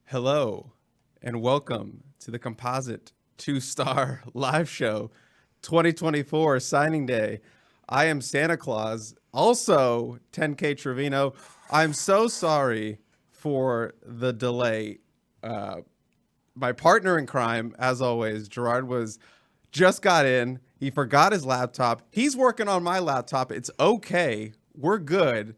Hello, and welcome to the Composite Two-Star Live Show 2024 signing day. I am Santa Claus, also 10K Trevino. I'm so sorry for the delay. My partner in crime, as always, Gerard, just got in. He forgot his laptop. He's working on my laptop. It's okay. We're good.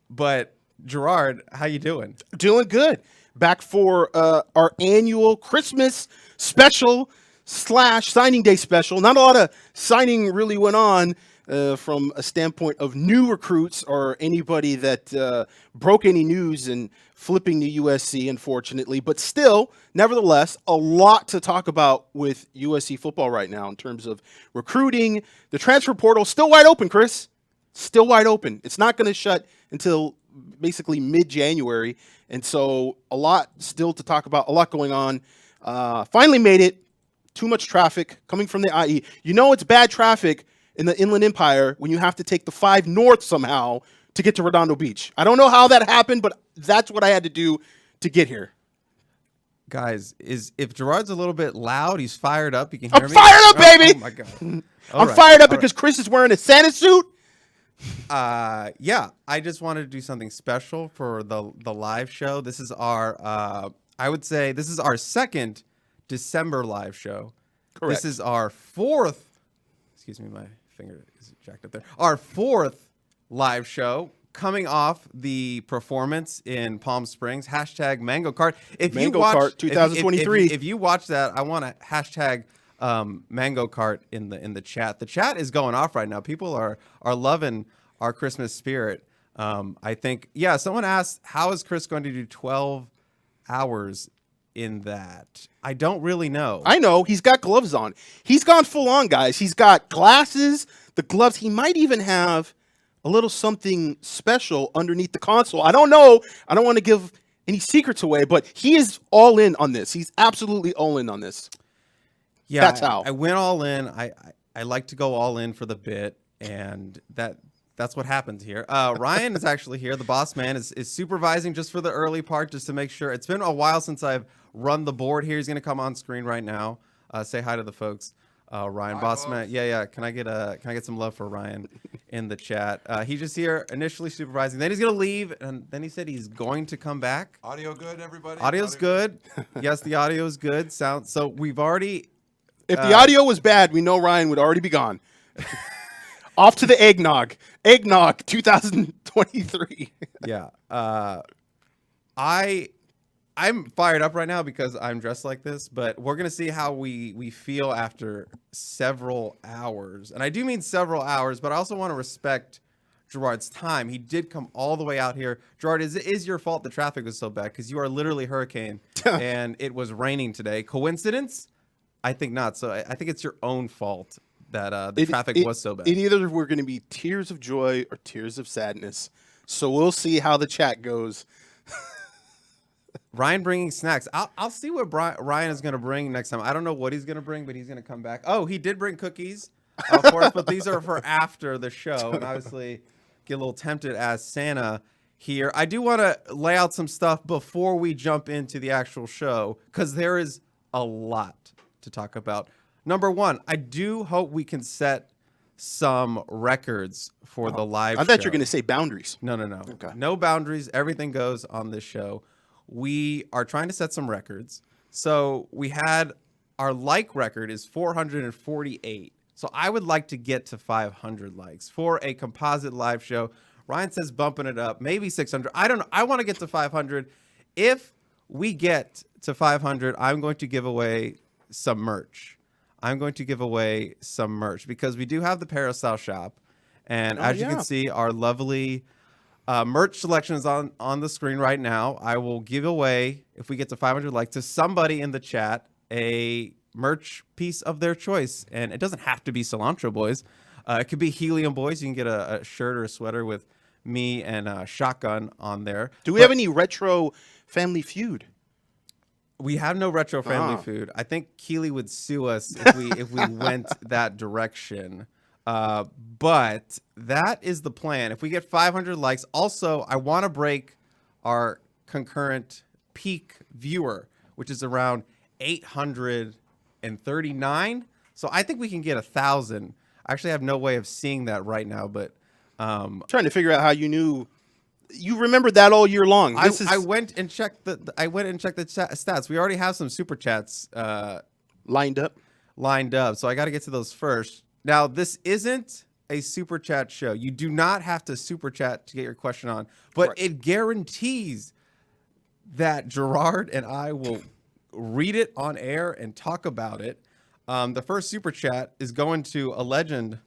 But Gerard, how you doing? Doing good. Back for our annual Christmas special / signing day special. Not a lot of signing really went on from a standpoint of new recruits or anybody that broke any news in flipping to USC, unfortunately. But still, nevertheless, a lot to talk about with USC football right now in terms of recruiting. The transfer portal still wide open, Chris. Still wide open. It's not going to shut until basically mid-January. And so a lot still to talk about, a lot going on. Finally made it. Too much traffic coming from the IE. You know it's bad traffic in the Inland Empire when you have to take the 5 north somehow to get to Redondo Beach. I don't know how that happened, but that's what I had to do to get here. Guys, if Gerard's a little bit loud, he's fired up. You can hear me. I'm fired up, baby! Oh my God. I'm fired up because Chris is wearing a Santa suit. Yeah, I just wanted to do something special for the live show. This is our I would say this is our second December live show. Correct. This is our fourth, excuse me, my finger is jacked up there. Our fourth live show coming off the performance in Palm Springs. Hashtag Mango Cart. If Mango you watch, Cart 2023. If you watch that, I want to hashtag Mango Cart in the chat. The chat is going off right now. People are loving our Christmas spirit. I think, yeah, someone asked, how is Chris going to do 12 hours in that? I don't really know. I know. He's got gloves on. He's gone full on, guys. He's got glasses, the gloves. He might even have a little something special underneath the console. I don't know. I don't want to give any secrets away, but he is all in on this. He's absolutely all in on this. Yeah, that's how. I went all in. I like to go all in for the bit, and that's what happens here. Ryan is actually here. The boss man is supervising just for the early part, just to make sure. It's been a while since I've run the board here. He's going to come on screen right now. Say hi to the folks. Ryan, boss man. Yeah. Can I get some love for Ryan in the chat? He's just here initially supervising. Then he's going to leave, and then he said he's going to come back. Audio good, everybody? Audio's good. Yes, the audio is good. So we've already. If the audio was bad, we know Ryan would already be gone. Off to the eggnog. Eggnog 2023. Yeah. I'm fired up right now because I'm dressed like this, but we're going to see how we feel after several hours. And I do mean several hours, but I also want to respect Gerard's time. He did come all the way out here. Gerard, is your fault the traffic was so bad? Because you are literally hurricane, and it was raining today. Coincidence? I think not. So I think it's your own fault that the traffic was so bad. It either we're going to be tears of joy or tears of sadness. So we'll see how the chat goes. Ryan bringing snacks. I'll see what Ryan is going to bring next time. I don't know what he's going to bring, but he's going to come back. Oh, he did bring cookies for us, but these are for after the show. And obviously get a little tempted as Santa here. I do want to lay out some stuff before we jump into the actual show, because there is a lot to talk about. Number one, I do hope we can set some records for the live show. I thought you were going to say boundaries. No. Okay. No boundaries. Everything goes on this show. We are trying to set some records. So we had our like record is 448. So I would like to get to 500 likes for a composite live show. Ryan says bumping it up, maybe 600. I don't know. I want to get to 500. If we get to 500, I'm going to give away some merch. Because we do have the Parastyle shop. And as you can see, our lovely merch selection is on the screen right now. I will give away, if we get to 500 likes, to somebody in the chat a merch piece of their choice. And it doesn't have to be Cilantro Boys. It could be Helium Boys. You can get a shirt or a sweater with me and Shotgun on there. Do we have any retro Family Feud? We have no retro Family Feud. I think Keely would sue us if we went that direction. But that is the plan. If we get 500 likes, also I want to break our concurrent peak viewer, which is around 839. So I think we can get 1,000. I actually have no way of seeing that right now, but trying to figure out how you knew. You remembered that all year long. I went and checked the stats. We already have some super chats lined up. So I got to get to those first. Now, this isn't a super chat show. You do not have to super chat to get your question on, but Correct. It guarantees that Gerard and I will read it on air and talk about it. The first super chat is going to a legend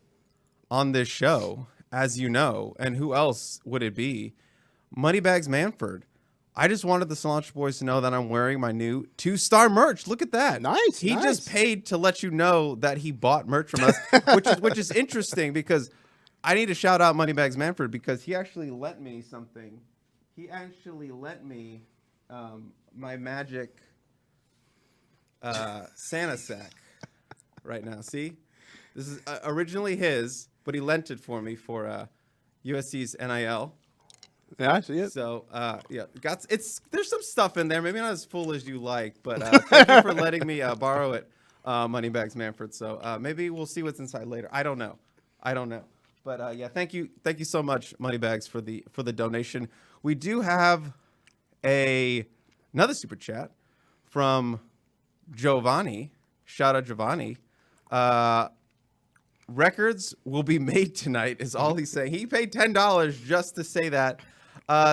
on this show, as you know, and who else would it be? Moneybags Manford. I just wanted the Cilantro Boys to know that I'm wearing my new 2-star merch. Look at that. Nice. He just paid to let you know that he bought merch from us, which is interesting because I need to shout out Moneybags Manford because he actually lent me something. He actually lent me my magic Santa sack right now. See? This is originally his, but he lent it for me for USC's NIL. Yeah, I see it. So, there's some stuff in there. Maybe not as full as you like, but thank you for letting me borrow it, Moneybags Manford. So maybe we'll see what's inside later. I don't know. But thank you so much, Moneybags, for the donation. We do have another super chat from Giovanni. Shout out Giovanni. Records will be made tonight is all he's saying. He paid $10 just to say that.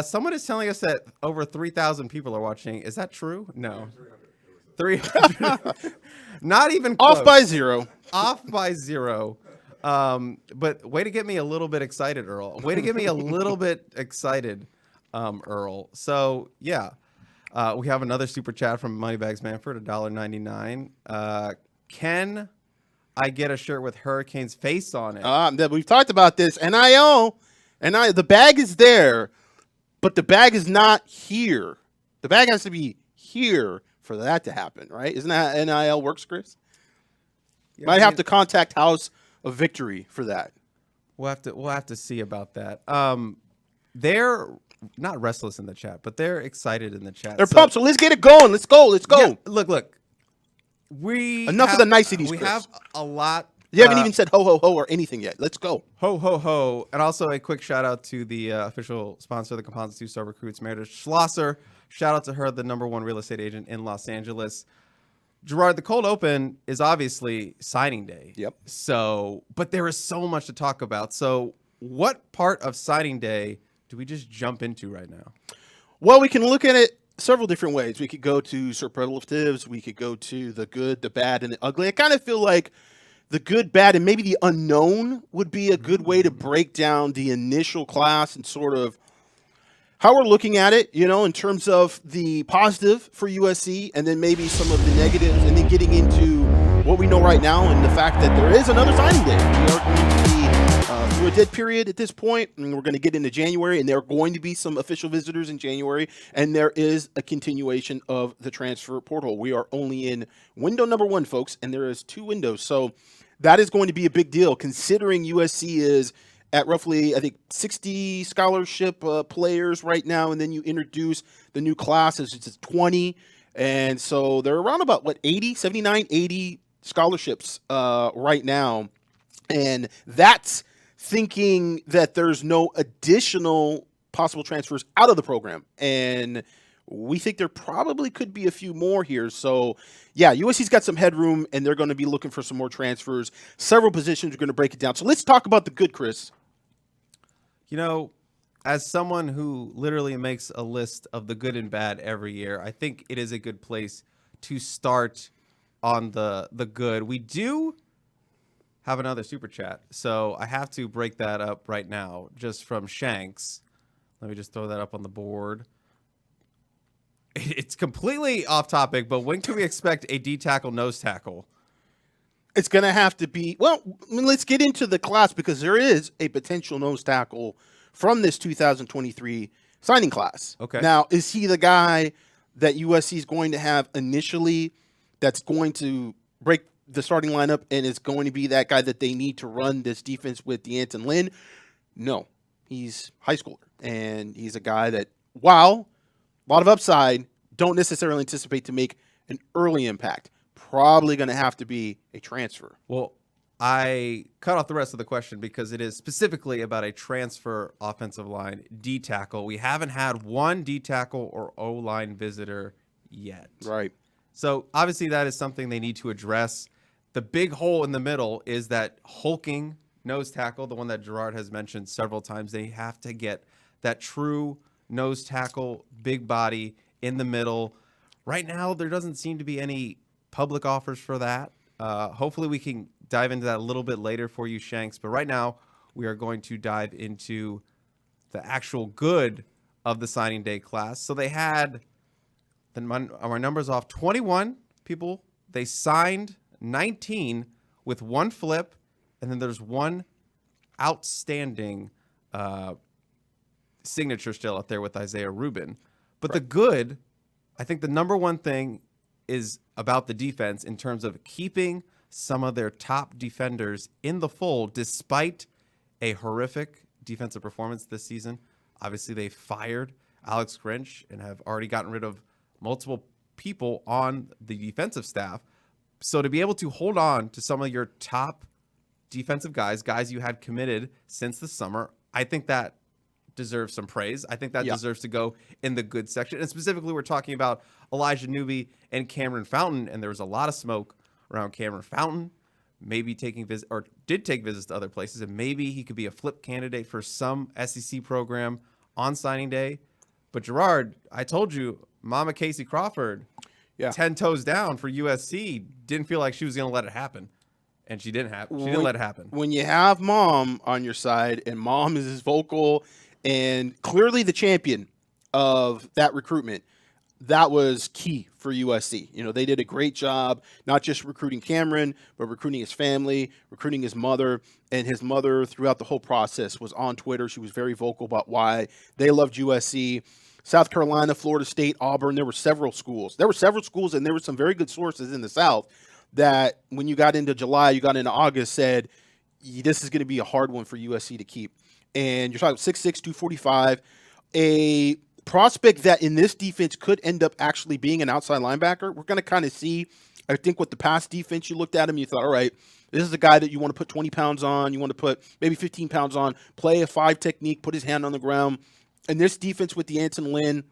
Someone is telling us that over 3,000 people are watching. Is that true? No. 300. Not even close. Off by zero. Off by zero. But way to get me a little bit excited, Earl. Way to get me a little bit excited, Earl. So, yeah. We have another super chat from Moneybags Manford, $1.99. Can I get a shirt with Hurricane's face on it? We've talked about this. NIL, the bag is there, but the bag is not here. The bag has to be here for that to happen, right? Isn't that how NIL works, Chris? Yeah, Might have to contact House of Victory for that. We'll have to see about that. They're not restless in the chat, but they're excited in the chat. They're pumped, so let's get it going. Let's go. Yeah, look. Enough of the niceties, We Chris. have a lot. You haven't even said ho, ho, ho or anything yet. Let's go. Ho, ho, ho. And also a quick shout out to the official sponsor of the Composite Two-Star Recruits, Meredith Schlosser. Shout out to her, the #1 real estate agent in Los Angeles. Gerard, the cold open is obviously signing day. Yep. So, but there is so much to talk about. So what part of signing day do we just jump into right now? Well, we can look at it several different ways. We could go to superlatives. We could go to the good, the bad, and the ugly. I kind of feel like the good, bad, and maybe the unknown would be a good way to break down the initial class and sort of how we're looking at it, in terms of the positive for USC and then maybe some of the negatives, and then getting into what we know right now and the fact that there is another signing day. We are going to be through a dead period at this point, and we're going to get into January, and there are going to be some official visitors in January, and there is a continuation of the transfer portal. We are only in window number 1, folks, and there is 2 windows. So that is going to be a big deal, considering USC is at roughly, I think, 60 scholarship players right now, and then you introduce the new classes, it's 20, and so they're around about, 80 scholarships right now, and that's thinking that there's no additional possible transfers out of the program, and we think there probably could be a few more here. So, yeah, USC's got some headroom, and they're going to be looking for some more transfers. Several positions are going to break it down. So let's talk about the good, Chris. As someone who literally makes a list of the good and bad every year, I think it is a good place to start on the good. We do have another super chat, so I have to break that up right now, just from Shanks. Let me just throw that up on the board. It's completely off topic, but when can we expect a D-tackle, nose tackle? It's going to have to be, let's get into the class, because there is a potential nose tackle from this 2023 signing class. Okay. Now, is he the guy that USC is going to have initially that's going to break the starting lineup and is going to be that guy that they need to run this defense with D'Anton Lynn? No. He's high schooler, and he's a guy that, while a lot of upside, don't necessarily anticipate to make an early impact. Probably going to have to be a transfer. Well, I cut off the rest of the question because it is specifically about a transfer offensive line D tackle. We haven't had one D tackle or O-line visitor yet. Right. So obviously that is something they need to address. The big hole in the middle is that hulking nose tackle, the one that Gerard has mentioned several times. They have to get that true nose tackle, big body in the middle. Right now, there doesn't seem to be any public offers for that. Hopefully we can dive into that a little bit later for you, Shanks. But right now, we are going to dive into the actual good of the signing day class. So they had, our numbers off, 21 people. They signed 19 with one flip, and then there's one outstanding signature still out there with Isaiah Rubin. But the good, I think the number one thing is about the defense in terms of keeping some of their top defenders in the fold despite a horrific defensive performance this season. Obviously, they fired Alex Grinch and have already gotten rid of multiple people on the defensive staff. So to be able to hold on to some of your top defensive guys you had committed since the summer, I think that deserves some praise. I think that deserves to go in the good section. And specifically, we're talking about Elijah Newby and Cameron Fountain, and there was a lot of smoke around Cameron Fountain, maybe taking visits or did take visits to other places, and maybe he could be a flip candidate for some SEC program on signing day. But Gerard, I told you, Mama Casey Crawford, 10 toes down for USC, didn't feel like she was going to let it happen. And she didn't let it happen. When you have Mom on your side, and Mom is as vocal and clearly the champion of that recruitment, that was key for USC. You know, they did a great job, not just recruiting Cameron, but recruiting his family, recruiting his mother. And his mother, throughout the whole process, was on Twitter. She was very vocal about why they loved USC. South Carolina, Florida State, Auburn, there were several schools. And there were some very good sources in the South that when you got into July, you got into August, said, this is going to be a hard one for USC to keep. And you're talking 6'6", 245, a prospect that in this defense could end up actually being an outside linebacker. We're going to kind of see, I think, with the past defense, you looked at him, you thought, all right, this is a guy that you want to put 20 pounds on, you want to put maybe 15 pounds on, play a 5 technique, put his hand on the ground. And this defense with D'Anton Lynn,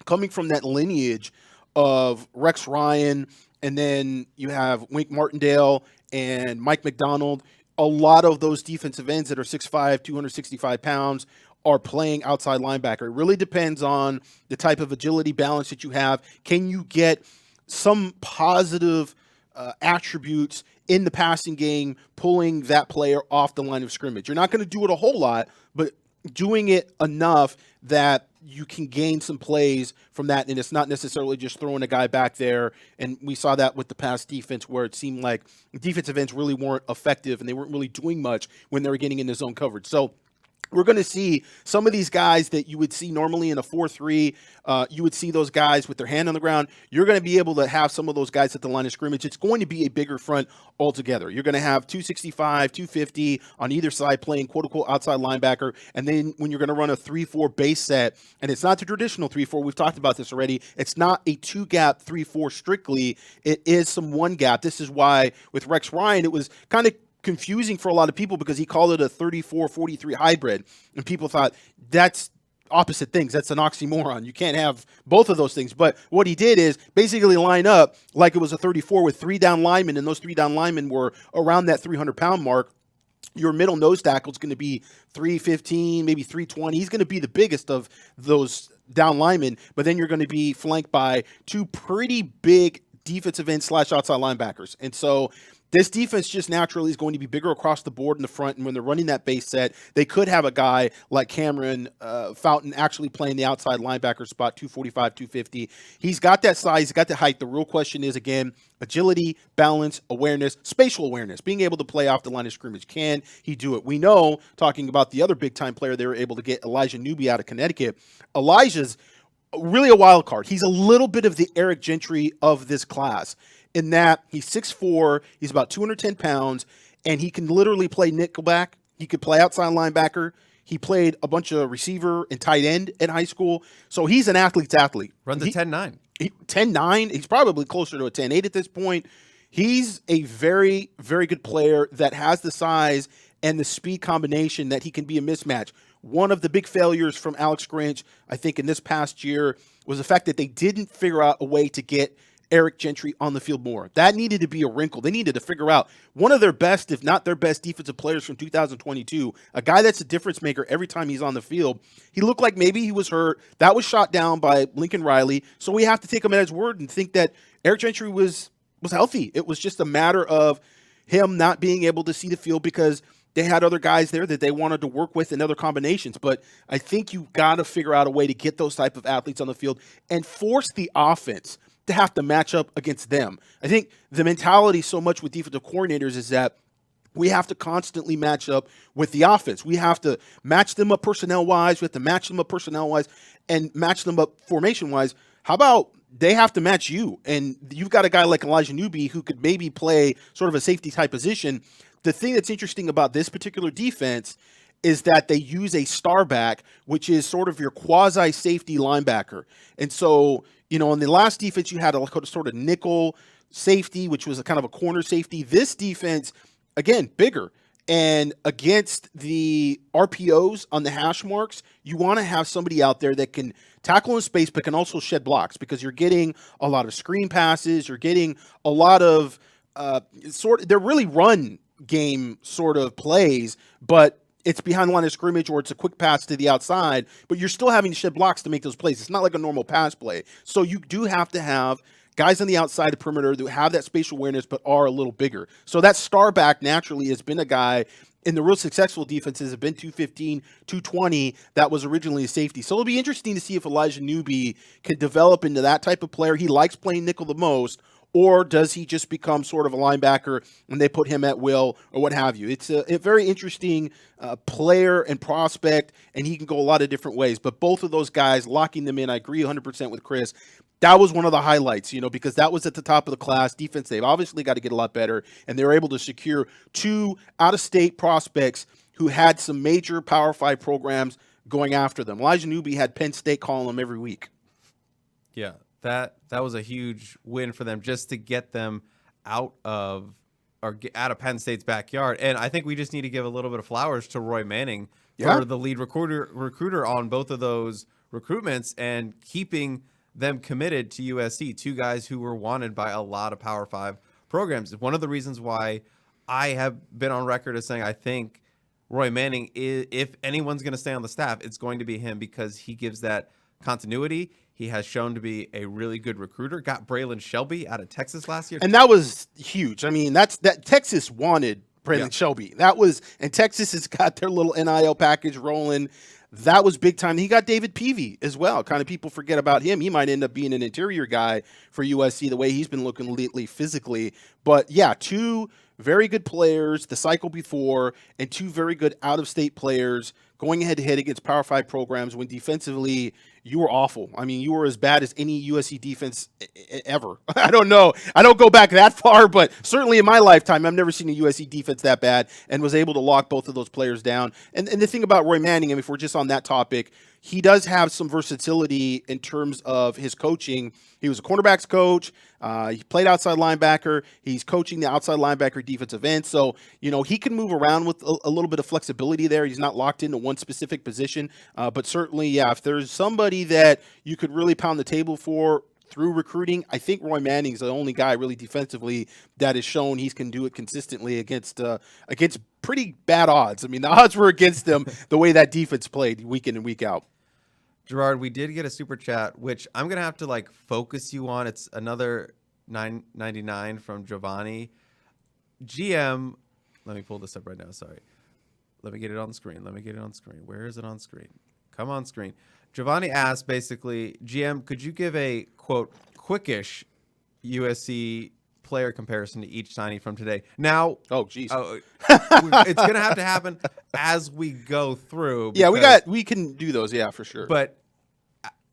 coming from that lineage of Rex Ryan, and then you have Wink Martindale and Mike McDonald, a lot of those defensive ends that are 6'5", 265 pounds are playing outside linebacker. It really depends on the type of agility balance that you have. Can you get some positive attributes in the passing game, pulling that player off the line of scrimmage? You're not going to do it a whole lot, but doing it enough that you can gain some plays from that, and it's not necessarily just throwing a guy back there. And we saw that with the past defense, where it seemed like defensive ends really weren't effective and they weren't really doing much when they were getting into zone coverage. So we're going to see some of these guys that you would see normally in a 4-3. You would see those guys with their hand on the ground. You're going to be able to have some of those guys at the line of scrimmage. It's going to be a bigger front altogether. You're going to have 265, 250 on either side playing quote-unquote outside linebacker. And then when you're going to run a 3-4 base set, and it's not the traditional 3-4. We've talked about this already. It's not a 2-gap 3-4 strictly. It is some 1-gap. This is why with Rex Ryan, it was kind of confusing for a lot of people because he called it a 34-43 hybrid, and people thought that's opposite things. That's an oxymoron. You can't have both of those things. But what he did is basically line up like it was a 34 with 3 down linemen, and those 3 down linemen were around that 300-pound mark. Your middle nose tackle is going to be 315, maybe 320. He's going to be the biggest of those down linemen, but then you're going to be flanked by 2 pretty big defensive end / outside linebackers. And so this defense just naturally is going to be bigger across the board in the front, and when they're running that base set, they could have a guy like Cameron Fountain actually playing the outside linebacker spot, 245, 250. He's got that size, he's got the height. The real question is, again, agility, balance, awareness, spatial awareness, being able to play off the line of scrimmage. Can he do it? We know, talking about the other big-time player they were able to get, Elijah Newby out of Connecticut, Elijah's really a wild card. He's a little bit of the Eric Gentry of this class, in that he's 6'4", he's about 210 pounds, and he can literally play nickelback. He could play outside linebacker. He played a bunch of receiver and tight end in high school. So he's an athlete's athlete. Runs a 10-9. 10-9. He's probably closer to a 10-8 at this point. He's a very, very good player that has the size and the speed combination that he can be a mismatch. One of the big failures from Alex Grinch, I think, in this past year was the fact that they didn't figure out a way to get Eric Gentry on the field more. That needed to be a wrinkle. They needed to figure out one of their best, if not their best, defensive players from 2022, a guy that's a difference maker every time he's on the field. He looked like maybe he was hurt. That was shot down by Lincoln Riley. So we have to take him at his word and think that Eric Gentry was healthy. It was just a matter of him not being able to see the field because they had other guys there that they wanted to work with in other combinations. But I think you've got to figure out a way to get those type of athletes on the field and force the offense to have to match up against them. I think the mentality so much with defensive coordinators is that we have to constantly match up with the offense. We have to match them up personnel-wise. We have to match them up personnel-wise and match them up formation-wise. How about they have to match you? And you've got a guy like Elijah Newby who could maybe play sort of a safety-type position. The thing that's interesting about this particular defense is that they use a star back, which is sort of your quasi-safety linebacker. And so, in the last defense, you had a sort of nickel safety, which was a kind of a corner safety. This defense, again, bigger. And against the RPOs on the hash marks, you want to have somebody out there that can tackle in space but can also shed blocks because you're getting a lot of screen passes. You're getting a lot of they're really run game sort of plays, but it's behind the line of scrimmage or it's a quick pass to the outside, but you're still having to shed blocks to make those plays. It's not like a normal pass play. So you do have to have guys on the outside of the perimeter that have that spatial awareness but are a little bigger. So that star back naturally has been a guy in the real successful defenses have been 215, 220. That was originally a safety. So it'll be interesting to see if Elijah Newby can develop into that type of player. He likes playing nickel the most. Or does he just become sort of a linebacker when they put him at will or what have you? It's a very interesting player and prospect, and he can go a lot of different ways. But both of those guys, locking them in, I agree 100% with Chris. That was one of the highlights, because that was at the top of the class. Defense, they've obviously got to get a lot better, and they were able to secure 2 out-of-state prospects who had some major Power 5 programs going after them. Elijah Newby had Penn State calling them every week. Yeah. That was a huge win for them just to get them out of Penn State's backyard. And I think we just need to give a little bit of flowers to Roy Manning for the lead recruiter on both of those recruitments and keeping them committed to USC, 2 guys who were wanted by a lot of Power 5 programs. One of the reasons why I have been on record as saying I think Roy Manning, if anyone's going to stay on the staff, it's going to be him because he gives that continuity. He has shown to be a really good recruiter. Got Braylon Shelby out of Texas last year. And that was huge. I mean, that Texas wanted Braylon Shelby. And Texas has got their little NIL package rolling. That was big time. He got David Peavy as well. Kind of people forget about him. He might end up being an interior guy for USC the way he's been looking lately physically. But yeah, 2 very good players the cycle before and 2 very good out-of-state players going head-to-head against Power 5 programs when defensively you were awful. I mean, you were as bad as any USC defense ever. I don't know. I don't go back that far, but certainly in my lifetime, I've never seen a USC defense that bad and was able to lock both of those players down. And the thing about Roy Manning, if we're just on that topic, he does have some versatility in terms of his coaching. He was a cornerbacks coach. He played outside linebacker. He's coaching the outside linebacker defensive end. So, he can move around with a little bit of flexibility there. He's not locked into one specific position. But certainly, if there's somebody that you could really pound the table for through recruiting, I think Roy Manning's the only guy really defensively that has shown he can do it consistently against pretty bad odds. I mean, the odds were against them the way that defense played week in and week out. Gerard, we did get a super chat, which I'm going to have to focus you on. It's another $9.99 from Giovanni. GM, let me pull this up right now. Sorry. Let me get it on screen. Where is it on screen? Come on screen. Giovanni asked basically, GM, could you give a, quote, quickish USC player comparison to each signing from today? Now, geez. It's going to have to happen as we go through. We can do those. Yeah, for sure. But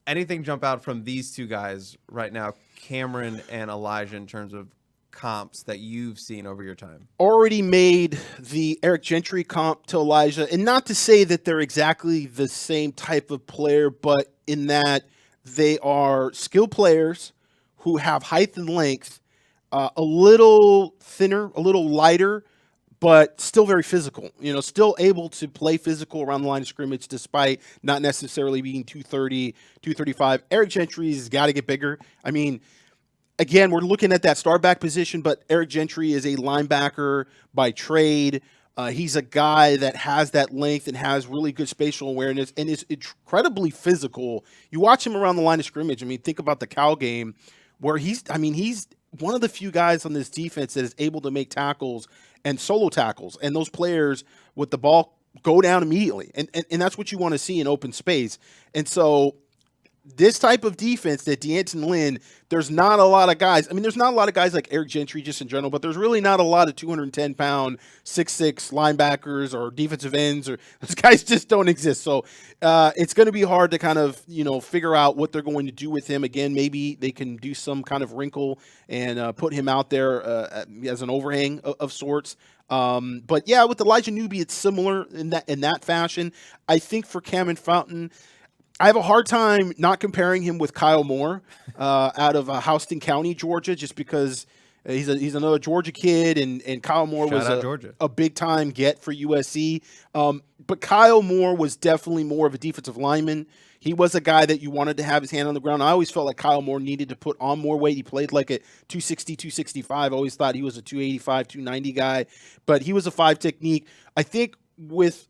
anything jump out from these 2 guys right now, Cameron and Elijah, in terms of comps that you've seen over your time? Already made the Eric Gentry comp to Elijah, and not to say that they're exactly the same type of player, but in that they are skilled players who have height and length, a little thinner, a little lighter, but still very physical, still able to play physical around the line of scrimmage despite not necessarily being 230, 235. Eric Gentry's got to get bigger. I mean, again, we're looking at that star back position, but Eric Gentry is a linebacker by trade. He's a guy that has that length and has really good spatial awareness and is incredibly physical. You watch him around the line of scrimmage. I mean, think about the Cal game where he's one of the few guys on this defense that is able to make tackles and solo tackles, and those players with the ball go down immediately. And that's what you want to see in open space. And so this type of defense that D'Anton Lynn, there's not a lot of guys. I mean, there's not a lot of guys like Eric Gentry just in general, but there's really not a lot of 210-pound, 6'6" linebackers or defensive ends, or those guys just don't exist. So it's going to be hard to kind of, figure out what they're going to do with him. Again, maybe they can do some kind of wrinkle and put him out there as an overhang of sorts. But yeah, with Elijah Newby, it's similar in that fashion. I think for Cameron Fountain, I have a hard time not comparing him with Kyle Moore out of Houston County, Georgia, just because he's another Georgia kid, and Kyle Moore was a big-time get for USC. But Kyle Moore was definitely more of a defensive lineman. He was a guy that you wanted to have his hand on the ground. I always felt like Kyle Moore needed to put on more weight. He played like at 260, 265. I always thought he was a 285, 290 guy, but he was a 5 technique. I think with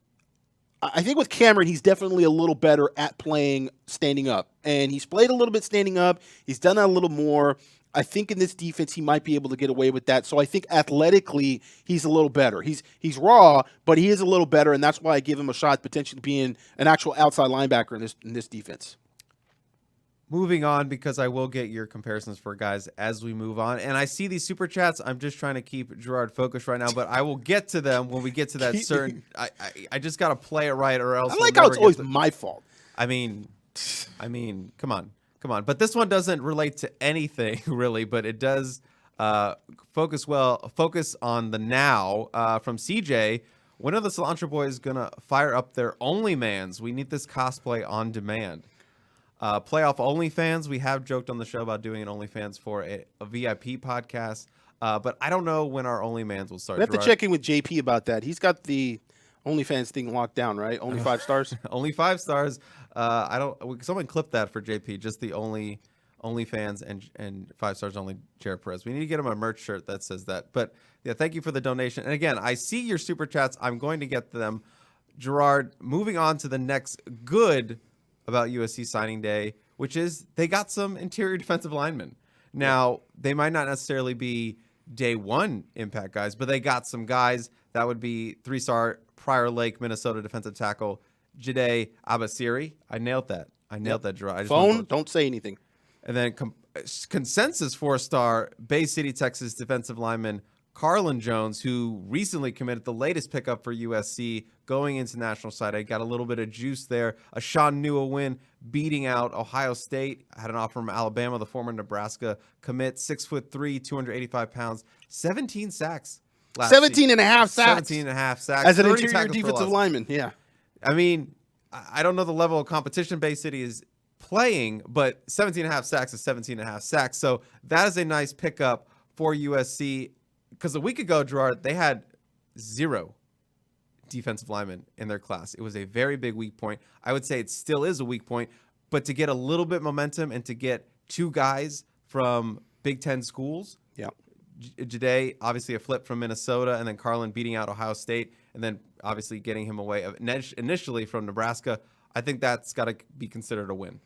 Cameron, he's definitely a little better at playing standing up. And he's played a little bit standing up. He's done that a little more. I think in this defense, he might be able to get away with that. So I think athletically, he's a little better. He's raw, but he is a little better, and that's why I give him a shot potentially being an actual outside linebacker in this defense. Moving on, because I will get your comparisons for guys as we move on. And I see these super chats. I'm just trying to keep Gerard focused right now, but I will get to them when we get to that certain. I just got to play it right, or else. I like how it's always my fault. I mean, come on. But this one doesn't relate to anything really, but it does focus on the now from CJ. When are the Cilantro Boys gonna fire up their OnlyMans? We need this cosplay on demand. Playoff OnlyFans. We have joked on the show about doing an OnlyFans for a VIP podcast, but I don't know when our OnlyFans will start. We have to check in with JP about that. He's got the OnlyFans thing locked down, right? Only 5 stars. Only 5 stars. Someone clip that for JP. Just the OnlyFans and 5 stars only. Jared Perez. We need to get him a merch shirt that says that. But yeah, thank you for the donation. And again, I see your super chats. I'm going to get to them. Gerard, moving on to the next good about USC signing day, which is they got some interior defensive linemen. Now, they might not necessarily be day one impact guys, but they got some guys that would be 3-star Prior Lake, Minnesota defensive tackle, Jide Abasiri. I nailed that. Gerard. Don't say anything. And then consensus 4-star Bay City, Texas defensive lineman Carlin Jones, who recently committed the latest pickup for USC going into national side. I got a little bit of juice there. A Sean Newell win, beating out Ohio State. Had an offer from Alabama, the former Nebraska commit. 6'3", 285 pounds, 17 sacks. 17 and a half sacks. 17 and a half sacks. As an interior defensive lineman, yeah. I mean, I don't know the level of competition Bay City is playing, but 17 and a half sacks is 17 and a half sacks. So that is a nice pickup for USC. Because a week ago, Gerard, they had 0 defensive linemen in their class. It was a very big weak point. I would say it still is a weak point, but to get a little bit momentum and to get 2 guys from Big Ten schools, yeah. Jide, obviously a flip from Minnesota, and then Carlin beating out Ohio State, and then obviously getting him away initially from Nebraska. I think that's got to be considered a win.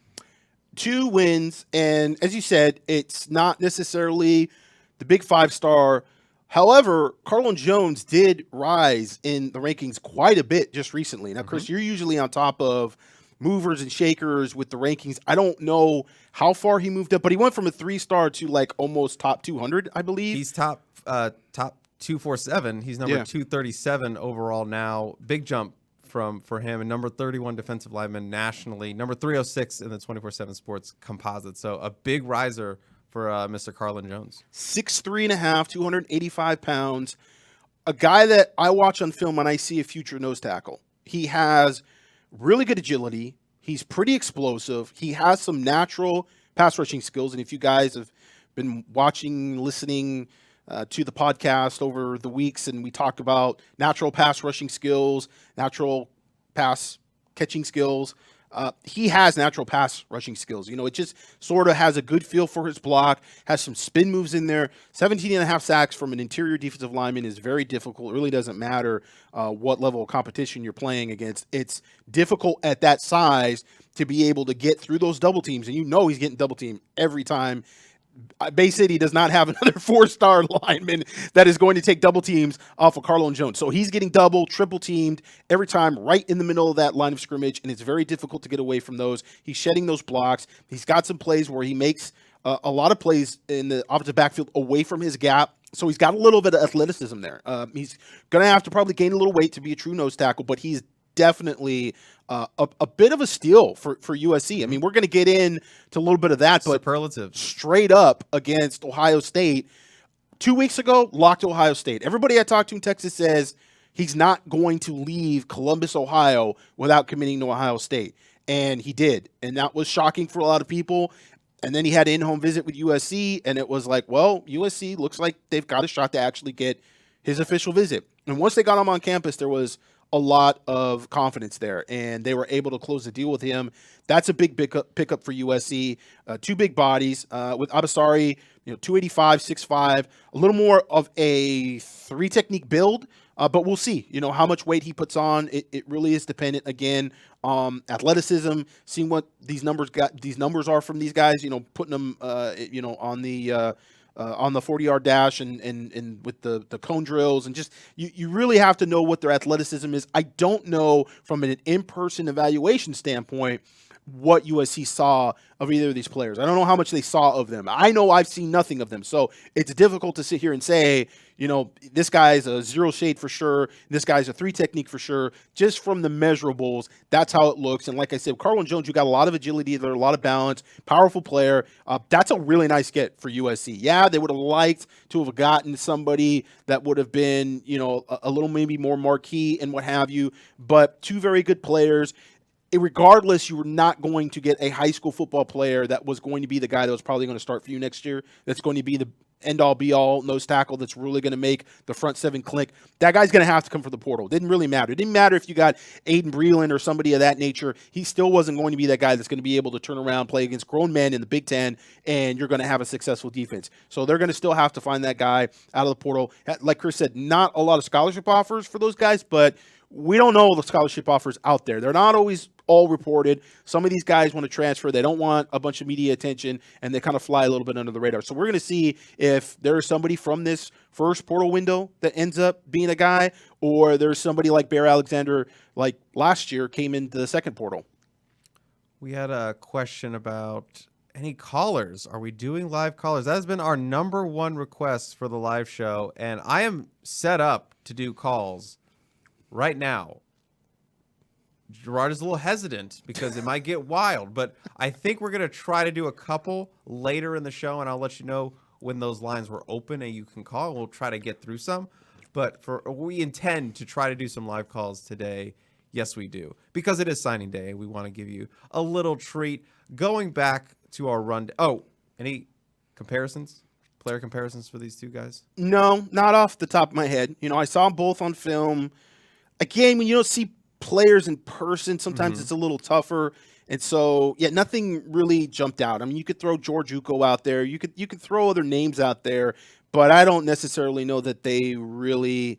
2 wins, and as you said, it's not necessarily the big 5-star. However, Carlin Jones did rise in the rankings quite a bit just recently. Now, Chris, you're usually on top of movers and shakers with the rankings. I don't know how far he moved up, but he went from a 3-star to like almost top 200, I believe. He's top 247. He's number 237 overall now. Big jump for him, and number 31 defensive lineman nationally, number 306 in the 24/7 Sports composite. So a big riser for Mr. Carlin Jones. 6'3.5", 285 pounds. A guy that I watch on film and I see a future nose tackle. He has really good agility. He's pretty explosive. He has some natural pass rushing skills. And if you guys have been watching, listening to the podcast over the weeks, and we talk about natural pass rushing skills, natural pass catching skills. He has natural pass rushing skills. It just sort of has a good feel for his block, has some spin moves in there. 17 and a half sacks from an interior defensive lineman is very difficult. It really doesn't matter what level of competition you're playing against. It's difficult at that size to be able to get through those double teams, and he's getting double teamed every time. Bay City does not have another 4-star lineman that is going to take double teams off of Carlon Jones. So he's getting double, triple teamed every time right in the middle of that line of scrimmage, and it's very difficult to get away from those. He's shedding those blocks. He's got some plays where he makes a lot of plays in the offensive backfield away from his gap. So he's got a little bit of athleticism there. He's going to have to probably gain a little weight to be a true nose tackle, but he's definitely a bit of a steal for USC. I mean, we're going to get into a little bit of that, but superlatives. Straight up against Ohio State 2 weeks ago, locked Ohio State. Everybody I talked to in Texas says he's not going to leave Columbus, Ohio without committing to Ohio State. And he did. And that was shocking for a lot of people. And then he had an in-home visit with USC, and it was like, well, USC looks like they've got a shot to actually get his official visit. And once they got him on campus, there was a lot of confidence there, and they were able to close the deal with him. That's a big pickup for USC. Two big bodies with Abasari, 285, 6'5", a little more of a 3 technique build, but we'll see, how much weight he puts on. It really is dependent, again, athleticism, seeing what these numbers are from these guys, putting them, on the 40-yard dash and with the cone drills, and just you really have to know what their athleticism is. I don't know from an in-person evaluation standpoint what USC saw of either of these players. I don't know how much they saw of them. I know I've seen nothing of them. So it's difficult to sit here and say, this guy's a 0 shade for sure. This guy's a 3 technique for sure. Just from the measurables, that's how it looks. And like I said, Carlon Jones, you got a lot of agility there, a lot of balance, powerful player. That's a really nice get for USC. Yeah, they would have liked to have gotten somebody that would have been, a little maybe more marquee and what have you, but 2 very good players. Regardless, you were not going to get a high school football player that was going to be the guy that was probably going to start for you next year. That's going to be the end-all, be-all nose tackle that's really going to make the front 7 click. That guy's going to have to come from the portal. It didn't really matter. It didn't matter if you got Aiden Breland or somebody of that nature. He still wasn't going to be that guy that's going to be able to turn around, play against grown men in the Big Ten, and you're going to have a successful defense. So they're going to still have to find that guy out of the portal. Like Chris said, not a lot of scholarship offers for those guys, but we don't know the scholarship offers out there. They're not always all reported. Some of these guys want to transfer. They don't want a bunch of media attention, and they kind of fly a little bit under the radar. So we're going to see if there's somebody from this first portal window that ends up being a guy, or there's somebody like Bear Alexander, like last year, came into the second portal. We had a question about any callers. Are we doing live callers? That has been our number 1 request for the live show, and I am set up to do calls right now. Gerard is a little hesitant because it might get wild, but I think we're going to try to do a couple later in the show, and I'll let you know when those lines were open and you can call. We'll try to get through some, but we intend to try to do some live calls today. Yes, we do, because it is signing day. We want to give you a little treat. Going back to our run. Oh, any comparisons? Player comparisons for these 2 guys? No, not off the top of my head. I saw them both on film. Again, when you don't see players in person, sometimes it's a little tougher. And so, yeah, nothing really jumped out. I mean, you could throw George Uko out there. You could throw other names out there, but I don't necessarily know that they really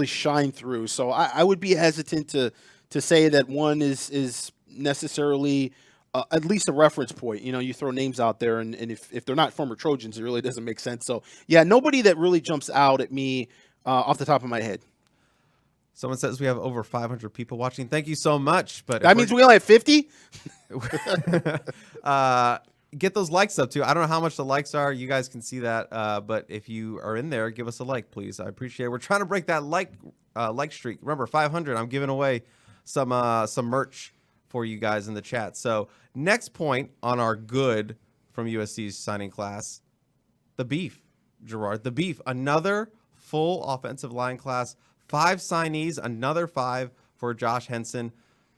shine through. So I would be hesitant to say that one is necessarily at least a reference point. You throw names out there, and if they're not former Trojans, it really doesn't make sense. So, yeah, nobody that really jumps out at me off the top of my head. Someone says we have over 500 people watching. Thank you so much. But that means we only have 50? Get those likes up, too. I don't know how much the likes are. You guys can see that. But if you are in there, give us a like, please. I appreciate it. We're trying to break that like streak. Remember, 500. I'm giving away some merch for you guys in the chat. So next point on our good from USC's signing class, the beef, Gerard. The beef. Another full offensive line class. 5 signees, another 5 for Josh Henson,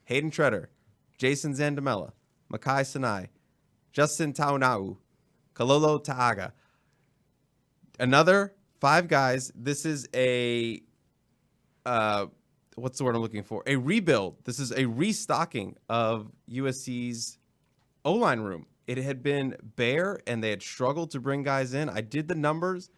Hayden Treader, Jason Zandamela, Makai Sinai, Justin Taunau, Kalolo Taaga. Another 5 guys. This is a what's the word I'm looking for? A rebuild. This is a restocking of USC's O-line room. It had been bare, and they had struggled to bring guys in. I did the numbers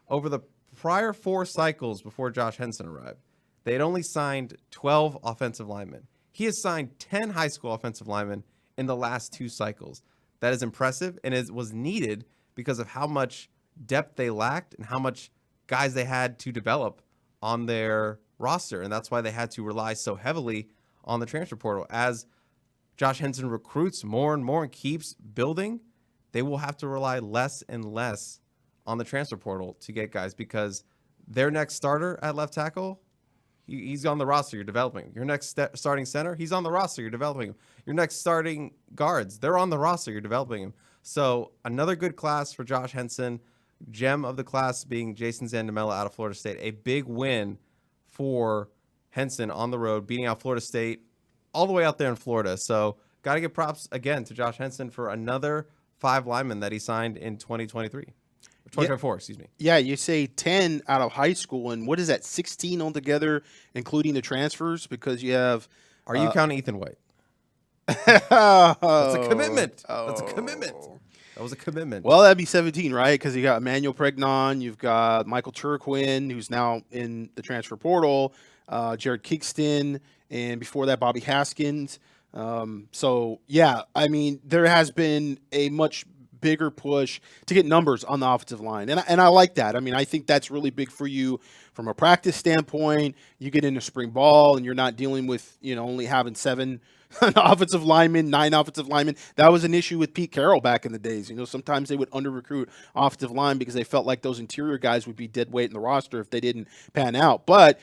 over the prior 4 cycles before Josh Henson arrived. They had only signed 12 offensive linemen. He has signed 10 high school offensive linemen in the last 2 cycles. That is impressive, and it was needed because of how much depth they lacked and how much guys they had to develop on their roster. And that's why they had to rely so heavily on the transfer portal. As Josh Henson recruits more and more and keeps building, they will have to rely less and less on the transfer portal to get guys, because their next starter at left tackle, he's on the roster, you're developing him. Your next starting center, he's on the roster, you're developing him. Your next starting guards, they're on the roster, you're developing him. So another good class for Josh Henson. Gem of the class being Jason Zandamela out of Florida State. A big win for Henson on the road, beating out Florida State all the way out there in Florida. So got to give props again to Josh Henson for another 5 linemen that he signed in 2023. 2024, excuse me. Yeah, you say 10 out of high school, and what is that, 16 altogether, including the transfers? Because you have... Are you counting Ethan White? That's a commitment. That's a commitment. That was a commitment. Well, that'd be 17, right? Because you got Emmanuel Pregnon, you've got Michael Turquin, who's now in the transfer portal, Jared Kingston, and before that, Bobby Haskins. So, yeah, I mean, there has been a much bigger push to get numbers on the offensive line. And I like that. I mean, I think that's really big for you from a practice standpoint. You get into spring ball and you're not dealing with, only having 7 offensive linemen, 9 offensive linemen. That was an issue with Pete Carroll back in the days. Sometimes they would under-recruit offensive line because they felt like those interior guys would be dead weight in the roster if they didn't pan out. But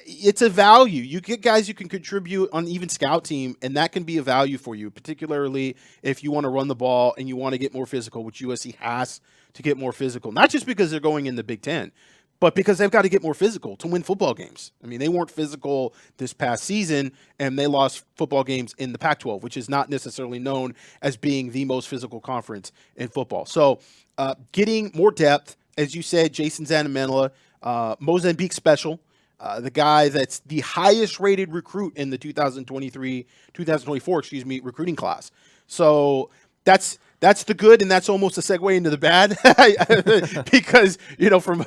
it's a value. You get guys you can contribute on even scout team, and that can be a value for you, particularly if you want to run the ball and you want to get more physical, which USC has to get more physical, not just because they're going in the Big Ten, but because they've got to get more physical to win football games. I mean, they weren't physical this past season, and they lost football games in the Pac-12, which is not necessarily known as being the most physical conference in football. So getting more depth, as you said, Jason Zandamela, Mozambique special, the guy that's the highest rated recruit in the 2024 recruiting class. So that's the good, and that's almost a segue into the bad because, from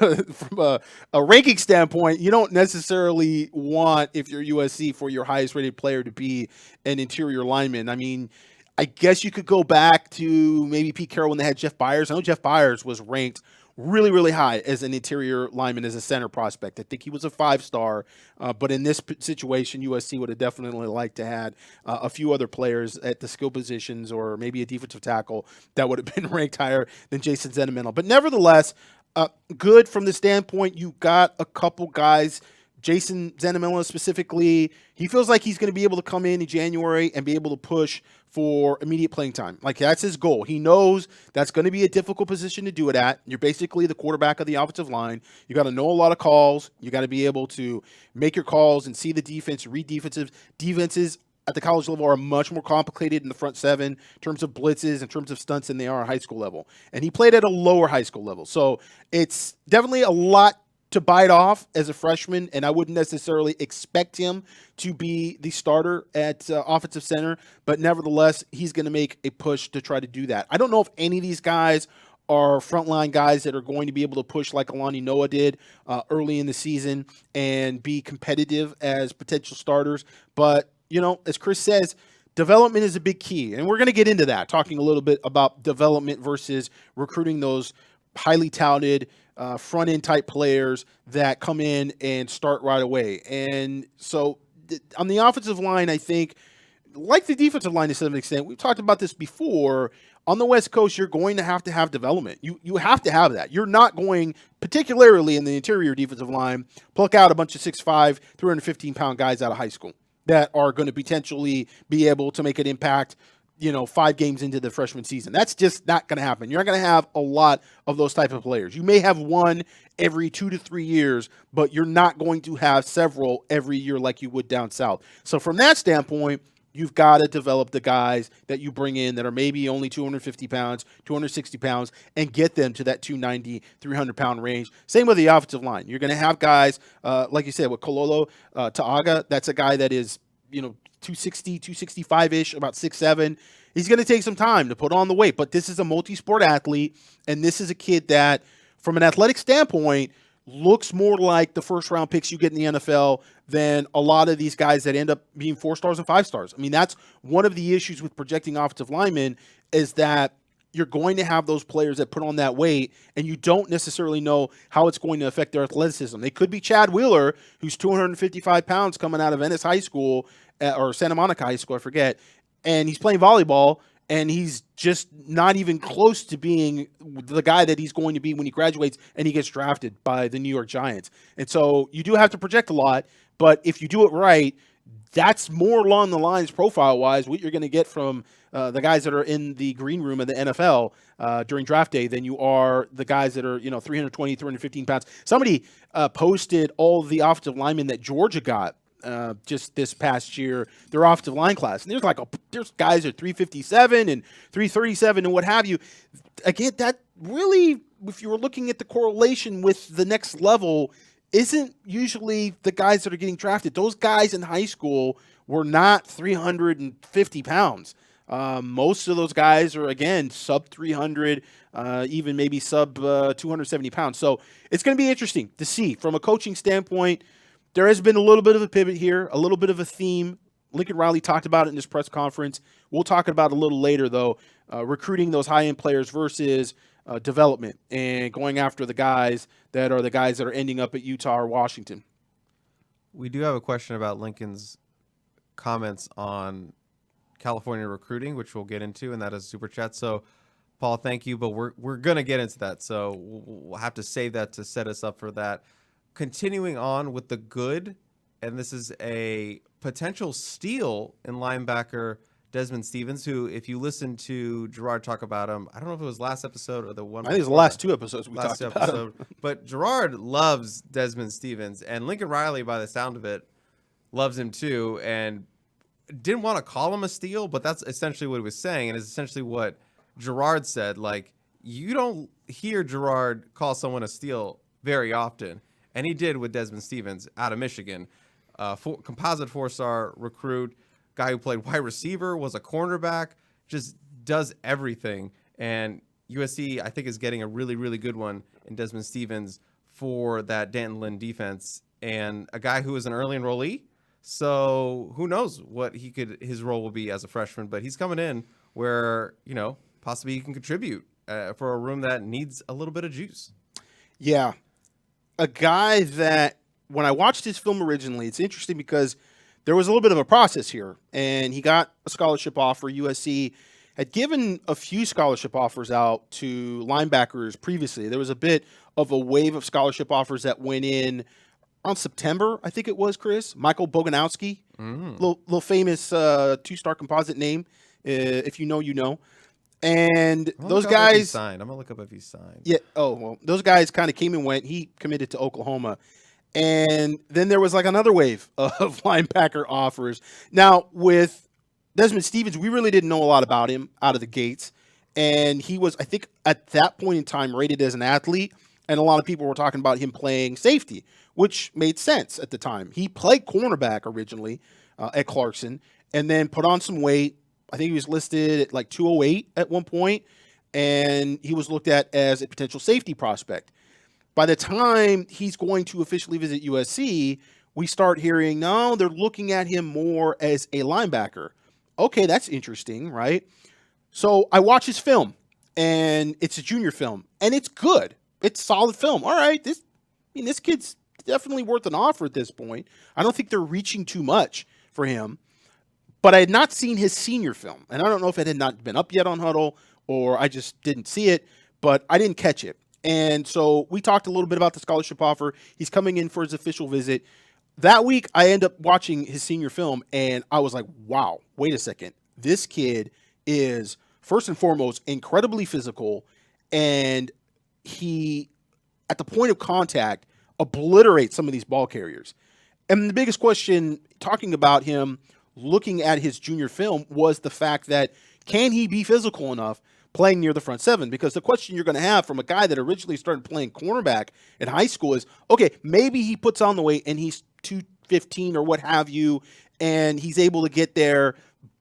a ranking standpoint, you don't necessarily want, if you're USC, for your highest rated player to be an interior lineman. I mean, I guess you could go back to maybe Pete Carroll when they had Jeff Byers. I know Jeff Byers was ranked really, really high as an interior lineman, as a center prospect. I think he was a 5-star, but in this situation, USC would have definitely liked to had a few other players at the skill positions, or maybe a defensive tackle that would have been ranked higher than Jason Zandamela. But nevertheless, good from the standpoint, you got a couple guys. Jason Zandamela specifically, he feels like he's going to be able to come in January and be able to push for immediate playing time. Like, that's his goal. He knows that's going to be a difficult position to do it at. You're basically the quarterback of the offensive line. You got to know a lot of calls. You got to be able to make your calls and see the defense, read defenses at the college level are much more complicated in the front 7 in terms of blitzes, in terms of stunts, than they are at high school level. And he played at a lower high school level. So it's definitely a lot to bite off as a freshman, and I wouldn't necessarily expect him to be the starter at offensive center, but nevertheless, he's going to make a push to try to do that. I don't know if any of these guys are frontline guys that are going to be able to push like Alani Noah did early in the season and be competitive as potential starters, but, as Chris says, development is a big key, and we're going to get into that, talking a little bit about development versus recruiting those highly touted front-end type players that come in and start right away. And so on the offensive line, I think, like the defensive line to some extent, we've talked about this before, on the West Coast, you're going to have development. You have to have that. You're not going, particularly in the interior defensive line, pluck out a bunch of 6'5", 315-pound guys out of high school that are going to potentially be able to make an impact 5 games into the freshman season. That's just not going to happen. You're not going to have a lot of those type of players. You may have one every 2 to 3 years, but you're not going to have several every year like you would down south. So from that standpoint, You've got to develop the guys that you bring in that are maybe only 250 pounds, 260 pounds, and get them to that 290, 300-pound range. Same with the offensive line. You're going to have guys, like you said, with Kololo Taaga. That's a guy that is, 260, 265-ish, about 6'7". He's going to take some time to put on the weight, but this is a multi-sport athlete, and this is a kid that, from an athletic standpoint, looks more like the first-round picks you get in the NFL than a lot of these guys that end up being 4 stars and 5 stars. I mean, that's one of the issues with projecting offensive linemen is that you're going to have those players that put on that weight, and you don't necessarily know how it's going to affect their athleticism. They could be Chad Wheeler, who's 255 pounds coming out of Ennis High School, or Santa Monica High School, I forget, and he's playing volleyball, and he's just not even close to being the guy that he's going to be when he graduates and he gets drafted by the New York Giants. And so you do have to project a lot, but if you do it right, that's more along the lines profile-wise what you're going to get from the guys that are in the green room of the NFL during draft day than you are the guys that are, 320, 315 pounds. Somebody posted all the offensive linemen that Georgia got just this past year, their offensive line class. And there's guys at 357 and 337 and what have you. Again, that really, if you were looking at the correlation with the next level, isn't usually the guys that are getting drafted. Those guys in high school were not 350 pounds. Most of those guys are, again, sub 300, even maybe sub 270 pounds. So it's going to be interesting to see from a coaching standpoint. There has been a little bit of a pivot here, a little bit of a theme. Lincoln Riley talked about it in his press conference. We'll talk about it a little later, though, recruiting those high-end players versus development and going after the guys that are ending up at Utah or Washington. We do have a question about Lincoln's comments on California recruiting, which we'll get into, and that is Super Chat. So, Paul, thank you, but we're going to get into that. So we'll have to save that to set us up for that. Continuing on with the good, and this is a potential steal in linebacker Desmond Stevens, who, if you listen to Gerard talk about him, I don't know if it was last episode or the one. I think it was the last 2 episodes we talked about him. But Gerard loves Desmond Stevens, and Lincoln Riley, by the sound of it, loves him too, and didn't want to call him a steal, but that's essentially what he was saying, and is essentially what Gerard said. Like, you don't hear Gerard call someone a steal very often. And he did with Desmond Stevens out of Michigan. Composite 4-star recruit, guy who played wide receiver, was a cornerback, just does everything. And USC, I think, is getting a really, really good one in Desmond Stevens for that Danton Lynn defense. And a guy who is an early enrollee. So who knows what his role will be as a freshman. But he's coming in where, possibly he can contribute for a room that needs a little bit of juice. Yeah. A guy that, when I watched his film originally, it's interesting because there was a little bit of a process here, and he got a scholarship offer. USC had given a few scholarship offers out to linebackers previously. There was a bit of a wave of scholarship offers that went in around September, I think it was, Chris. Michael Boganowski, little famous 2-star composite name. If you know, you know. And those guys, I'm gonna look up if he's signed. Yeah. Oh, well, those guys kind of came and went. He committed to Oklahoma, and then there was like another wave of linebacker offers. Now with Desmond Stevens, we really didn't know a lot about him out of the gates, and he was, I think, at that point in time rated as an athlete, and a lot of people were talking about him playing safety, which made sense at the time. He played cornerback originally at Clarkson, and then put on some weight. I think he was listed at like 208 at one point, and he was looked at as a potential safety prospect. By the time he's going to officially visit USC, we start hearing, no, they're looking at him more as a linebacker. Okay, that's interesting, right? So I watch his film, and it's a junior film, and it's good. It's solid film. All right, this kid's definitely worth an offer at this point. I don't think they're reaching too much for him. But I had not seen his senior film, and I don't know if it had not been up yet on Huddle or I just didn't see it, but I didn't catch it. And so we talked a little bit about the scholarship offer. He's coming in for his official visit. That week, I end up watching his senior film, and I was like, wow, wait a second. This kid is, first and foremost, incredibly physical, and he, at the point of contact, obliterates some of these ball carriers. And the biggest question, talking about him, looking at his junior film was the fact that can he be physical enough playing near the front seven? Because the question you're going to have from a guy that originally started playing cornerback in high school is, okay, maybe he puts on the weight and he's 215 or what have you, and he's able to get there,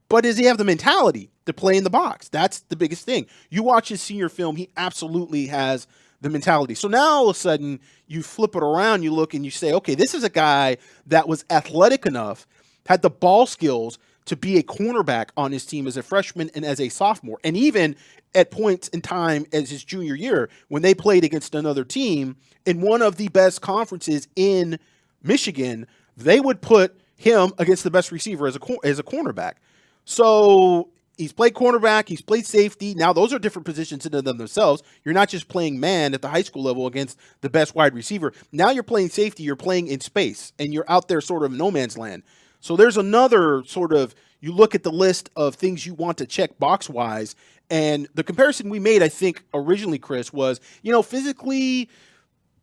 but does he have the mentality to play in the box? That's the biggest thing. You watch his senior film, he absolutely has the mentality. So now all of a sudden you flip it around, you look and you say, okay, this is a guy that was athletic enough, had the ball skills to be a cornerback on his team as a freshman and as a sophomore. And even at points in time as his junior year, when they played against another team in one of the best conferences in Michigan, they would put him against the best receiver as a cornerback. So he's played cornerback, he's played safety. Now those are different positions in and of themselves. You're not just playing man at the high school level against the best wide receiver. Now you're playing safety, you're playing in space, and you're out there sort of no man's land. So there's another sort of, you look at the list of things you want to check box-wise, and the comparison we made, I think, originally, Chris, was, physically,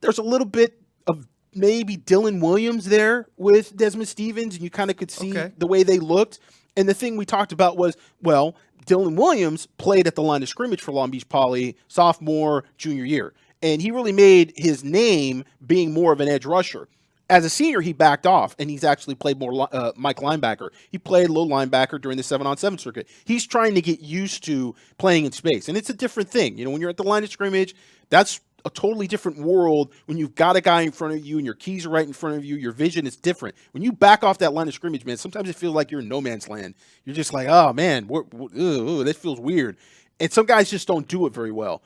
there's a little bit of maybe Dylan Williams there with Desmond Stevens, and you kind of could see the way they looked. And the thing we talked about was, well, Dylan Williams played at the line of scrimmage for Long Beach Poly sophomore, junior year, and he really made his name being more of an edge rusher. As a senior, he backed off, and he's actually played more Mike linebacker. He played low linebacker during the 7-on-7 circuit. He's trying to get used to playing in space, and it's a different thing. When you're at the line of scrimmage, that's a totally different world when you've got a guy in front of you and your keys are right in front of you. Your vision is different. When you back off that line of scrimmage, man, sometimes it feels like you're in no man's land. You're just like, oh, man, that feels weird. And some guys just don't do it very well.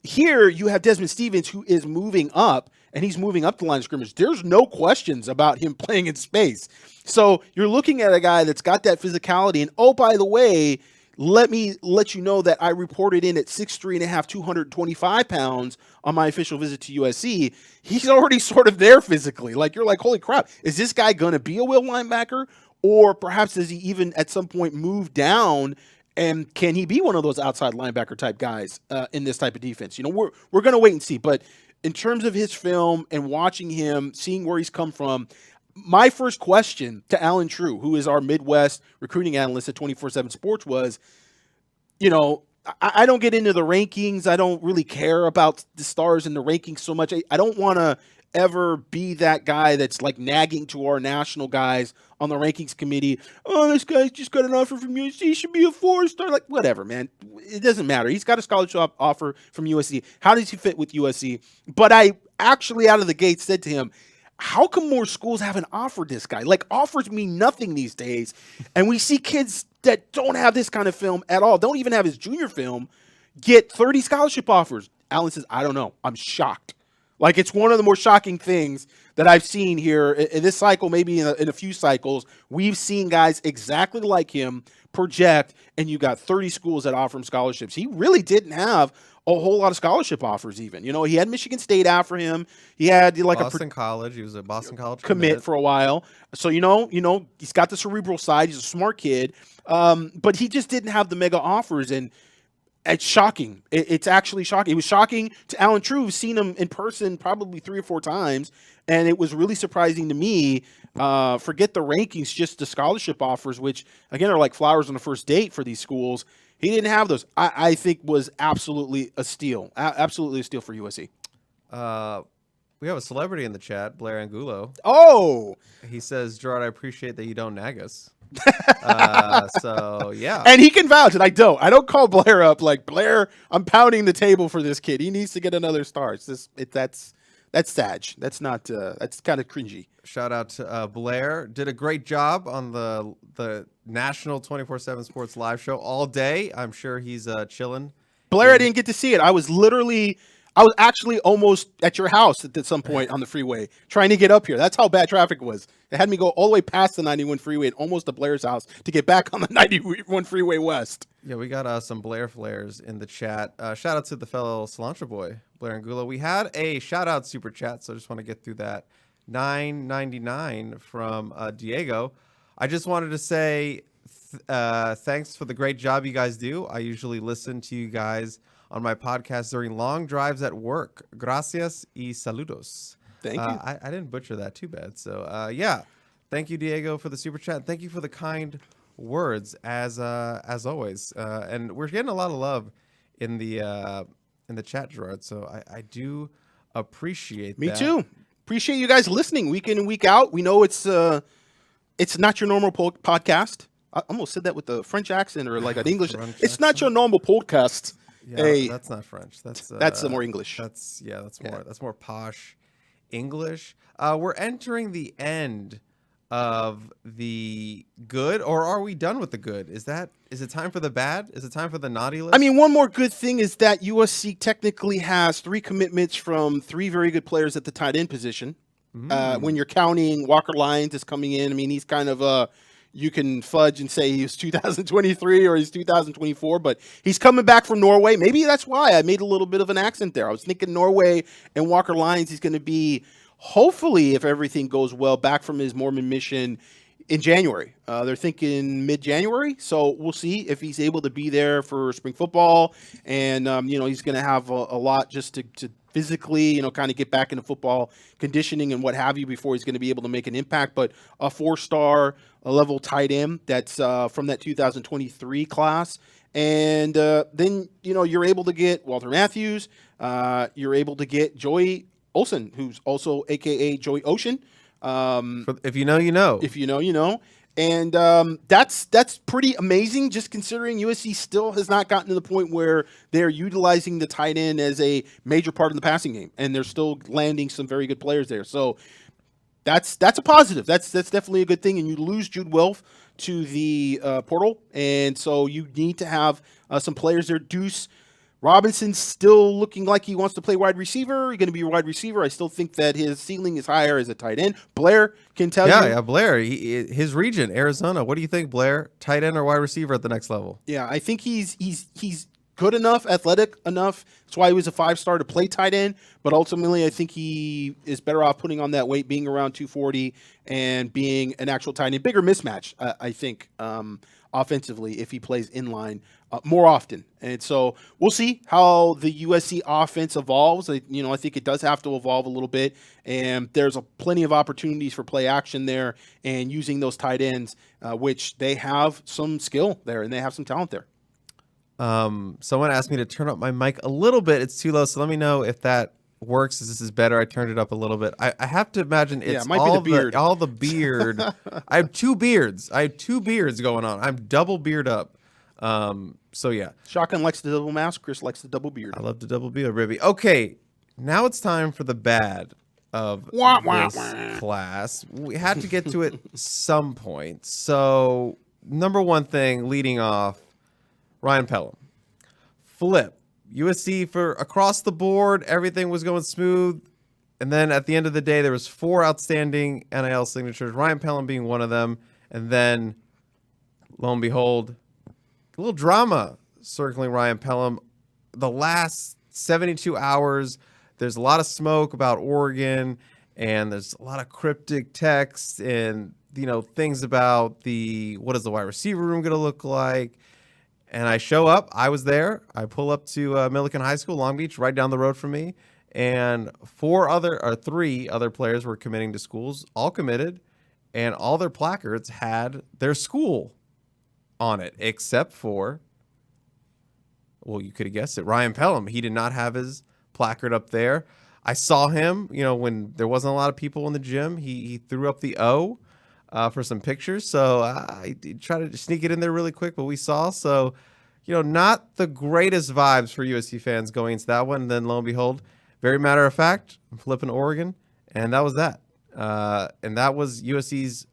Here, you have Desmond Stevens, who is moving up, and he's moving up the line of scrimmage. There's no questions about him playing in space. So you're looking at a guy that's got that physicality. And, oh, by the way, let me let you know that I reported in at 6'3.5", 225 pounds on my official visit to USC. He's already sort of there physically. You're like, holy crap, is this guy going to be a will linebacker? Or perhaps does he even at some point move down? And can he be one of those outside linebacker type guys in this type of defense? We're going to wait and see. But in terms of his film and watching him, seeing where he's come from, my first question to Alan True, who is our Midwest recruiting analyst at 24/7 Sports, was, I don't get into the rankings. I don't really care about the stars in the rankings so much. I don't want to ever be that guy that's nagging to our national guys on the rankings committee. Oh, this guy's just got an offer from USC. He should be a 4-star. Whatever, man. It doesn't matter. He's got a scholarship offer from USC. How does he fit with USC? But I actually out of the gate said to him, how come more schools haven't offered this guy? Offers mean nothing these days. And we see kids that don't have this kind of film at all, don't even have his junior film, get 30 scholarship offers. Alan says, I don't know. I'm shocked. It's one of the more shocking things that I've seen here in this cycle, maybe in a few cycles. We've seen guys exactly like him project, and you got 30 schools that offer him scholarships. He really didn't have a whole lot of scholarship offers even. He had Michigan State after him. He had Boston College. He was a Boston College commit for a while. So, he's got the cerebral side. He's a smart kid. But he just didn't have the mega offers, and it's shocking. It's actually shocking. It was shocking to Alan True, who's seen him in person probably 3 or 4 times, and it was really surprising to me. Forget the rankings, just the scholarship offers, which, again, are like flowers on the first date for these schools. He didn't have those. I think was absolutely a steal. Absolutely a steal for USC. We have a celebrity in the chat, Blair Angulo. Oh! He says, Gerard, I appreciate that you don't nag us. So yeah, and he can vouch, and I don't call Blair up like, Blair, I'm pounding the table for this kid. He needs to get another star. That's Sag. That's not. That's kind of cringy. Shout out to Blair. Did a great job on the national 24/7 Sports live show all day. I'm sure he's chilling. Blair, I didn't get to see it. I was actually almost at your house at some point on the freeway trying to get up here. That's how bad traffic was. It had me go all the way past the 91 freeway and almost to Blair's house to get back on the 91 freeway west. Yeah, we got some Blair flares in the chat. Shout out to the fellow Cilantro Boy, Blair Angulo. We had a shout out super chat, so I just want to get through that. $9.99 from Diego. I just wanted to say thanks for the great job you guys do. I usually listen to you guys on my podcast during long drives at work. Gracias y saludos. Thank you. I didn't butcher that too bad. So, yeah, Thank you, Diego, for the super chat. Thank you for the kind words, as always. And we're getting a lot of love in the chat, Gerard. So I do appreciate Me that. too. Appreciate you guys listening week in and week out. We know it's not your normal podcast. I almost said that with the French accent or like an English. It's not your normal podcast. Yeah, hey, that's not French. That's more English. That's more posh English. We're entering the end of the good, or are we done with the good? Is it time for the bad? Is it time for the naughty list? I mean, one more good thing is that USC technically has 3 commitments from 3 very good players at the tight end position. When you're counting Walker Lyons is coming in, I mean, he's kind of you can fudge and say he's 2023 or he's 2024, but he's coming back from Norway. Maybe that's why I made a little bit of an accent there. I was thinking Norway and Walker Lyons, he's going to be, hopefully, if everything goes well, back from his Mormon mission in January. They're thinking mid-January, so we'll see if he's able to be there for spring football. And, he's going to have a lot just to physically, kind of get back into football conditioning and what have you before he's going to be able to make an impact. But a 4-star level tight end that's from that 2023 class. And then, you're able to get Walter Matthews. You're able to get Joey Olsen, who's also a.k.a. Joey Ocean. If you know, you know. If you know, you know. And that's pretty amazing, just considering USC still has not gotten to the point where they're utilizing the tight end as a major part of the passing game, and they're still landing some very good players there. So that's a positive. That's definitely a good thing. And you lose Jude Welf to the portal, and so you need to have some players there. Deuce Robinson's still looking like he wants to play wide receiver. He's going to be a wide receiver. I still think that his ceiling is higher as a tight end. Blair can tell you. Yeah, Blair. His region, Arizona. What do you think, Blair? Tight end or wide receiver at the next level? Yeah, I think he's good enough, athletic enough. That's why he was a 5-star to play tight end. But ultimately, I think he is better off putting on that weight, being around 240 and being an actual tight end. Bigger mismatch, I think, offensively, if he plays inline more often. And so we'll see how the USC offense evolves. I think it does have to evolve a little bit, and there's plenty of opportunities for play action there and using those tight ends, which they have some skill there and they have some talent there. Someone asked me to turn up my mic a little bit. It's too low, so let me know if that works. This is better. I turned it up a little bit. I have to imagine it's it might be the beard. all the beard. I have 2 beards. I have 2 beards going on. I'm double beard up. So yeah. Shotgun likes the double mask. Chris likes the double beard. I love the double beard, Ribby. Okay, now it's time for the bad of this class. We had to get to it some point. So number one thing leading off, Ryan Pelum. Flip. USC for across the board, everything was going smooth. And then at the end of the day, there was 4 outstanding NIL signatures, Ryan Pelum being one of them. And then, lo and behold, a little drama circling Ryan Pelum. The last 72 hours, there's a lot of smoke about Oregon, and there's a lot of cryptic texts and, things about what is the wide receiver room going to look like. And I show up. I was there. I pull up to Millikan High School, Long Beach, right down the road from me. And 3 other players were committing to schools, all committed, and all their placards had their school on it, except for, well, you could have guessed it, Ryan Pelum. He did not have his placard up there. I saw him, when there wasn't a lot of people in the gym. He threw up the O for some pictures. So I tried to sneak it in there really quick, but we saw. So, not the greatest vibes for USC fans going into that one. And then lo and behold, very matter of fact, I'm flipping Oregon. And that was that. And that was USC's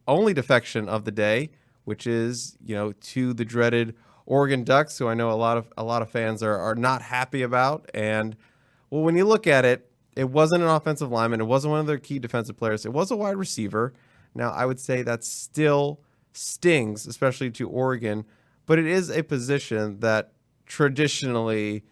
only defection of the day, which is, to the dreaded Oregon Ducks, who I know a lot of fans are not happy about. And well, when you look at it, it wasn't an offensive lineman. It wasn't one of their key defensive players. It was a wide receiver. Now, I would say that still stings, especially to Oregon, but it is a position that traditionally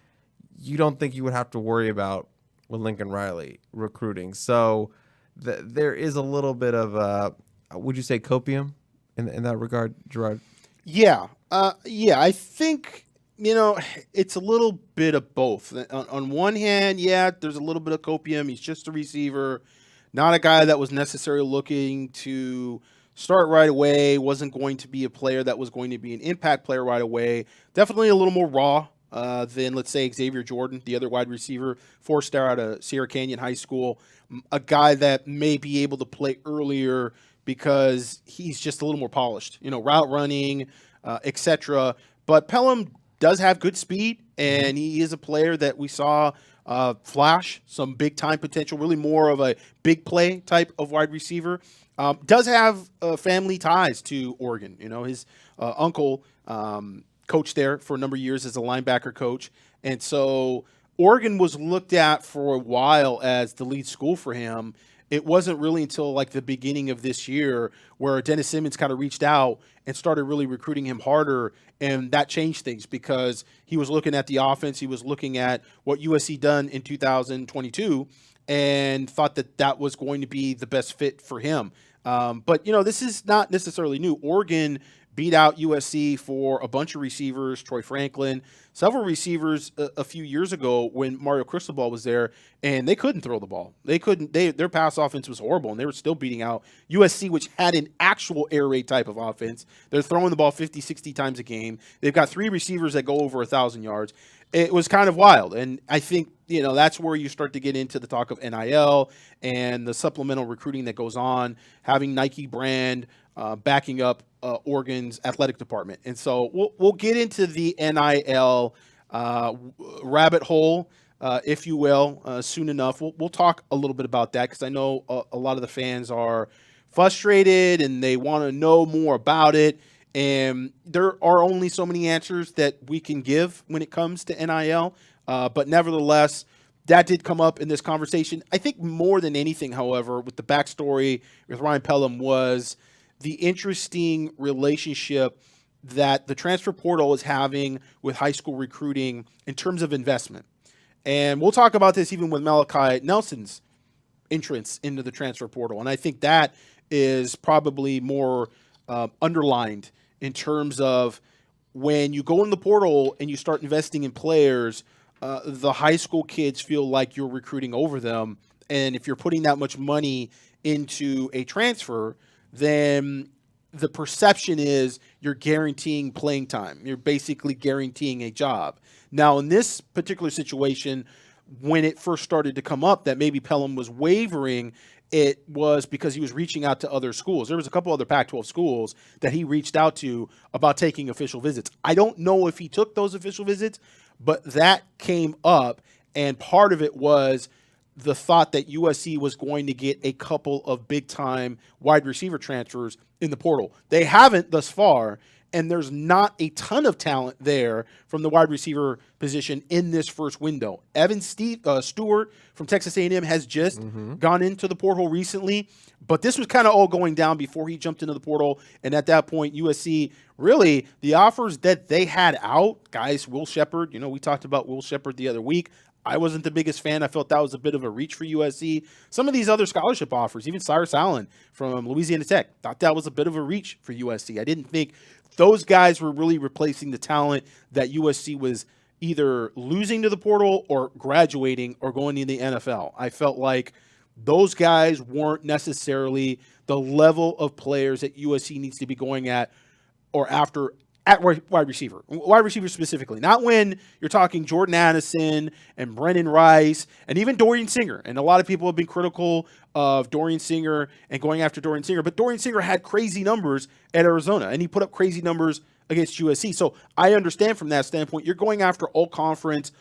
you don't think you would have to worry about with Lincoln Riley recruiting. So there is a little bit of, would you say, copium in that regard, Gerard? Yeah. I think, it's a little bit of both. On one hand, yeah, there's a little bit of copium. He's just a receiver. Not a guy that was necessarily looking to start right away, wasn't going to be a player that was going to be an impact player right away. Definitely a little more raw than, let's say, Xavier Jordan, the other wide receiver, 4-star out of Sierra Canyon High School. A guy that may be able to play earlier because he's just a little more polished, route running, etc. But Pelum does have good speed, and he is a player that we saw flash some big-time potential, really more of a big play type of wide receiver. Does have family ties to Oregon. His uncle coached there for a number of years as a linebacker coach. And so Oregon was looked at for a while as the lead school for him. It wasn't really until like the beginning of this year where Dennis Simmons kind of reached out and started really recruiting him harder. And that changed things because he was looking at the offense. He was looking at what USC done in 2022 and thought that that was going to be the best fit for him. But this is not necessarily new. Oregon beat out USC for a bunch of receivers, Troy Franklin, several receivers a few years ago when Mario Cristobal was there, and they couldn't throw the ball. Their pass offense was horrible, and they were still beating out USC, which had an actual air raid type of offense. They're throwing the ball 50, 60 times a game. They've got 3 receivers that go over 1,000 yards. It was kind of wild, and I think that's where you start to get into the talk of NIL and the supplemental recruiting that goes on, having Nike brand backing up Oregon's athletic department. And so we'll get into the NIL rabbit hole, if you will, soon enough. We'll talk a little bit about that because I know a lot of the fans are frustrated and they want to know more about it. And there are only so many answers that we can give when it comes to NIL. But nevertheless, that did come up in this conversation. I think more than anything, however, with the backstory with Ryan Pelum was the interesting relationship that the transfer portal is having with high school recruiting in terms of investment. And we'll talk about this even with Malachi Nelson's entrance into the transfer portal. And I think that is probably more underlined in terms of when you go in the portal and you start investing in players, the high school kids feel like you're recruiting over them. And if you're putting that much money into a transfer, then the perception is you're guaranteeing playing time. You're basically guaranteeing a job. Now, in this particular situation, when it first started to come up that maybe Pelum was wavering, it was because he was reaching out to other schools. There was a couple other Pac-12 schools that he reached out to about taking official visits. I don't know if he took those official visits, but that came up, and part of it was the thought that USC was going to get a couple of big-time wide receiver transfers in the portal. They haven't thus far, and there's not a ton of talent there from the wide receiver position in this first window. Evan Stewart from Texas A&M has just gone into the portal recently, but this was kind of all going down before he jumped into the portal, and at that point, USC, really, the offers that they had out, guys, Will Shepherd, we talked about Will Shepherd the other week. I wasn't the biggest fan. I felt that was a bit of a reach for USC. Some of these other scholarship offers, even Cyrus Allen from Louisiana Tech, thought that was a bit of a reach for USC. I didn't think those guys were really replacing the talent that USC was either losing to the portal or graduating or going into the NFL. I felt like those guys weren't necessarily the level of players that USC needs to be going at or after at wide receiver specifically. Not when you're talking Jordan Addison and Brennan Rice and even Dorian Singer. And a lot of people have been critical of Dorian Singer and going after Dorian Singer. But Dorian Singer had crazy numbers at Arizona, and he put up crazy numbers against USC. So I understand from that standpoint, you're going after all-conference,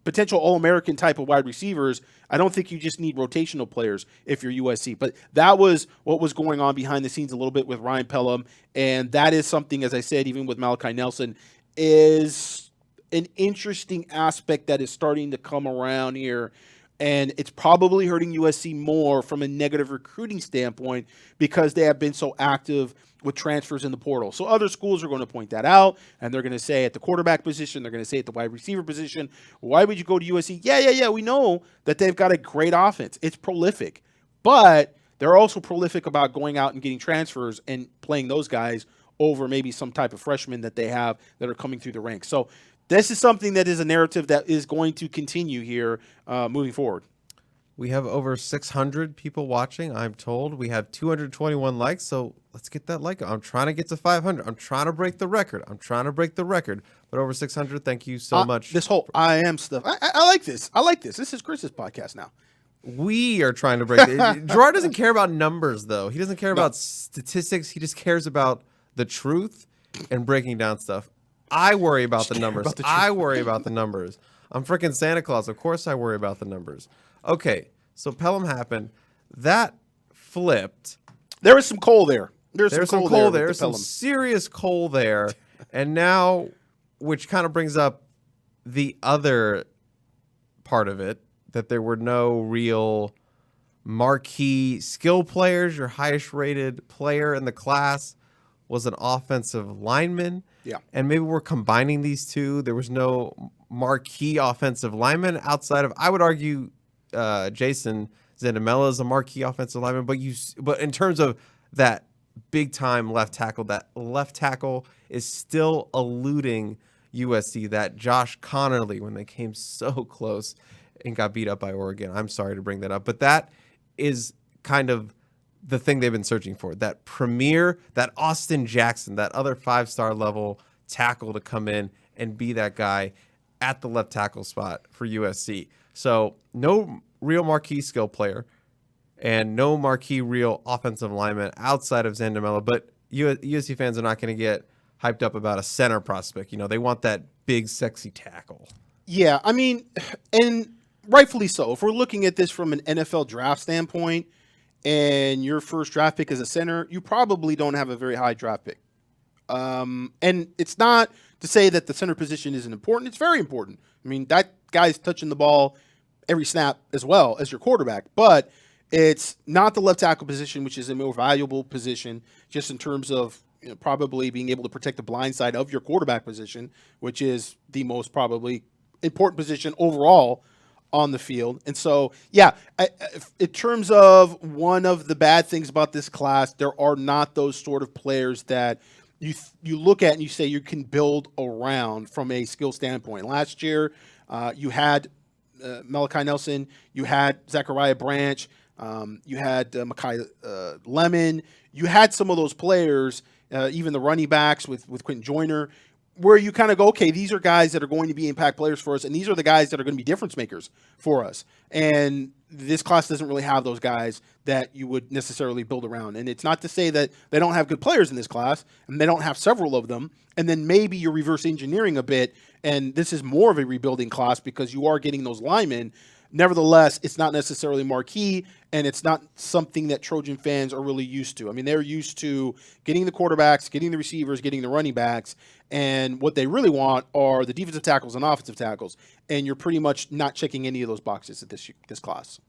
potential All-American type of wide receivers. I don't think you just need rotational players if you're USC. But that was what was going on behind the scenes a little bit with Ryan Pelum. And that is something, as I said, even with Malachi Nelson, is an interesting aspect that is starting to come around here. And it's probably hurting USC more from a negative recruiting standpoint because they have been so active with transfers in the portal. So other schools are going to point that out, and they're going to say at the quarterback position, they're going to say at the wide receiver position, why would you go to USC? Yeah, we know that they've got a great offense. It's prolific. But they're also prolific about going out and getting transfers and playing those guys over maybe some type of freshmen that they have that are coming through the ranks. So this is something that is a narrative that is going to continue here moving forward. We have over 600 people watching, I'm told. We have 221 likes, so let's get that like. I'm trying to get to 500. I'm trying to break the record. But over 600, thank you so much. This whole I am stuff. I like this. This is Chris's podcast now. We are trying to break it. Gerard doesn't care about numbers, though. He doesn't care about statistics. He just cares about the truth and breaking down stuff. I worry about the numbers. I worry about the numbers. I'm freaking Santa Claus. Of course I worry about the numbers. Okay, so Pelum happened. That flipped. There was some coal there. There's some coal there. Some serious coal there. And now, which kind of brings up the other part of it, that there were no real marquee skill players. Your highest rated player in the class was an offensive lineman. Yeah. And maybe we're combining these two. There was no marquee offensive lineman outside of, I would argue, Jason Zandamela is a marquee offensive lineman, but in terms of that big time left tackle, that left tackle is still eluding USC. That Josh Connerly, when they came so close and got beat up by Oregon. I'm sorry to bring that up, but that is kind of the thing they've been searching for. That premier, that Austin Jackson, that other 5-star level tackle to come in and be that guy at the left tackle spot for USC. So no real marquee skill player and no marquee real offensive lineman outside of Zandamela. But USC fans are not going to get hyped up about a center prospect. You know, they want that big, sexy tackle. Yeah, I mean, and rightfully so. If we're looking at this from an NFL draft standpoint and your first draft pick is a center, you probably don't have a very high draft pick. And it's not to say that the center position isn't important. It's very important. I mean, that guy's touching the ball every snap as well as your quarterback. But it's not the left tackle position, which is a more valuable position just in terms of probably being able to protect the blind side of your quarterback position, which is the most probably important position overall on the field. And so, yeah, in terms of one of the bad things about this class, there are not those sort of players that you look at and you say you can build around from a skill standpoint. Last year, you had Malachi Nelson, you had Zachariah Branch, you had Makai Lemon. You had some of those players, even the running backs with Quentin Joyner, where you kind of go, okay, these are guys that are going to be impact players for us, and these are the guys that are going to be difference makers for us. And this class doesn't really have those guys that you would necessarily build around. And it's not to say that they don't have good players in this class, and they don't have several of them, and then maybe you're reverse engineering a bit, and this is more of a rebuilding class because you are getting those linemen. Nevertheless, it's not necessarily marquee, and it's not something that Trojan fans are really used to. I mean, they're used to getting the quarterbacks, getting the receivers, getting the running backs, and what they really want are the defensive tackles and offensive tackles, and you're pretty much not checking any of those boxes at this class.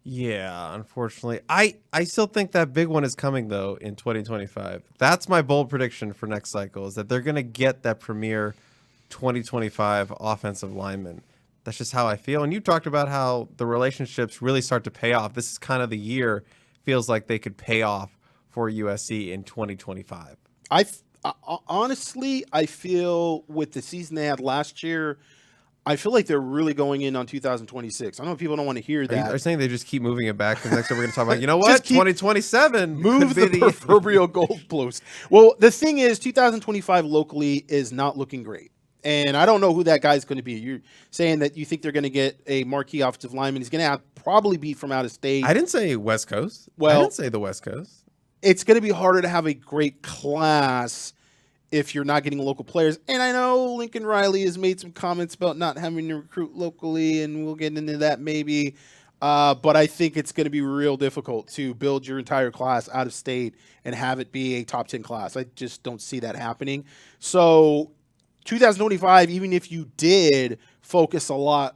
Yeah, unfortunately. I still think that big one is coming, though, in 2025. That's my bold prediction for next cycle, is that they're going to get that premier 2025 offensive lineman. That's just how I feel. And you talked about how the relationships really start to pay off. This is kind of the year, feels like they could pay off for USC in 2025. Honestly, I feel with the season they had last year, I feel like they're really going in on 2026. I know people don't want to hear that. Are you saying they just keep moving it back? Because next time we're going to talk about, you know what, 2027. Move the proverbial goalpost. Well, the thing is, 2025 locally is not looking great. And I don't know who that guy is going to be. You're saying that you think they're going to get a marquee offensive lineman. He's going to probably be from out of state. I didn't say West Coast. Well, I didn't say the West Coast. It's going to be harder to have a great class if you're not getting local players. And I know Lincoln Riley has made some comments about not having to recruit locally, and we'll get into that maybe. But I think it's going to be real difficult to build your entire class out of state and have it be a top 10 class. I just don't see that happening. So 2025, even if you did focus a lot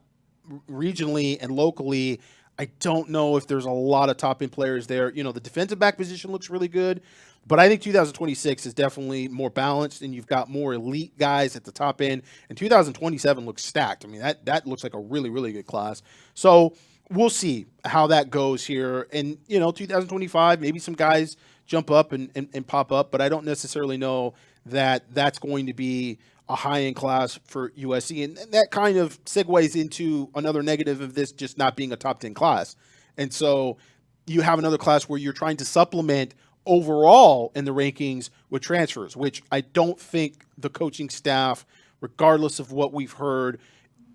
regionally and locally, I don't know if there's a lot of top end players there. You know, the defensive back position looks really good, but I think 2026 is definitely more balanced, and you've got more elite guys at the top end. And 2027 looks stacked. I mean, that looks like a really, really good class. So we'll see how that goes here. And, 2025, maybe some guys jump up and pop up, but I don't necessarily know that's going to be a high-end class for USC. And that kind of segues into another negative of this just not being a top 10 class. And so you have another class where you're trying to supplement overall in the rankings with transfers, which I don't think the coaching staff, regardless of what we've heard,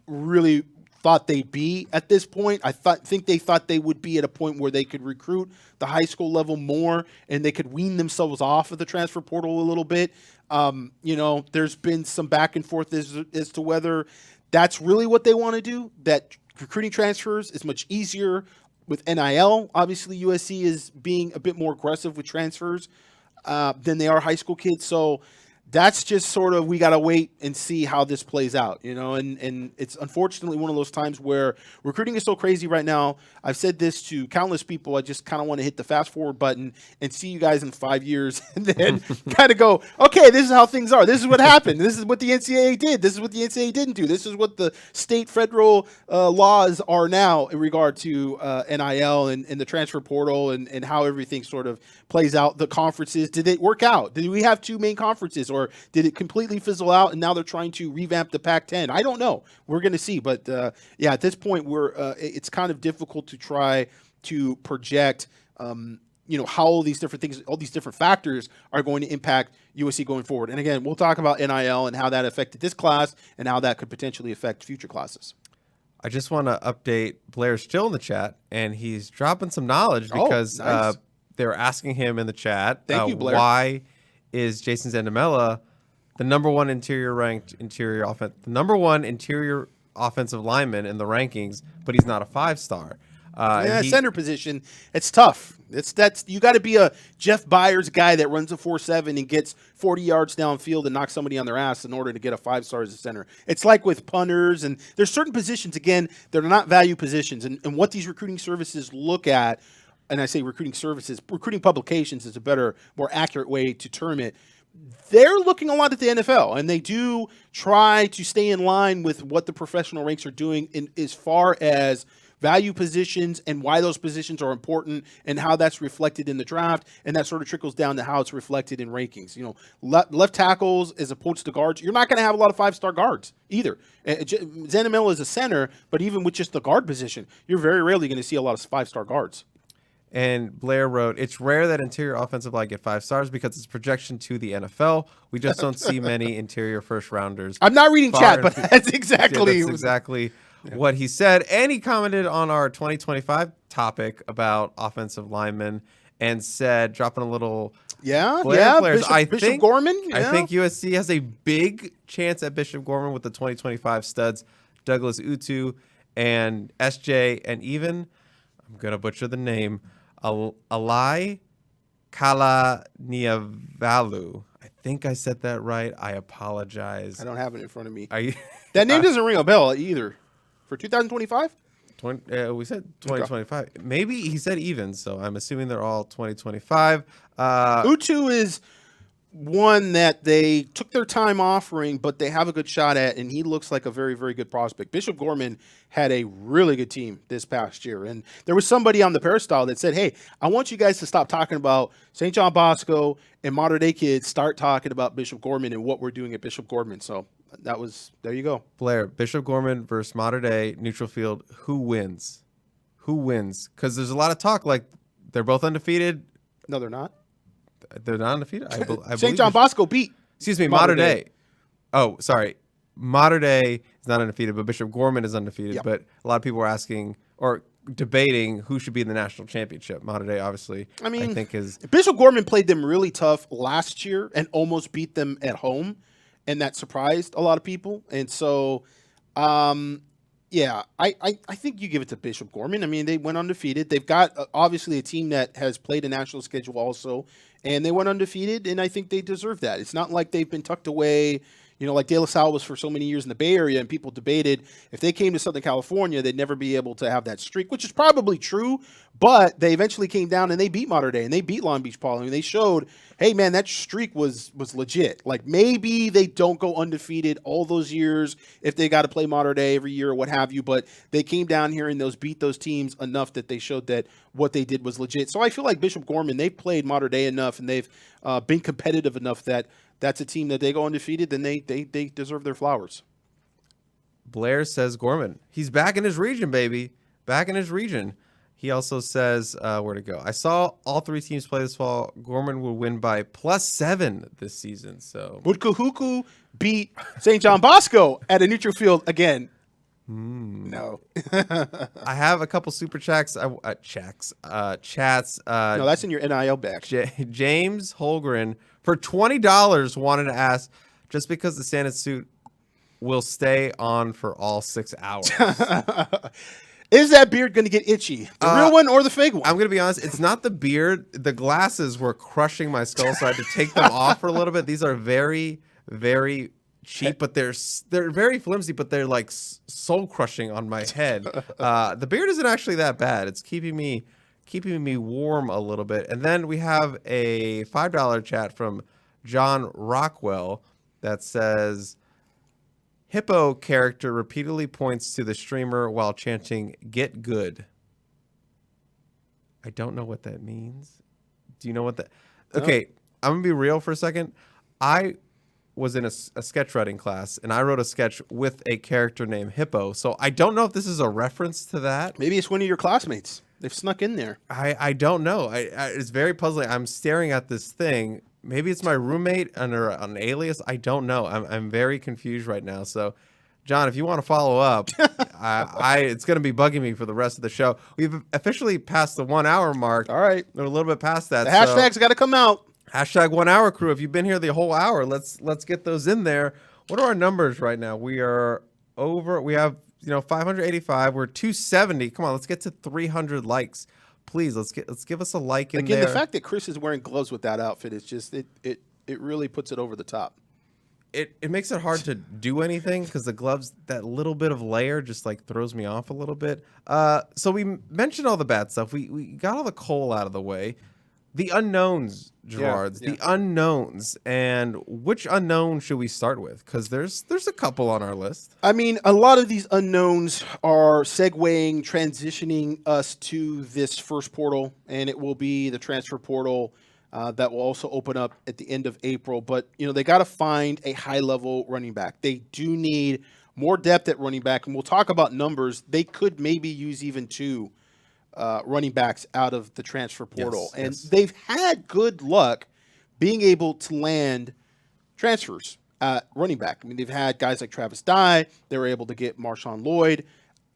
really thought they'd be at this point. Think they thought they would be at a point where they could recruit the high school level more and they could wean themselves off of the transfer portal a little bit. There's been some back and forth as to whether that's really what they want to do, that recruiting transfers is much easier with NIL. Obviously, USC is being a bit more aggressive with transfers than they are high school kids. So that's just sort of, we got to wait and see how this plays out, and it's unfortunately one of those times where recruiting is so crazy right now. I've said this to countless people. I just kind of want to hit the fast forward button and see you guys in 5 years and then kind of go, okay, this is how things are. This is what happened. This is what the NCAA did. This is what the NCAA didn't do. This is what the state federal laws are now in regard to NIL and the transfer portal and how everything sort of plays out. The conferences, did it work out? Did we have two main conferences, or did it completely fizzle out and now they're trying to revamp the Pac-10? I don't know. We're going to see. But at this point, it's kind of difficult to try to project, how all these different things, all these different factors are going to impact USC going forward. And again, we'll talk about NIL and how that affected this class and how that could potentially affect future classes. I just want to update, Blair's still in the chat, and he's dropping some knowledge because nice. they were asking him in the chat, Thank you, Blair. Why is Jason Zandamela the number one interior offensive lineman in the rankings, but he's not a 5-star. Center position, it's tough. You got to be a Jeff Byers guy that runs a 4.7 and gets 40 yards downfield and knocks somebody on their ass in order to get a 5-star as a center. It's like with punters, and there's certain positions, again, that are not value positions. And what these recruiting services look at, and I say recruiting services, recruiting publications is a better, more accurate way to term it. They're looking a lot at the NFL, and they do try to stay in line with what the professional ranks are doing as far as value positions and why those positions are important and how that's reflected in the draft, and that sort of trickles down to how it's reflected in rankings. Left tackles as opposed to guards, you're not going to have a lot of 5-star guards either. Zandamela is a center, but even with just the guard position, you're very rarely going to see a lot of 5-star guards. And Blair wrote, it's rare that interior offensive line get 5 stars because it's projection to the NFL. We just don't see many interior first rounders. I'm not reading chat, but that's exactly what he said. And he commented on our 2025 topic about offensive linemen and said, dropping a little players. Bishop Gorman. Yeah. I think USC has a big chance at Bishop Gorman with the 2025 studs, Douglas Utu and SJ, and even, I'm going to butcher the name, Alai Kalaniavalu. I think I said that right. I apologize. I don't have it in front of me. That name doesn't ring a bell either. For 2025? We said 2025. Okay. Maybe he said even, so I'm assuming they're all 2025. Utu is one that they took their time offering, but they have a good shot at, and he looks like a very, very good prospect. Bishop Gorman had a really good team this past year, and there was somebody on the peristyle that said, hey, I want you guys to stop talking about St. John Bosco and modern day kids, start talking about Bishop Gorman and what we're doing at Bishop Gorman. So there you go. Blair, Bishop Gorman versus modern day neutral field. Who wins? Because there's a lot of talk like they're both undefeated. No, they're not. They're not undefeated? I believe St. John Bosco beat. Excuse me, modern day. Oh, sorry. Modern day is not undefeated, but Bishop Gorman is undefeated. Yep. But a lot of people are asking or debating who should be in the national championship. Modern day, obviously, I think is. Bishop Gorman played them really tough last year and almost beat them at home, and that surprised a lot of people. And so, I think you give it to Bishop Gorman. I mean, they went undefeated. They've got obviously a team that has played a national schedule also, and they went undefeated, and I think they deserve that. It's not like they've been tucked away, like De La Salle was for so many years in the Bay Area, and people debated if they came to Southern California, they'd never be able to have that streak, which is probably true, but they eventually came down and they beat Mater Dei and they beat Long Beach Paul. I mean, they showed, hey, man, that streak was legit. Like, maybe they don't go undefeated all those years if they got to play Mater Dei every year or what have you, but they came down here and beat those teams enough that they showed that what they did was legit. So I feel like Bishop Gorman, they've played Mater Dei enough and they've been competitive enough that that's a team that they go undefeated, then they deserve their flowers. Blair says Gorman. He's back in his region, baby. Back in his region. He also says, where to go? I saw all three teams play this fall. Gorman will win by +7 this season. So would Kahuku beat St. John Bosco at a neutral field again? No. I have a couple super chats. Chats. No, that's in your NIL bag. James Holgren for $20 wanted to ask, just because the Santa suit will stay on for all 6 hours. Is that beard going to get itchy? The real one or the fake one? I'm going to be honest. It's not the beard. The glasses were crushing my skull, so I had to take them off for a little bit. These are very, very cheap, but they're very flimsy, but they're like soul crushing on my head. The beard isn't actually that bad. It's keeping me warm a little bit. And then we have a $5 chat from John Rockwell that says, Hippo character repeatedly points to the streamer while chanting, "Get good." I don't know what that means. Do you know what that? Okay, I'm going to be real for a second. I was in a sketch writing class, and I wrote a sketch with a character named Hippo. So I don't know if this is a reference to that. Maybe it's one of your classmates. They've snuck in there. I don't know. It's very puzzling. I'm staring at this thing. Maybe it's my roommate under an alias. I don't know. I'm very confused right now. So, John, if you want to follow up, it's going to be bugging me for the rest of the show. We've officially passed the 1 hour mark. All right. We're a little bit past that. The hashtags got to come out. Hashtag 1 hour crew. If you've been here the whole hour, let's get those in there. What are our numbers right now? We are over. We have 585. We're 270. Come on, let's get to 300 likes. Please, let's give us a like in there. Again, the fact that Chris is wearing gloves with that outfit is just it really puts it over the top. It makes it hard to do anything because the gloves, that little bit of layer just like throws me off a little bit. So we mentioned all the bad stuff. We got all the coal out of the way. The unknowns, Gerard. Yeah. The unknowns. And which unknown should we start with? Because there's a couple on our list. I mean, a lot of these unknowns are transitioning us to this first portal, and it will be the transfer portal that will also open up at the end of April. But, they got to find a high-level running back. They do need more depth at running back, and we'll talk about numbers. They could maybe use even 2 running backs out of the transfer portal. They've had good luck being able to land transfers at running back. I mean, they've had guys like Travis Dye. They were able to get Marshawn Lloyd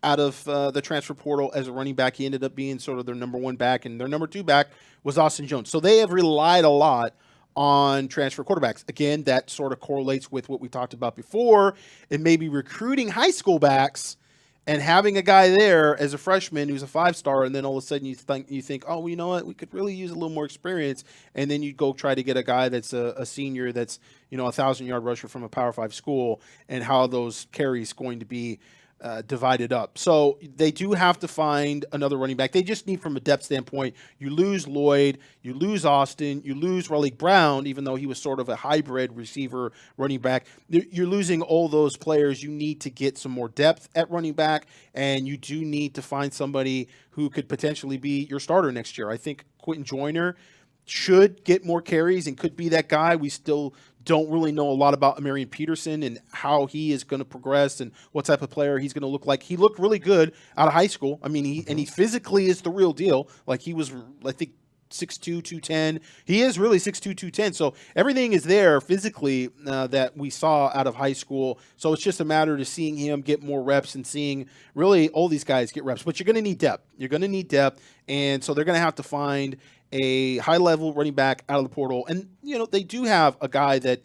out of the transfer portal as a running back. He ended up being sort of their number 1 back, and their number 2 back was Austin Jones. So they have relied a lot on transfer quarterbacks. Again, that sort of correlates with what we talked about before. It may be recruiting high school backs and having a guy there as a freshman who's a 5-star, and then all of a sudden you think, oh, well, you know what, we could really use a little more experience, and then you go try to get a guy that's a senior that's a 1,000-yard rusher from a Power 5 school, and how those carries going to be divided up. So they do have to find another running back. They just need, from a depth standpoint, you lose Lloyd, you lose Austin, you lose Raleigh Brown, even though he was sort of a hybrid receiver running back. You're losing all those players. You need to get some more depth at running back, and you do need to find somebody who could potentially be your starter next year. I think Quentin Joyner should get more carries and could be that guy. We still don't really know a lot about Amarian Peterson and how he is going to progress and what type of player he's going to look like. He looked really good out of high school. I mean, he physically is the real deal. Like, he was, I think, 6'2", 210. He is really 6'2", 210. So everything is there physically that we saw out of high school. So it's just a matter of seeing him get more reps and seeing really all these guys get reps. But you're going to need depth. You're going to need depth. And so they're going to have to find a high-level running back out of the portal. And, they do have a guy that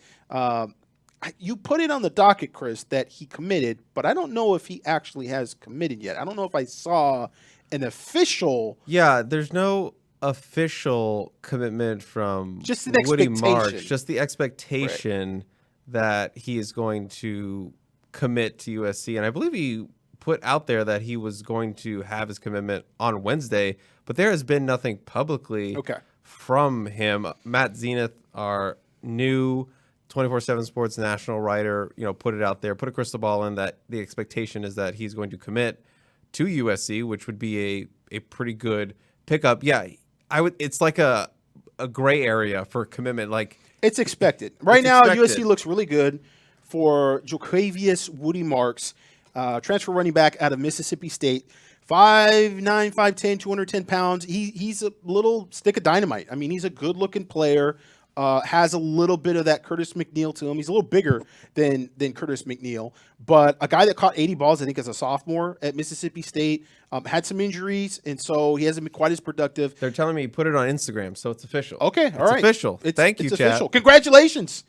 you put it on the docket, Chris, that he committed, but I don't know if he actually has committed yet. I don't know if I saw an official. Yeah, there's no official commitment from just an Woody March. Just the expectation that he is going to commit to USC. And I believe he put out there that he was going to have his commitment on Wednesday, but there has been nothing publicly from him. Matt Zenith, our new 24/7 Sports national writer, put it out there, put a crystal ball in that the expectation is that he's going to commit to USC, which would be a pretty good pickup. Yeah, it's like a gray area for commitment. Like, It's expected. Right It's now, expected. USC looks really good for Jo'quavious Woody Marks, transfer running back out of Mississippi State. 5'9", 5'10", 210 pounds. He's a little stick of dynamite. I mean, he's a good-looking player. Has a little bit of that Curtis McNeil to him. He's a little bigger than Curtis McNeil, but a guy that caught 80 balls, I think, as a sophomore at Mississippi State, had some injuries, and so he hasn't been quite as productive. They're telling me you put it on Instagram, so it's official. Okay, all right. It's official. Thank you, it's chat. official. Congratulations,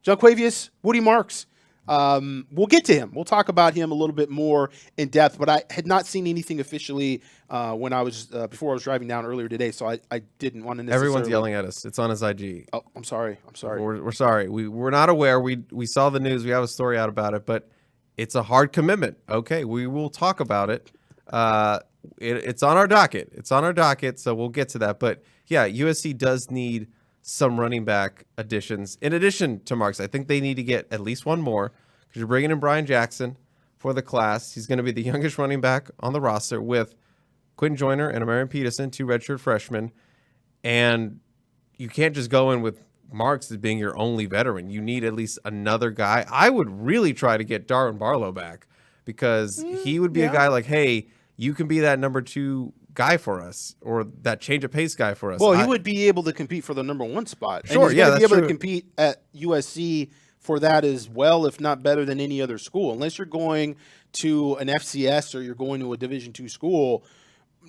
Jo'quavious Woody Marks. We'll get to him. We'll talk about him a little bit more in depth, but I had not seen anything officially when I was before I was driving down earlier today, so I didn't want to necessarily. Everyone's yelling at us. It's on his IG. Oh, I'm sorry. We're sorry. We're not aware. We saw the news. We have a story out about it, but it's a hard commitment. Okay, we will talk about it. It's on our docket. So we'll get to that. But yeah, USC does need some running back additions in addition to Marks. I think they need to get at least one more because you're bringing in Brian Jackson for the class. He's going to be the youngest running back on the roster with Quentin Joyner and Amarian Peterson, 2 redshirt freshmen. And you can't just go in with Marks as being your only veteran. You need at least another guy. I would really try to get Darwin Barlow back because he would be a guy like, hey, you can be that number 2 guy for us or that change of pace guy for us. Well, he would be able to compete for the number 1 spot. Sure, and he's that's be able true. to compete at USC for that as well, if not better than any other school. Unless you're going to an FCS or you're going to a Division II school,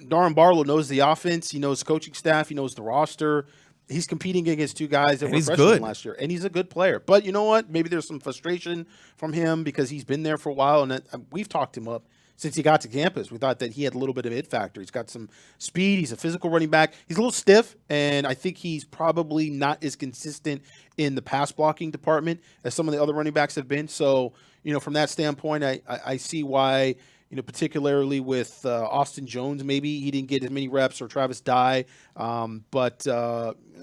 Darwin Barlow knows the offense. He knows coaching staff. He knows the roster. He's competing against 2 guys that were freshmen last year, and he's a good player. But you know what? Maybe there's some frustration from him because he's been there for a while, and we've talked him up since he got to campus. We thought that he had a little bit of it factor. He's got some speed. He's a physical running back. He's a little stiff, and I think he's probably not as consistent in the pass blocking department as some of the other running backs have been. So, from that standpoint, I see why, particularly with Austin Jones, maybe he didn't get as many reps, or Travis Dye. But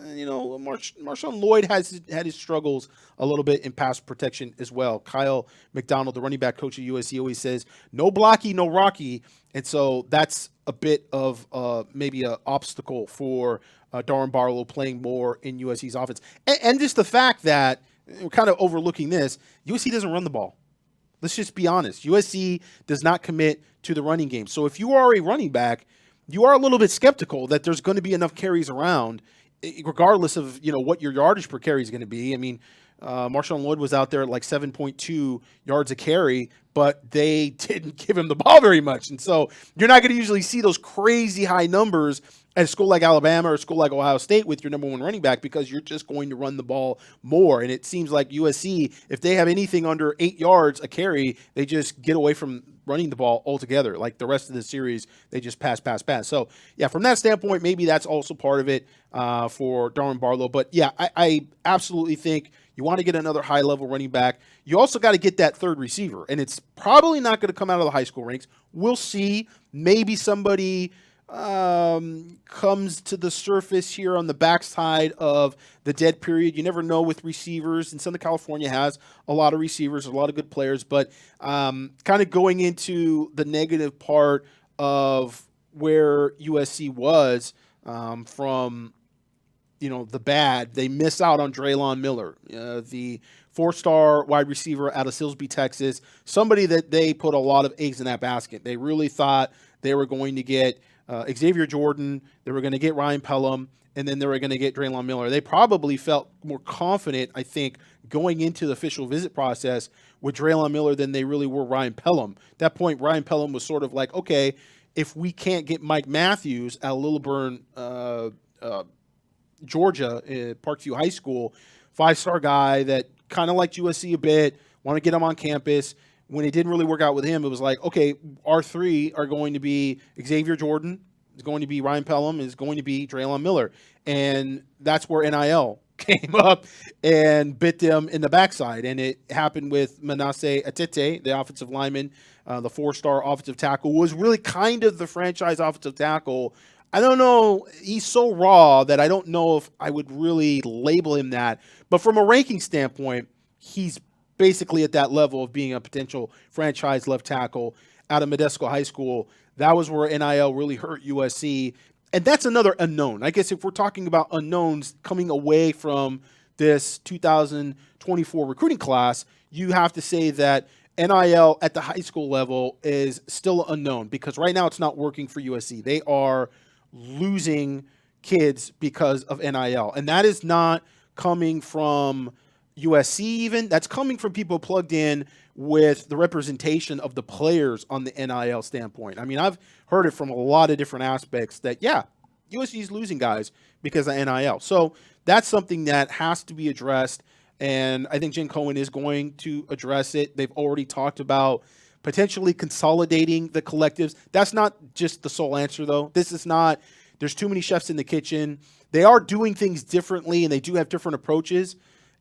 Marshawn Lloyd has had his struggles a little bit in pass protection as well. Kyle McDonald, the running back coach at USC, always says, no blocky, no rocky. And so that's a bit of maybe an obstacle for Darwin Barlow playing more in USC's offense. And just the fact that, we're kind of overlooking this, USC doesn't run the ball. Let's just be honest. USC does not commit to the running game. So if you are a running back, you are a little bit skeptical that there's going to be enough carries around, regardless of what your yardage per carry is going to be. I mean, Marshawn Lloyd was out there at like 7.2 yards a carry, but they didn't give him the ball very much. And so you're not going to usually see those crazy high numbers at a school like Alabama or a school like Ohio State with your number 1 running back because you're just going to run the ball more. And it seems like USC, if they have anything under 8 yards a carry, they just get away from running the ball altogether. Like the rest of the series, they just pass. So, yeah, from that standpoint, maybe that's also part of it for Darwin Barlow. But, yeah, I absolutely think you want to get another high-level running back. You also got to get that third receiver, and it's probably not going to come out of the high school ranks. We'll see. Maybe somebody comes to the surface here on the backside of the dead period. You never know with receivers, and Southern California has a lot of receivers, a lot of good players, but kind of going into the negative part of where USC was from the bad, they miss out on Draylon Miller, the 4-star wide receiver out of Silsbee, Texas, somebody that they put a lot of eggs in that basket. They really thought they were going to get Xavier Jordan, they were going to get Ryan Pelum, and then they were going to get Draylon Miller. They probably felt more confident, I think, going into the official visit process with Draylon Miller than they really were Ryan Pelum. At that point, Ryan Pelum was sort of like, okay, if we can't get Mike Matthews out of Lilburn, Georgia, at Parkview High School, 5-star guy that kind of liked USC a bit, want to get him on campus. When it didn't really work out with him, it was like, okay, our 3 are going to be Xavier Jordan, is going to be Ryan Pelum, is going to be Draylon Miller. And that's where NIL came up and bit them in the backside. And it happened with Manasseh Atete, the offensive lineman, the 4-star offensive tackle, was really kind of the franchise offensive tackle. I don't know. He's so raw that I don't know if I would really label him that. But from a ranking standpoint, he's basically at that level of being a potential franchise left tackle out of Modesto High School. That was where NIL really hurt USC. And that's another unknown. I guess if we're talking about unknowns coming away from this 2024 recruiting class, you have to say that NIL at the high school level is still unknown because right now it's not working for USC. They are losing kids because of NIL. And that is not coming from USC even. That's coming from people plugged in with the representation of the players on the NIL standpoint. I mean, I've heard it from a lot of different aspects that, yeah, USC is losing guys because of NIL. So that's something that has to be addressed. And I think Jen Cohen is going to address it. They've already talked about potentially consolidating the collectives. That's not just the sole answer, though. This is not, there's too many chefs in the kitchen. They are doing things differently, and they do have different approaches.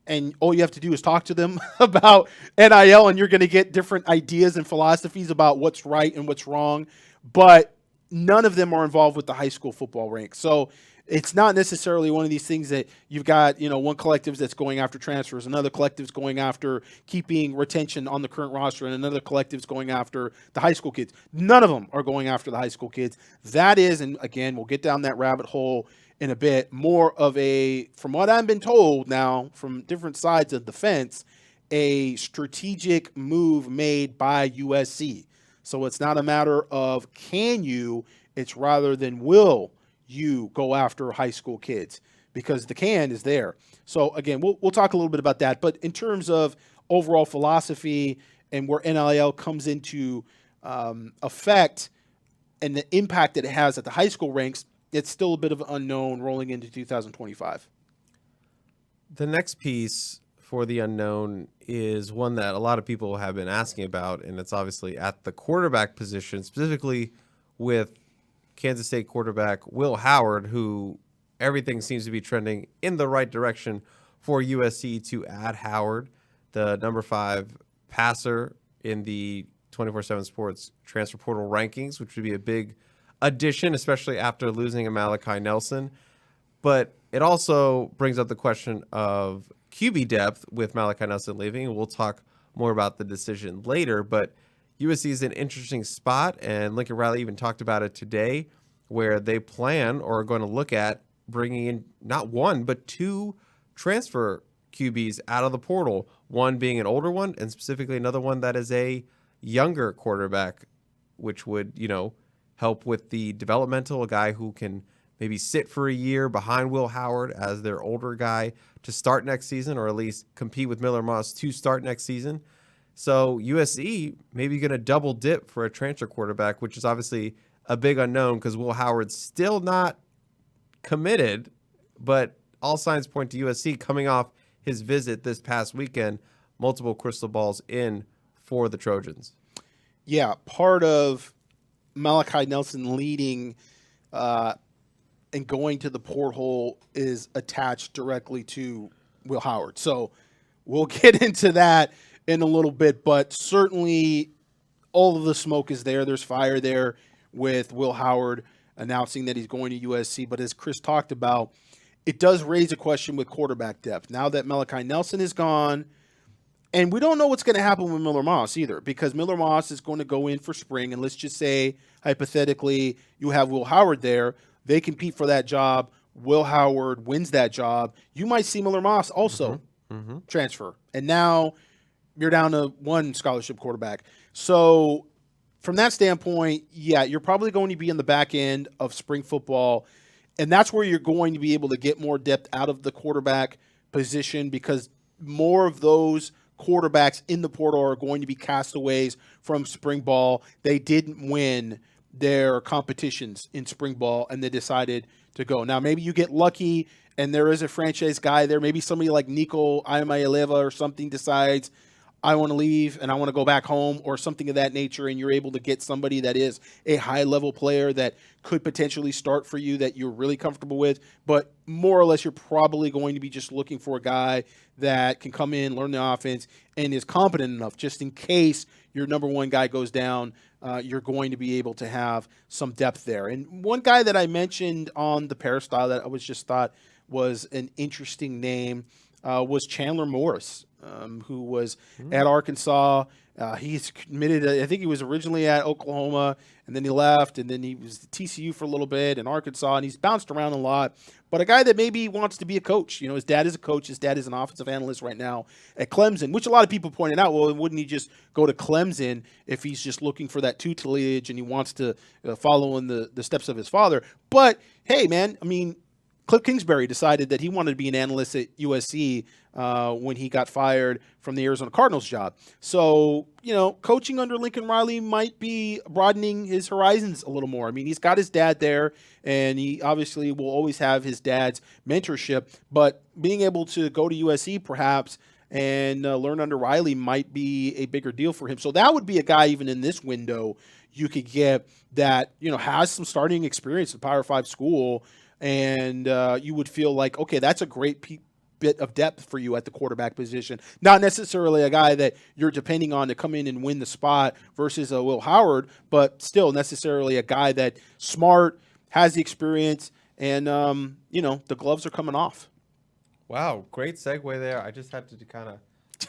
And all you have to do is talk to them about NIL, and you're going to get different ideas and philosophies about what's right and what's wrong. But none of them are involved with the high school football ranks. So it's not necessarily one of these things that you've got, one collective that's going after transfers, another collective's going after keeping retention on the current roster, and another collective's going after the high school kids. None of them are going after the high school kids. That is, and again, we'll get down that rabbit hole in a bit, more of a, from what I've been told now from different sides of the fence, a strategic move made by USC. So it's not a matter of can you, it's rather than will you go after high school kids, because the can is there. So again, we'll talk a little bit about that. But in terms of overall philosophy and where NIL comes into effect and the impact that it has at the high school ranks, it's still a bit of an unknown rolling into 2025. The next piece for the unknown is one that a lot of people have been asking about, and it's obviously at the quarterback position, specifically with Kansas State quarterback Will Howard, who everything seems to be trending in the right direction for USC to add Howard, the number 5 passer in the 24/7 Sports transfer portal rankings, which would be a big addition, especially after losing a Malachi Nelson. But it also brings up the question of QB depth with Malachi Nelson leaving, and we'll talk more about the decision later. But USC is an interesting spot, and Lincoln Riley even talked about it today, where they plan or are going to look at bringing in not one, but 2 transfer QBs out of the portal, one being an older one and specifically another one that is a younger quarterback, which would, help with the developmental, a guy who can maybe sit for a year behind Will Howard as their older guy to start next season, or at least compete with Miller Moss to start next season. So USC maybe going to double dip for a transfer quarterback, which is obviously a big unknown because Will Howard's still not committed, but all signs point to USC coming off his visit this past weekend, multiple crystal balls in for the Trojans. Yeah, part of Malachi Nelson leading and going to the porthole is attached directly to Will Howard. So we'll get into that in a little bit, but certainly all of the smoke is there. There's fire there with Will Howard announcing that he's going to USC. But as Chris talked about, it does raise a question with quarterback depth. Now that Malachi Nelson is gone, and we don't know what's going to happen with Miller Moss either, because Miller Moss is going to go in for spring, and let's just say, hypothetically, you have Will Howard there. They compete for that job. Will Howard wins that job. You might see Miller Moss also transfer. And now you're down to 1 scholarship quarterback. So from that standpoint, yeah, you're probably going to be in the back end of spring football, and that's where you're going to be able to get more depth out of the quarterback position, because more of those quarterbacks in the portal are going to be castaways from spring ball. They didn't win their competitions in spring ball, and they decided to go. Now, maybe you get lucky, and there is a franchise guy there. Maybe somebody like Nico Iamaleava or something decides, I want to leave and I want to go back home, or something of that nature, and you're able to get somebody that is a high-level player that could potentially start for you that you're really comfortable with. But more or less, you're probably going to be just looking for a guy that can come in, learn the offense, and is competent enough just in case your number 1 guy goes down. You're going to be able to have some depth there. And one guy that I mentioned on the peristyle that I was just thought was an interesting name was Chandler Morris, who was at Arkansas, He's committed. I think he was originally at Oklahoma, and then he left, and then he was at TCU for a little bit, and Arkansas, and he's bounced around a lot. But a guy that maybe wants to be a coach. His dad is a coach. His dad is an offensive analyst right now at Clemson, which a lot of people pointed out, well, wouldn't he just go to Clemson if he's just looking for that tutelage and he wants to follow in the steps of his father? But, hey, man, Cliff Kingsbury decided that he wanted to be an analyst at USC when he got fired from the Arizona Cardinals job. So, coaching under Lincoln Riley might be broadening his horizons a little more. He's got his dad there, and he obviously will always have his dad's mentorship, but being able to go to USC perhaps and learn under Riley might be a bigger deal for him. So that would be a guy even in this window you could get that, has some starting experience at Power 5 school, and you would feel like, okay, that's a great bit of depth for you at the quarterback position. Not necessarily a guy that you're depending on to come in and win the spot versus a Will Howard, but still necessarily a guy that smart, has the experience, and, the gloves are coming off. Wow, great segue there. I just had to kind of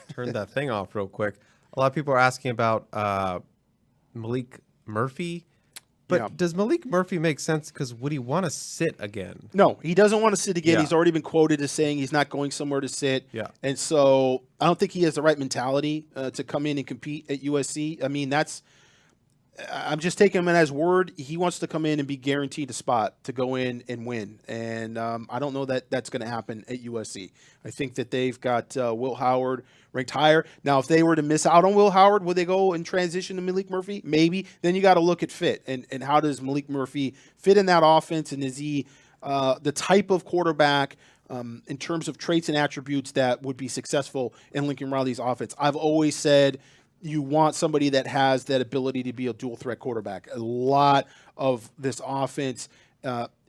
turn that thing off real quick. A lot of people are asking about Malik Murphy. But does Malik Murphy make sense? Because would he want to sit again? No, he doesn't want to sit again. Yeah. He's already been quoted as saying he's not going somewhere to sit. Yeah. And so I don't think he has the right mentality to come in and compete at USC. I'm just taking him at his word. He wants to come in and be guaranteed a spot to go in and win. And I don't know that that's going to happen at USC. I think that they've got Will Howard ranked higher. Now, if they were to miss out on Will Howard, would they go and transition to Malik Murphy? Maybe. Then you got to look at fit. And how does Malik Murphy fit in that offense? And is he the type of quarterback in terms of traits and attributes that would be successful in Lincoln Riley's offense? I've always said you want somebody that has that ability to be a dual threat quarterback. A lot of this offense,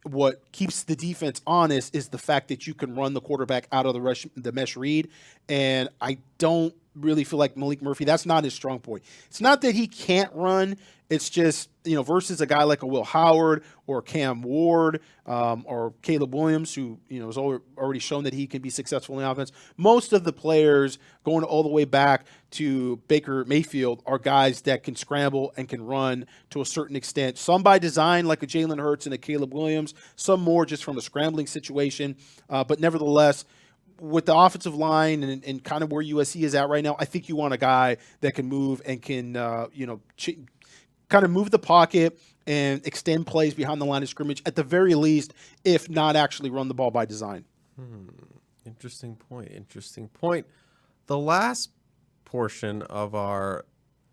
what keeps the defense honest is the fact that you can run the quarterback out of the mesh read. And I don't really feel like Malik Murphy, that's not his strong point. It's not that he can't run. It's just, versus a guy like a Will Howard or Cam Ward or Caleb Williams, who, has already shown that he can be successful in the offense. Most of the players going all the way back to Baker Mayfield are guys that can scramble and can run to a certain extent. Some by design, like a Jalen Hurts and a Caleb Williams. Some more just from a scrambling situation. But nevertheless, with the offensive line and kind of where USC is at right now, I think you want a guy that can move and can, kind of move the pocket and extend plays behind the line of scrimmage at the very least, if not actually run the ball by design. Interesting point. The last portion of our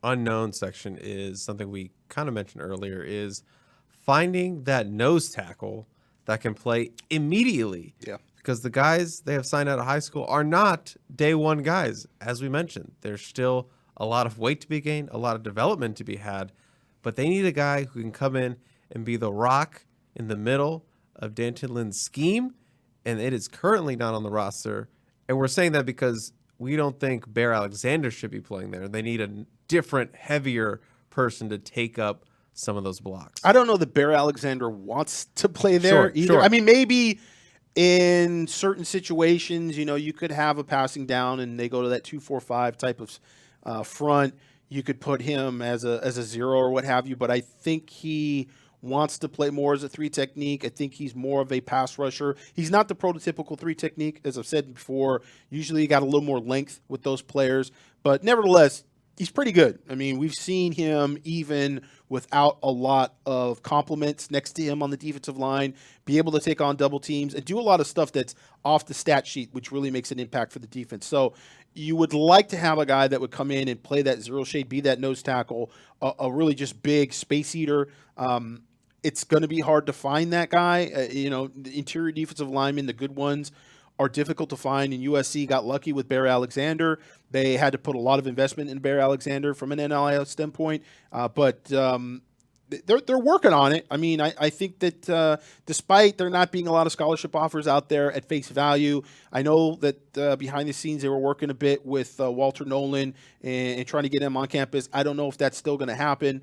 unknown section is something we kind of mentioned earlier, is finding that nose tackle that can play immediately. Yeah. Because the guys they have signed out of high school are not day one guys, as we mentioned. There's still a lot of weight to be gained, a lot of development to be had, but they need a guy who can come in and be the rock in the middle of Dan Tidlin's scheme, and it is currently not on the roster. And we're saying that because we don't think Bear Alexander should be playing there. They need a different, heavier person to take up some of those blocks. I don't know that Bear Alexander wants to play there either. Sure. Maybe in certain situations, you could have a passing down and they go to that 2-4-5 type of front. You could put him as a zero or what have you, but I think he wants to play more as a 3 technique. I think he's more of a pass rusher. He's not the prototypical 3 technique, as I've said before. Usually you got a little more length with those players, but nevertheless, he's pretty good. We've seen him even without a lot of compliments next to him on the defensive line, be able to take on double teams and do a lot of stuff that's off the stat sheet, which really makes an impact for the defense. So you would like to have a guy that would come in and play that zero shade, be that nose tackle, a really just big space eater. It's going to be hard to find that guy. The interior defensive linemen, the good ones, are difficult to find, and USC got lucky with Bear Alexander. They had to put a lot of investment in Bear Alexander from an NIL standpoint, but they're working on it. I think that despite there not being a lot of scholarship offers out there at face value, I know that behind the scenes they were working a bit with Walter Nolan and trying to get him on campus. I don't know if that's still going to happen.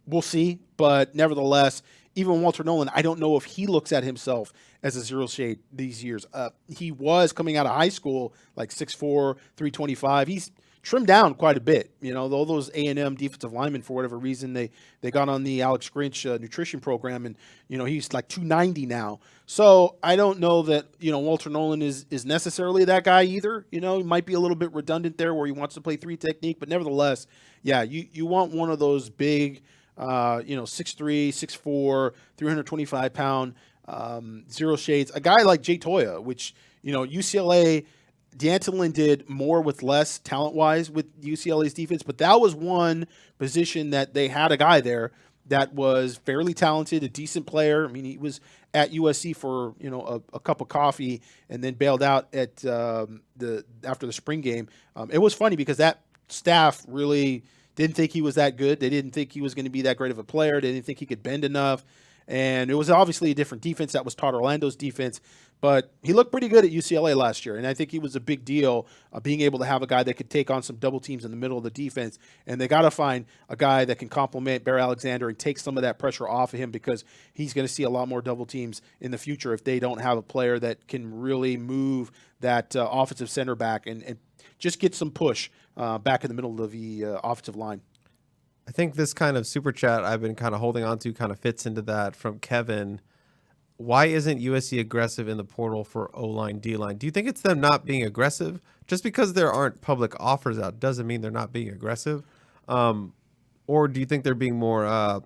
We'll see, but nevertheless, even Walter Nolan, I don't know if he looks at himself as a zero shade these years. He was coming out of high school like 6'4", 325. He's trimmed down quite a bit. All those A&M defensive linemen, for whatever reason, they got on the Alex Grinch nutrition program, and he's like 290 now. So I don't know that Walter Nolan is necessarily that guy either. He might be a little bit redundant there where he wants to play 3 technique, but nevertheless, yeah, you want one of those big 6'3", 6'4", 325-pound, zero shades. A guy like Jay Toya, which, UCLA, D'Antolin did more with less talent-wise with UCLA's defense, but that was one position that they had a guy there that was fairly talented, a decent player. I mean, he was at USC for, a cup of coffee and then bailed out at after the spring game. It was funny because that staff really didn't think he was that good. They didn't think he was going to be that great of a player. They didn't think he could bend enough. And it was obviously a different defense. That was Todd Orlando's defense. But he looked pretty good at UCLA last year. And I think he was a big deal being able to have a guy that could take on some double teams in the middle of the defense. And they got to find a guy that can complement Bear Alexander and take some of that pressure off of him, because he's going to see a lot more double teams in the future if they don't have a player that can really move that offensive center back and just get some push back in the middle of the offensive line. I think this kind of super chat I've been kind of holding on to kind of fits into that from Kevin. Why isn't USC aggressive in the portal for O-line, D-line? Do you think it's them not being aggressive? Just because there aren't public offers out doesn't mean they're not being aggressive. Or do you think they're being more,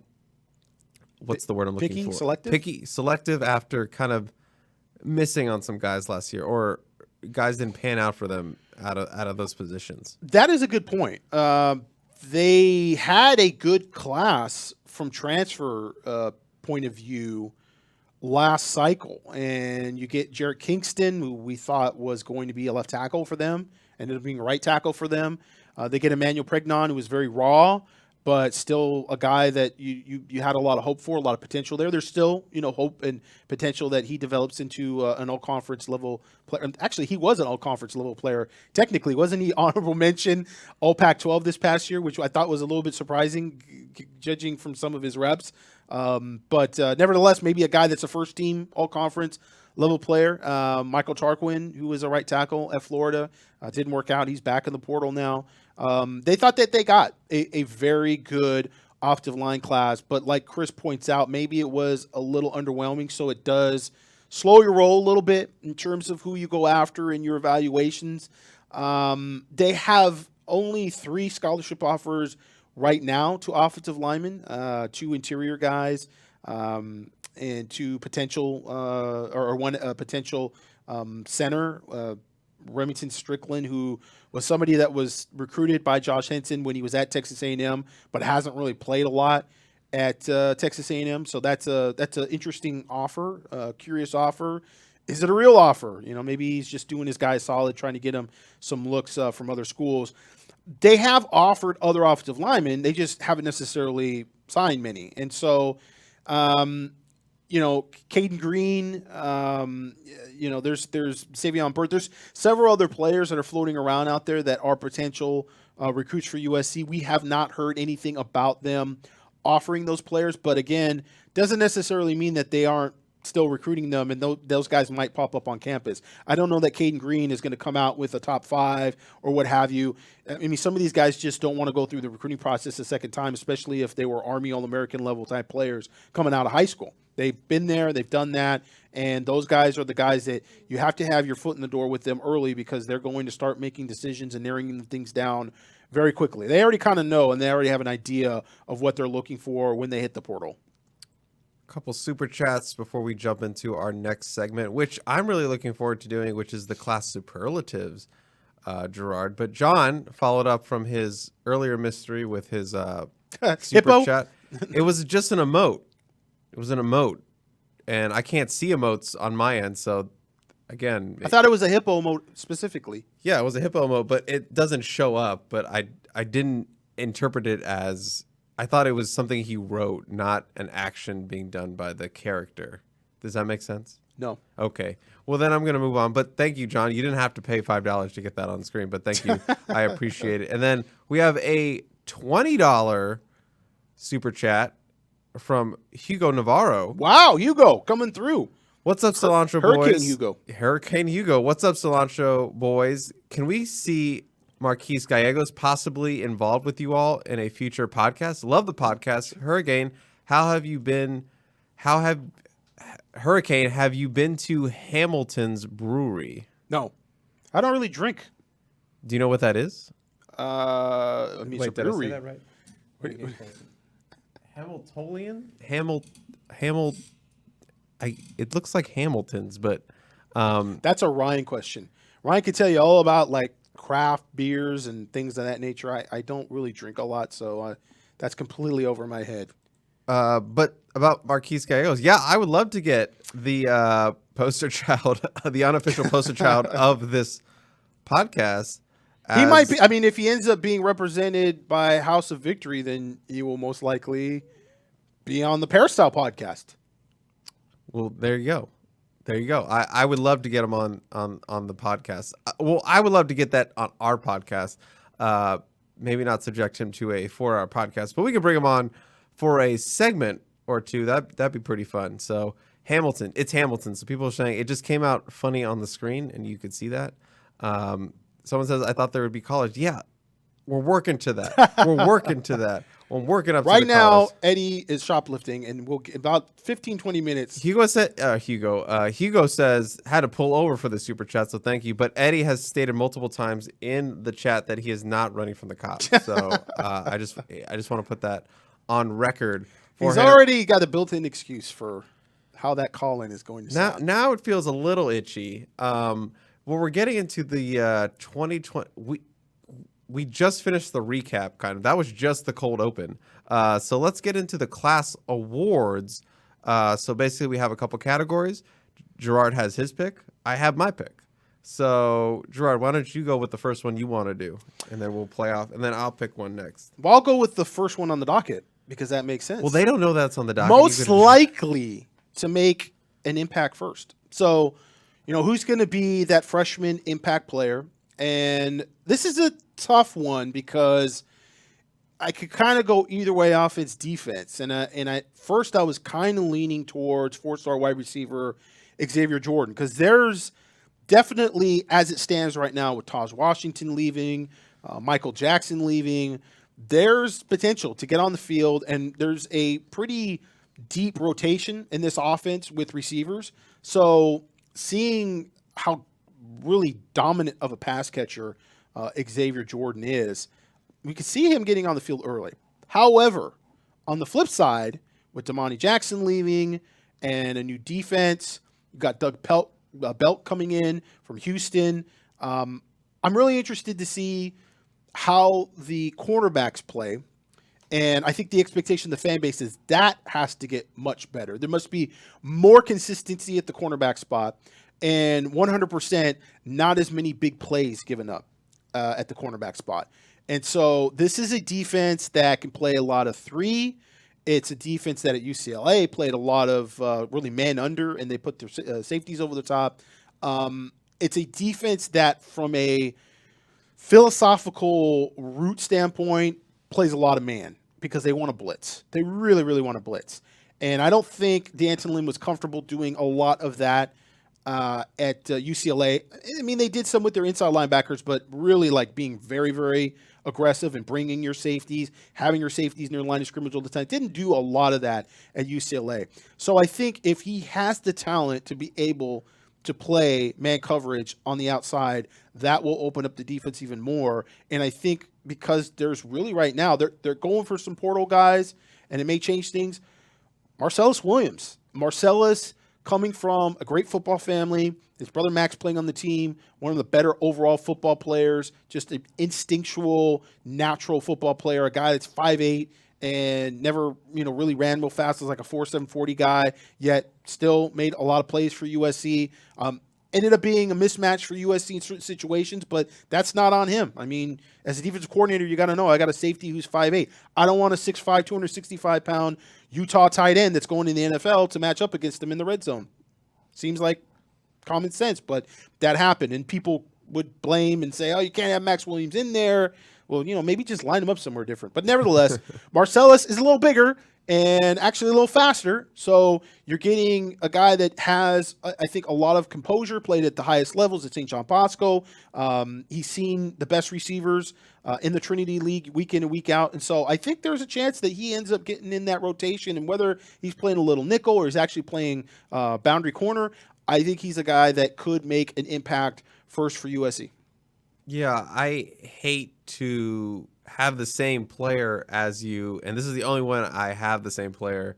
what's the word I'm looking for? Selective? Picky, selective after kind of missing on some guys last year, or guys didn't pan out for them out of those positions? That is a good point. They had a good class from transfer point of view last cycle, and you get Jarrett Kingston, who we thought was going to be a left tackle for them, ended up being a right tackle for them. They get Emmanuel Pregnon, who was very raw, but still a guy that you had a lot of hope for, a lot of potential there. There's still, hope and potential that he develops into an all-conference level player. Actually, he was an all-conference level player. Technically, wasn't he honorable mention all Pac-12 this past year, which I thought was a little bit surprising, judging from some of his reps. But nevertheless, maybe a guy that's a first-team all-conference level player. Michael Tarquin, who was a right tackle at Florida, didn't work out. He's back in the portal now. They thought that they got a very good offensive line class, but like Chris points out, maybe it was a little underwhelming, so it does slow your roll a little bit in terms of who you go after in your evaluations. They have only 3 scholarship offers right now to offensive linemen, 2 interior guys, and 2 potential or 1 potential center, Remington Strickland, who was somebody that was recruited by Josh Henson when he was at Texas A&M, but hasn't really played a lot at Texas A&M. So that's an interesting offer, curious offer. Is it a real offer? Maybe he's just doing his guy solid, trying to get him some looks from other schools. They have offered other offensive linemen. They just haven't necessarily signed many. And so, Caden Green, there's Savion Burt. There's several other players that are floating around out there that are potential recruits for USC. We have not heard anything about them offering those players, but again, doesn't necessarily mean that they aren't still recruiting them, and those guys might pop up on campus. I don't know that Caden Green is going to come out with a top 5 or what have you. I mean, some of these guys just don't want to go through the recruiting process a second time, especially if they were Army All-American level type players coming out of high school. They've been there, they've done that, and those guys are the guys that you have to have your foot in the door with them early, because they're going to start making decisions and narrowing things down very quickly. They already kind of know, and they already have an idea of what they're looking for when they hit the portal. Couple super chats before we jump into our next segment, which I'm really looking forward to doing, which is the class superlatives, Gerard. But John followed up from his earlier mystery with his super chat. It was just an emote. It was an emote, and I can't see emotes on my end. So again, I thought it was a hippo emote specifically. Yeah, it was a hippo emote, but it doesn't show up. But I didn't interpret it as, I thought it was something he wrote, not an action being done by the character. Does that make sense? No. Okay. Well, then I'm going to move on. But thank you, John. You didn't have to pay $5 to get that on screen, but thank you. I appreciate it. And then we have a $20 super chat from Hugo Navarro. Wow, Hugo coming through. What's up, Cilantro Boys? Hugo. Hurricane Hugo. What's up, Cilantro Boys? Can we see Marquise Gallegos possibly involved with you all in a future podcast. Love the podcast. Hurricane, have you been to Hamilton's Brewery? No, I don't really drink. Do you know what that is? I mean, it's a Did I say brewery. that right? Hamiltonian? It looks like Hamilton's, but That's a Ryan question. Ryan can tell you all about like craft beers and things of that nature. I don't really drink a lot, so that's completely over my head. but about Marquise Gallegos, yeah, I would love to get the poster child, the unofficial poster child of this podcast. He might be. I mean, if he ends up being represented by House of Victory, then he will most likely be on the Peristyle podcast. Well, there you go. There you go. I would love to get him on the podcast. Well, I would love to get that on our podcast. Maybe not subject him to a 4-hour podcast, but we can bring him on for a segment or two. That'd be pretty fun. So Hamilton, it's Hamilton. So people are saying it just came out funny on the screen, and you could see that. Someone says, I thought there would be college. Yeah, we're working to that. We're working to that. We're working up Right to the now, college. Eddie is shoplifting, and we'll get about 15, 20 minutes. Hugo says, had to pull over for the super chat, so thank you. But Eddie has stated multiple times in the chat that he is not running from the cops. So I just want to put that on record. He's already got a built-in excuse for how that call-in is going to sound. Now it feels a little itchy. Well, we're getting into the 2020. We just finished the recap, kind of. That was just the cold open. So let's get into the class awards. So basically, we have a couple categories. Gerard has his pick. I have my pick. So, Gerard, why don't you go with the first one you want to do? And then we'll play off. And then I'll pick one next. Well, I'll go with the first one on the docket because that makes sense. Well, they don't know that's on the docket. Most likely to make an impact first. So, who's going to be that freshman impact player? And this is a tough one because I could kind of go either way, offense, defense. And first I was kind of leaning towards 4-star wide receiver Xavier Jordan because there's definitely, as it stands right now with Taj Washington leaving, Michael Jackson leaving, there's potential to get on the field, and there's a pretty deep rotation in this offense with receivers. So seeing how really dominant of a pass catcher Xavier Jordan is, we could see him getting on the field early. However, on the flip side, with Domani Jackson leaving and a new defense, you got Doug Belt coming in from Houston. I'm really interested to see how the cornerbacks play. And I think the expectation of the fan base is that has to get much better. There must be more consistency at the cornerback spot and 100% not as many big plays given up at the cornerback spot. And so this is a defense that can play a lot of 3. It's a defense that at UCLA played a lot of really man under, and they put their safeties over the top. It's a defense that from a philosophical root standpoint plays a lot of man because they want to blitz. They really, really want to blitz. And I don't think D'Anton Lynn was comfortable doing a lot of that at UCLA. I mean, they did some with their inside linebackers, but really like being very, very aggressive and bringing your safeties, having your safeties near the line of scrimmage all the time. Didn't do a lot of that at UCLA. So I think if he has the talent to be able to play man coverage on the outside, that will open up the defense even more. And I think because there's really right now, they're going for some portal guys, and it may change things. Marcellus Williams. Marcellus coming from a great football family, his brother Max playing on the team, one of the better overall football players, just an instinctual, natural football player, a guy that's 5'8", and never, really ran real fast as like a 4.7 40 guy, yet still made a lot of plays for USC. Ended up being a mismatch for USC in certain situations, but that's not on him. I mean, as a defensive coordinator, you got to know, I got a safety who's 5'8". I don't want a 6'5", 265-pound Utah tight end that's going in the NFL to match up against them in the red zone. Seems like common sense, but that happened, and people would blame and say, oh, you can't have Max Williams in there. well, maybe just line him up somewhere different. But nevertheless, Marcellus is a little bigger and actually a little faster. So you're getting a guy that has, I think, a lot of composure, played at the highest levels at St. John Bosco. He's seen the best receivers in the Trinity League week in and week out. And so I think there's a chance that he ends up getting in that rotation. And whether he's playing a little nickel or he's actually playing boundary corner, I think he's a guy that could make an impact first for USC. Yeah, I hate to have the same player as you, and this is the only one I have the same player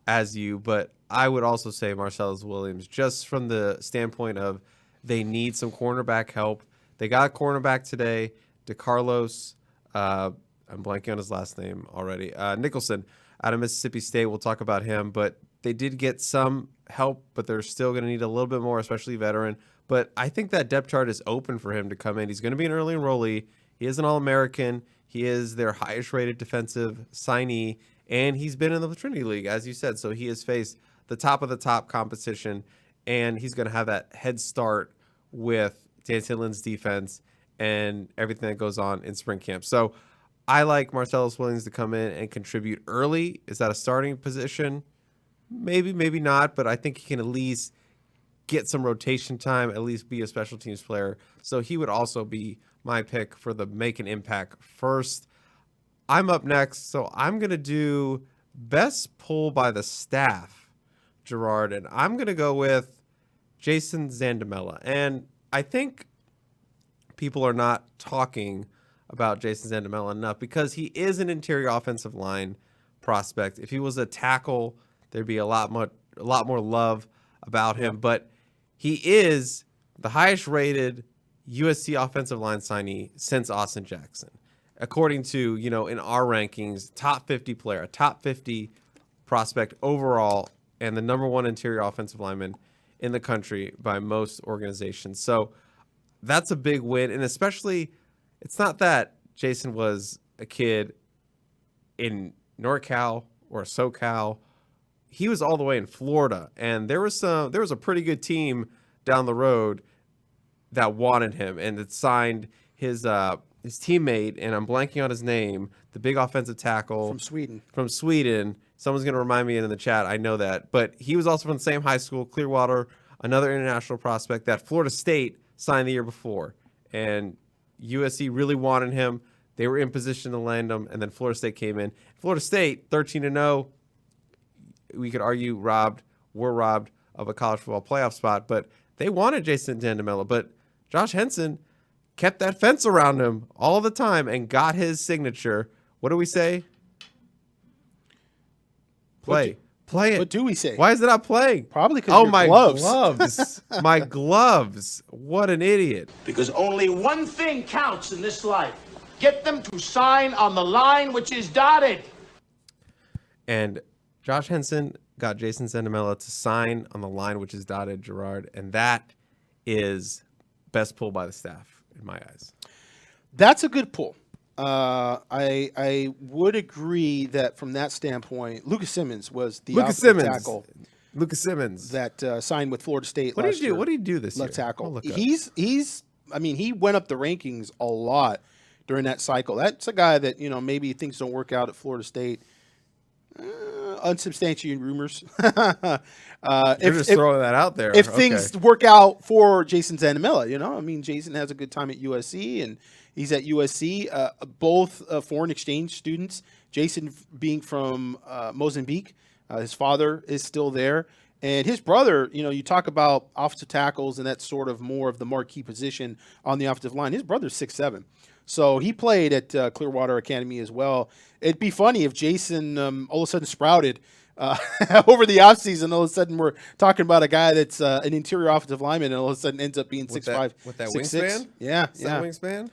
as you, but I would also say Marcellus Williams, just from the standpoint of they need some cornerback help. They got a cornerback today, DeCarlos, I'm blanking on his last name already, Nicholson out of Mississippi State. We'll talk about him, but they did get some help, but they're still going to need a little bit more, especially veteran. But I think that depth chart is open for him to come in. He's going to be an early enrollee. He is an All-American. He is their highest-rated defensive signee, and he's been in the Trinity League, as you said. So he has faced the top of the top competition, and he's going to have that head start with Dan Titlin's defense and everything that goes on in spring camp. So I like Marcellus Williams to come in and contribute early. Is that a starting position? Maybe, maybe not, but I think he can at least get some rotation time, at least be a special teams player. So he would also be my pick for the make an impact first. I'm up next, so I'm going to do best pull by the staff, Gerard, and I'm going to go with Jason Zandamela. And I think people are not talking about Jason Zandamela enough because he is an interior offensive line prospect. If he was a tackle, there'd be a lot more love about him, but he is the highest rated USC offensive line signee since Austin Jackson. According to, in our rankings, top 50 player, a top 50 prospect overall, and the number one interior offensive lineman in the country by most organizations. So that's a big win. And especially, it's not that Jason was a kid in NorCal or SoCal. He was all the way in Florida, and there was a pretty good team down the road that wanted him and that signed his teammate, and I'm blanking on his name, the big offensive tackle from Sweden. Someone's going to remind me in the chat. I know that, but he was also from the same high school, Clearwater, another international prospect that Florida State signed the year before, and USC really wanted him. They were in position to land him, and then Florida State came in. Florida State 13-0. We could argue were robbed of a college football playoff spot, but they wanted Jason Zandamela. But Josh Henson kept that fence around him all the time and got his signature. What do we say? Play it. What do we say? Why is it not playing? Probably because my gloves. My gloves. What an idiot. Because only one thing counts in this life. Get them to sign on the line which is dotted. And Josh Henson got Jason Zandamela to sign on the line which is dotted, Gerard, and that is best pull by the staff in my eyes. That's a good pull. I would agree that from that standpoint, Lucas Simmons was the tackle. Lucas Simmons that signed with Florida State. What did he do? What did he do this left year? tackle. He went up the rankings a lot during that cycle. That's a guy that maybe things don't work out at Florida State. Unsubstantiated rumors. You're just throwing that out there. If things work out for Jason Zandamela, Jason has a good time at USC, and he's at USC. Both foreign exchange students. Jason being from Mozambique, his father is still there, and his brother. You talk about offensive tackles, and that's sort of more of the marquee position on the offensive line. His brother's 6'7". So he played at Clearwater Academy as well. It'd be funny if Jason all of a sudden sprouted over the offseason. All of a sudden we're talking about a guy that's an interior offensive lineman and all of a sudden ends up being 6'5", with that 6'6". wingspan? Yeah. That wingspan?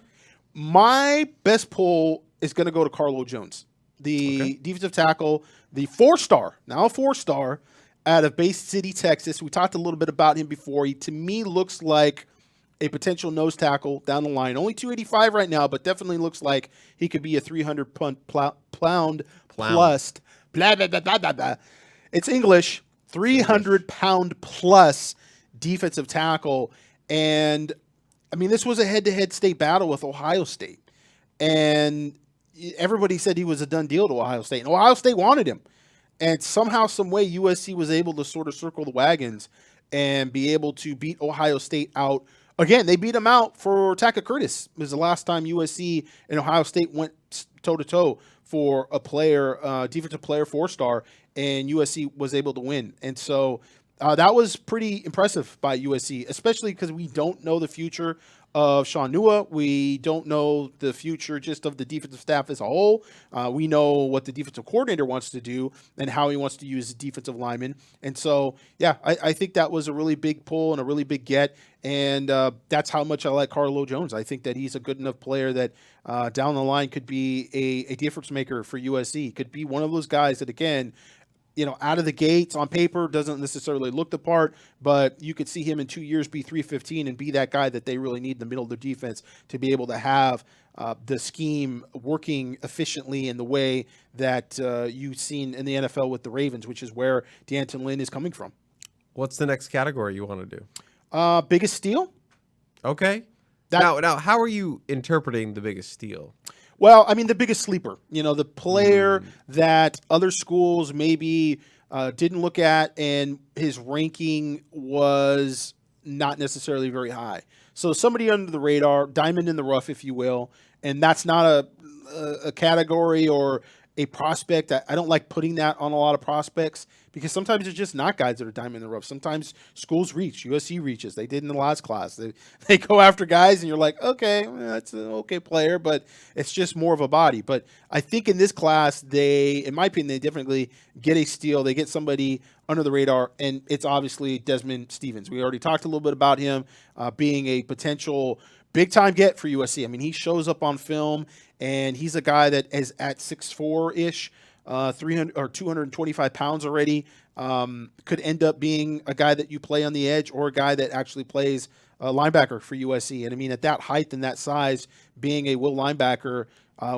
My best pull is going to go to Carlo Jones, the defensive tackle, the 4-star, now a 4-star out of Bay City, Texas. We talked a little bit about him before. He, to me, looks like a potential nose tackle down the line. Only 285 right now, but definitely looks like he could be a 300-pound plus. Blah, blah, blah, blah, blah, blah. It's English. 300-pound plus defensive tackle. And, this was a head-to-head state battle with Ohio State. and everybody said he was a done deal to Ohio State. And Ohio State wanted him. And somehow, some way, USC was able to sort of circle the wagons and be able to beat Ohio State out. Again, they beat them out for Tackett Curtis. It was the last time USC and Ohio State went toe-to-toe for a player, defensive player 4-star, and USC was able to win. And so that was pretty impressive by USC, especially because we don't know the future of Sean Nua. We don't know the future just of the defensive staff as a whole. We know what the defensive coordinator wants to do and how he wants to use the defensive linemen. And so, yeah, I think that was a really big pull and a really big get. And that's how much I like Carlo Jones. I think that he's a good enough player that down the line could be a difference maker for USC. Could be one of those guys that, again, out of the gates on paper doesn't necessarily look the part, but you could see him in 2 years be 315 and be that guy that they really need in the middle of their defense to be able to have the scheme working efficiently in the way that you've seen in the NFL with the Ravens, which is where D'Anton Lynn is coming from. What's the next category you want to do? Biggest steal? Okay. Now, how are you interpreting the biggest steal? Well, I mean, the biggest sleeper, the player that other schools maybe didn't look at, and his ranking was not necessarily very high. So somebody under the radar, diamond in the rough, if you will, and that's not a category or a prospect. I don't like putting that on a lot of prospects because sometimes it's just not guys that are diamond in the rough. Sometimes schools reach, USC reaches. They did in the last class. They go after guys and you're like, okay, that's an okay player, but it's just more of a body. But I think in this class, in my opinion, they definitely get a steal. They get somebody under the radar, and it's obviously Desmond Stevens. We already talked a little bit about him being a potential big-time get for USC. I mean, he shows up on film, and he's a guy that is at 6'4"-ish, 300 or 225 pounds already. Could end up being a guy that you play on the edge or a guy that actually plays linebacker for USC. And I mean, at that height and that size, being a will linebacker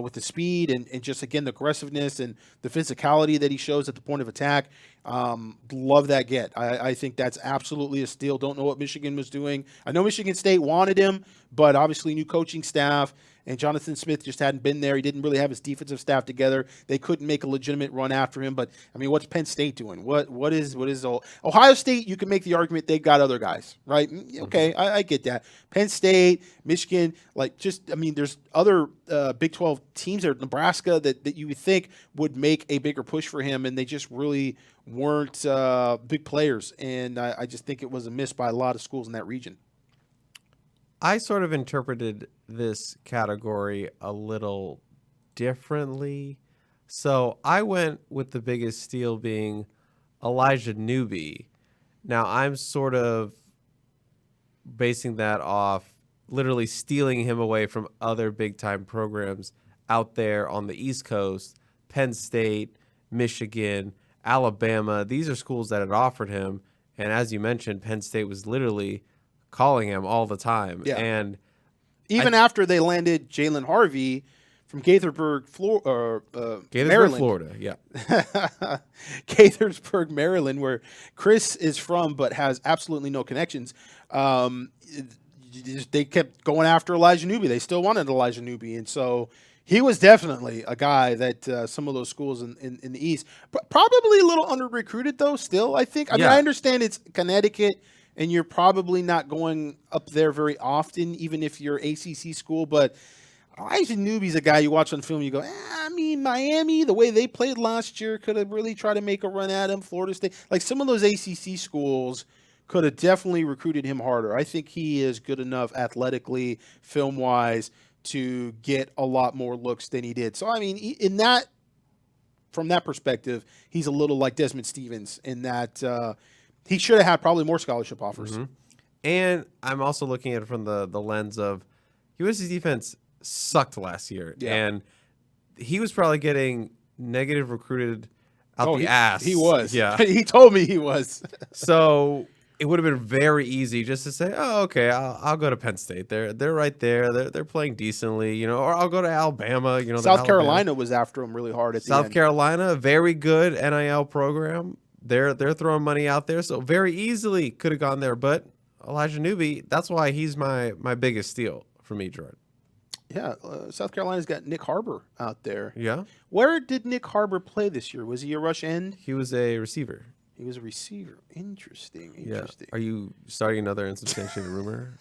with the speed and just, again, the aggressiveness and the physicality that he shows at the point of attack, love that get. I think that's absolutely a steal. Don't know what Michigan was doing. I know Michigan State wanted him, but obviously new coaching staff, and Jonathan Smith just hadn't been there. He didn't really have his defensive staff together. They couldn't make a legitimate run after him. But, I mean, what's Penn State doing? What is Ohio State? You can make the argument they got other guys, right? Okay, I get that. Penn State, Michigan, there's other Big 12 teams there, Nebraska, that you would think would make a bigger push for him, and they just really weren't big players. And I just think it was a miss by a lot of schools in that region. I sort of interpreted this category a little differently. So I went with the biggest steal being Elijah Newby. Now I'm sort of basing that off literally stealing him away from other big-time programs out there on the East Coast, Penn State, Michigan, Alabama. These are schools that had offered him. And as you mentioned, Penn State was literally calling him all the time. Yeah. And even after they landed Jalen Harvey from Gaithersburg, Maryland. Florida, yeah. Gaithersburg, Maryland, where Chris is from but has absolutely no connections. They kept going after Elijah Newby. They still wanted Elijah Newby. And so he was definitely a guy that some of those schools in the East, probably a little under-recruited, though, still, I think. I mean, I understand it's Connecticut, and you're probably not going up there very often, even if you're ACC school. But Elijah Newby's a guy you watch on film, you go, I mean, Miami, the way they played last year, could have really tried to make a run at him. Florida State. Like, some of those ACC schools could have definitely recruited him harder. I think he is good enough athletically, film-wise, to get a lot more looks than he did. So, I mean, from that perspective, he's a little like Desmond Stevens in that he should have had probably more scholarship offers. Mm-hmm. And I'm also looking at it from the lens of USC's defense sucked last year. Yeah. And he was probably getting negative recruited out the ass. He was. Yeah. He told me he was. So it would have been very easy just to say, oh, okay, I'll go to Penn State. They're right there. They're playing decently, or I'll go to Alabama. South Carolina was after him really hard at the end. South Carolina, very good NIL program. They're throwing money out there, so very easily could have gone there. But Elijah Newby, that's why he's my biggest steal for me, Gerard. Yeah, South Carolina's got Nick Harbor out there. Yeah. Where did Nick Harbor play this year? Was he a rush end? He was a receiver. He was a receiver. Interesting. Yeah. Are you starting another unsubstantiated rumor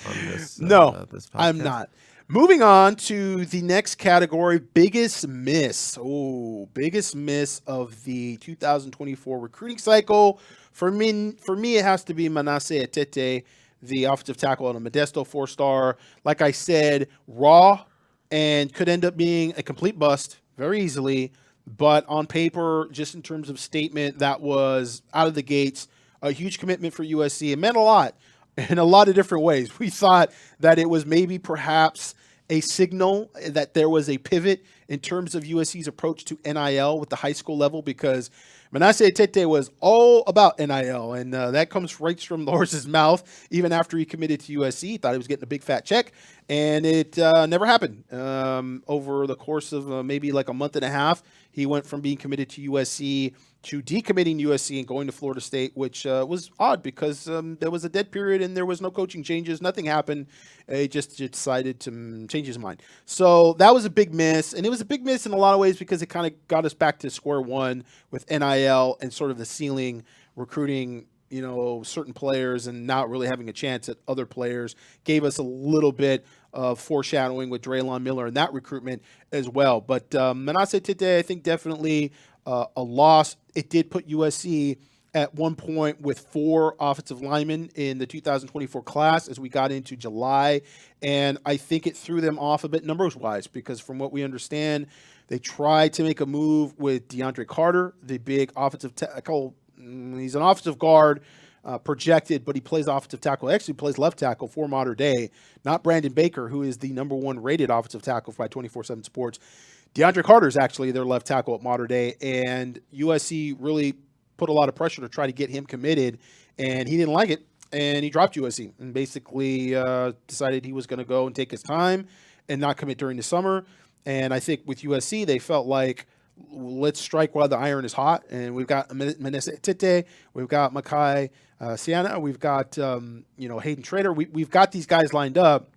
on this? No, this podcast? I'm not. Moving on to the next category, biggest miss. Oh, biggest miss of the 2024 recruiting cycle. For me, it has to be Manasseh Etete, the offensive tackle out of Modesto, 4-star. Like I said, raw and could end up being a complete bust very easily. But on paper, just in terms of statement, that was out of the gates a huge commitment for USC. It meant a lot in a lot of different ways. We thought that it was maybe perhaps a signal that there was a pivot in terms of USC's approach to NIL with the high school level, because Manasseh Etete was all about NIL, and that comes right from the horse's mouth. Even after he committed to USC, he thought he was getting a big fat check, and it never happened. Over the course of maybe like a month and a half, he went from being committed to USC to decommitting USC and going to Florida State, which was odd because there was a dead period and there was no coaching changes. Nothing happened. He just decided to change his mind. So that was a big miss. And it was a big miss in a lot of ways because it kind of got us back to square one with NIL and sort of the ceiling recruiting, certain players and not really having a chance at other players. Gave us a little bit of foreshadowing with Draylon Miller and that recruitment as well. But Manasseh Etete, I think definitely a loss. It did put USC at one point with 4 offensive linemen in the 2024 class as we got into July. And I think it threw them off a bit numbers-wise because from what we understand, they tried to make a move with DeAndre Carter, the big offensive tackle. He's an offensive guard, projected, but he plays offensive tackle. Actually plays left tackle for Mater Dei, not Brandon Baker, who is the number 1 rated offensive tackle by 24/7 Sports. DeAndre Carter is actually their left tackle at Mater Dei, and USC really put a lot of pressure to try to get him committed, and he didn't like it, and he dropped USC and basically decided he was going to go and take his time and not commit during the summer. And I think with USC, they felt like, let's strike while the iron is hot, and we've got Manasseh Etete, we've got Makai Siana, we've got Hayden Trader, we've got these guys lined up.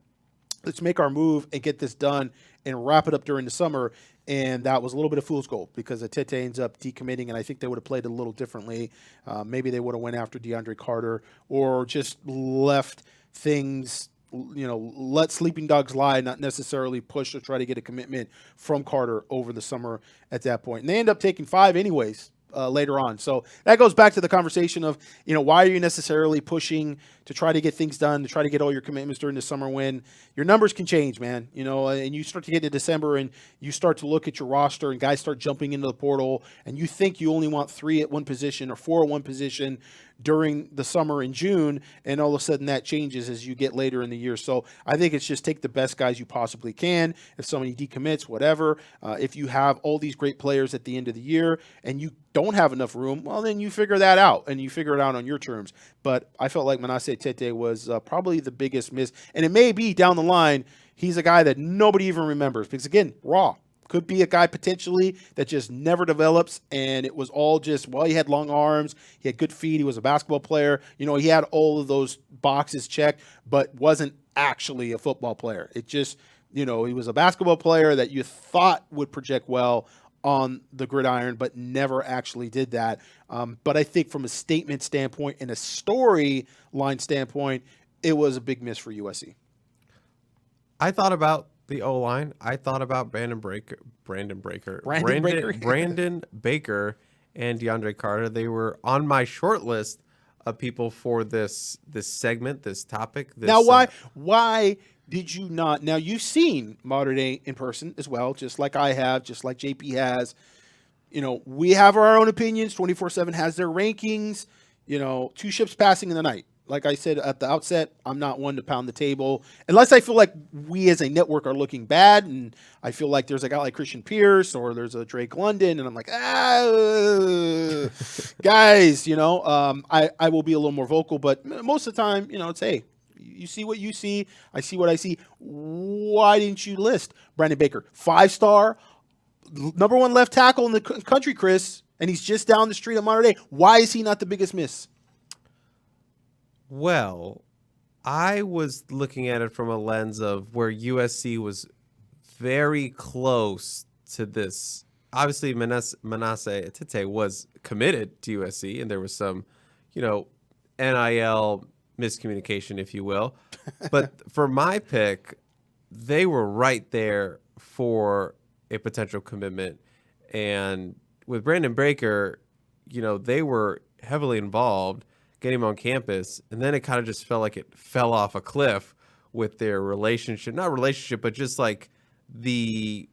Let's make our move and get this done and wrap it up during the summer. And that was a little bit of fool's gold because Etete ends up decommitting, and I think they would have played it a little differently. Maybe they would have went after DeAndre Carter or just left things, let sleeping dogs lie, not necessarily push or try to get a commitment from Carter over the summer at that point. And they end up taking 5 anyways. Later on. So that goes back to the conversation of, why are you necessarily pushing to try to get things done, to try to get all your commitments during the summer when your numbers can change, man, and you start to get to December and you start to look at your roster and guys start jumping into the portal and you think you only want 3 at one position or 4 at one position during the summer in June, and all of a sudden that changes as you get later in the year. So I think it's just take the best guys you possibly can. If somebody decommits, whatever. If you have all these great players at the end of the year and you don't have enough room, well, then you figure that out and you figure it out on your terms. But I felt like Manasseh Etete was probably the biggest miss, and it may be down the line he's a guy that nobody even remembers because, again, raw. Could be a guy potentially that just never develops, and it was all just, he had long arms, he had good feet, he was a basketball player. He had all of those boxes checked, but wasn't actually a football player. It just, he was a basketball player that you thought would project well on the gridiron, but never actually did that. But I think from a statement standpoint and a storyline standpoint, it was a big miss for USC. I thought about the O-line. I thought about Brandon Baker, and DeAndre Carter. They were on my short list of people for this segment, this topic. Now, why did you not? Now, you've seen Mater Dei in person as well, just like I have, just like JP has. We have our own opinions. 24/7 has their rankings. 2 ships passing in the night. Like I said at the outset, I'm not one to pound the table unless I feel like we as a network are looking bad, and I feel like there's a guy like Christian Pierce or there's a Drake London, and I'm like, guys, I will be a little more vocal, but most of the time, it's, hey, you see what you see, I see what I see. Why didn't you list Brandon Baker, 5-star, number 1 left tackle in the country, Chris, and he's just down the street at Mater Dei? Why is he not the biggest miss? Well, I was looking at it from a lens of where USC was very close to this. Obviously, Manasseh Tete was committed to USC, and there was some, NIL miscommunication, if you will. But for my pick, they were right there for a potential commitment. And with Brandon Baker, they were heavily involved getting him on campus. And then it kind of just felt like it fell off a cliff with their relationship. Not relationship, but just like the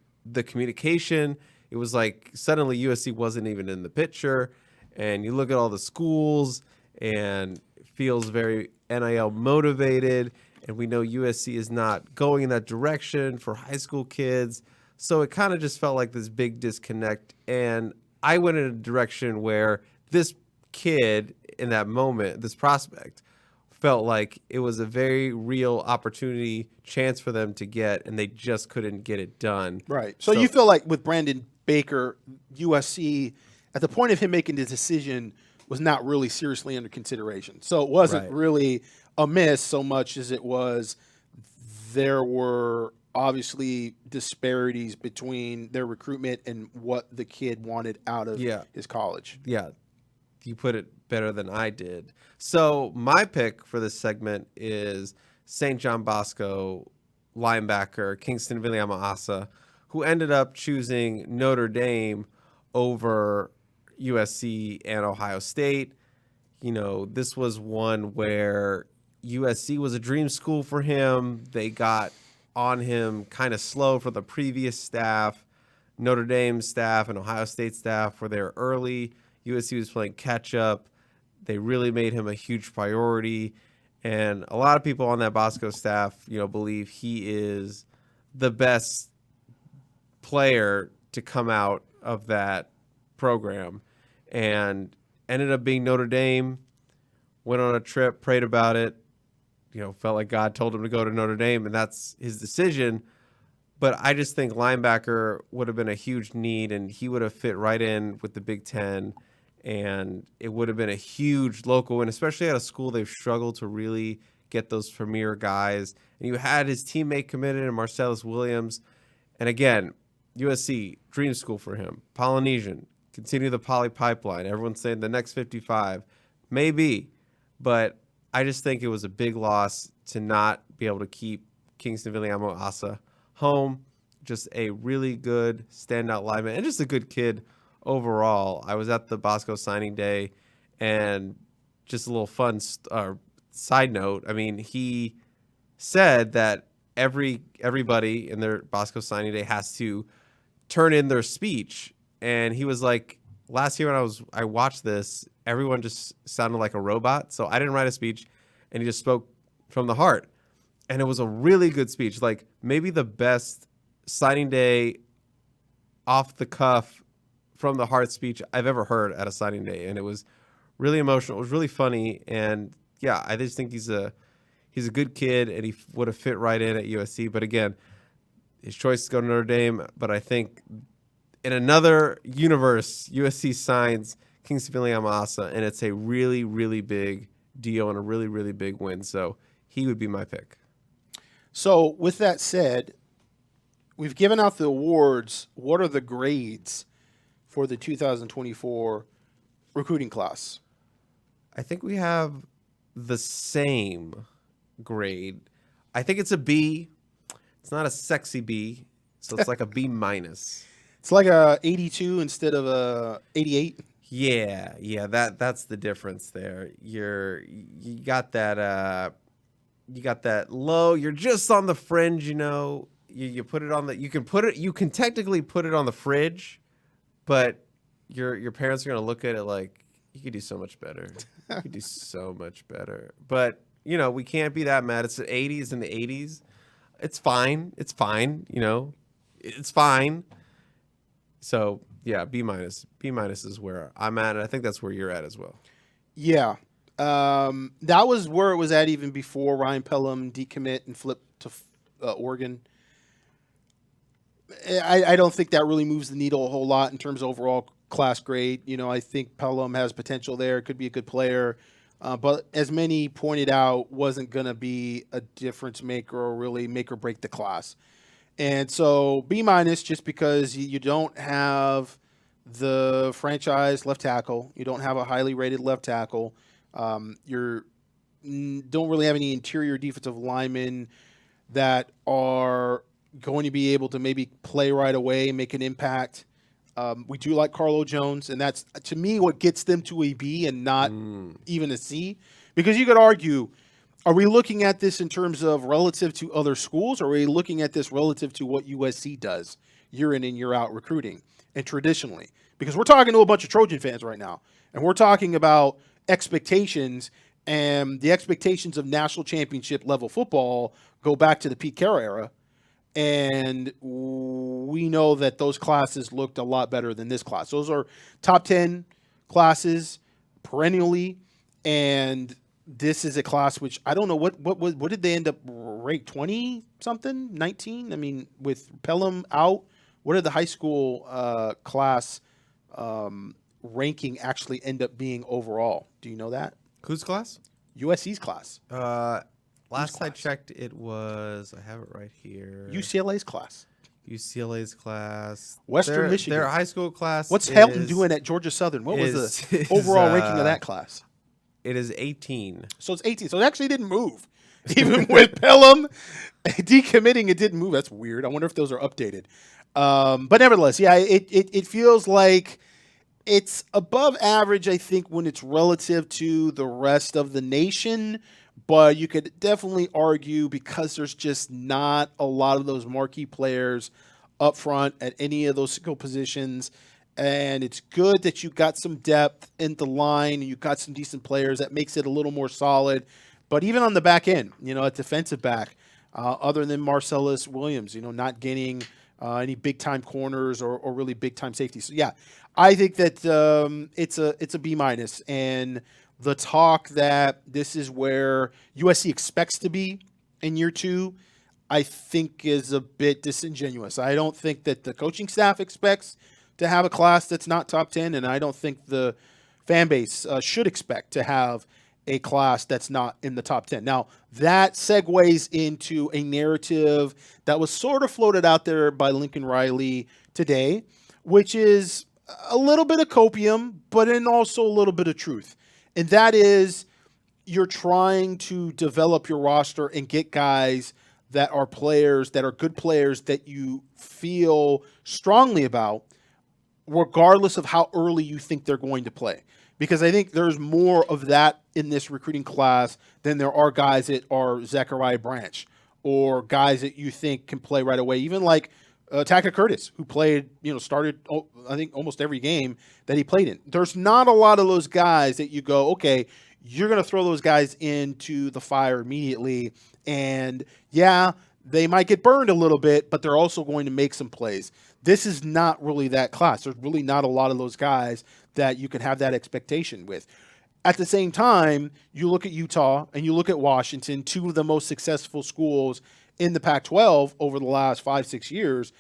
communication. It was like suddenly USC wasn't even in the picture. And you look at all the schools and it feels very NIL motivated. And we know USC is not going in that direction for high school kids. So it kind of just felt like this big disconnect. And I went in a direction where this kid in that moment, this prospect, felt like it was a very real opportunity, chance for them to get, and they just couldn't get it done. Right. So you feel like with Brandon Baker, USC, at the point of him making the decision, was not really seriously under consideration. So it wasn't really a miss so much as it was there were obviously disparities between their recruitment and what the kid wanted out of his college. Yeah, you put it better than I did. So my pick for this segment is St. John Bosco linebacker Kingston Viliamu-Asa, who ended up choosing Notre Dame over USC and Ohio State. This was one where USC was a dream school for him. They got on him kind of slow for the previous staff. Notre Dame staff and Ohio State staff were there early. USC was playing catch up. They really made him a huge priority. And a lot of people on that Bosco staff, believe he is the best player to come out of that program, and ended up being Notre Dame. Went on a trip, prayed about it, felt like God told him to go to Notre Dame, and that's his decision. But I just think linebacker would have been a huge need, and he would have fit right in with the Big Ten, and it would have been a huge local win, especially at a school they've struggled to really get those premier guys. And you had his teammate committed in Marcellus Williams. And again, USC, dream school for him. Polynesian, continue the poly pipeline. Everyone's saying the next 55. Maybe. But I just think it was a big loss to not be able to keep Kingston Viliamu-Asa home. Just a really good standout lineman and just a good kid overall. I was at the Bosco signing day, and just a little fun side note. I mean, he said that everybody in their Bosco signing day has to turn in their speech. And he was like, last year when I watched this, everyone just sounded like a robot. So I didn't write a speech, and he just spoke from the heart. And it was a really good speech, like maybe the best signing day off the cuff from the heart speech I've ever heard at a signing day. And it was really emotional. It was really funny. And yeah, I just think he's a good kid, and he would have fit right in at USC. But again, his choice is to go to Notre Dame. But I think in another universe, USC signs Kingston Viliamu-Asa, and it's a really, really big deal and a really, really big win. So he would be my pick. So with that said, we've given out the awards. What are the grades for the 2024 recruiting class? I think we have the same grade. I think it's a B. It's not a sexy B, so it's like a B minus. It's like a 82 instead of a 88. Yeah, that's the difference there. You got that low. You're just on the fringe, You put it on you can technically put it on the fridge, but your parents are gonna look at it like, you could do so much better. You could do so much better. But we can't be that mad. It's the 80s and the 80s. It's fine. It's fine. It's fine. So yeah, B minus. B minus is where I'm at, and I think that's where you're at as well. Yeah. That was where it was at even before Ryan Pelum decommit and flip to Oregon. I don't think that really moves the needle a whole lot in terms of overall class grade. I think Pelum has potential there. Could be a good player. But as many pointed out, wasn't going to be a difference maker or really make or break the class. And so B- just because you don't have the franchise left tackle. You don't have a highly rated left tackle. You're don't really have any interior defensive linemen that are going to be able to maybe play right away, make an impact. We do like Carlo Jones, and that's, to me, what gets them to a B and not even a C. Because you could argue, are we looking at this in terms of relative to other schools, or are we looking at this relative to what USC does year in and year out recruiting and traditionally? Because we're talking to a bunch of Trojan fans right now, and we're talking about expectations, and the expectations of national championship level football go back to the Pete Carroll era. And we know that those classes looked a lot better than this class. Those are top 10 classes perennially. And this is a class which I don't know what did they end up ranked 20 something, 19? I mean, with Pelum out, what did the high school class ranking actually end up being overall? Do you know that? Whose class? USC's class. Last I checked, it was, I have it right here. UCLA's class. UCLA's class. Western Michigan. Their high school class. What's Helton doing at Georgia Southern? What was the overall ranking of that class? It is 18. So it's 18. So it actually didn't move. Even with Pelum decommitting, it didn't move. That's weird. I wonder if those are updated. But nevertheless, yeah, it feels like it's above average, I think, when it's relative to the rest of the nation. But you could definitely argue, because there's just not a lot of those marquee players up front at any of those skill positions. And it's good that you got some depth in the line and you got some decent players. That makes it a little more solid. But even on the back end, at defensive back, other than Marcellus Williams, not getting any big-time corners or really big-time safeties. So, yeah, I think that it's a B-. And the talk that this is where USC expects to be in year two, I think is a bit disingenuous. I don't think that the coaching staff expects to have a class that's not top 10, and I don't think the fan base should expect to have a class that's not in the top 10. Now, that segues into a narrative that was sort of floated out there by Lincoln Riley today, which is a little bit of copium, but then also a little bit of truth. And that is, you're trying to develop your roster and get guys that are players, that are good players that you feel strongly about, regardless of how early you think they're going to play. Because I think there's more of that in this recruiting class than there are guys that are Zachariah Branch or guys that you think can play right away. Even like Tackett Curtis, who played, started, I think, almost every game that he played in. There's not a lot of those guys that you go, okay, you're going to throw those guys into the fire immediately. And yeah, they might get burned a little bit, but they're also going to make some plays. This is not really that class. There's really not a lot of those guys that you can have that expectation with. At the same time, you look at Utah and you look at Washington, two of the most successful schools in the Pac-12 over the last 5-6 years,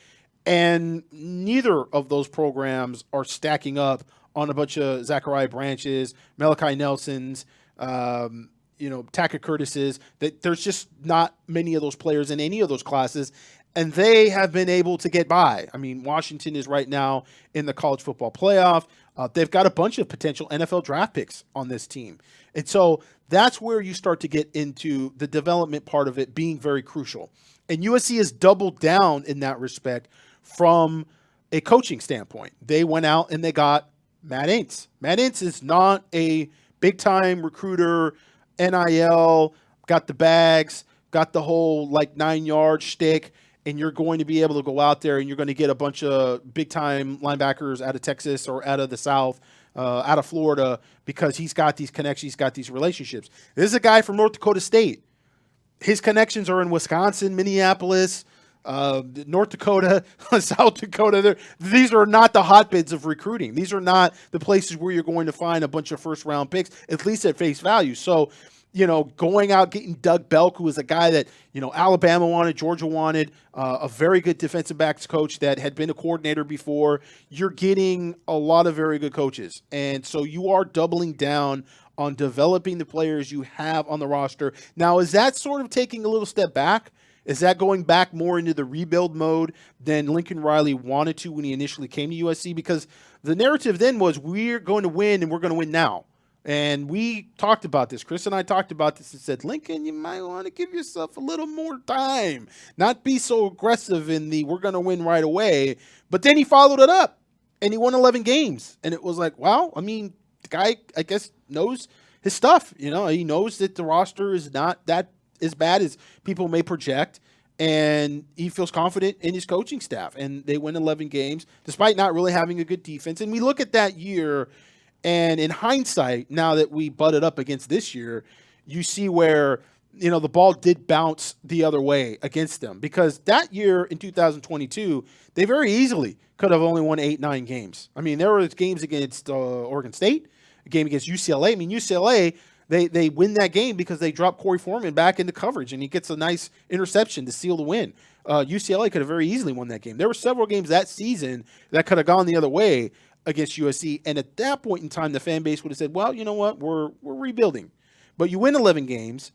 and neither of those programs are stacking up on a bunch of Zachariah Branches, Malachi Nelsons, Tackett Curtises. That there's just not many of those players in any of those classes, and they have been able to get by. I mean, Washington is right now in the college football playoff. They've got a bunch of potential NFL draft picks on this team. And so that's where you start to get into the development part of it being very crucial. And USC has doubled down in that respect from a coaching standpoint. They went out and they got Matt Ince. Matt Ince is not a big-time recruiter, NIL, got the bags, got the whole 9-yard shtick, and you're going to be able to go out there and you're going to get a bunch of big-time linebackers out of Texas or out of the South, out of Florida, because he's got these connections, he's got these relationships. This is a guy from North Dakota State. His connections are in Wisconsin, Minneapolis, North Dakota, South Dakota. These are not the hotbeds of recruiting. These are not the places where you're going to find a bunch of first-round picks, at least at face value. So, going out, getting Doug Belk, who is a guy that, Alabama wanted, Georgia wanted, a very good defensive backs coach that had been a coordinator before. You're getting a lot of very good coaches. And so you are doubling down on developing the players you have on the roster. Now, is that sort of taking a little step back Is that going back more into the rebuild mode than Lincoln Riley wanted to when he initially came to USC? Because the narrative then was we're going to win and we're going to win now. And we talked about this. Chris and I talked about this and said, Lincoln, you might want to give yourself a little more time. Not be so aggressive in the we're going to win right away. But then he followed it up and he won 11 games. And it was like, wow, I mean, the guy, I guess, knows his stuff. You know, he knows that the roster is not that as bad as people may project, and he feels confident in his coaching staff, and they win 11 games despite not really having a good defense. And we look at that year, and in hindsight, now that we butted up against this year, you see where, you know, the ball did bounce the other way against them, because that year in 2022, they very easily could have only won 8-9 games. I mean, there were games against Oregon State, a game against UCLA. I mean, UCLA, They win that game because they drop Corey Foreman back into coverage, and he gets a nice interception to seal the win. UCLA could have very easily won that game. There were several games that season that could have gone the other way against USC, and at that point in time, the fan base would have said, well, you know what, we're rebuilding. But you win 11 games,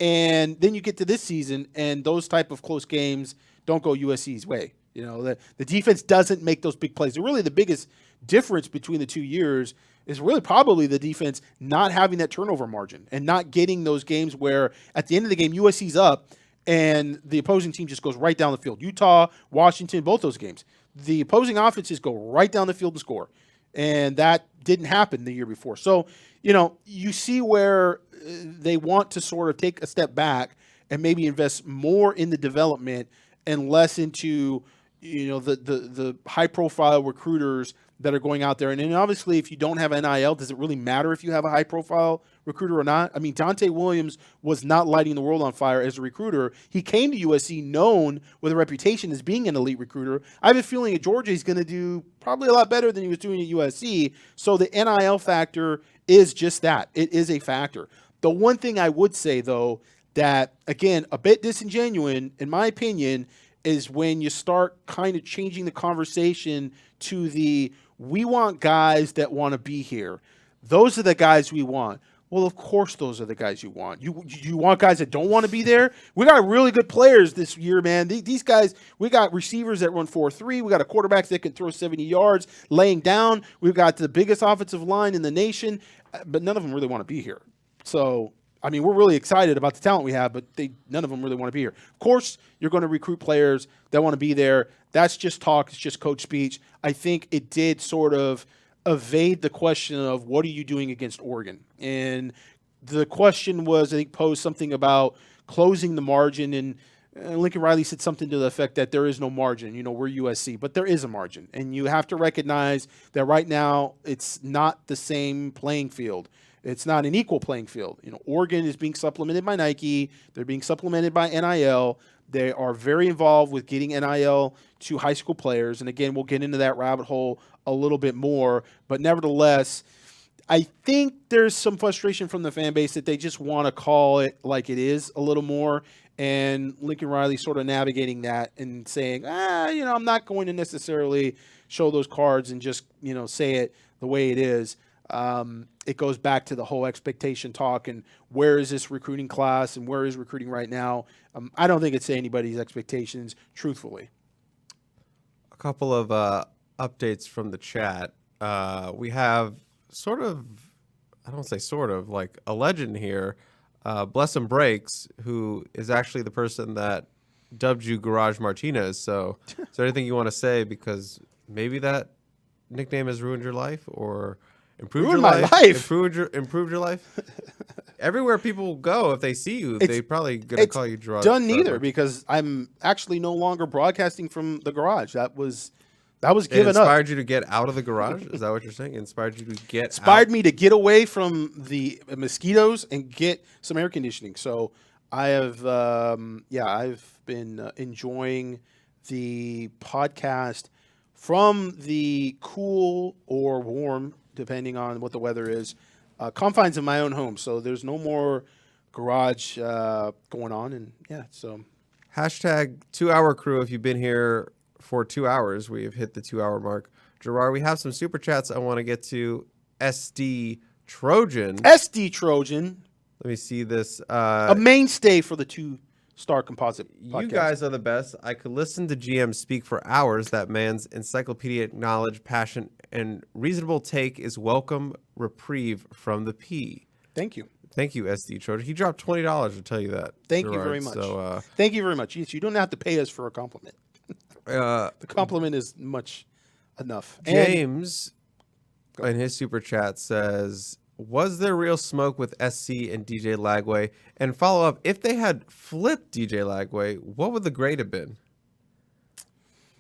and then you get to this season, and those type of close games don't go USC's way. You know, the defense doesn't make those big plays. Really, the biggest difference between the 2 years is really probably the defense not having that turnover margin and not getting those games where at the end of the game, USC's up and the opposing team just goes right down the field. Utah, Washington, both those games. The opposing offenses go right down the field and score. And that didn't happen the year before. So, you know, you see where they want to sort of take a step back and maybe invest more in the development and less into, you know, the high-profile recruiters that are going out there. And then obviously, if you don't have NIL, does it really matter if you have a high-profile recruiter or not? I mean, Dante Williams was not lighting the world on fire as a recruiter. He came to USC known with a reputation as being an elite recruiter. I have a feeling at Georgia he's going to do probably a lot better than he was doing at USC. So the NIL factor is just that. It is a factor. The one thing I would say, though, that, again, a bit disingenuous, in my opinion, is when you start kind of changing the conversation to the we want guys that want to be here. Those are the guys we want. Well, of course, those are the guys you want. You want guys that don't want to be there? We got really good players this year, man. These guys, we got receivers that run 4.3. We got a quarterback that can throw 70 yards laying down. We've got the biggest offensive line in the nation, but none of them really want to be here. So, I mean, we're really excited about the talent we have, but none of them really want to be here. Of course, you're going to recruit players that want to be there. That's just talk. It's just coach speech. I think it did sort of evade the question of what are you doing against Oregon? And the question was, I think, posed something about closing the margin. And Lincoln Riley said something to the effect that there is no margin. You know, we're USC, but there is a margin. And you have to recognize that right now it's not the same playing field. It's not an equal playing field. You know, Oregon is being supplemented by Nike. They're being supplemented by NIL. They are very involved with getting NIL to high school players. And again, we'll get into that rabbit hole a little bit more. But nevertheless, I think there's some frustration from the fan base that they just want to call it like it is a little more. And Lincoln Riley sort of navigating that and saying, you know, I'm not going to necessarily show those cards and just, you know, say it the way it is. It goes back to the whole expectation talk and where is this recruiting class and where is recruiting right now. I don't think it's anybody's expectations, truthfully. A couple of updates from the chat. We have sort of, I don't say sort of, like a legend here, Bless and Breaks, who is actually the person that dubbed you Gerard Martinez. So is there anything you want to say? Because maybe that nickname has ruined your life or improved your life. Improved your life. Everywhere people go, if they see you, they probably gonna call you Gerard. Done neither, because I'm actually no longer broadcasting from the garage. That was given up. Inspired you to get out of the garage? Is that what you're saying? Inspired you to get Inspired me to get away from the mosquitoes and get some air conditioning. So I have, I've been enjoying the podcast from the cool or warm, depending on what the weather is, confines of my own home. So there's no more garage going on. And yeah, so. Hashtag 2-hour crew. If you've been here for 2 hours, we have hit the 2-hour mark. Gerard, we have some super chats I want to get to. SD Trojan. SD Trojan. Let me see this. A mainstay for the 2 Two-Star Composite Podcast. You guys are the best. I could listen to GM speak for hours. That man's encyclopedic knowledge, passion, and reasonable take is welcome reprieve from the P. Thank you. Thank you, SD Trojan. He dropped $20 to tell you that. Thank you Gerard. very much. So, Thank you very much. Yes, you don't have to pay us for a compliment. The compliment is much enough. James, in his super chat, says, was there real smoke with SC and DJ Lagway? And follow up, if they had flipped DJ Lagway, what would the grade have been?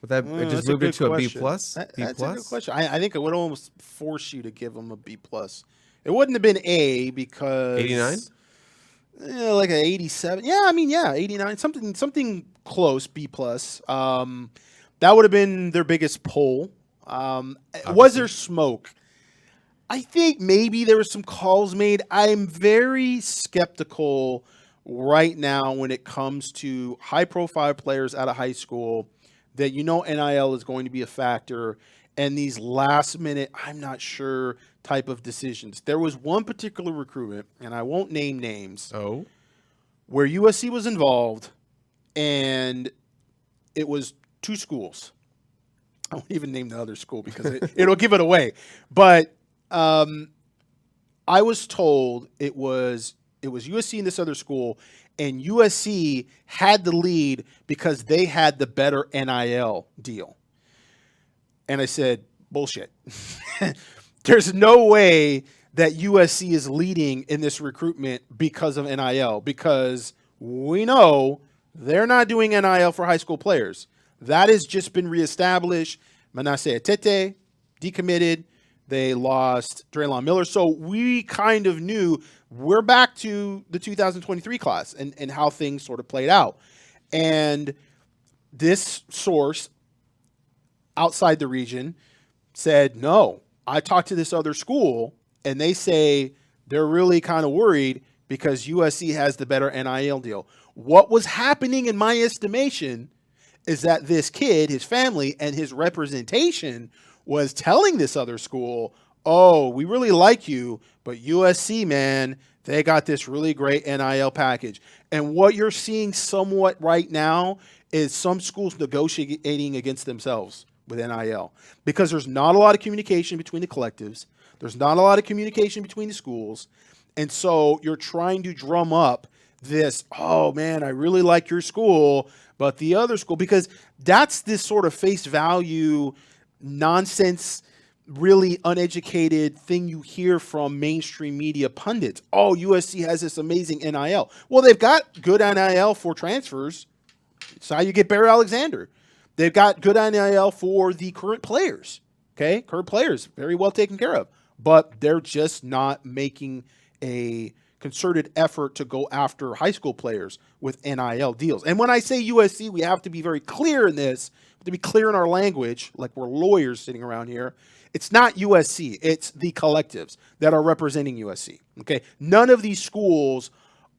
Would that it just moved it to a B plus? That's a good question. I think it would almost force you to give him a B plus. It wouldn't have been A because 89? Like an 87. Yeah, I mean, yeah, 89. Something close, B plus. That would have been their biggest poll. Was there smoke? I think maybe there were some calls made. I'm very skeptical right now when it comes to high-profile players out of high school that NIL is going to be a factor, and these last-minute, I'm not sure, type of decisions. There was one particular recruitment, and I won't name names, where USC was involved, and it was two schools. I won't even name the other school because it'll give it away. But I was told it was USC and this other school, and USC had the lead because they had the better NIL deal. And I said, bullshit. There's no way that USC is leading in this recruitment because of NIL, because we know they're not doing NIL for high school players. That has just been reestablished. Manasseh Atete decommitted. They lost Draylon Miller. So we kind of knew we're back to the 2023 class and how things sort of played out. And this source outside the region said, no, I talked to this other school, and they say they're really kind of worried because USC has the better NIL deal. What was happening, in my estimation, is that this kid, his family, and his representation was telling this other school, oh, we really like you, but USC, man, they got this really great NIL package. And what you're seeing somewhat right now is some schools negotiating against themselves with NIL because there's not a lot of communication between the collectives. There's not a lot of communication between the schools. And so you're trying to drum up this, oh, man, I really like your school, but the other school, because that's this sort of face value nonsense, really uneducated thing you hear from mainstream media pundits. Oh, USC has this amazing NIL. Well, they've got good NIL for transfers. It's how you get Barry Alexander. They've got good NIL for the current players. Okay, current players, very well taken care of. But they're just not making a concerted effort to go after high school players with NIL deals. And when I say USC, we have to be very clear in this, to be clear in our language, like we're lawyers sitting around here. It's not USC. It's the collectives that are representing USC. Okay, none of these schools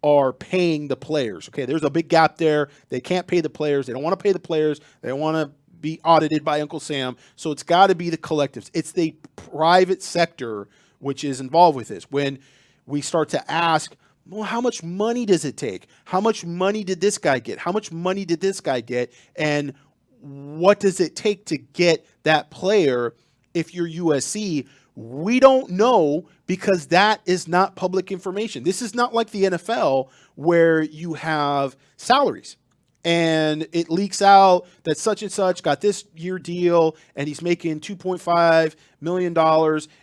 are paying the players. Okay, there's a big gap there. They can't pay the players. They don't want to pay the players. They don't want to be audited by Uncle Sam. So it's got to be the collectives. It's the private sector which is involved with this. When we start to ask, well, how much money does it take? How much money did this guy get? How much money did this guy get? And what does it take to get that player if you're USC? We don't know because that is not public information. This is not like the NFL where you have salaries and it leaks out that such and such got this year deal and he's making $2.5 million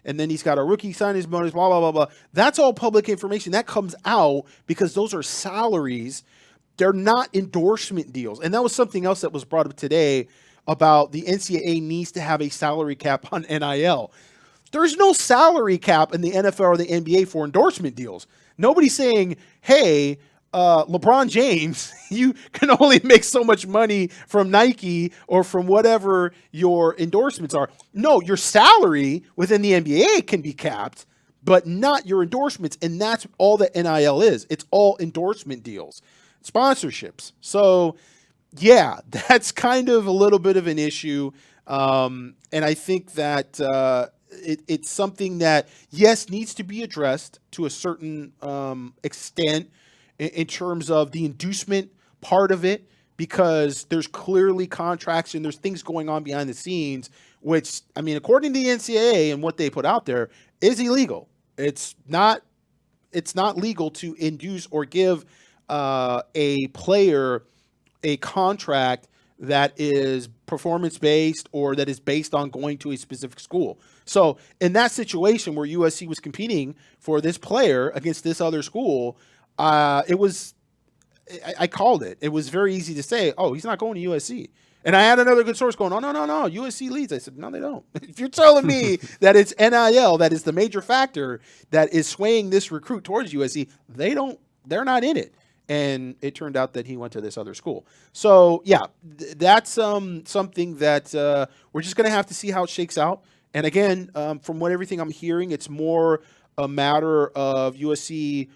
and then he's got a rookie signing bonus, blah, blah, blah, blah. That's all public information. That comes out because those are salaries. They're not endorsement deals. And that was something else that was brought up today about the NCAA needs to have a salary cap on NIL. There's no salary cap in the NFL or the NBA for endorsement deals. Nobody's saying, hey, LeBron James, you can only make so much money from Nike or from whatever your endorsements are. No, your salary within the NBA can be capped, but not your endorsements. And that's all that NIL is. It's all endorsement deals, sponsorships. So, yeah, that's kind of a little bit of an issue. And I think that it's something that, yes, needs to be addressed to a certain extent in terms of the inducement part of it because there's clearly contracts and there's things going on behind the scenes, which, I mean, according to the NCAA and what they put out there, is illegal. It's not legal to induce or give a player a contract that is performance-based or that is based on going to a specific school. So in that situation where USC was competing for this player against this other school, I called it. It was very easy to say, oh, he's not going to USC. And I had another good source going, no, USC leads. I said, no, they don't. If you're telling me that it's NIL, that is the major factor that is swaying this recruit towards USC, they're not in it. And it turned out that he went to this other school. So, yeah, that's something that we're just going to have to see how it shakes out. And again, from everything I'm hearing, it's more a matter of USC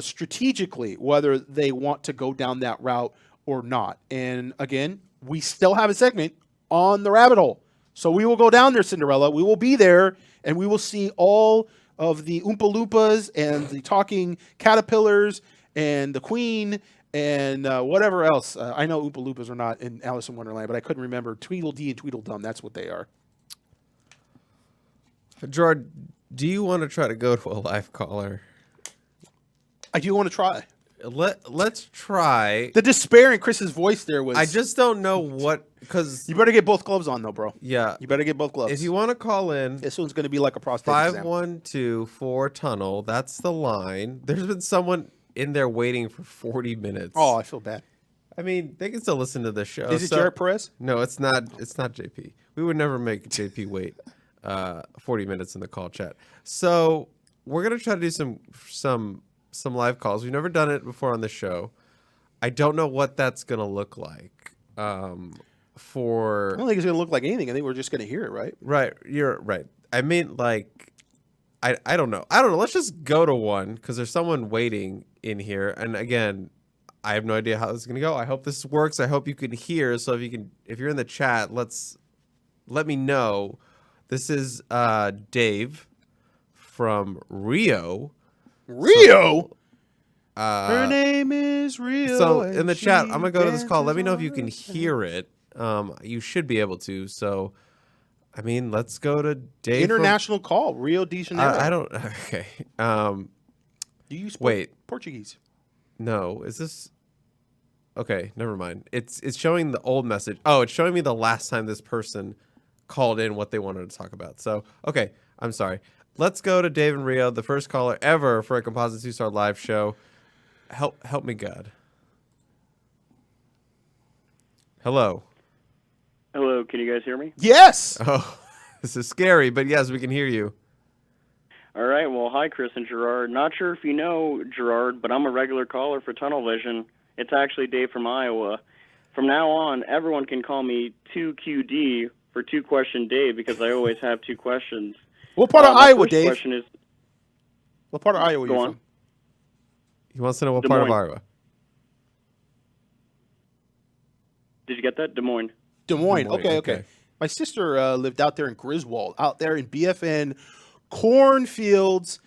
strategically, whether they want to go down that route or not. And again, we still have a segment on the rabbit hole. So we will go down there, Cinderella. We will be there, and we will see all of the Oompa Loompas and the talking caterpillars and the Queen and whatever else. I know Oompa Loompas are not in Alice in Wonderland, but I couldn't remember. Tweedledee and Tweedledum, that's what they are. Gerard, do you want to try to go to a live caller? I do want to try. Let's try. The despair in Chris's voice there was... I just don't know what, because... You better get both gloves on, though, bro. Yeah. You better get both gloves. If you want to call in... This one's going to be like a prostate exam. 512-4-TUNNEL. That's the line. There's been someone in there waiting for 40 minutes. Oh, I feel bad. I mean, they can still listen to the show. Is it Jared Perez? No, it's not. It's not JP. We would never make JP wait 40 minutes in the call chat. So we're going to try to do some live calls. We've never done it before on the show. I don't know what that's going to look like. I don't think it's going to look like anything. I think we're just going to hear it, right? Right. You're right. I mean, like, I don't know. I don't know. Let's just go to one because there's someone waiting in here. And again, I have no idea how this is going to go. I hope this works. I hope you can hear. So if you're in the chat, let me know. This is Dave from Rio. Rio? Her name is Rio. So in the chat, I'm going to go to this call. Let me know if you can hear it. You should be able to. So, I mean, let's go to Dave. International call, Rio de Janeiro. I don't. Okay. Do you speak Portuguese? No. Is this? Okay. Never mind. It's showing the old message. Oh, it's showing me the last time this person called in what they wanted to talk about. So, okay. I'm sorry. Let's go to Dave and Rio, the first caller ever for a Composite Two-Star live show. Help me, God. Hello. Hello, can you guys hear me? Yes. Oh, this is scary, but yes, we can hear you. All right, well, hi, Chris and Gerard. Not sure if you know Gerard, but I'm a regular caller for Tunnel Vision. It's actually Dave from Iowa. From now on, everyone can call me 2QD for two-question Dave because I always have two questions. What part of Iowa, Dave? Question is, what part of Iowa are you from? He wants to know what Des part of Moines. Iowa. Did you get that? Des Moines. Des Moines. Des Moines, Okay. okay. My sister lived out there in Griswold, out there in BFN cornfields.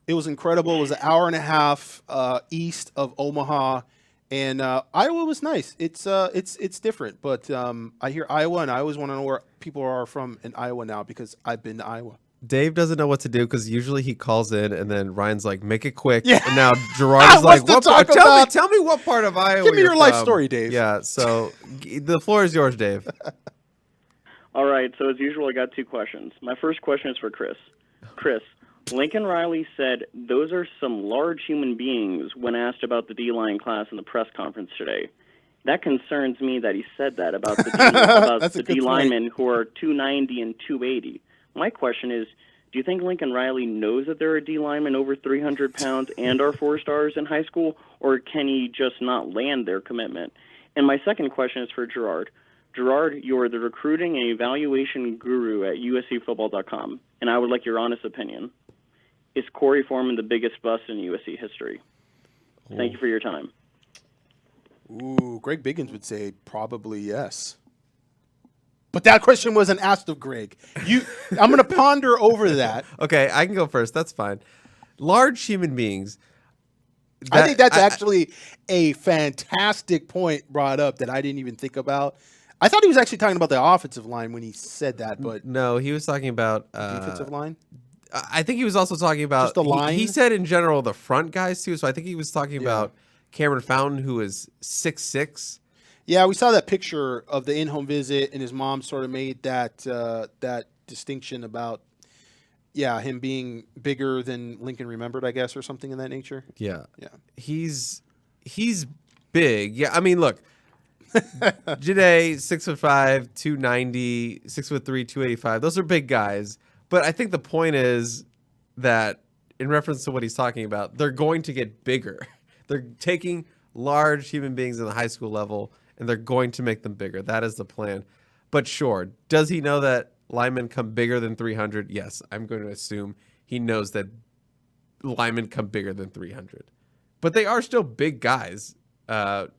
It was incredible. It was an hour and a half east of Omaha, and Iowa was nice. It's different, but I hear Iowa, and I always want to know where people are from in Iowa now because I've been to Iowa. Dave doesn't know what to do because usually he calls in and then Ryan's like, make it quick. Yeah. And now Gerard is like, tell me what part of Iowa Give me you're your life from." story, Dave. Yeah, so the floor is yours, Dave. All right, so as usual, I got two questions. My first question is for Chris. Chris, Lincoln Riley said those are some large human beings when asked about the D-line class in the press conference today. That concerns me that he said that about the D linemen who are 290 and 280. My question is, do you think Lincoln Riley knows that there are D linemen over 300 pounds and are 4-stars in high school, or can he just not land their commitment? And my second question is for Gerard. Gerard, you're the recruiting and evaluation guru at USCFootball.com, and I would like your honest opinion. Is Corey Foreman the biggest bust in USC history? Thank you for your time. Ooh, Greg Biggins would say probably yes. But that question wasn't asked of Greg. I'm going to ponder over that. Okay, I can go first. That's fine. Large human beings. I think that's actually a fantastic point brought up that I didn't even think about. I thought he was actually talking about the offensive line when he said that, but no, he was talking about defensive line. I think he was also talking about Just the line? He said in general the front guys too. So I think he was talking about Cameron Fountain, who is 6'6". Yeah, we saw that picture of the in-home visit, and his mom sort of made that that distinction about him being bigger than Lincoln remembered, I guess, or something in that nature. Yeah, yeah, he's big. Yeah, I mean, look, Jide 6'5", 290, 6'3", 285. Those are big guys. But I think the point is that, in reference to what he's talking about, they're going to get bigger. They're taking large human beings in the high school level, and they're going to make them bigger. That is the plan. But sure, does he know that linemen come bigger than 300? Yes, I'm going to assume he knows that linemen come bigger than 300. But they are still big guys, but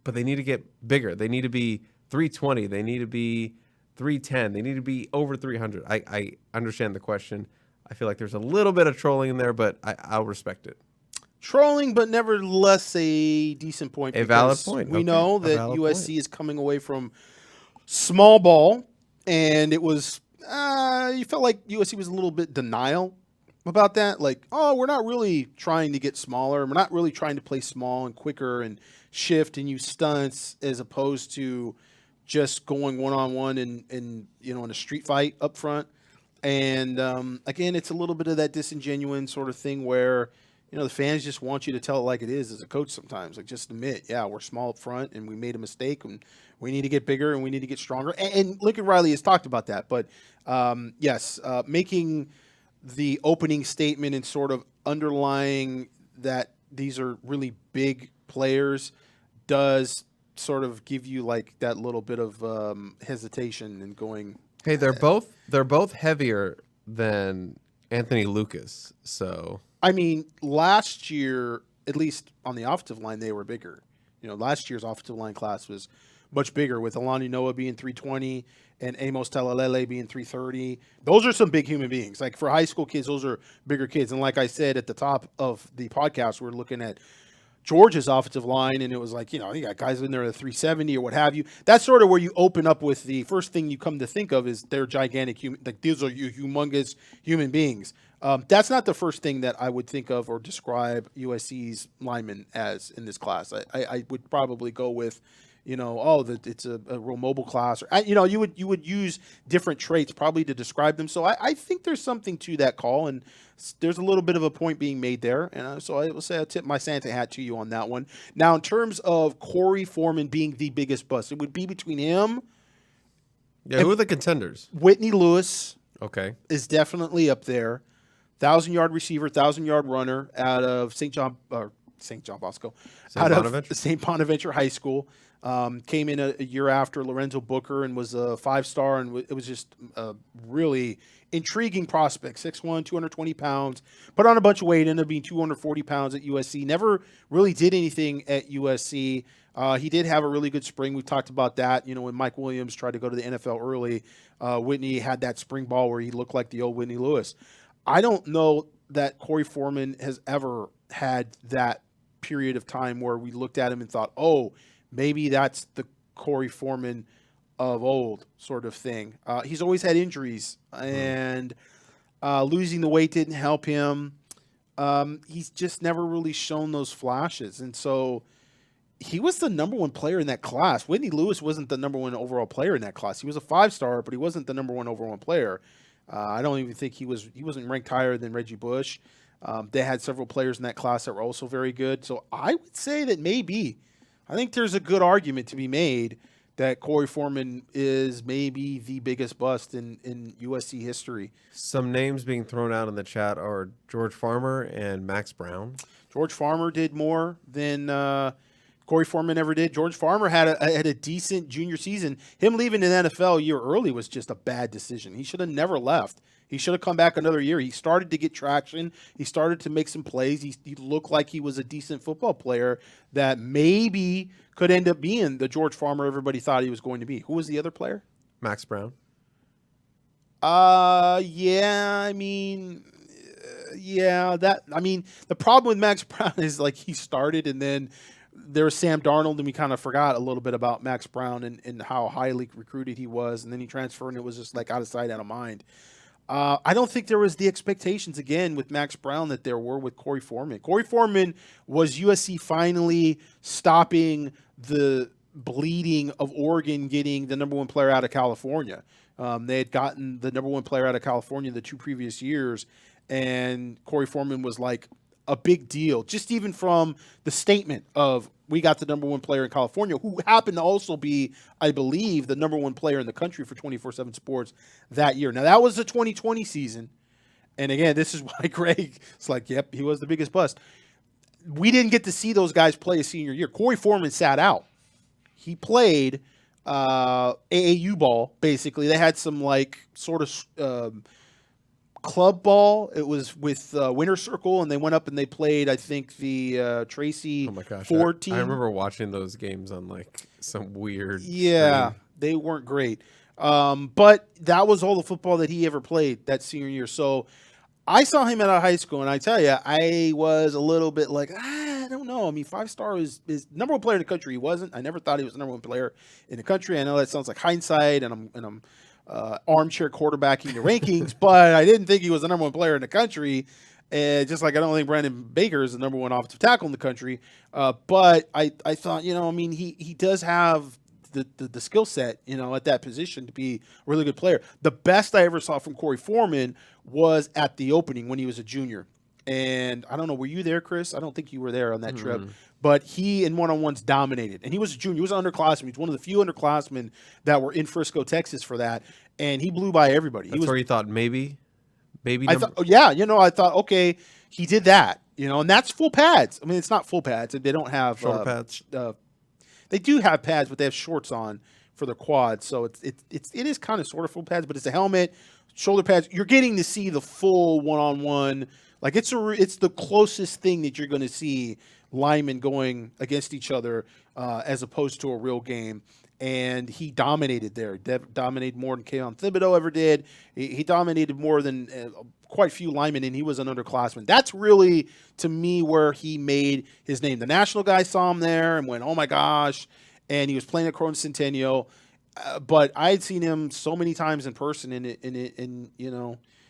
they need to get bigger. They need to be 320. They need to be 310. They need to be over 300. I understand the question. I feel like there's a little bit of trolling in there, but I'll respect it. Trolling, but nevertheless a decent point. A valid point. We know that USC is coming away from small ball, and it was you felt like USC was a little bit denial about that. Like, oh, we're not really trying to get smaller. We're not really trying to play small and quicker and shift and use stunts as opposed to just going one-on-one and in a street fight up front. And again, it's a little bit of that disingenuous sort of thing where the fans just want you to tell it like it is as a coach sometimes. Like, just admit, we're small up front and we made a mistake and we need to get bigger and we need to get stronger. And Lincoln Riley has talked about that. But, making the opening statement and sort of underlying that these are really big players does sort of give you like that little bit of hesitation and going. Hey, they're both heavier than Anthony Lucas. So I mean, last year, at least on the offensive line, they were bigger. Last year's offensive line class was much bigger, with Alani Noah being 320 and Amos Talalele being 330. Those are some big human beings. Like, for high school kids, those are bigger kids. And like I said at the top of the podcast, we're looking at Georgia's offensive line, and it was like, you got guys in there at 370 or what have you. That's sort of where you open up with the first thing you come to think of is they're gigantic human. Like, these are humongous human beings. That's not the first thing that I would think of or describe USC's linemen as in this class. I would probably go with, that it's a real mobile class. Or, you would use different traits probably to describe them. So I think there's something to that call, and there's a little bit of a point being made there. And so I will say I tip my Santa hat to you on that one. Now, in terms of Corey Foreman being the biggest bust, it would be between him. Yeah, who are the contenders? Whitney Lewis. Okay, is definitely up there. 1,000-yard receiver, 1,000-yard runner out of St. John Bosco, out of St. Bonaventure High School. Came in a year after Lorenzo Booker and was a 5-star, and it was just a really intriguing prospect. 6'1", 220 pounds, put on a bunch of weight, ended up being 240 pounds at USC. Never really did anything at USC. He did have a really good spring. We talked about that. When Mike Williams tried to go to the NFL early, Whitney had that spring ball where he looked like the old Whitney Lewis. I don't know that Corey Foreman has ever had that period of time where we looked at him and thought, oh, maybe that's the Corey Foreman of old sort of thing. He's always had injuries, and losing the weight didn't help him. He's just never really shown those flashes. And so he was the number one player in that class. Whitney Lewis wasn't the number one overall player in that class. He was a 5-star, but he wasn't the number one overall player. I don't even think he wasn't ranked higher than Reggie Bush. They had several players in that class that were also very good. So I would say that I think there's a good argument to be made that Corey Foreman is maybe the biggest bust in USC history. Some names being thrown out in the chat are George Farmer and Max Brown. George Farmer did more than Corey Foreman ever did. George Farmer had a decent junior season. Him leaving the NFL a year early was just a bad decision. He should have never left. He should have come back another year. He started to get traction. He started to make some plays. He looked like he was a decent football player that maybe could end up being the George Farmer everybody thought he was going to be. Who was the other player? Max Brown. Yeah, I mean, Yeah, the problem with Max Brown is like he started and then there was Sam Darnold and we kind of forgot a little bit about Max Brown and how highly recruited he was. And then he transferred and it was just like out of sight, out of mind. I don't think there was the expectations again with Max Brown that there were with Corey Foreman. Corey Foreman was USC finally stopping the bleeding of Oregon getting the number one player out of California. They had gotten the number one player out of California the 2 previous years, and Corey Foreman was like a big deal, just even from the statement of we got the number one player in California, who happened to also be, I believe, the number one player in the country for 24/7 Sports that year. Now, that was the 2020 season. And again, this is why Greg is like, yep, he was the biggest bust. We didn't get to see those guys play a senior year. Corey Foreman sat out. He played AAU ball, basically. They had some like sort of club ball. It was with Winter Circle, and they went up and they played, I think, the Tracy Ford team. I remember watching those games on like some weird screen. They weren't great. But that was all the football that he ever played that senior year. So I saw him out of high school, and I tell you, I was a little bit like, I don't know. I mean, 5-star is number one player in the country. He wasn't. I never thought he was the number one player in the country. I know that sounds like hindsight, and I'm armchair quarterbacking the rankings, but I didn't think he was the number one player in the country. Just like I don't think Brandon Baker is the number one offensive tackle in the country. But I thought, he does have the skill set, at that position to be a really good player. The best I ever saw from Corey Foreman was at the opening when he was a junior. And I don't know, were you there, Chris? I don't think you were there on that trip. But he in one-on-ones dominated. And he was a junior. He was an underclassman. He was one of the few underclassmen that were in Frisco, Texas for that. And he blew by everybody. That's where you thought maybe I thought, okay, he did that. And that's full pads. I mean, it's not full pads. They don't have shoulder pads. They do have pads, but they have shorts on for their quads. So it is kind of sort of full pads, but it's a helmet, shoulder pads. You're getting to see the full one-on-one. Like it's the closest thing that you're going to see linemen going against each other as opposed to a real game. And he dominated there. Dominated more than Kayvon Thibodeau ever did. He dominated more than quite a few linemen, and he was an underclassman. That's really, to me, where he made his name. The national guys saw him there and went, oh, my gosh. And he was playing at Corona Centennial. But I had seen him so many times in person, and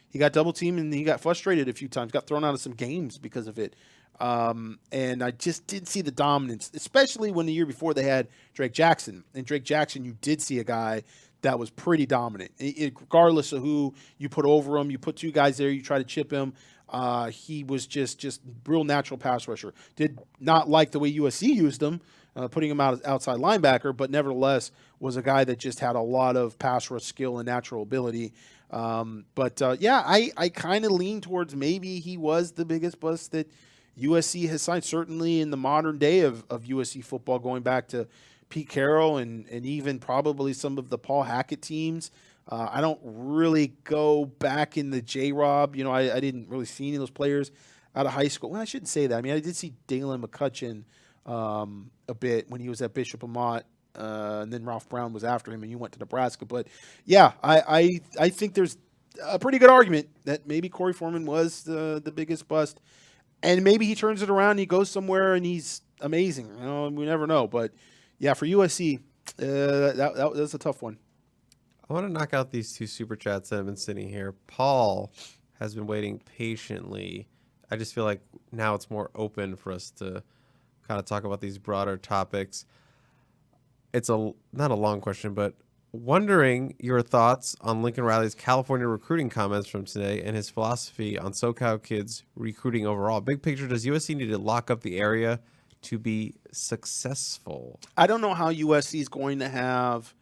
he got double-teamed, and he got frustrated a few times, got thrown out of some games because of it. And I just didn't see the dominance, especially when the year before they had Drake Jackson. And Drake Jackson, you did see a guy that was pretty dominant. Regardless of who you put over him, you put 2 guys there, you try to chip him. He was just real natural pass rusher. Did not like the way USC used him, putting him out outside linebacker, but nevertheless was a guy that just had a lot of pass rush skill and natural ability. I kind of lean towards maybe he was the biggest bust that USC has signed, certainly in the modern day of USC football, going back to Pete Carroll and even probably some of the Paul Hackett teams. I don't really go back in the J-Rob. I didn't really see any of those players out of high school. Well, I shouldn't say that. I mean, I did see Dalen McCutcheon a bit when he was at Bishop Amat, and then Ralph Brown was after him, and you went to Nebraska. But, yeah, I think there's a pretty good argument that maybe Corey Foreman was the biggest bust. And maybe he turns it around and he goes somewhere and he's amazing. We never know. But, yeah, for USC, that's a tough one. I want to knock out these 2 super chats that have been sitting here. Paul has been waiting patiently. I just feel like now it's more open for us to kind of talk about these broader topics. It's not a long question, but wondering your thoughts on Lincoln Riley's California recruiting comments from today and his philosophy on SoCal kids recruiting overall. Big picture, does USC need to lock up the area to be successful? I don't know how USC is going to have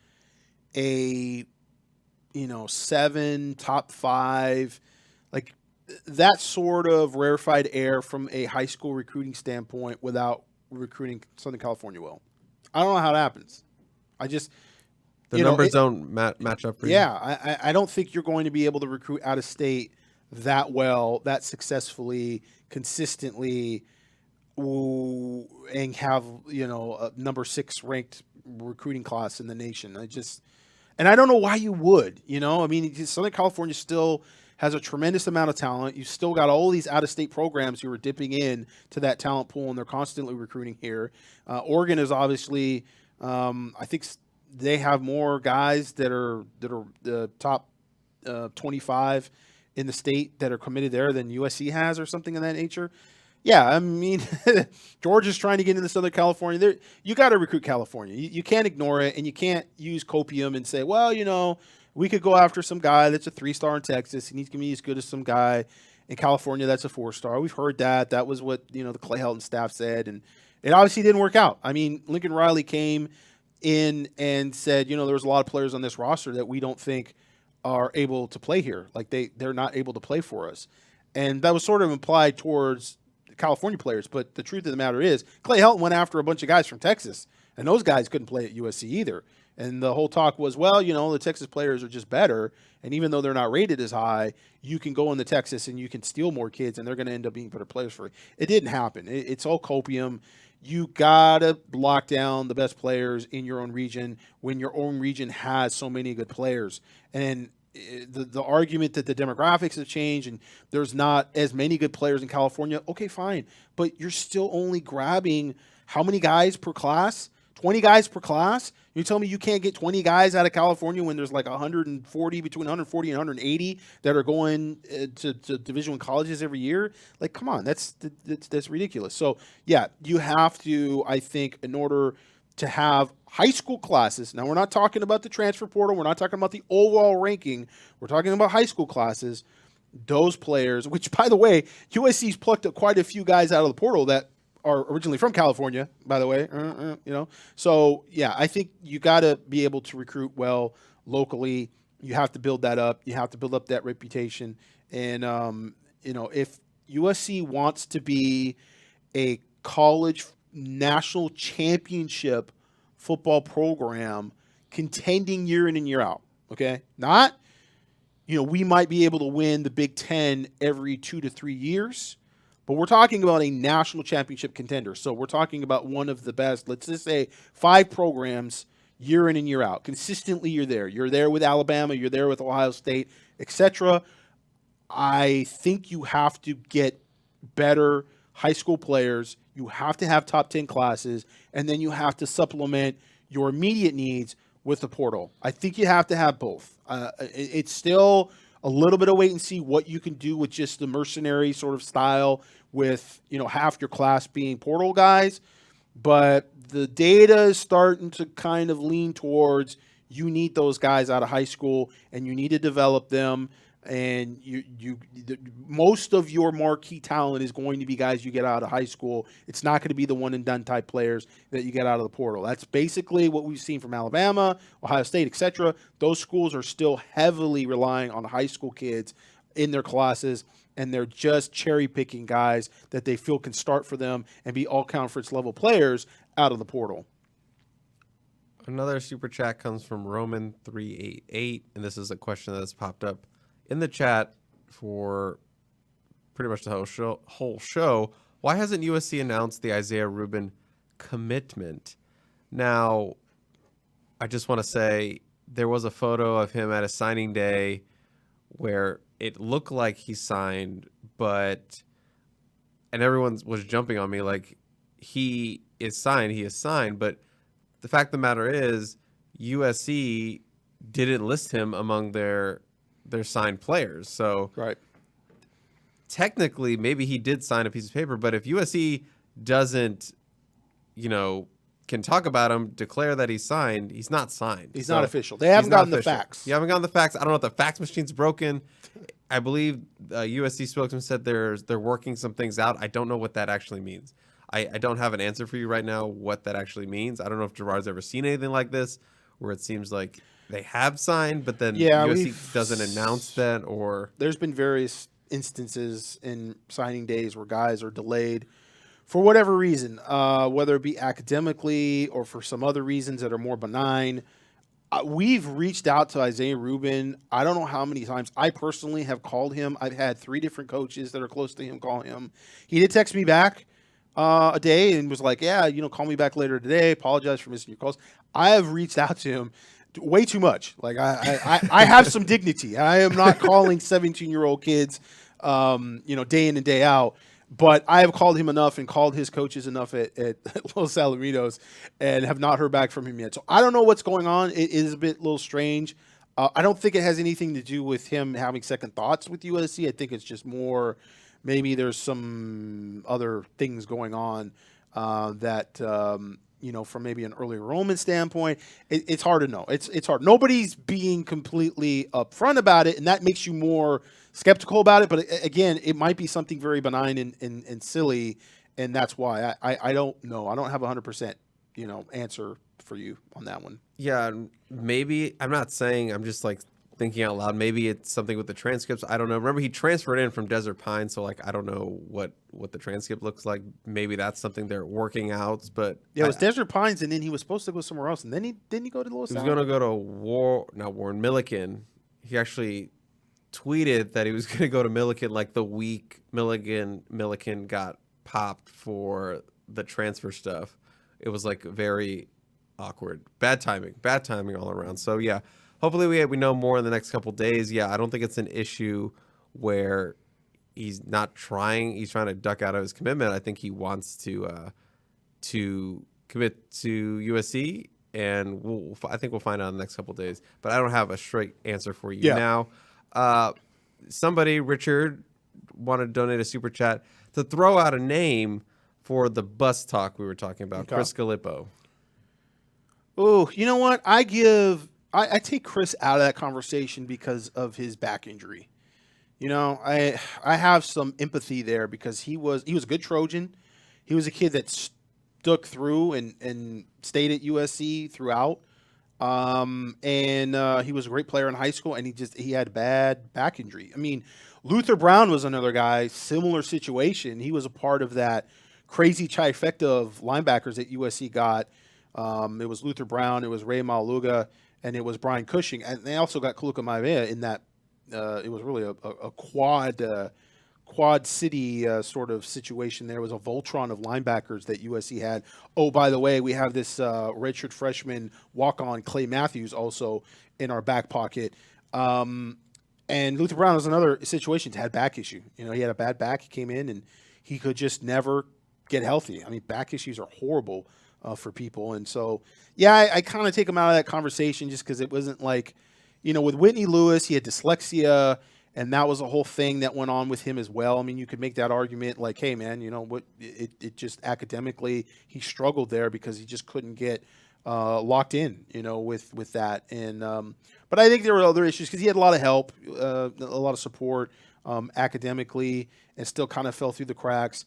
a 7 top 5, like that sort of rarefied air from a high school recruiting standpoint without recruiting Southern California well. I don't know how it happens. The numbers don't match up for you? Yeah, I don't think you're going to be able to recruit out of state that well, that successfully, consistently, and have, a number 6 ranked recruiting class in the nation. And I don't know why you would, I mean, Southern California still has a tremendous amount of talent. You've still got all these out-of-state programs who are dipping in to that talent pool, and they're constantly recruiting here. Oregon is obviously, I think they have more guys that are the top 25 in the state that are committed there than USC has, or something of that nature. Yeah, I mean, Georgia's trying to get into Southern California. You got to recruit California. You can't ignore it, and you can't use copium and say, well, we could go after some guy that's a 3-star in Texas, and he's going to be as good as some guy in California that's a 4-star. We've heard that. That was what, the Clay Helton staff said, and it obviously didn't work out. I mean, Lincoln Riley came in and said, there's a lot of players on this roster that we don't think are able to play here. Like, they're not able to play for us. And that was sort of implied towards California players, but the truth of the matter is Clay Helton went after a bunch of guys from Texas, and those guys couldn't play at USC either. And the whole talk was, well, the Texas players are just better, and even though they're not rated as high, you can go into Texas and you can steal more kids, and they're going to end up being better players for you. It didn't happen. It's all copium. You got to lock down the best players in your own region when your own region has so many good players. And the argument that the demographics have changed and there's not as many good players in California, okay, fine. But you're still only grabbing how many guys per class? 20 guys per class? You tell me you can't get 20 guys out of California when there's like 140, between 140 and 180 that are going to Division I colleges every year? Like, come on, that's ridiculous. So, yeah, you have to, I think, in order to have high school classes. Now, we're not talking about the transfer portal. We're not talking about the overall ranking. We're talking about high school classes. Those players, which, by the way, USC's plucked up quite a few guys out of the portal that are originally from California, by the way. So, yeah, I think you got to be able to recruit well locally. You have to build that up. You have to build up that reputation. And, if USC wants to be a college national championship football program contending year in and year out, okay? Not, we might be able to win the Big Ten every 2 to 3 years, but we're talking about a national championship contender. So we're talking about one of the best, let's just say 5 programs year in and year out. Consistently you're there. You're there with Alabama, you're there with Ohio State, etc. I think you have to get better high school players. You have to have top 10 classes, and then you have to supplement your immediate needs with the portal. I think you have to have both. It's still a little bit of wait and see what you can do with just the mercenary sort of style with, half your class being portal guys. But the data is starting to kind of lean towards you need those guys out of high school, and you need to develop them. And most of your marquee talent is going to be guys you get out of high school. It's not going to be the one and done type players that you get out of the portal. That's basically what we've seen from Alabama, Ohio State, etc. Those schools are still heavily relying on high school kids in their classes, and they're just cherry picking guys that they feel can start for them and be all conference level players out of the portal. Another super chat comes from Roman388, and this is a question that's popped up in the chat for pretty much the whole show. Why hasn't USC announced the Isaiah Rubin commitment? Now, I just want to say there was a photo of him at a signing day where it looked like he signed, and everyone was jumping on me like he is signed. But the fact of the matter is USC didn't list him among their signed players. So right. Technically, maybe he did sign a piece of paper, but if USC doesn't, can talk about him, declare that he's signed, he's not signed. He's not official. They haven't gotten the facts. You haven't gotten the facts. I don't know if the fax machine's broken. I believe USC spokesman said they're working some things out. I don't know what that actually means. I don't have an answer for you right now what that actually means. I don't know if Gerard's ever seen anything like this where it seems like they have signed, but then USC doesn't announce that, or there's been various instances in signing days where guys are delayed for whatever reason, whether it be academically or for some other reasons that are more benign. We've reached out to Isaiah Rubin. I don't know how many times. I personally have called him. I've had 3 different coaches that are close to him call him. He did text me back a day and was like, yeah, call me back later today. Apologize for missing your calls. I have reached out to him way too much. Like I have some dignity. I am not calling 17-year-old kids, day in and day out. But I have called him enough and called his coaches enough at Los Alamitos and have not heard back from him yet. So I don't know what's going on. It is a little strange. I don't think it has anything to do with him having second thoughts with USC. I think it's just more maybe there's some other things going on that from maybe an early enrollment standpoint. It's hard to know. It's hard. Nobody's being completely upfront about it, and that makes you more skeptical about it. But again, it might be something very benign and silly, and that's why I don't know. I don't have 100% answer for you on that one. Yeah, maybe I'm not saying, I'm just like thinking out loud. Maybe it's something with the transcripts. I don't know. Remember, he transferred in from Desert Pines, so like I don't know what the transcript looks like. Maybe that's something they're working out. But yeah, it was Desert Pines, and then he was supposed to go somewhere else, and then didn't he go to Los Alamitos? He was going to go to Warren Milliken. He actually tweeted that he was going to go to Milliken like the week Milliken got popped for the transfer stuff. It was like very awkward, bad timing all around. So yeah, hopefully we know more in the next couple days. Yeah, I don't think it's an issue where he's not trying. He's trying to duck out of his commitment. I think he wants to commit to USC, and I think we'll find out in the next couple days. But I don't have a straight answer for you now. Somebody, Richard, wanted to donate a super chat to throw out a name for the bus talk we were talking about. Okay. Chris Gallipo. Oh, you know what? I take Chris out of that conversation because of his back injury. I have some empathy there because he was a good Trojan. He was a kid that stuck through and stayed at USC throughout. And he was a great player in high school, and he had bad back injury. I mean, Luther Brown was another guy, similar situation. He was a part of that crazy trifecta of linebackers that USC got. It was Luther Brown, it was Ray Maluga, and it was Brian Cushing. And they also got Kaluka Maivea in that. It was really a quad city sort of situation. There was a Voltron of linebackers that USC had. Oh, by the way, we have this redshirt freshman walk-on Clay Matthews also in our back pocket. And Luther Brown was another situation. He had back issue. He had a bad back. He came in and he could just never get healthy. I mean, back issues are horrible for people. And so, yeah, I kind of take him out of that conversation just because it wasn't like, with Whitney Lewis, he had dyslexia, and that was a whole thing that went on with him as well. I mean, you could make that argument like, hey, man, it just academically, he struggled there because he just couldn't get locked in, with that. And but I think there were other issues because he had a lot of help, a lot of support academically, and still kind of fell through the cracks.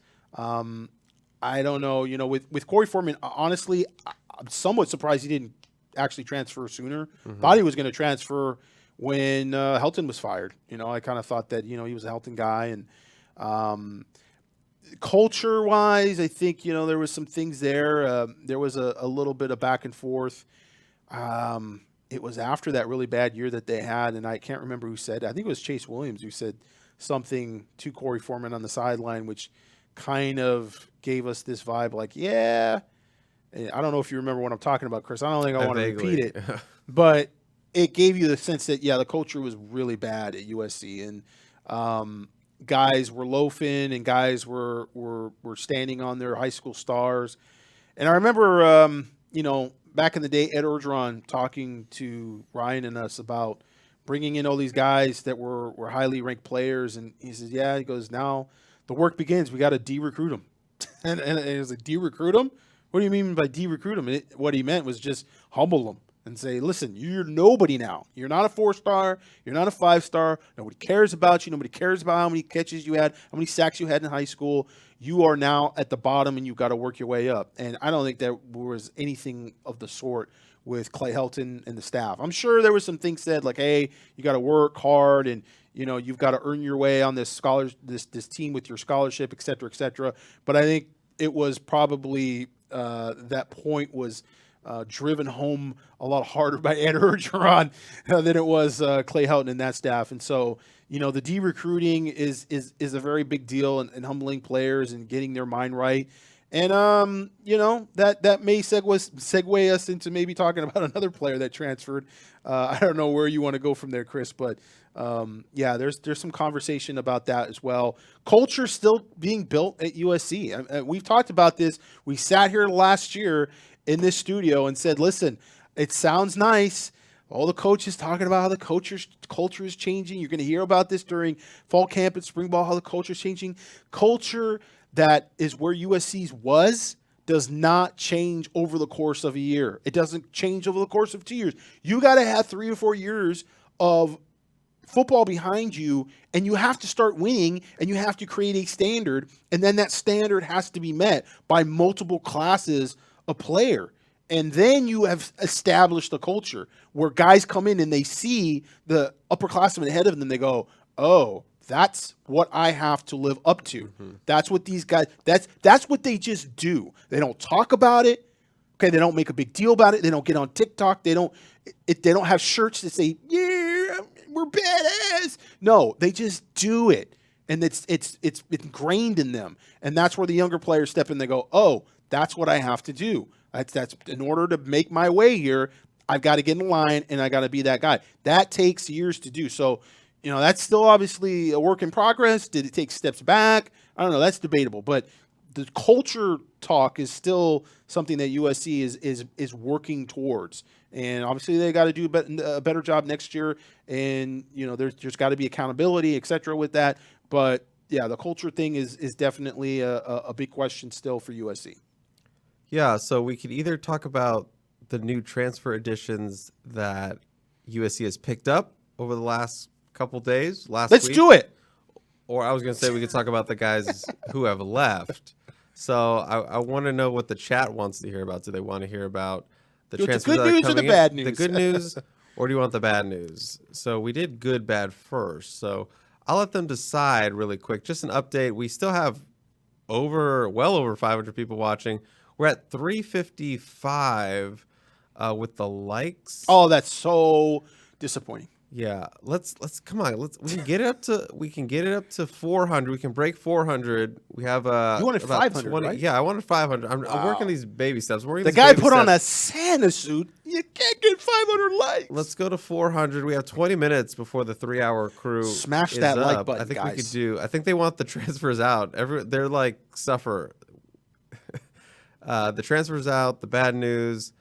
I don't know, with Corey Foreman, honestly, I'm somewhat surprised he didn't actually transfer sooner. Mm-hmm. Thought he was going to transfer when Helton was fired. I kind of thought that, he was a Helton guy. And culture-wise, I think, there was some things there. There was a little bit of back and forth. It was after that really bad year that they had, and I can't remember who said it. I think it was Chase Williams who said something to Corey Foreman on the sideline, which kind of gave us this vibe like, yeah. I don't know if you remember what I'm talking about, Chris. I don't think I want to repeat it. But it gave you the sense that, yeah, the culture was really bad at USC. And guys were loafing and guys were standing on their high school stars. And I remember, back in the day, Ed Orgeron talking to Ryan and us about bringing in all these guys that were highly ranked players. And he says, yeah, he goes, now the work begins. We got to de-recruit them. and it was like, de-recruit them? What do you mean by de-recruit them? What he meant was just humble them and say, listen, you're nobody now. You're not a 4-star. You're not a 5-star. Nobody cares about you. Nobody cares about how many catches you had, how many sacks you had in high school. You are now at the bottom, and you've got to work your way up. And I don't think there was anything of the sort with Clay Helton and the staff. I'm sure there was some things said like, hey, you got to work hard and, you've got to earn your way on this team with your scholarship, et cetera, et cetera. But I think it was probably that point was driven home a lot harder by Ed Orgeron than it was Clay Helton and that staff. And so, the de-recruiting is a very big deal and humbling players and getting their mind right. And that may segue us into maybe talking about another player that transferred. I don't know where you want to go from there, Chris, but there's some conversation about that as well. Culture still being built at USC. We've talked about this. We sat here last year in this studio and said, listen, it sounds nice. All the coaches talking about how the culture is changing. You're going to hear about this during fall camp and spring ball, how the culture is changing. Culture that is where USC's was does not change over the course of a year. It doesn't change over the course of 2 years. You got to have 3 or 4 years of football behind you, and you have to start winning, and you have to create a standard, and then that standard has to be met by multiple classes of player. And then you have established a culture where guys come in and they see the upperclassmen ahead of them. They go, oh, that's what I have to live up to. Mm-hmm. That's what these guys, that's what they just do. They don't talk about it. Okay. They don't make a big deal about it. They don't get on TikTok. They don't have shirts that say, yeah, we're badass. No, they just do it. And it's ingrained in them. And that's where the younger players step in. They go, oh, that's what I have to do. That's in order to make my way here, I've got to get in line and I got to be that guy. That takes years to do. So, that's still obviously a work in progress. Did it take steps back? I don't know. That's debatable. But the culture talk is still something that USC is working towards. And obviously they got to do a better job next year. And, there's got to be accountability, et cetera, with that. But, yeah, the culture thing is definitely a big question still for USC. Yeah, so we could either talk about the new transfer additions that USC has picked up over the last couple days, Let's do it. Or I was going to say we could talk about the guys who have left. So I want to know what the chat wants to hear about. Do they want to hear about the transfers that are coming in? The good news or the bad news? The good news, or do you want the bad news? So we did good, bad first. So I'll let them decide really quick. Just an update. We still have well over 500 people watching. We're at 355 with the likes. Oh, that's so disappointing. Yeah, let's come on. We can get it up to 400. We can break 400. We have you wanted about 500, 20, right? Yeah, I wanted 500. I'm working these baby steps. The guy put on a Santa suit. You can't get 500 likes. Let's go to 400. We have 20 minutes before the 3-hour crew. Smash is that up. like button, I think guys. we could do. I think they want the transfers out. They're like suffer. The transfers out. The bad news.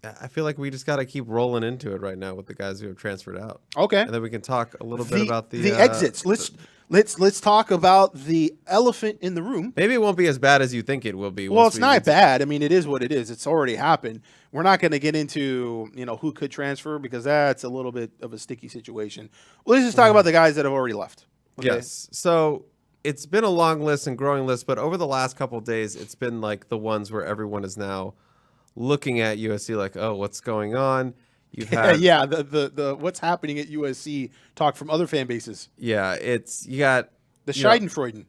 I feel like we just got to keep rolling into it right now with the guys who have transferred out. Okay. And then we can talk a little bit about the exits. Let's talk about the elephant in the room. Maybe it won't be as bad as you think it will be. Well, it's not bad. I mean, it is what it is. It's already happened. We're not going to get into, who could transfer because that's a little bit of a sticky situation. Well, let's just talk about the guys that have already left. Okay? Yes. So it's been a long list and growing list, but over the last couple of days, it's been like the ones where everyone is now looking at USC like, oh, what's going on? You've had the what's happening at USC talk from other fan bases. Yeah, you got the Schadenfreude.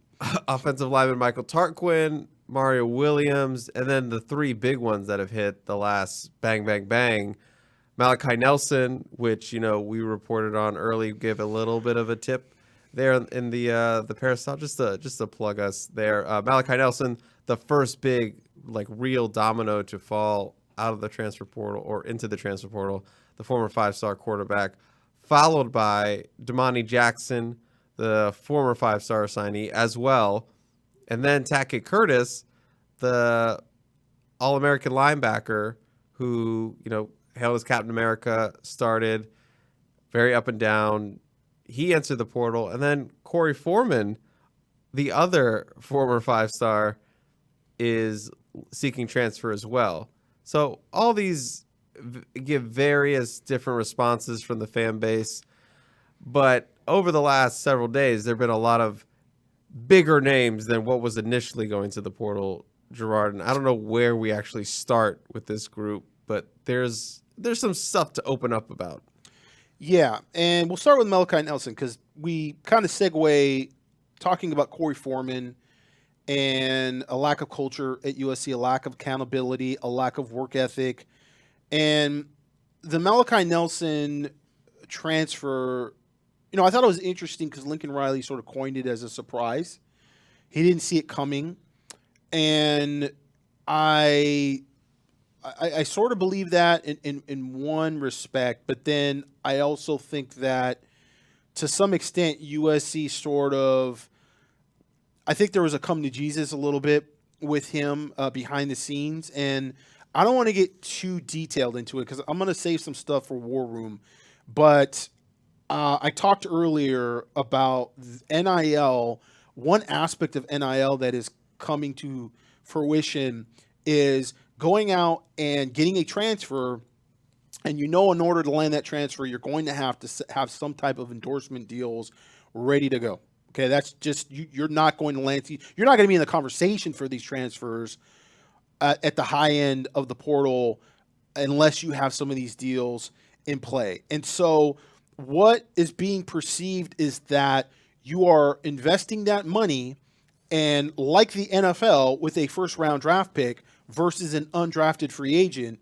Offensive lineman Michael Tarquin, Mario Williams, and then the 3 big ones that have hit the last bang, bang, bang. Malachi Nelson, which, we reported on early, give a little bit of a tip there in the Peristyle, just to plug us there. Malachi Nelson, the first big, real domino to fall out of the transfer portal or into the transfer portal, the former 5-star quarterback, followed by Domani Jackson, the former 5-star signee as well, and then Tackett Curtis, the All-American linebacker who, hailed as Captain America, started very up and down. He entered the portal, and then Corey Foreman, the other former 5-star, is seeking transfer as well. So all these give various different responses from the fan base. But over the last several days, there have been a lot of bigger names than what was initially going to the portal, Gerard. And I don't know where we actually start with this group, but there's some stuff to open up about. Yeah, and we'll start with Malachi Nelson because we kind of segue talking about Corey Foreman and a lack of culture at USC, a lack of accountability, a lack of work ethic. And the Malachi Nelson transfer, I thought it was interesting because Lincoln Riley sort of coined it as a surprise. He didn't see it coming. And I sort of believe that in one respect, but then I also think that to some extent USC sort of, I think there was a come to Jesus a little bit with him behind the scenes, and I don't want to get too detailed into it because I'm going to save some stuff for War Room, but I talked earlier about NIL. One aspect of NIL that is coming to fruition is going out and getting a transfer, and in order to land that transfer, you're going to have some type of endorsement deals ready to go. Okay, that's just you're not going to land. You're not going to be in the conversation for these transfers at the high end of the portal unless you have some of these deals in play. And so what is being perceived is that you are investing that money, and like the NFL with a first-round draft pick versus an undrafted free agent,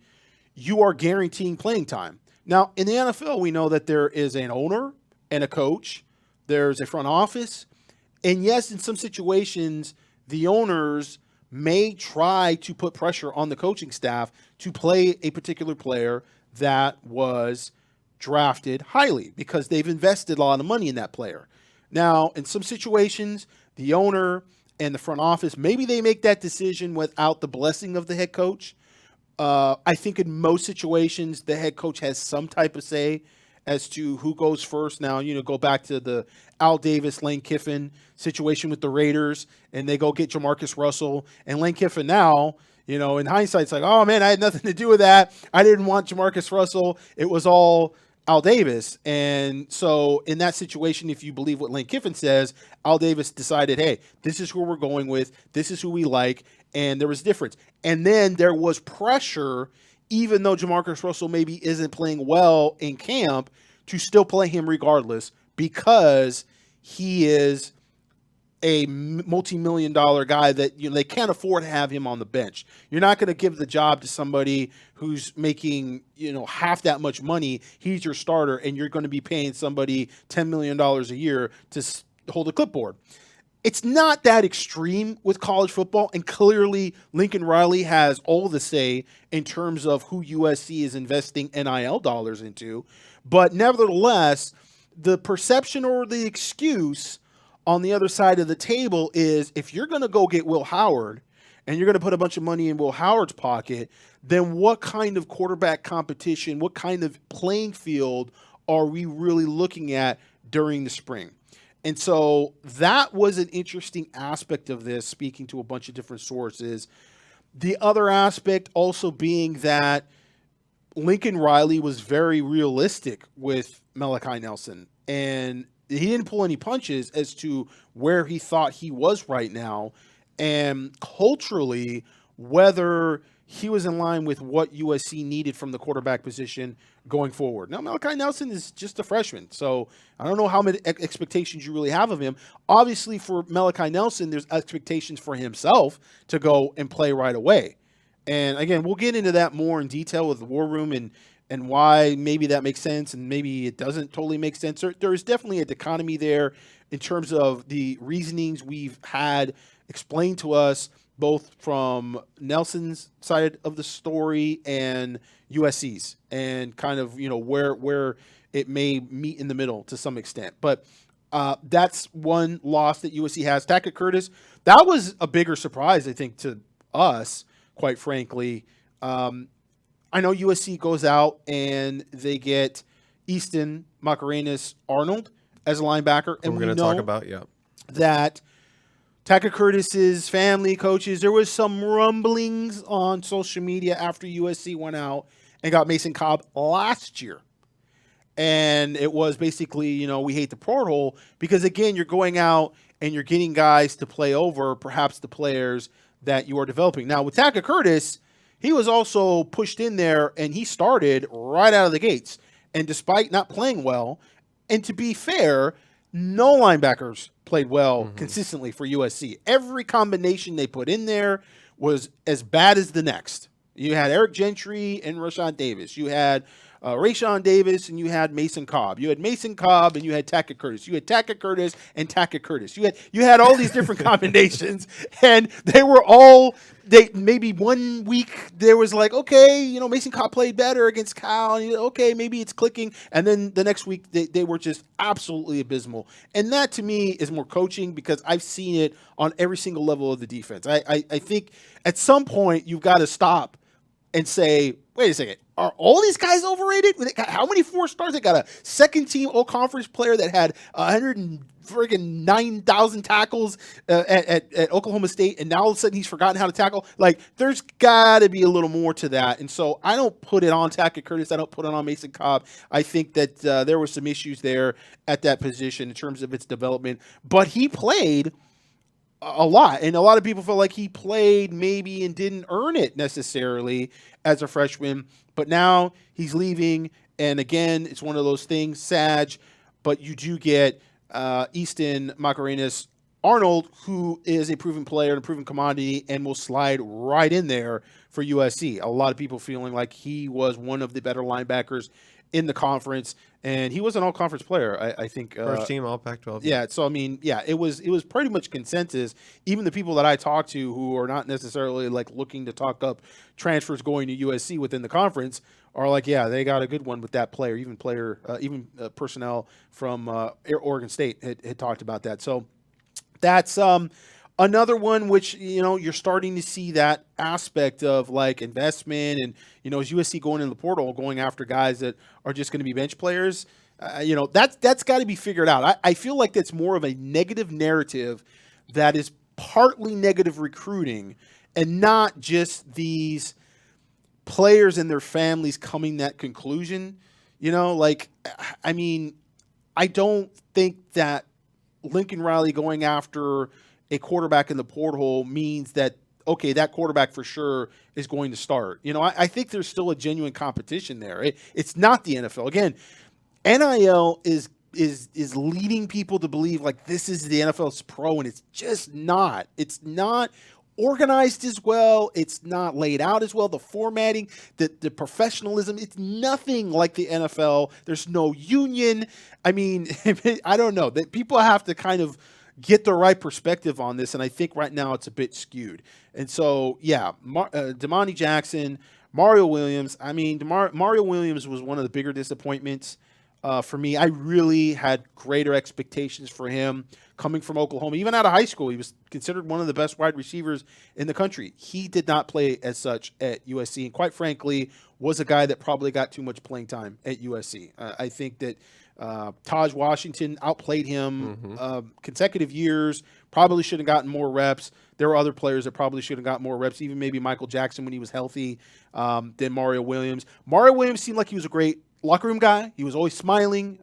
you are guaranteeing playing time. Now, in the NFL, we know that there is an owner and a coach. There's a front office. And yes, in some situations, the owners may try to put pressure on the coaching staff to play a particular player that was drafted highly because they've invested a lot of money in that player. Now, in some situations, the owner and the front office, maybe they make that decision without the blessing of the head coach. I think in most situations, the head coach has some type of say as to who goes first. Now, go back to the Al Davis, Lane Kiffin situation with the Raiders, and they go get Jamarcus Russell. And Lane Kiffin now, in hindsight, it's like, oh, man, I had nothing to do with that. I didn't want Jamarcus Russell. It was all Al Davis. And so in that situation, if you believe what Lane Kiffin says, Al Davis decided, hey, this is who we're going with. This is who we like. And there was a difference. And then there was pressure, even though Jamarcus Russell maybe isn't playing well in camp, to still play him regardless because he is a multi-million-dollar guy that they can't afford to have him on the bench. You're not going to give the job to somebody who's making half that much money. He's your starter, and you're going to be paying somebody $10 million a year to hold a clipboard. It's not that extreme with college football, and clearly Lincoln Riley has all the say in terms of who USC is investing NIL dollars into. But nevertheless, the perception or the excuse on the other side of the table is if you're going to go get Will Howard and you're going to put a bunch of money in Will Howard's pocket, then what kind of quarterback competition, what kind of playing field are we really looking at during the spring? And so that was an interesting aspect of this, speaking to a bunch of different sources. The other aspect also being that Lincoln Riley was very realistic with Malachi Nelson, and he didn't pull any punches as to where he thought he was right now, and culturally, whether he was in line with what USC needed from the quarterback position going forward. Now, Malachi Nelson is just a freshman, so I don't know how many expectations you really have of him. Obviously, for Malachi Nelson, there's expectations for himself to go and play right away. And again, we'll get into that more in detail with the War Room and why maybe that makes sense and maybe it doesn't totally make sense. There is definitely a dichotomy there in terms of the reasonings we've had explained to us, both from Nelson's side of the story and USC's, and kind of where it may meet in the middle to some extent. But that's one loss that USC has. Tackett Curtis, that was a bigger surprise, I think, to us, quite frankly. I know USC goes out and they get Easton Macarenas Arnold as a linebacker, and we're going to talk about that. Tackett Curtis's family, coaches, there was some rumblings on social media after USC went out and got Mason Cobb last year. And it was basically, we hate the portal because, again, you're going out and you're getting guys to play over perhaps the players that you are developing. Now, with Tackett Curtis, he was also pushed in there and he started right out of the gates. And despite not playing well, and to be fair, no linebackers played well consistently for USC. Every combination they put in there was as bad as the next. You had Eric Gentry and Rashad Davis. You had Rayshawn Davis and you had Mason Cobb. You had Mason Cobb and you had Tackett Curtis. You had Tackett Curtis and Tackett Curtis. You had all these different combinations, and they were all. Maybe 1 week there was like, okay, Mason Cobb played better against Cal, and okay, maybe it's clicking, and then the next week they were just absolutely abysmal. And that to me is more coaching, because I've seen it on every single level of the defense. I think at some point you've got to stop and say, wait a second, are all these guys overrated? How many 4-stars? They got a second-team all-conference player that had 9,000 tackles at Oklahoma State, and now all of a sudden he's forgotten how to tackle. Like, there's got to be a little more to that. And so I don't put it on Tackett Curtis. I don't put it on Mason Cobb. I think that there were some issues there at that position in terms of its development. But he played a lot, and a lot of people feel like he played maybe and didn't earn it necessarily as a freshman, but now he's leaving, and again, it's one of those things, Sag, but you do get Easton Macarenas Arnold, who is a proven player and a proven commodity and will slide right in there for USC. A lot of people feeling like he was one of the better linebackers in the conference, and he was an all-conference player, I think. First team all Pac-12. Yeah, so I mean, yeah, it was pretty much consensus. Even the people that I talked to who are not necessarily like looking to talk up transfers going to USC within the conference are like, yeah, they got a good one with that player. Even personnel from Oregon State had talked about that. So that's another one which, you're starting to see that aspect of like investment, and, is USC going in the portal, going after guys that are just going to be bench players? That's got to be figured out. I feel like that's more of a negative narrative that is partly negative recruiting, and not just these players and their families coming to that conclusion. I don't think that Lincoln Riley going after a quarterback in the portal means that, okay, that quarterback for sure is going to start. I think there's still a genuine competition there. It's not the NFL. Again, NIL is leading people to believe like this is the NFL's pro, and it's just not. It's not organized as well. It's not laid out as well. The formatting, the professionalism, it's nothing like the NFL. There's no union. I mean, I don't know. That people have to kind of get the right perspective on this, and I think right now it's a bit skewed. And so, yeah, Domani Jackson, Mario Williams. I mean, Mario Williams was one of the bigger disappointments for me. I really had greater expectations for him coming from Oklahoma. Even out of high school, he was considered one of the best wide receivers in the country. He did not play as such at USC, and quite frankly, was a guy that probably got too much playing time at USC. I think that Taj Washington outplayed him consecutive years, probably should have gotten more reps. There were other players that probably should have gotten more reps, even maybe Michael Jackson when he was healthy, than Mario Williams. Mario Williams seemed like he was a great locker room guy. He was always smiling,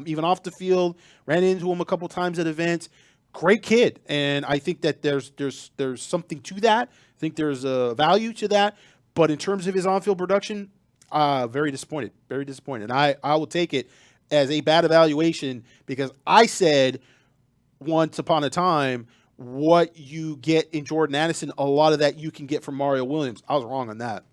even off the field. Ran into him a couple times at events. Great kid, and I think that there's something to that. I think there's a value to that. But in terms of his on-field production, very disappointed. Very disappointed. And I will take it as a bad evaluation, because I said once upon a time what you get in Jordan Addison, a lot of that you can get from Mario Williams. I was wrong on that.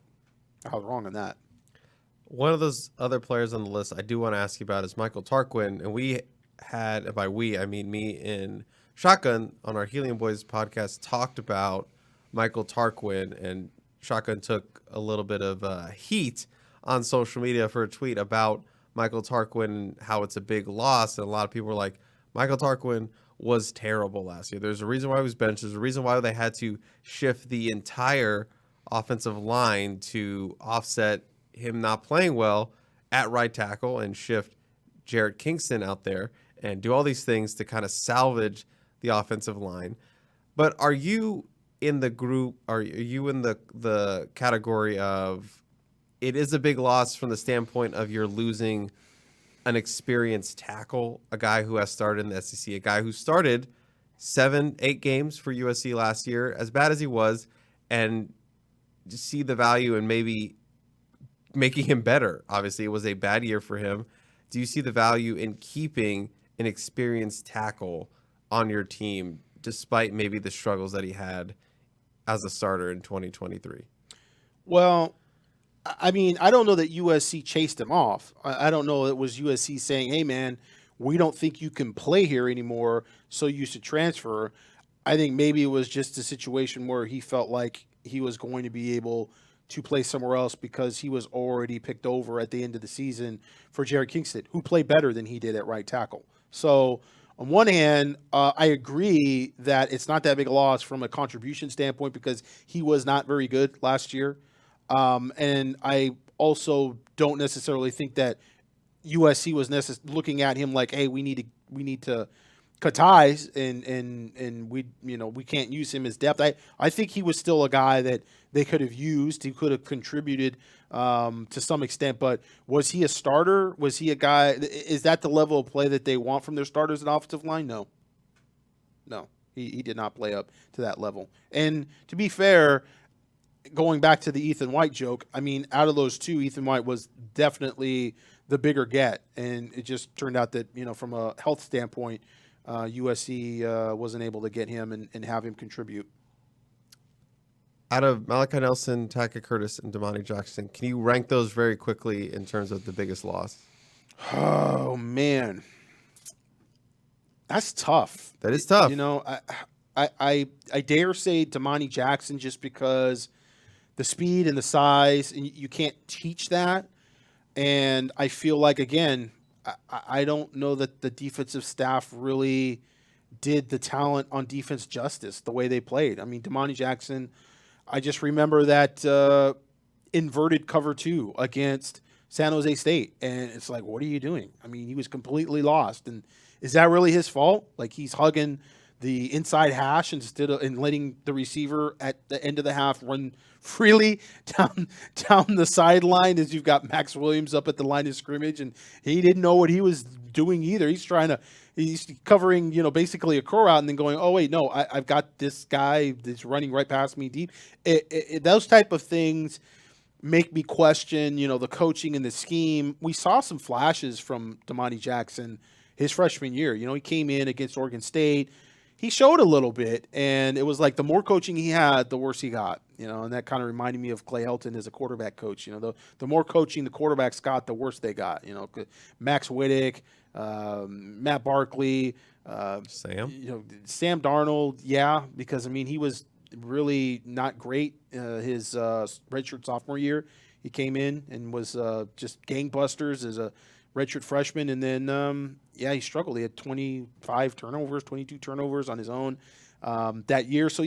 One of those other players on the list I do want to ask you about is Michael Tarquin, and we had, by we, I mean me and Shotgun on our Helium Boys podcast talked about Michael Tarquin, and Shotgun took a little bit of heat on social media for a tweet about Michael Tarquin, how it's a big loss, and a lot of people were like, Michael Tarquin was terrible last year. There's a reason why he was benched. There's a reason why they had to shift the entire offensive line to offset him not playing well at right tackle, and shift Jarrett Kingston out there and do all these things to kind of salvage the offensive line. But are you in the group, are you in the category of it is a big loss from the standpoint of you're losing an experienced tackle, a guy who has started in the SEC, a guy who started 7-8 games for USC last year, as bad as he was, and just see the value in maybe making him better? Obviously, it was a bad year for him. Do you see the value in keeping an experienced tackle on your team, despite maybe the struggles that he had as a starter in 2023? Well, I mean, I don't know that USC chased him off. I don't know it was USC saying, hey, man, we don't think you can play here anymore, so you should transfer. I think maybe it was just a situation where he felt like he was going to be able to play somewhere else because he was already picked over at the end of the season for Jared Kingston, who played better than he did at right tackle. So on one hand, I agree that it's not that big a loss from a contribution standpoint because he was not very good last year. And I also don't necessarily think that USC was looking at him like, hey, we need to cut ties and we can't use him as depth. I think he was still a guy that they could have used. He could have contributed to some extent, but was he a starter? Was he a guy? Is that the level of play that they want from their starters at offensive line? No, he did not play up to that level. And to be fair, going back to the Ethan White joke, I mean, out of those two, Ethan White was definitely the bigger get, and it just turned out that, from a health standpoint, USC wasn't able to get him and have him contribute. Out of Malachi Nelson, Tackett Curtis, and Domani Jackson, can you rank those very quickly in terms of the biggest loss? Oh, man. That's tough. That is tough. I dare say Domani Jackson just because the speed and the size, and you can't teach that. And I feel like, again, I don't know that the defensive staff really did the talent on defense justice the way they played. I mean, Domani Jackson, I just remember that inverted cover 2 against San Jose State. And it's like, what are you doing? I mean, he was completely lost. And is that really his fault? Like, he's hugging the inside hash instead of and letting the receiver at the end of the half run freely down the sideline as you've got Max Williams up at the line of scrimmage, and he didn't know what he was doing either. He's covering, basically a curl out and then going, oh wait, no, I've got this guy that's running right past me deep. Those type of things make me question, the coaching and the scheme. We saw some flashes from Domani Jackson his freshman year. He came in against Oregon State. He showed a little bit, and it was like the more coaching he had, the worse he got, and that kind of reminded me of Clay Helton as a quarterback coach. The more coaching the quarterbacks got, the worse they got. Max Whittick, Matt Barkley, Sam Darnold. Yeah, because, he was really not great his redshirt sophomore year. He came in and was just gangbusters as a redshirt freshman, and then he struggled. He had 22 turnovers on his own that year. So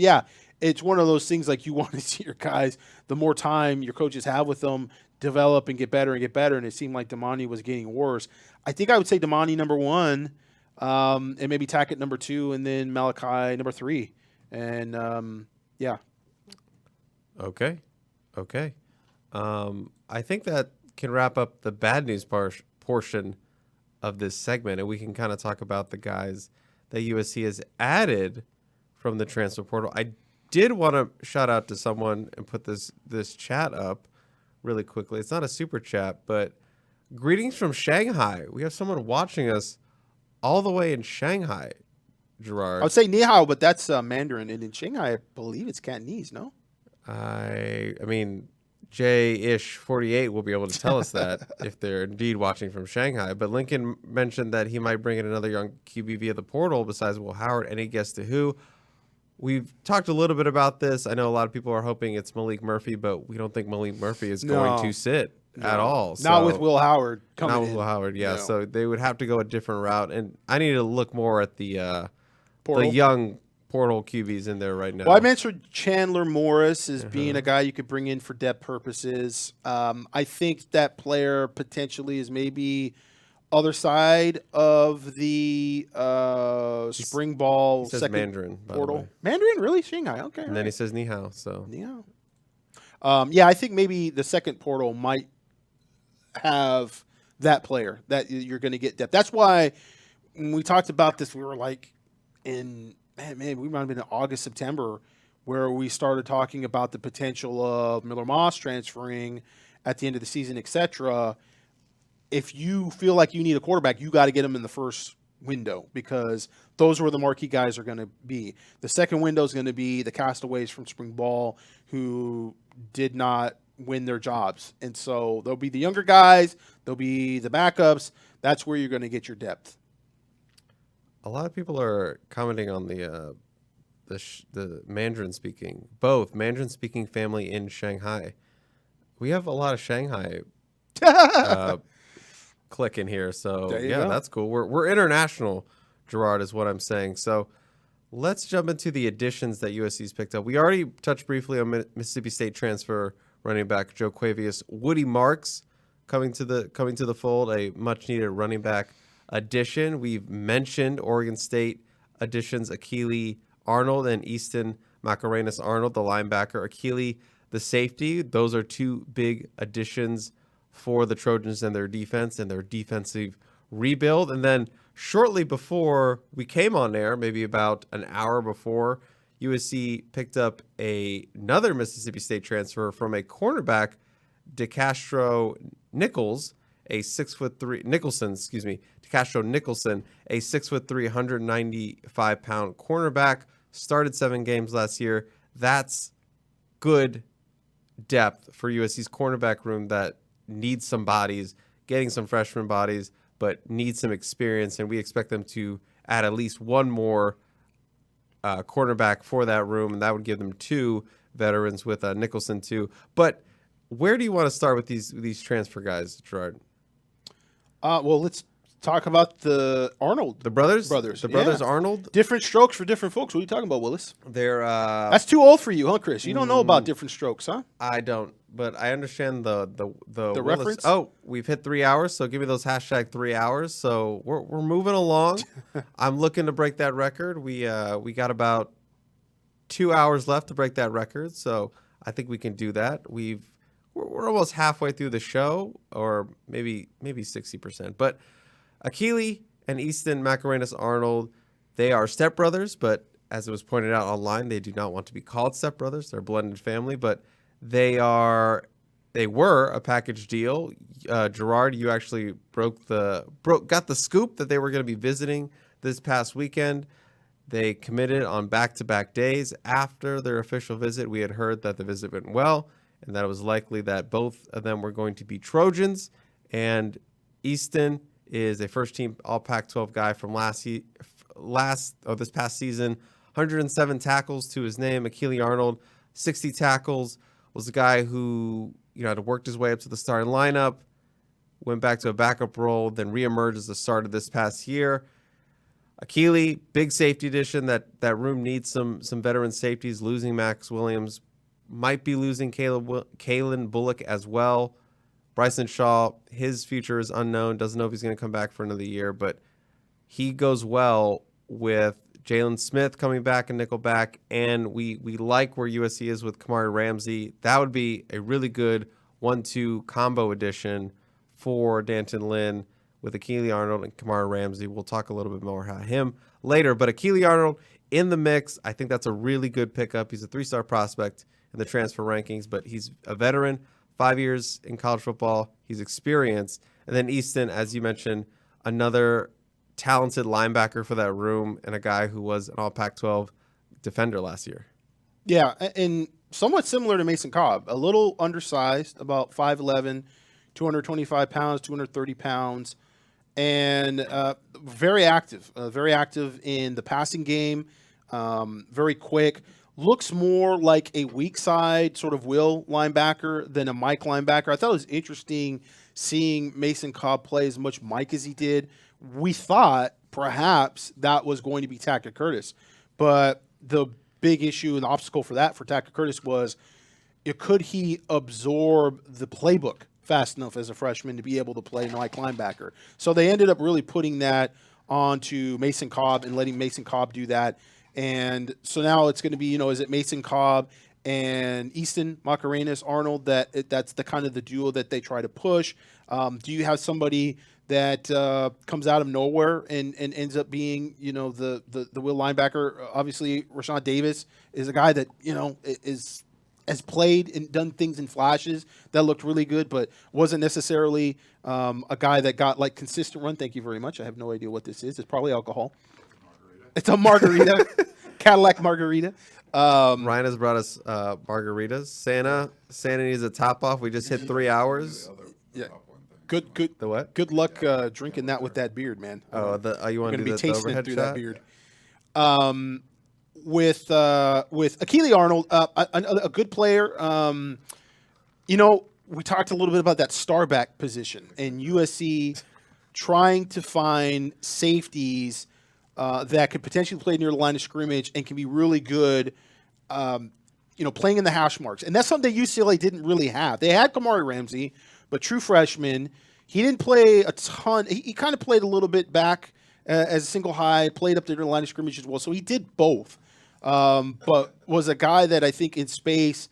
it's one of those things like you want to see your guys, the more time your coaches have with them, develop and get better. And it seemed like Domani was getting worse. I think I would say Domani number 1, and maybe Tackett number 2, and then Malachi number 3. And Okay. I think that can wrap up the bad news portion of this segment, and we can kind of talk about the guys that USC has added from the transfer portal. I did want to shout out to someone and put this chat up really quickly. It's not a super chat, but greetings from Shanghai. We have someone watching us all the way in Shanghai, Gerard. I would say ni hao, but that's Mandarin, and in Shanghai, I believe it's Cantonese, no? I mean, J-ish48 will be able to tell us that if they're indeed watching from Shanghai. But Lincoln mentioned that he might bring in another young QB via the portal besides Will Howard. Any guess to who? We've talked a little bit about this. I know a lot of people are hoping it's Malik Murphy, but we don't think Malik Murphy is going to sit at all. Not with Will Howard coming in. Not with Will Howard, yeah. No. So they would have to go a different route. And I need to look more at the young portal QBs in there right now. Well, I mentioned Chandler Morris as being a guy you could bring in for depth purposes. I think that player potentially is maybe other side of the spring ball. He says second Mandarin portal. Mandarin, really? Shanghai. Okay. And then he says ni hao. So ni hao. I think maybe the second portal might have that player that you're going to get depth. That's why when we talked about this, we were like we might have been in August, September, where we started talking about the potential of Miller Moss transferring at the end of the season, etc. If you feel like you need a quarterback, you got to get him in the first window because those where the marquee guys are going to be. The second window is going to be the castaways from spring ball who did not win their jobs. And so there'll be the younger guys, there'll be the backups. That's where you're going to get your depth. A lot of people are commenting on the Mandarin speaking, both Mandarin speaking family in Shanghai. We have a lot of Shanghai click in here, so yeah, go. That's cool. We're international, Gerard, is what I'm saying. So let's jump into the additions that USC's picked up. We already touched briefly on Mississippi State transfer running back Joe Quavius. Woody Marks coming to the fold, a much needed running back addition. We've mentioned Oregon State additions Akili Arnold and Easton Macarenas Arnold, the linebacker, Akili, the safety. Those are two big additions for the Trojans and their defense and their defensive rebuild. And then shortly before we came on air, maybe about an hour before, USC picked up another Mississippi State transfer from a cornerback, DeCastro Nicholson, a 6'3" DeCastro Nicholson, a 6'3", 195-pound cornerback, started 7 games last year. That's good depth for USC's cornerback room that needs some bodies, getting some freshman bodies, but needs some experience, and we expect them to add at least one more cornerback for that room, and that would give them 2 veterans with Nicholson too. But where do you want to start with these transfer guys, Gerard? Well, let's talk about the Arnold. The brothers? The brothers Yeah. Arnold? Different strokes for different folks. What are you talking about, Willis? They're That's too old for you, huh, Chris? You don't know about different strokes, huh? I don't, but I understand the Willis. reference? Oh, we've hit 3 hours, so give me those hashtag 3 hours. So we're moving along. I'm looking to break that record. We got about 2 hours left to break that record, so I think we can do that. We're almost halfway through the show, or maybe 60%. But Akili and Easton Macarenas Arnold, they are stepbrothers, but as it was pointed out online, they do not want to be called stepbrothers. They're a blended family, but they were a package deal. Gerard, you actually got the scoop that they were going to be visiting this past weekend. They committed on back-to-back days. After their official visit, we had heard that the visit went well, and that it was likely that both of them were going to be Trojans. And Easton is a first-team All-Pac-12 guy from this past season. 107 tackles to his name. Akili Arnold, 60 tackles, was a guy who had worked his way up to the starting lineup, went back to a backup role, then reemerged as the starter this past year. Akili, big safety addition. That room needs some veteran safeties. Losing Max Williams, might be losing Kalen Bullock as well. Bryson Shaw, his future is unknown. Doesn't know if he's going to come back for another year, but he goes well with Jalen Smith coming back and nickelback, and we like where USC is with Kamari Ramsey. That would be a really good 1-2 combo addition for Danton Lynn with Akili Arnold and Kamari Ramsey. We'll talk a little bit more about him later, but Akili Arnold in the mix. I think that's a really good pickup. He's a 3-star prospect in the transfer rankings, but he's a veteran, 5 years in college football. He's experienced. And then Easton, as you mentioned, another talented linebacker for that room and a guy who was an All-Pac-12 defender last year. Yeah, and somewhat similar to Mason Cobb, a little undersized, about 5'11", 225 pounds, 230 pounds, and very active in the passing game, very quick. Looks more like a weak side sort of will linebacker than a Mike linebacker. I thought it was interesting seeing Mason Cobb play as much Mike as he did. We thought perhaps that was going to be Tackett Curtis, but the big issue and the obstacle for Tackett Curtis was, could he absorb the playbook fast enough as a freshman to be able to play Mike linebacker? So they ended up really putting that onto Mason Cobb and letting Mason Cobb do that. And so now it's going to be, is it Mason Cobb and Easton Macarenas Arnold that's the kind of the duo that they try to push? Do you have somebody that comes out of nowhere and ends up being, the will linebacker? Obviously, Rashawn Davis is a guy that, has played and done things in flashes that looked really good, but wasn't necessarily a guy that got like consistent run. Thank you very much. I have no idea what this is. It's probably alcohol. It's a margarita, Cadillac margarita. Ryan has brought us margaritas. Santa needs a top off. We just hit 3 hours. Yeah. Good. The what? Good luck drinking that with that beard, man. Oh, you want to do be the tasting overhead it through shot? that beard. With Akili Arnold, a good player. We talked a little bit about that starback position and USC trying to find safeties that could potentially play near the line of scrimmage and can be really good, playing in the hash marks. And that's something that UCLA didn't really have. They had Kamari Ramsey, but true freshman. He didn't play a ton. He kind of played a little bit back as a single high, played up there in the line of scrimmage as well. So he did both, but was a guy that I think in space,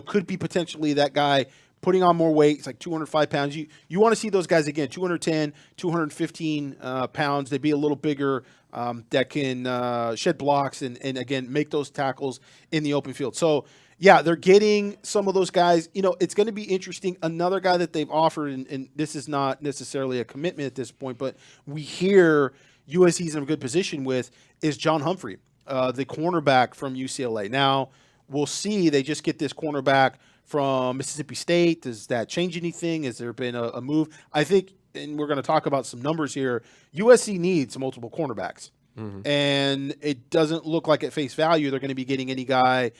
could be potentially that guy putting on more weight. It's like 205 pounds. You want to see those guys again, 210, 215 pounds. They'd be a little bigger, that can shed blocks and again, make those tackles in the open field. So, yeah, they're getting some of those guys. It's going to be interesting. Another guy that they've offered, and this is not necessarily a commitment at this point, but we hear USC's in a good position with, is John Humphrey, the cornerback from UCLA. Now, we'll see. They just get this cornerback from Mississippi State. Does that change anything? Has there been a move? I think, and we're going to talk about some numbers here, USC needs multiple cornerbacks. Mm-hmm. And it doesn't look like at face value they're going to be getting any guy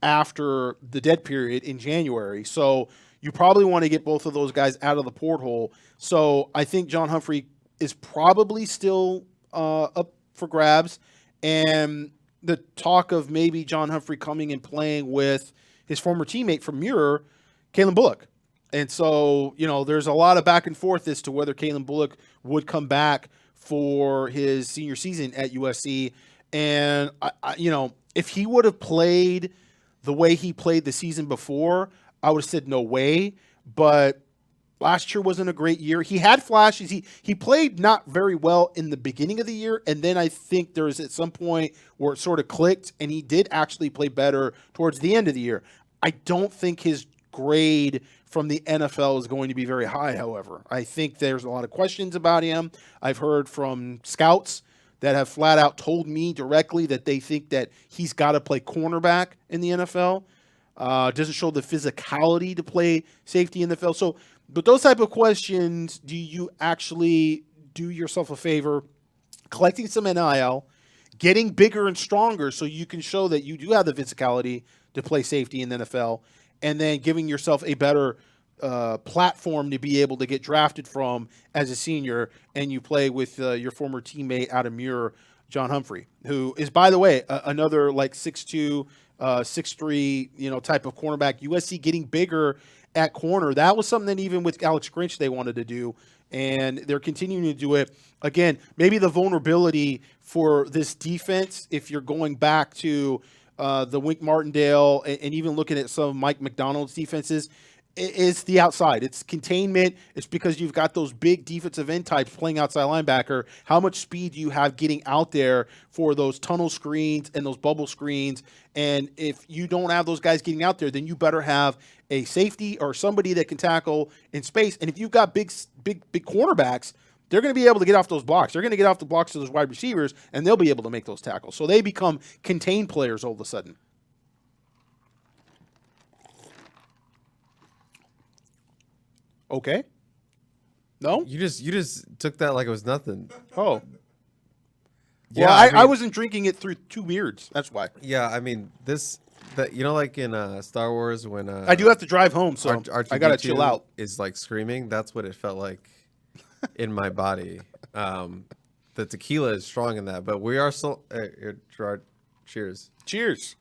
after the dead period in January. So you probably want to get both of those guys out of the porthole. So I think John Humphrey is probably still up for grabs. And the talk of maybe John Humphrey coming and playing with his former teammate from Muir, Kalen Bullock. And so, there's a lot of back and forth as to whether Kalen Bullock would come back for his senior season at USC. And, if he would have played the way he played the season before, I would have said no way. But last year wasn't a great year. He had flashes. He played not very well in the beginning of the year, and then I think there was at some point where it sort of clicked, and he did actually play better towards the end of the year. I don't think his grade from the NFL is going to be very high, however. I think there's a lot of questions about him. I've heard from scouts that have flat out told me directly that they think that he's got to play cornerback in the NFL. Doesn't show the physicality to play safety in the NFL. So, but those type of questions, do you actually do yourself a favor collecting some NIL, getting bigger and stronger so you can show that you do have the physicality to play safety in the NFL, and then giving yourself a better platform to be able to get drafted from as a senior, and you play with your former teammate out of Muir, John Humphrey, who is, by the way, another like 6'2", 6'3", type of cornerback. USC getting bigger at corner. That was something that even with Alex Grinch they wanted to do, and they're continuing to do it. Again, maybe the vulnerability for this defense, if you're going back to the Wink Martindale and even looking at some of Mike McDonald's defenses, is the outside. It's containment. It's because you've got those big defensive end types playing outside linebacker. How much speed do you have getting out there for those tunnel screens and those bubble screens? And if you don't have those guys getting out there, then you better have a safety or somebody that can tackle in space. And if you've got big cornerbacks, they're going to be able to get off those blocks. They're going to get off the blocks to those wide receivers, and they'll be able to make those tackles. So they become contained players all of a sudden. Okay. No? You just took that like it was nothing. Oh. Yeah, well, I wasn't drinking it through two beards. That's why. Yeah, I mean like in Star Wars when I do have to drive home, so R2-D2 I gotta chill out. Is like screaming. That's what it felt like in my body. The tequila is strong in that, but we are still. Gerard, cheers. Cheers.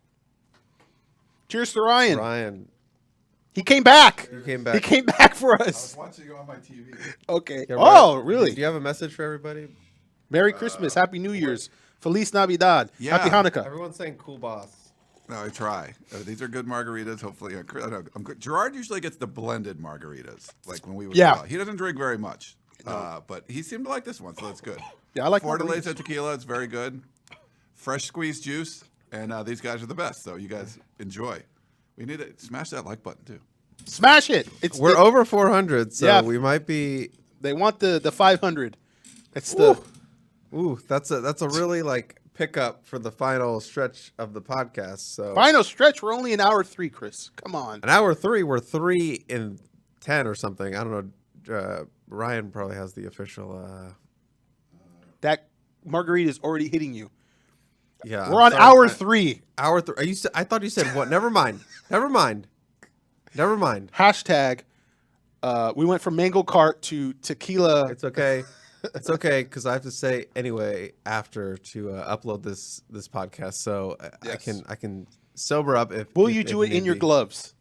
Cheers to Ryan. Ryan. He came back. You came back. He came back for us. I was watching you on my TV. Okay. Yeah, oh, Ryan, really? Do you have a message for everybody? Merry Christmas. Happy New Year's. Feliz Navidad. Yeah. Happy Hanukkah. Everyone's saying cool boss. No, I try. These are good margaritas. Hopefully, I'm good. Gerard usually gets the blended margaritas, like when we would. Yeah. Go out. He doesn't drink very much, but he seemed to like this one, so that's good. Yeah, I like Fortaleza margaritas. tequila. It's very good. Fresh squeezed juice, and these guys are the best. So you guys enjoy. We need to smash that like button too. Smash it. We're over 400, so Yeah. we might be. They want the 500. It's the. Ooh, that's a really like pickup for the final stretch of the podcast. So Final stretch. We're only an hour 3, Chris. Come on. an hour 3, we're 3 in 10 or something. I don't know. Ryan probably has the official. That margarita is already hitting you. Yeah, We're on hour 3. Hour 3. Are you? I thought you said what? Never mind. Never mind. Hashtag. We went from mango cart to tequila. It's okay. It's okay because I have to say anyway after to upload this podcast, so Yes. I can sober up if. Will if- you if do it in need your be. gloves?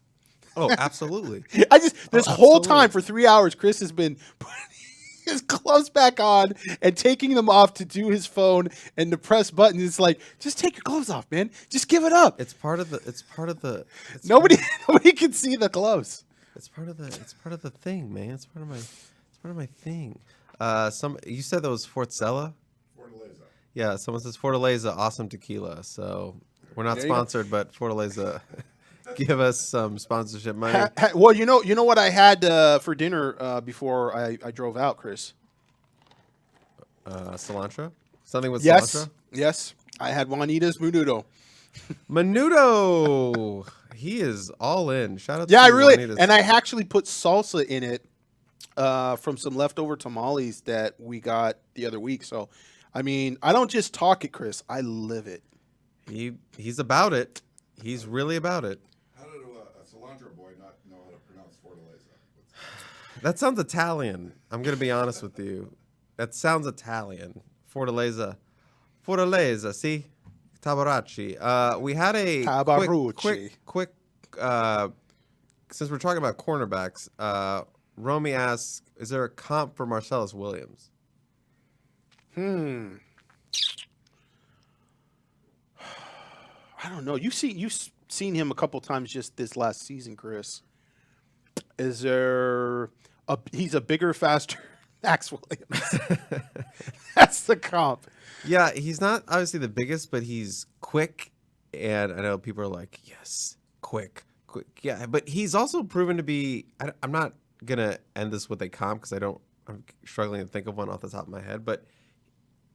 Oh, absolutely. This whole absolutely. time for 3 hours, Chris has been putting his gloves back on and taking them off to do his phone and to press buttons. It's like, just take your gloves off, man. Just give it up. It's part of the. It's Nobody can see the gloves. It's part of the thing, man. It's part of my thing. You said that was Fortaleza? Fortaleza. Yeah, someone says Fortaleza, awesome tequila. So we're not There you go. sponsored, but Fortaleza, give us some sponsorship money. Well, you know what I had for dinner before I drove out, Chris? Cilantro? Something with Yes. cilantro? Yes. I had Juanita's Menudo. Menudo. He is all in. Shout out Yeah, to I really, Juanita's. and I actually put salsa in it from some leftover tamales that we got the other week. So, I mean, I don't just talk it, Chris. I live it. He's about it. He's really about it. How did a cilantro boy not know how to pronounce Fortaleza? That sounds Italian. I'm going to be honest with you. That sounds Italian. Fortaleza. See? Tabaracci. We had a Tabarrucci. quick since we're talking about cornerbacks, Romy asks, is there a comp for Marcellus Williams? I don't know. You've seen him a couple times just this last season, Chris. Is there he's a bigger, faster Max Williams? That's the comp. Yeah, he's not obviously the biggest, but he's quick. And I know people are like, yes, quick. Yeah, but he's also proven to be, I'm not going to end this with a comp because I'm struggling to think of one off the top of my head. But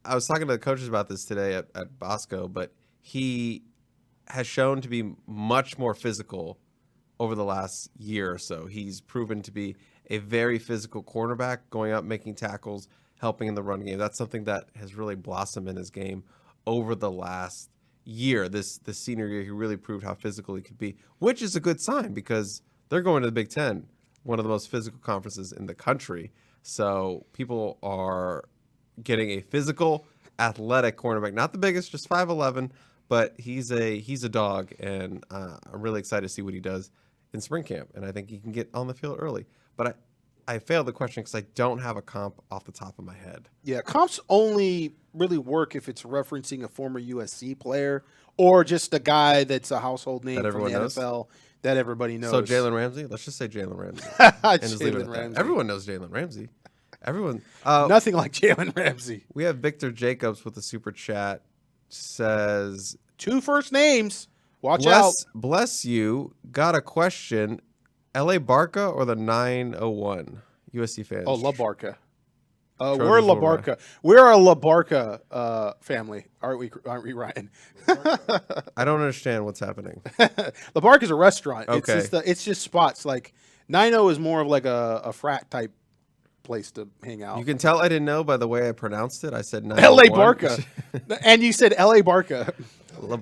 I was talking to the coaches about this today at Bosco, but he has shown to be much more physical over the last year or so. He's proven to be a very physical cornerback, going up, making tackles, helping in the run game. That's something that has really blossomed in his game over the last year. This senior year, he really proved how physical he could be, which is a good sign because they're going to the Big Ten, one of the most physical conferences in the country. So people are getting a physical, athletic cornerback, not the biggest, just 5'11", but he's a dog, and I'm really excited to see what he does in spring camp, and I think he can get on the field early. But I failed the question because I don't have a comp off the top of my head. Yeah, comps only really work if it's referencing a former USC player or just a guy that's a household name That from the everyone knows? NFL that everybody knows. So Jalen Ramsey, let's just say Jalen Ramsey, and just leave it at Jalen that. Ramsey. Everyone knows Jalen Ramsey. Everyone. Nothing like Jalen Ramsey. We have Victor Jacobs with a super chat. Says, 2 first names. Watch out. bless you. Got a question. L.A. Barca or the 901? USC fans. Oh, La Barca. Trojans We're La will Barca. We're a La Barca family, aren't we, Ryan? I don't understand what's happening. La Barca's a restaurant. Okay. It's just spots. Like 90 is more of like a frat type place to hang out. You can tell I didn't know by the way I pronounced it. I said 901. L.A. Barca. And you said L.A. Barca. La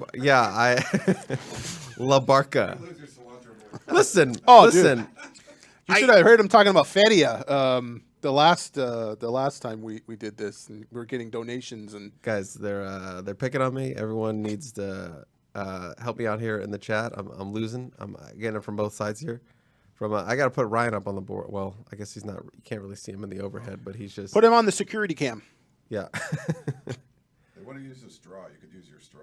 Barca. Lose your cilantro boy. Listen. Oh, dude. listen. You should have heard him talking about Fedia the last time we did this. And we were getting donations and Guys, they're picking on me. Everyone needs to help me out here in the chat. I'm losing. I'm getting it from both sides here. I got to put Ryan up on the board. Well, I guess he's not. You can't really see him in the overhead, but he's just. put him on the security cam. Yeah. They want to use a straw. You could use your straw.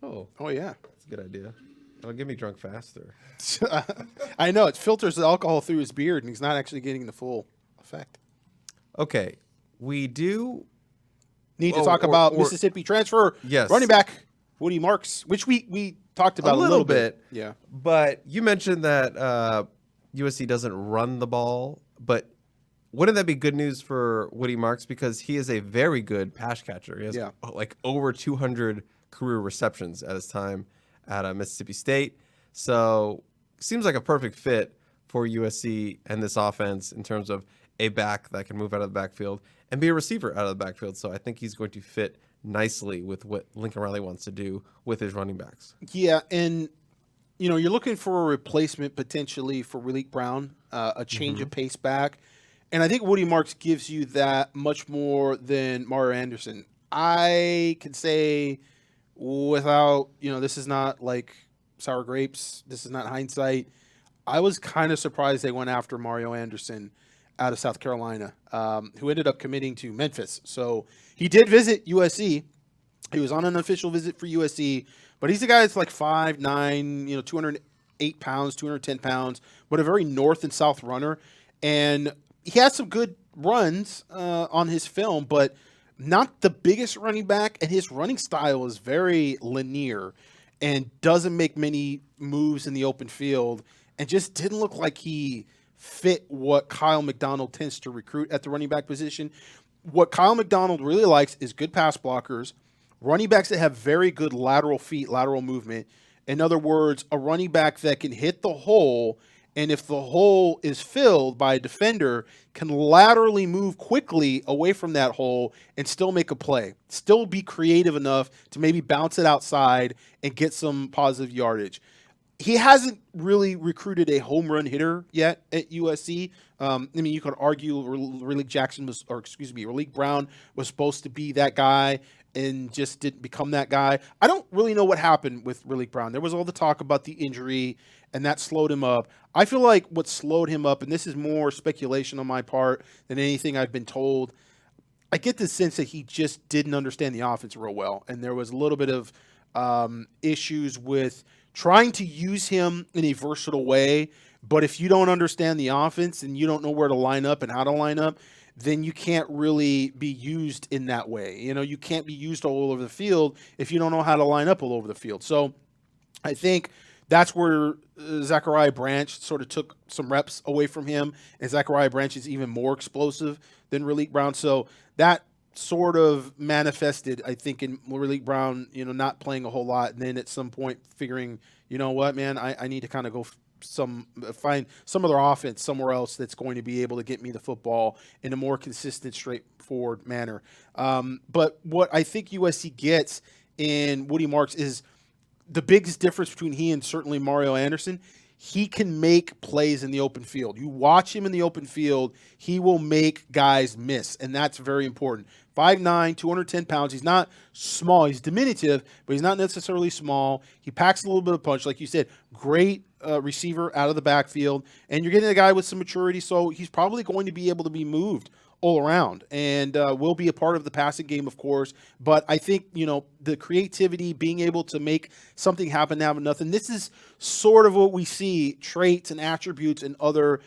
Oh yeah. That's a good idea. It'll get me drunk faster. I know it filters the alcohol through his beard, and he's not actually getting the full effect. Okay, we do Need to talk about or- Mississippi transfer. Yes. Running back Woody Marks, which we talked about a little bit. Yeah. But you mentioned that USC doesn't run the ball, but wouldn't that be good news for Woody Marks, because he is a very good pass catcher. He has like over 200 career receptions at his time at Mississippi State. So seems like a perfect fit for USC and this offense in terms of a back that can move out of the backfield and be a receiver out of the backfield. So I think he's going to fit nicely with what Lincoln Riley wants to do with his running backs. Yeah, and you're looking for a replacement potentially for Raleek Brown, a change of pace back. And I think Woody Marks gives you that much more than Mario Anderson. I can say without, this is not like sour grapes. This is not hindsight. I was kind of surprised they went after Mario Anderson out of South Carolina, who ended up committing to Memphis. So he did visit USC. He was on an official visit for USC, but he's a guy that's like 5'9", 208 pounds, 210 pounds, but a very north and south runner. And he has some good runs on his film, but not the biggest running back. And his running style is very linear and doesn't make many moves in the open field, and just didn't look like he fit what Kyle McDonald tends to recruit at the running back position. What Kyle McDonald really likes is good pass blockers, running backs that have very good lateral feet, lateral movement. In other words, a running back that can hit the hole, and if the hole is filled by a defender, can laterally move quickly away from that hole and still make a play, still be creative enough to maybe bounce it outside and get some positive yardage. He hasn't really recruited a home run hitter yet at USC. You could argue Raleek Brown was supposed to be that guy and just didn't become that guy. I don't really know what happened with Raleek Brown. There was all the talk about the injury, and that slowed him up. I feel like what slowed him up, and this is more speculation on my part than anything I've been told, I get the sense that he just didn't understand the offense real well, and there was a little bit of issues with trying to use him in a versatile way. But if you don't understand the offense and you don't know where to line up and how to line up, then you can't really be used in that way. You can't be used all over the field if you don't know how to line up all over the field. So I think that's where Zachariah Branch sort of took some reps away from him, and Zachariah Branch is even more explosive than Raleek Brown. So that sort of manifested, I think, in Raleek Brown, not playing a whole lot, and then at some point figuring, what, man, I need to kind of go find some other offense somewhere else that's going to be able to get me the football in a more consistent, straightforward manner. But what I think USC gets in Woody Marks is the biggest difference between he and certainly Mario Anderson. He can make plays in the open field. You watch him in the open field, he will make guys miss, and that's very important. 5'9", 210 pounds. He's not small. He's diminutive, but he's not necessarily small. He packs a little bit of punch. Like you said, great receiver out of the backfield, and you're getting a guy with some maturity, so he's probably going to be able to be moved all around, and will be a part of the passing game, of course. But I think, the creativity, being able to make something happen out of nothing, this is sort of what we see, traits and attributes and other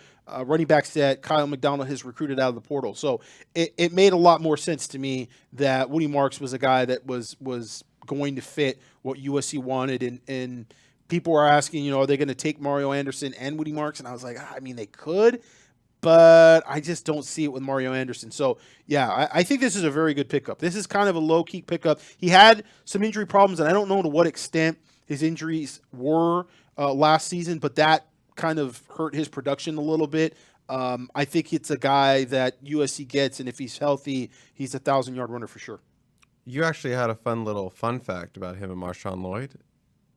running backs that Kyle McDonald has recruited out of the portal. So it made a lot more sense to me that Woody Marks was a guy that was going to fit what USC wanted. And people were asking, are they going to take Mario Anderson and Woody Marks? And I was like, they could, but I just don't see it with Mario Anderson. So, yeah, I think this is a very good pickup. This is kind of a low-key pickup. He had some injury problems, and I don't know to what extent his injuries were last season, but that kind of hurt his production a little bit. I think it's a guy that USC gets, and if he's healthy, he's a 1,000-yard runner for sure. You actually had a fun little fun fact about him and Marshawn Lloyd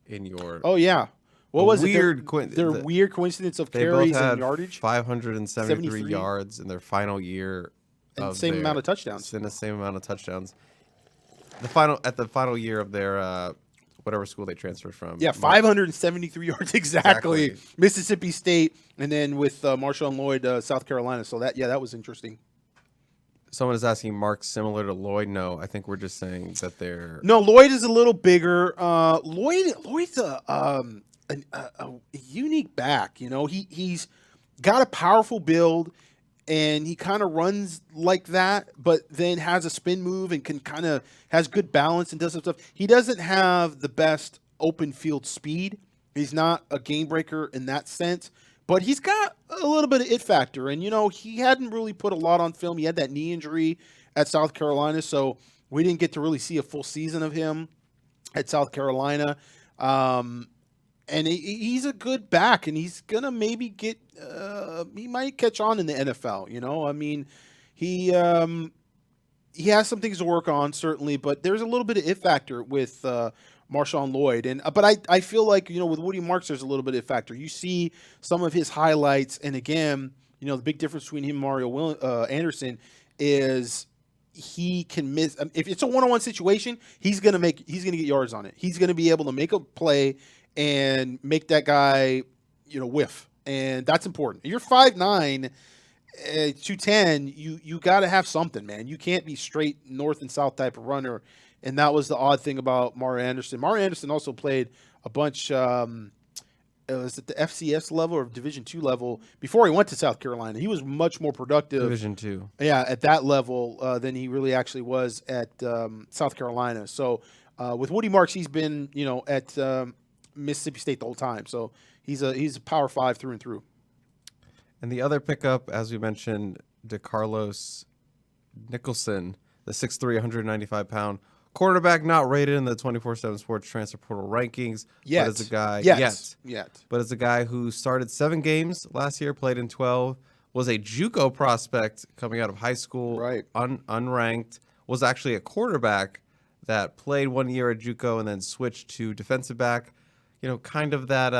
in your... Oh, yeah. What was weird it? Their weird coincidence of carries and yardage. 573 yards in their final year. And the same amount of touchdowns. In the same amount of touchdowns. At the final year of their whatever school they transferred from. Yeah, 573 yards exactly. Mississippi State, and then with Marshawn Lloyd, South Carolina. So that was interesting. Someone is asking, Mark's similar to Lloyd? No, I think we're just saying that they're... No, Lloyd is a little bigger. Lloyd's a unique back. He's got a powerful build, and he kind of runs like that, but then has a spin move and can kind of has good balance and does some stuff. He doesn't have the best open field speed. He's not a game breaker in that sense, but he's got a a little bit of it factor. And, he hadn't really put a lot on film. He had that knee injury at South Carolina, so we didn't get to really see a full season of him at South Carolina. And he's a good back, and he's going to maybe get he might catch on in the NFL, I mean, he has some things to work on, certainly, but there's a little bit of it factor with Marshawn Lloyd. But I feel like, with Woody Marks, there's a little bit of it factor. You see some of his highlights, and again, the big difference between him and Mario Anderson is he can miss. If it's a one-on-one situation, he's gonna get yards on it. He's gonna be able to make a play and make that guy, whiff. And that's important. If you're 5'9", 210, you got to have something, man. You can't be straight north and south type of runner. And that was the odd thing about Mario Anderson. Mario Anderson also played a bunch, was it the FCS level or Division II level before he went to South Carolina. He was much more productive. Division II. Yeah, at that level than he really actually was at South Carolina. So with Woody Marks, he's been, at Mississippi State the whole time. So he's a Power 5 through and through. And the other pickup, as we mentioned, DeCarlos Nicholson, the 6'3", 195-pound quarterback, not rated in the 24/7 Sports Transfer Portal rankings. Yet. But as a guy, Yet. But as a guy who started 7 games last year, played in 12, was a JUCO prospect coming out of high school, right? Unranked, was actually a quarterback that played 1 year at JUCO and then switched to defensive back. Kind of that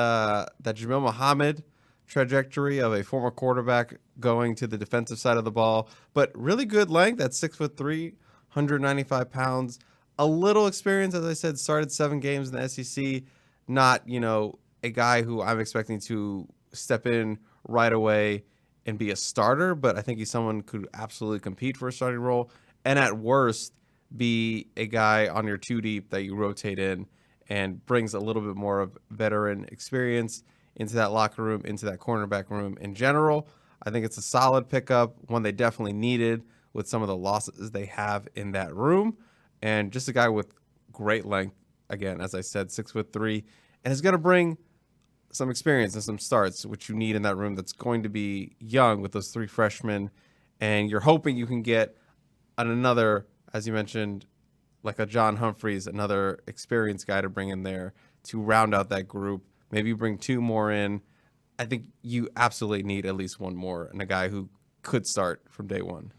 Jamil Muhammad trajectory of a former quarterback going to the defensive side of the ball, but really good length at 6'3", 195 pounds. A little experience, as I said, started 7 games in the SEC. Not, a guy who I'm expecting to step in right away and be a starter, but I think he's someone who could absolutely compete for a starting role, and at worst be a guy on your 2 deep that you rotate in and brings a little bit more of veteran experience into that locker room, into that cornerback room in general. I think it's a solid pickup, one they definitely needed with some of the losses they have in that room. And just a guy with great length, again, as I said, 6'3", and is going to bring some experience and some starts, which you need in that room that's going to be young with those 3 freshmen. And you're hoping you can get another, as you mentioned, like a John Humphreys, another experienced guy to bring in there to round out that group. Maybe bring 2 more in. I think you absolutely need at least 1 more, and a guy who could start from day one.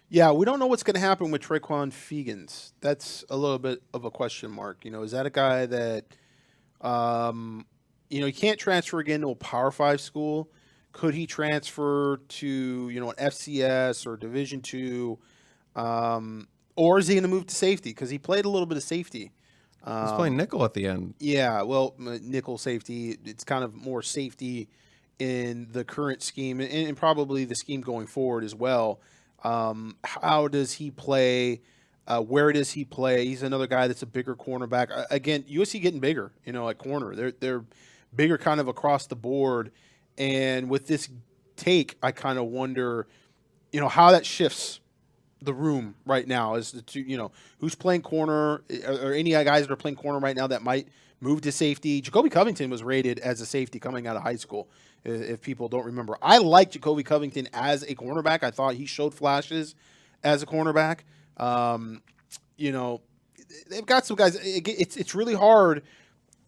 Yeah, we don't know what's going to happen with Traquan Fegans. That's a little bit of a question mark. Is that a guy that, he can't transfer again to a Power 5 school? Could he transfer to, an FCS or Division II? Or is he going to move to safety? Because he played a little bit of safety. He's playing nickel at the end. Yeah, well, nickel safety, it's kind of more safety in the current scheme and probably the scheme going forward as well. How does he play? Where does he play? He's another guy that's a bigger cornerback. Again, USC getting bigger, at corner. They're bigger kind of across the board. And with this take, I kind of wonder, how that shifts the room right now as to, who's playing corner or any guys that are playing corner right now that might move to safety. Jacoby Covington was rated as a safety coming out of high school, if people don't remember. I like Jacoby Covington as a cornerback. I thought he showed flashes as a cornerback. They've got some guys. It's really hard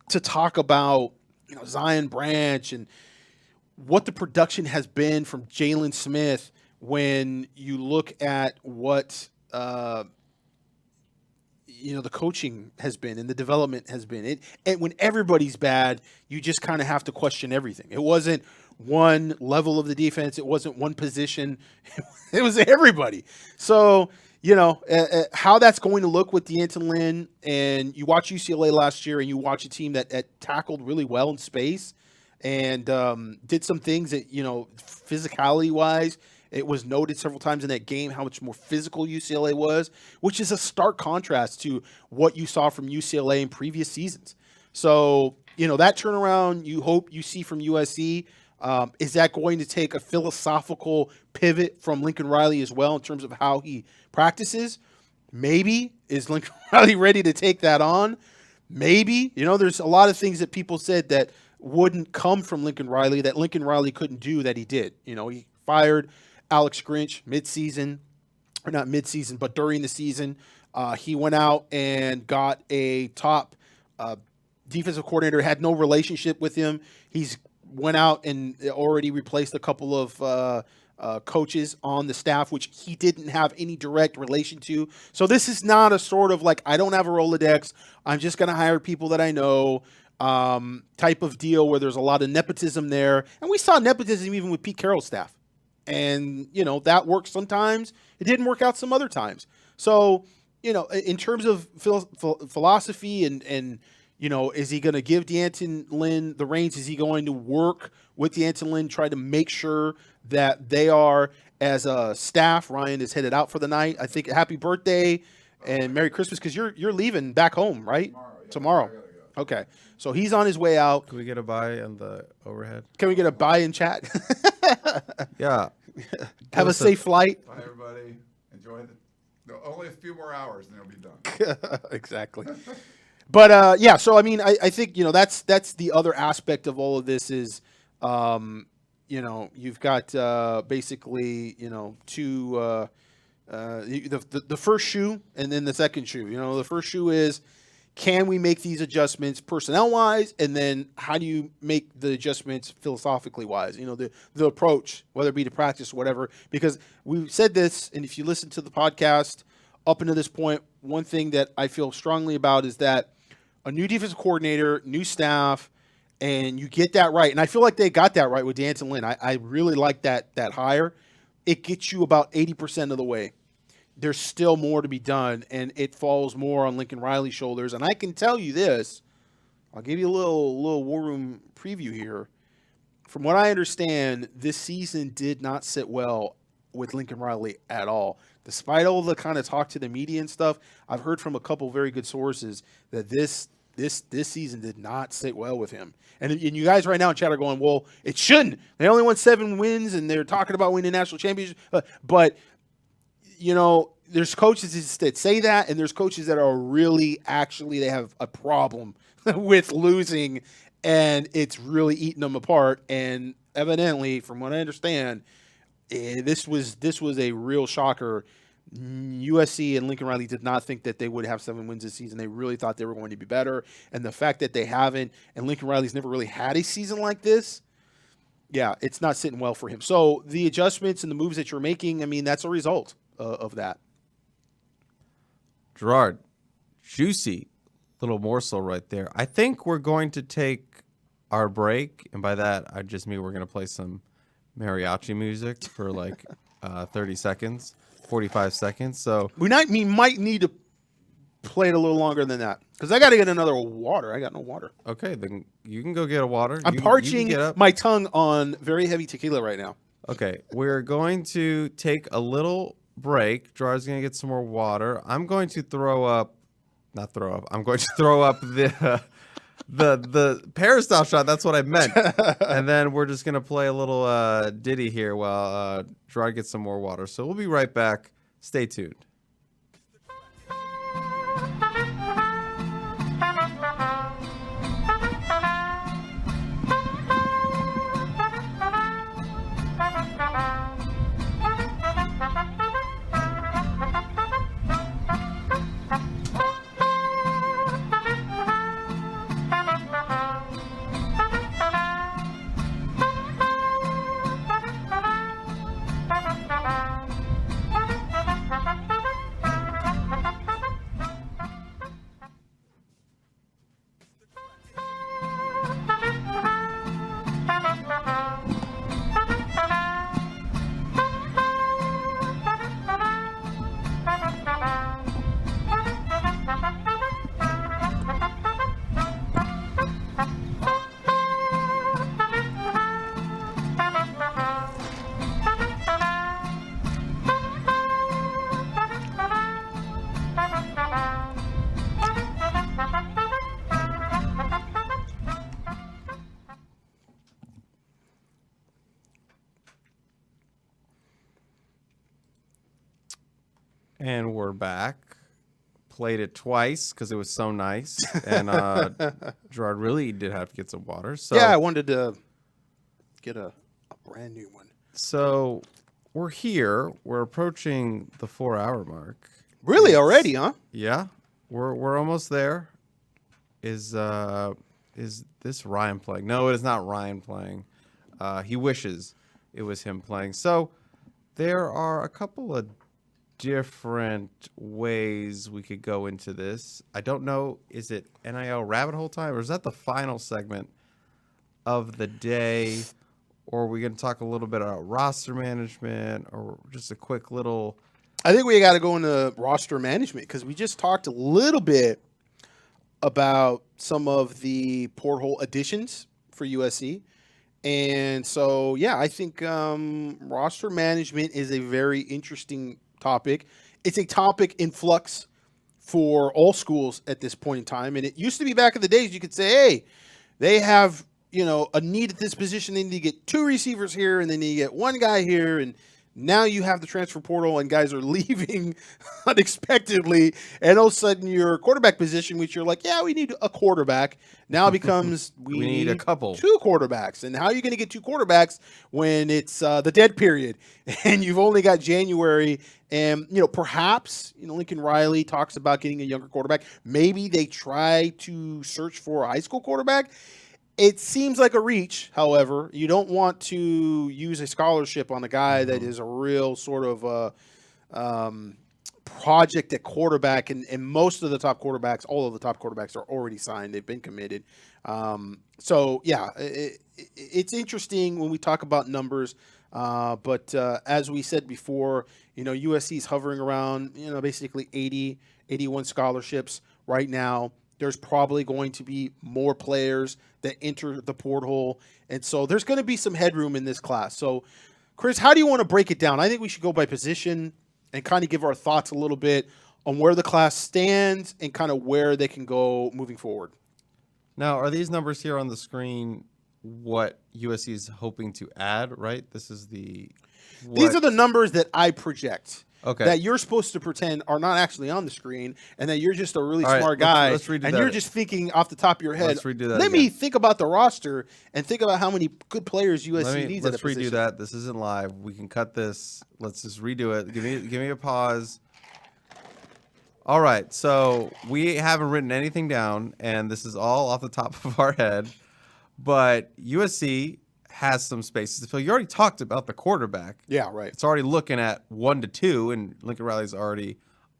to talk about, Zion Branch and what the production has been from Jalen Smith when you look at what the coaching has been and the development has been. And when everybody's bad, you just kind of have to question everything. It wasn't one level of the defense. It wasn't one position. It was everybody. So, how that's going to look with D'Anton Lynn, and you watch UCLA last year and you watch a team that tackled really well in space and did some things that, physicality-wise, it was noted several times in that game how much more physical UCLA was, which is a stark contrast to what you saw from UCLA in previous seasons. So, that turnaround you hope you see from USC, is that going to take a philosophical pivot from Lincoln Riley as well in terms of how he practices? Maybe. Is Lincoln Riley ready to take that on? Maybe. There's a lot of things that people said that wouldn't come from Lincoln Riley that Lincoln Riley couldn't do that he did. You know, he fired Alex Grinch midseason, or not midseason, but during the season. He went out and got a top defensive coordinator, had no relationship with him. He's went out and already replaced a couple of coaches on the staff, which he didn't have any direct relation to. So this is not a sort of like, I don't have a Rolodex, I'm just going to hire people that I know type of deal where there's a lot of nepotism there. And we saw nepotism even with Pete Carroll's staff. And, you know, that works sometimes. It didn't work out some other times. So, you know, in terms of philosophy and you know, is he going to give D'Anton Lynn the reins? Is he going to work with D'Anton Lynn, try to make sure that they are, as a staff, Ryan is headed out for the night. I think happy birthday and Merry Christmas, because you're leaving back home, right? Tomorrow. Go. Okay. So he's on his way out. Can we get a buy on the overhead? Can we get a buy in chat? Yeah. Have a safe flight. Bye, everybody. Enjoy only a few more hours and it'll be done. Exactly. But yeah, so I mean, I think, you know, that's the other aspect of all of this is, you know, you've got basically, you know, two the first shoe and then the second shoe. You know, the first shoe is, can we make these adjustments personnel wise, and then how do you make the adjustments philosophically wise? You know, the approach, whether it be to practice or whatever. Because we said this, and if you listen to the podcast up until this point, one thing that I feel strongly about is that a new defensive coordinator, new staff, and you get that right. And I feel like they got that right with D'Anton Lynn. I really like that hire. It gets you about 80% of the way. There's still more to be done, and it falls more on Lincoln Riley's shoulders. And I can tell you this. I'll give you a little War Room preview here. From what I understand, this season did not sit well with Lincoln Riley at all. Despite all the kind of talk to the media and stuff, I've heard from a couple very good sources that this season did not sit well with him. And you guys right now in chat are going, well, it shouldn't. They only won 7 wins, and they're talking about winning national championship. But, you know, there's coaches that say that, and there's coaches that are really actually, they have a problem with losing, and it's really eating them apart. And evidently, from what I understand, this was a real shocker. USC and Lincoln Riley did not think that they would have 7 wins this season. They really thought they were going to be better. And the fact that they haven't, and Lincoln Riley's never really had a season like this, yeah, it's not sitting well for him. So the adjustments and the moves that you're making, I mean, that's a result of that. Gerard, juicy little morsel right there. I think we're going to take our break, and by that I just mean we're going to play some mariachi music for like 30 seconds, 45 seconds. So we might need to play it a little longer than that, because I got to get another water. I got no water. Okay, then you can go get a water. I'm parching my tongue on very heavy tequila right now. Okay, we're going to take a little break. Gerard's going to get some more water. I'm going to I'm going to throw up the peristyle shot. That's what I meant. And then we're just going to play a little ditty here while Gerard gets some more water. So we'll be right back. Stay tuned. And we're back. played it twice because it was so nice. And Gerard really did have to get some water. So Yeah, I wanted to get a brand new one. So we're here. We're approaching the 4-hour mark. Really, already, huh? Yeah, we're almost there. Is this Ryan playing? No, it is not Ryan playing. He wishes it was him playing. So there are a couple of different ways we could go into this. I don't know. Is it NIL rabbit hole time, or is that the final segment of the day? Or are we going to talk a little bit about roster management, or just a quick little? I think we got to go into roster management because we just talked a little bit about some of the porthole additions for USC. And so, yeah, I think roster management is a very interesting topic. It's a topic in flux for all schools at this point in time. And it used to be back in the days you could say, hey, they have, a need at this position. They need to get 2 receivers here, and then you get 1 guy here, and now you have the transfer portal, and guys are leaving unexpectedly, and all of a sudden your quarterback position, which you're like, yeah, we need a quarterback, now becomes we need a couple. 2 quarterbacks. And how are you going to get 2 quarterbacks when it's the dead period, and you've only got January? And, perhaps, Lincoln Riley talks about getting a younger quarterback. Maybe they try to search for a high school quarterback. It seems like a reach, however. You don't want to use a scholarship on a guy that is a real sort of project at quarterback. And most of the top quarterbacks, all of the top quarterbacks are already signed. They've been committed. It's interesting when we talk about numbers. But as we said before, USC is hovering around, basically 80, 81 scholarships right now. There's probably going to be more players that enter the porthole. And so there's going to be some headroom in this class. So, Chris, how do you want to break it down? I think we should go by position and kind of give our thoughts a little bit on where the class stands and kind of where they can go moving forward. Now, are these numbers here on the screen what USC is hoping to add, right? These are the numbers that I project. Okay. That you're supposed to pretend are not actually on the screen, and that you're just a really smart guy, let's redo and that. You're just thinking off the top of your head. Let's redo that Let again. me think about the roster and think about how many good players USC needs at a Let's position. redo that. This isn't live. We can cut this. Let's just redo it. Give me a pause. All right. So we haven't written anything down, and this is all off the top of our head. But USC has some spaces to fill. You already talked about the quarterback. Yeah, right. It's already looking at 1 to 2, and Lincoln Riley's already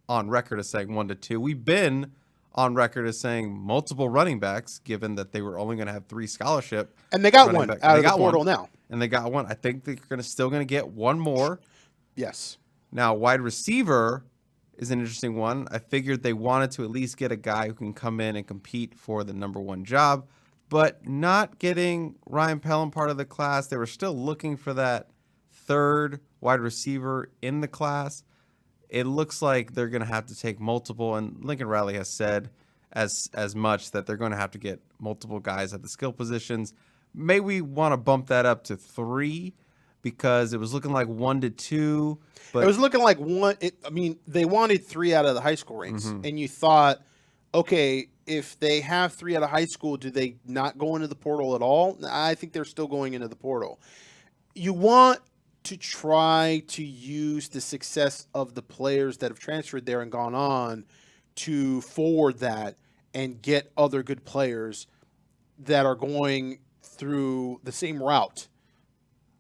on record as saying 1 to 2. We've been on record as saying multiple running backs, given that they were only going to have 3 scholarship. And they got one out of the portal now. And they got one. I think they're still going to get one more. Yes. Now, wide receiver is an interesting one. I figured they wanted to at least get a guy who can come in and compete for the number 1 job. But not getting Ryan Pelum part of the class, they were still looking for that 3rd wide receiver in the class. It looks like they're going to have to take multiple, and Lincoln Riley has said as much, that they're going to have to get multiple guys at the skill positions. May we want to bump that up to 3 because it was looking like 1 to 2. But it was looking like 1. They wanted 3 out of the high school ranks, and you thought, okay, if they have 3 out of high school, do they not go into the portal at all? I think they're still going into the portal. You want to try to use the success of the players that have transferred there and gone on to forward that and get other good players that are going through the same route.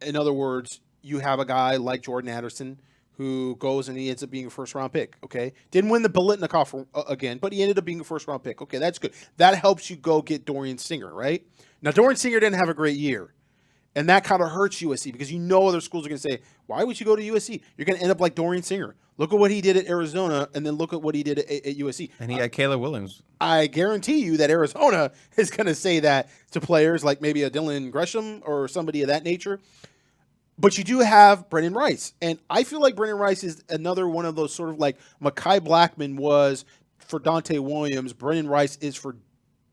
In other words, you have a guy like Jordan Addison who goes and he ends up being a first-round pick, okay? Didn't win the Biletnikoff again, but he ended up being a first-round pick. Okay, that's good. That helps you go get Dorian Singer, right? Now, Dorian Singer didn't have a great year, and that kind of hurts USC because other schools are going to say, why would you go to USC? You're going to end up like Dorian Singer. Look at what he did at Arizona, and then look at what he did at USC. And he had Caleb Williams. I guarantee you that Arizona is going to say that to players like maybe a Dylan Gresham or somebody of that nature. But you do have Brendan Rice. And I feel like Brendan Rice is another one of those sort of like Mekhi Blackman was for Dante Williams. Brendan Rice is for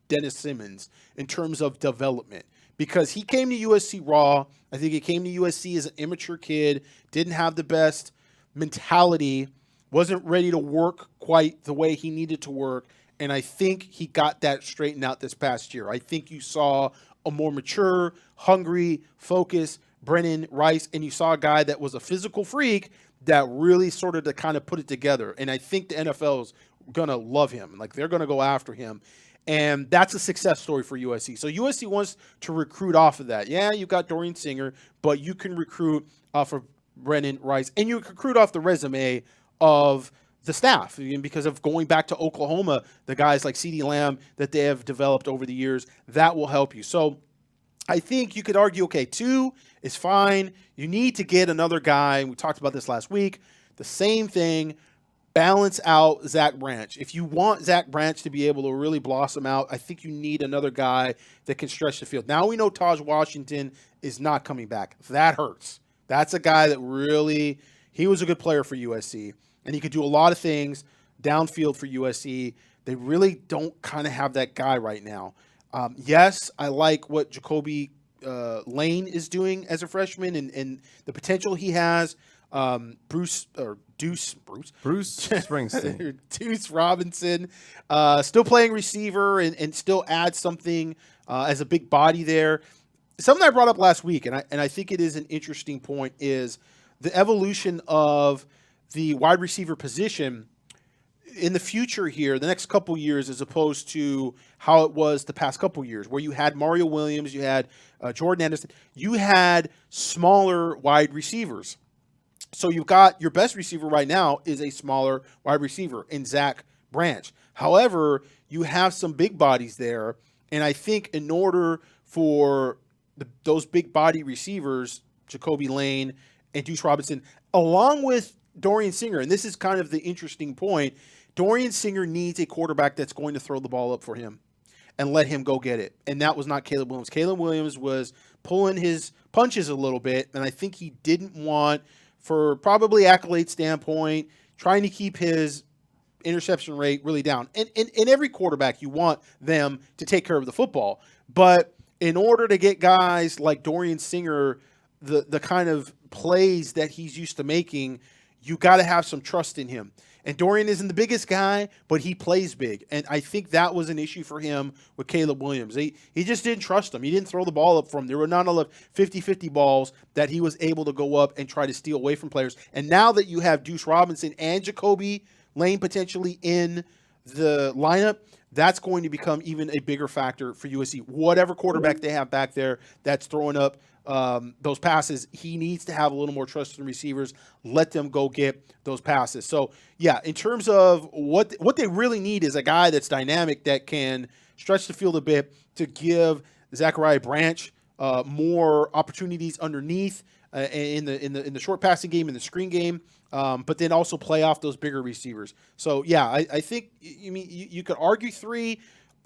Dennis Simmons in terms of development. Because he came to USC raw. I think he came to USC as an immature kid. Didn't have the best mentality. wasn't ready to work quite the way he needed to work. And I think he got that straightened out this past year. I think you saw a more mature, hungry, focused Brennan Rice, and you saw a guy that was a physical freak that really sort of to kind of put it together. And I think the NFL is going to love him. Like, they're going to go after him. And that's a success story for USC. So USC wants to recruit off of that. Yeah, you got Dorian Singer, but you can recruit off of Brennan Rice. And you can recruit off the resume of the staff, because of going back to Oklahoma, the guys like CeeDee Lamb that they have developed over the years, that will help you. So I think you could argue, okay, 2 is fine. You need to get another guy. We talked about this last week. The same thing, balance out Zach Branch. If you want Zach Branch to be able to really blossom out, I think you need another guy that can stretch the field. Now we know Taj Washington is not coming back. That hurts. That's a guy that really, he was a good player for USC. And he could do a lot of things downfield for USC. They really don't kind of have that guy right now. Yes, I like what Jacoby Lane is doing as a freshman and the potential he has. Bruce Springsteen. Deuce Robinson, still playing receiver and still adds something as a big body there. Something I brought up last week, and I think it is an interesting point, is the evolution of the wide receiver position in the future here, the next couple years, as opposed to how it was the past couple years, where you had Mario Williams, you had Jordan Anderson, you had smaller wide receivers. So you've got your best receiver right now is a smaller wide receiver in Zach Branch. However, you have some big bodies there, and I think in order for those big body receivers, Jacoby Lane and Deuce Robinson, along with Dorian Singer, and this is kind of the interesting point, Dorian Singer needs a quarterback that's going to throw the ball up for him and let him go get it. And that was not Caleb Williams. Caleb Williams was pulling his punches a little bit, and I think he didn't want, for probably accolade standpoint, trying to keep his interception rate really down. And in every quarterback, you want them to take care of the football. But in order to get guys like Dorian Singer the kind of plays that he's used to making, you got to have some trust in him. And Dorian isn't the biggest guy, but he plays big. And I think that was an issue for him with Caleb Williams. He just didn't trust him. He didn't throw the ball up for him. There were not enough 50-50 balls that he was able to go up and try to steal away from players. And now that you have Deuce Robinson and Jacoby Lane potentially in the lineup, that's going to become even a bigger factor for USC. Whatever quarterback they have back there that's throwing up those passes, he needs to have a little more trust in receivers. Let them go get those passes. So, yeah, in terms of what they really need is a guy that's dynamic, that can stretch the field a bit, to give Zachariah Branch more opportunities underneath in the short passing game, in the screen game, but then also play off those bigger receivers. So, yeah, I think you could argue 3.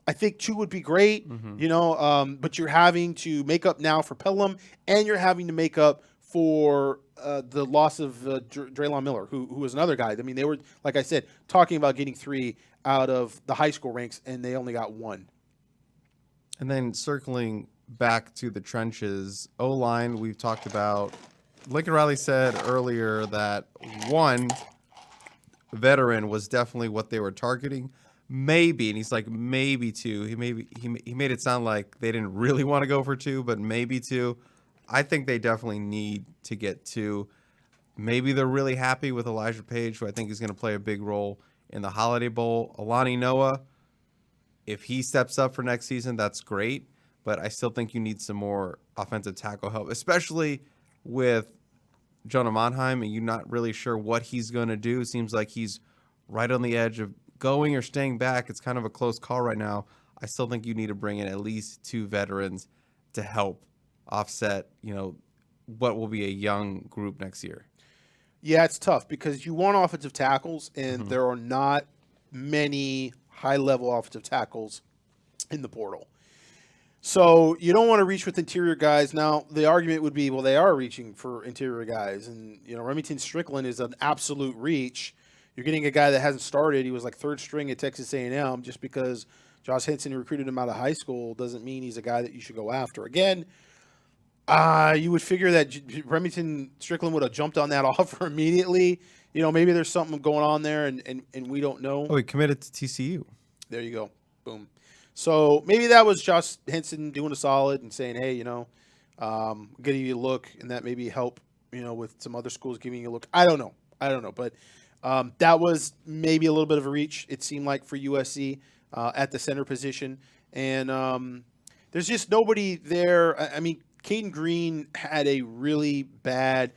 I think 2 would be great, but you're having to make up now for Pelum, and you're having to make up for the loss of Draylon Miller, who was another guy. I mean, they were, like I said, talking about getting 3 out of the high school ranks, and they only got 1. And then circling back to the trenches, O-line, we've talked about. Lincoln Riley said earlier that 1 veteran was definitely what they were targeting. Maybe, and he's like, maybe 2. He made it sound like they didn't really want to go for 2, but maybe 2. I think they definitely need to get 2. Maybe they're really happy with Elijah Page, who I think is going to play a big role in the Holiday Bowl. Alani Noah, if he steps up for next season, that's great, but I still think you need some more offensive tackle help, especially with Jonah Monheim, and you're not really sure what he's going to do. It seems like he's right on the edge of going or staying back. It's kind of a close call right now. I still think you need to bring in at least 2 veterans to help offset, what will be a young group next year. Yeah, it's tough because you want offensive tackles, and there are not many high-level offensive tackles in the portal. So you don't want to reach with interior guys. Now, the argument would be, well, they are reaching for interior guys. And, Remington Strickland is an absolute reach. You're getting a guy that hasn't started. He was like 3rd string at Texas A&M. Just because Josh Henson recruited him out of high school doesn't mean he's a guy that you should go after. Again, You would figure that Remington Strickland would have jumped on that offer immediately. You know, maybe there's something going on there, and we don't know. Oh, he committed to TCU. There you go. Boom. So maybe that was Josh Henson doing a solid and saying, hey, you know, getting you a look, and that maybe help, you know, with some other schools giving you a look. I don't know. But that was maybe a little bit of a reach, it seemed like, for USC at the center position. And there's just nobody there. I mean, Caden Green had a really bad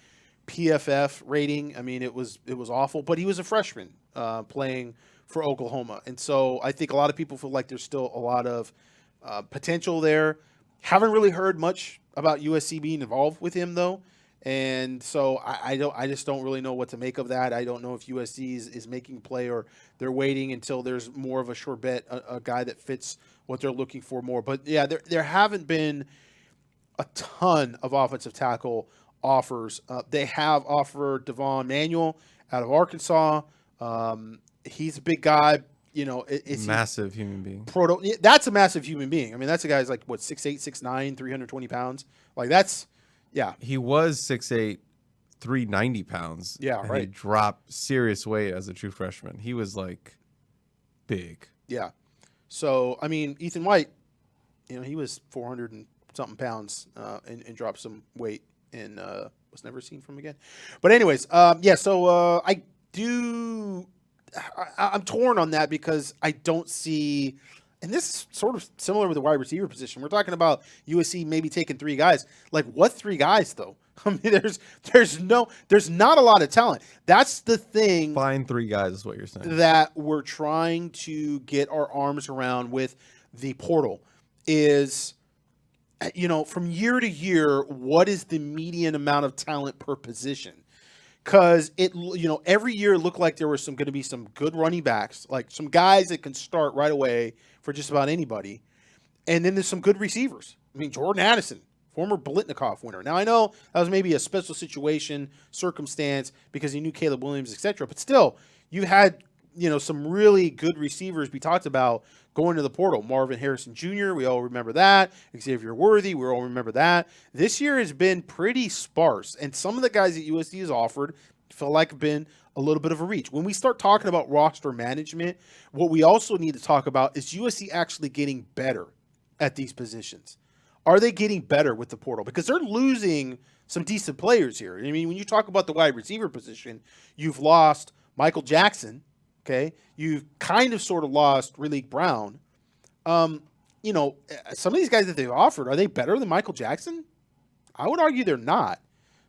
PFF rating. I mean, it was awful, but he was a freshman playing for Oklahoma. And so I think a lot of people feel like there's still a lot of potential there. Haven't really heard much about USC being involved with him, though. And so I just don't really know what to make of that. I don't know if USC is making a play or they're waiting until there's more of a sure bet, a guy that fits what they're looking for more. But yeah, there haven't been a ton of offensive tackle offers. They have offered Devon Manuel out of Arkansas. He's a big guy. You know, Massive human being. That's a massive human being. I mean, that's a guy's like, what, 6'8", 6'9", 320 pounds. Like, that's, yeah. He was 6'8", 390 pounds. Yeah, and right. He dropped serious weight as a true freshman. He was, like, big. Yeah. So, I mean, Ethan White, you know, he was 400 and something pounds and dropped some weight and was never seen from again. But anyways, so I'm torn on that because I don't see, and this is sort of similar with the wide receiver position. We're talking about USC maybe taking 3 guys. Like, what 3 guys, though? I mean, there's not a lot of talent. That's the thing. Find 3 guys is what you're saying. That we're trying to get our arms around with the portal is, you know, from year to year, what is the median amount of talent per position? Because every year it looked like there was going to be some good running backs, like some guys that can start right away for just about anybody. And then there's some good receivers. I mean, Jordan Addison, former Blitnikoff winner. Now, I know that was maybe a special situation, circumstance, because he knew Caleb Williams, etc. But still, you had, some really good receivers we talked about going to the portal. Marvin Harrison Jr., we all remember that. Xavier Worthy, we all remember that. This year has been pretty sparse, and some of the guys that USC has offered feel like have been a little bit of a reach. When we start talking about roster management, what we also need to talk about is USC actually getting better at these positions. Are they getting better with the portal? Because they're losing some decent players here. I mean, when you talk about the wide receiver position, you've lost Michael Jackson, okay? You've kind of sort of lost Raleek Brown. Some of these guys that they've offered, are they better than Michael Jackson? I would argue they're not.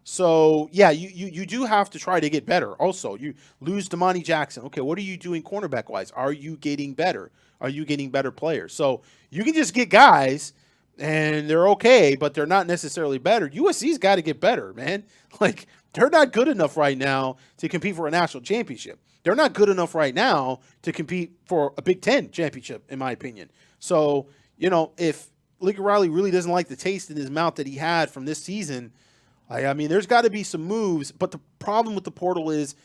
So, yeah, you do have to try to get better. Also, you lose Domani Jackson. Okay, what are you doing cornerback-wise? Are you getting better? Are you getting better players? So you can just get guys, and they're okay, but they're not necessarily better. USC's got to get better, man. Like, they're not good enough right now to compete for a national championship. They're not good enough right now to compete for a Big Ten championship, in my opinion. So, if Lincoln Riley really doesn't like the taste in his mouth that he had from this season, I mean, there's got to be some moves. But the problem with the portal is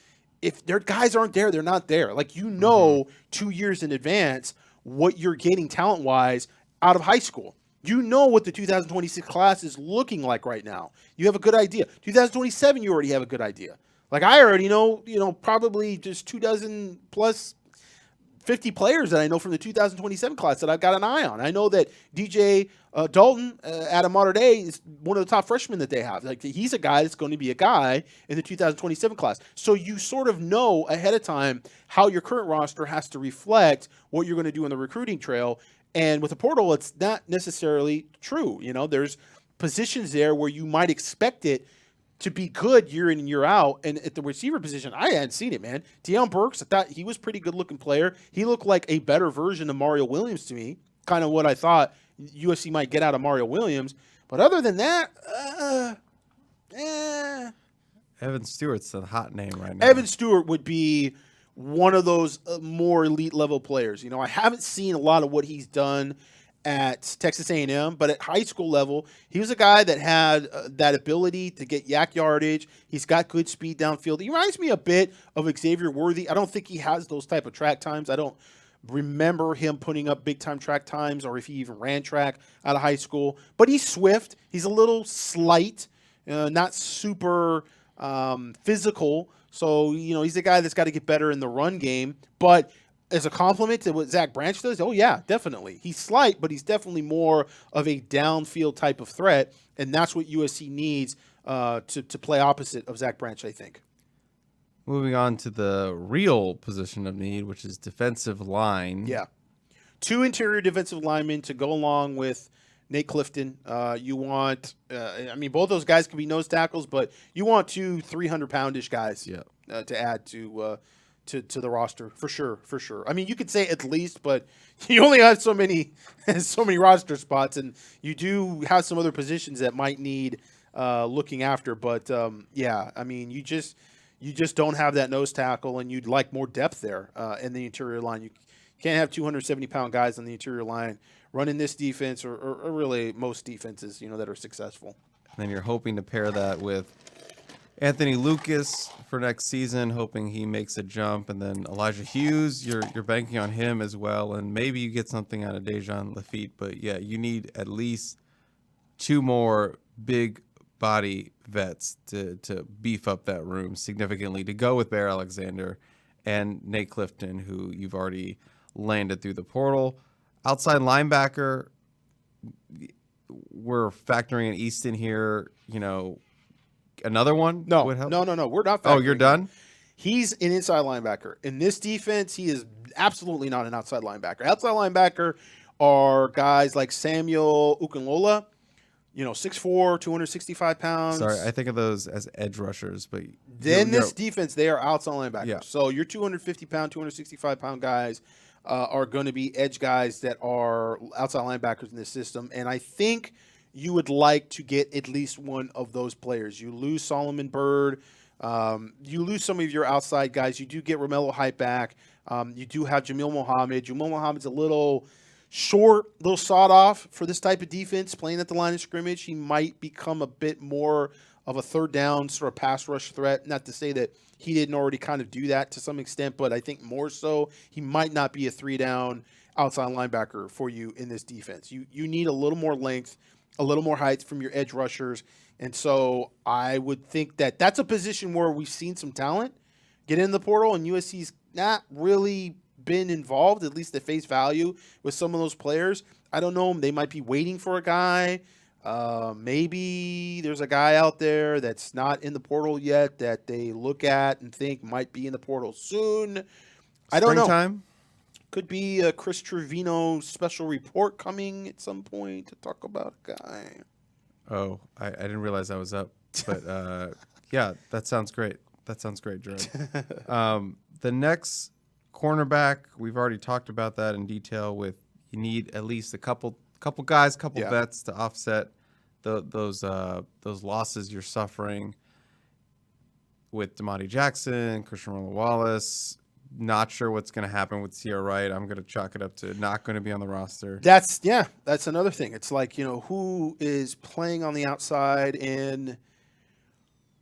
if their guys aren't there, they're not there. Like, 2 years in advance what you're getting talent-wise out of high school. You know what the 2026 class is looking like right now. You have a good idea. 2027, you already have a good idea. Like, I already know, probably just 24 plus 50 players that I know from the 2027 class that I've got an eye on. I know that DJ Dalton out of Mater Dei is one of the top freshmen that they have. Like, he's a guy that's going to be a guy in the 2027 class. So you sort of know ahead of time how your current roster has to reflect what you're going to do on the recruiting trail. And with the portal, it's not necessarily true. There's positions there where you might expect it to be good year in and year out. And at the receiver position, I hadn't seen it, man. Deion Burks, I thought he was a pretty good-looking player. He looked like a better version of Mario Williams to me, kind of what I thought USC might get out of Mario Williams. But other than that, Evan Stewart's a hot name right now. Evan Stewart would be one of those more elite-level players. I haven't seen a lot of what he's done at Texas A&M, but at high school level, he was a guy that had that ability to get yak yardage. He's got good speed downfield. He reminds me a bit of Xavier Worthy. I don't think he has those type of track times. I don't remember him putting up big-time track times or if he even ran track out of high school. But he's swift. He's a little slight, not super physical. So, he's a guy that's got to get better in the run game. But as a compliment to what Zach Branch does, oh, yeah, definitely. He's slight, but he's definitely more of a downfield type of threat, and that's what USC needs to play opposite of Zach Branch, I think. Moving on to the real position of need, which is defensive line. Yeah. 2 interior defensive linemen to go along with Nate Clifton. You want, both those guys can be nose tackles, but you want 2 300-poundish guys to add to the roster for sure. I mean, you could say at least, but you only have so many roster spots, and you do have some other positions that might need looking after. But you just don't have that nose tackle, and you'd like more depth there in the interior line. You can't have 270-pound guys on the interior line running this defense or really most defenses, that are successful. And then you're hoping to pair that with Anthony Lucas for next season, hoping he makes a jump. And then Elijah Hughes, you're banking on him as well. And maybe you get something out of Dejan Lafitte. But, yeah, you need at least 2 more big body vets to beef up that room significantly, to go with Bear Alexander and Nate Clifton, who you've already landed through the portal. Outside linebacker, we're factoring in Easton here, another one? No. We're not factoring. Oh, you're done? He's an inside linebacker. In this defense, he is absolutely not an outside linebacker. Outside linebacker are guys like Samuel Ukunlola, 6'4", 265 pounds. Sorry, I think of those as edge rushers, but then this defense, they are outside linebackers. Yeah. So your 250-pound, 265-pound guys are going to be edge guys that are outside linebackers in this system. And I think you would like to get at least one of those players. You lose Solomon Byrd. You lose some of your outside guys. You do get Romello Height back. You do have Jamil Mohammed. Jamil Mohammed's a little short, little sawed off for this type of defense, playing at the line of scrimmage. He might become a bit more of a third down sort of pass rush threat. Not to say that he didn't already kind of do that to some extent, but I think more so he might not be a 3-down outside linebacker for you in this defense. You need a little more length, a little more height from your edge rushers. And so I would think that that's a position where we've seen some talent get in the portal, and USC's not really been involved, at least at face value, with some of those players. I don't know. They might be waiting for a guy. Maybe there's a guy out there that's not in the portal yet that they look at and think might be in the portal soon. I don't know. Springtime? Could be a Chris Trevino special report coming at some point to talk about a guy. Oh, I didn't realize I was up. But, yeah, that sounds great. That sounds great, Gerard. The next cornerback, we've already talked about that in detail with you need at least a couple guys, vets to offset those losses you're suffering with Domani Jackson, Christian Wallace. Not sure what's going to happen with Sierra Wright. I'm going to chalk it up to not going to be on the roster. That's another thing. It's like, who is playing on the outside, and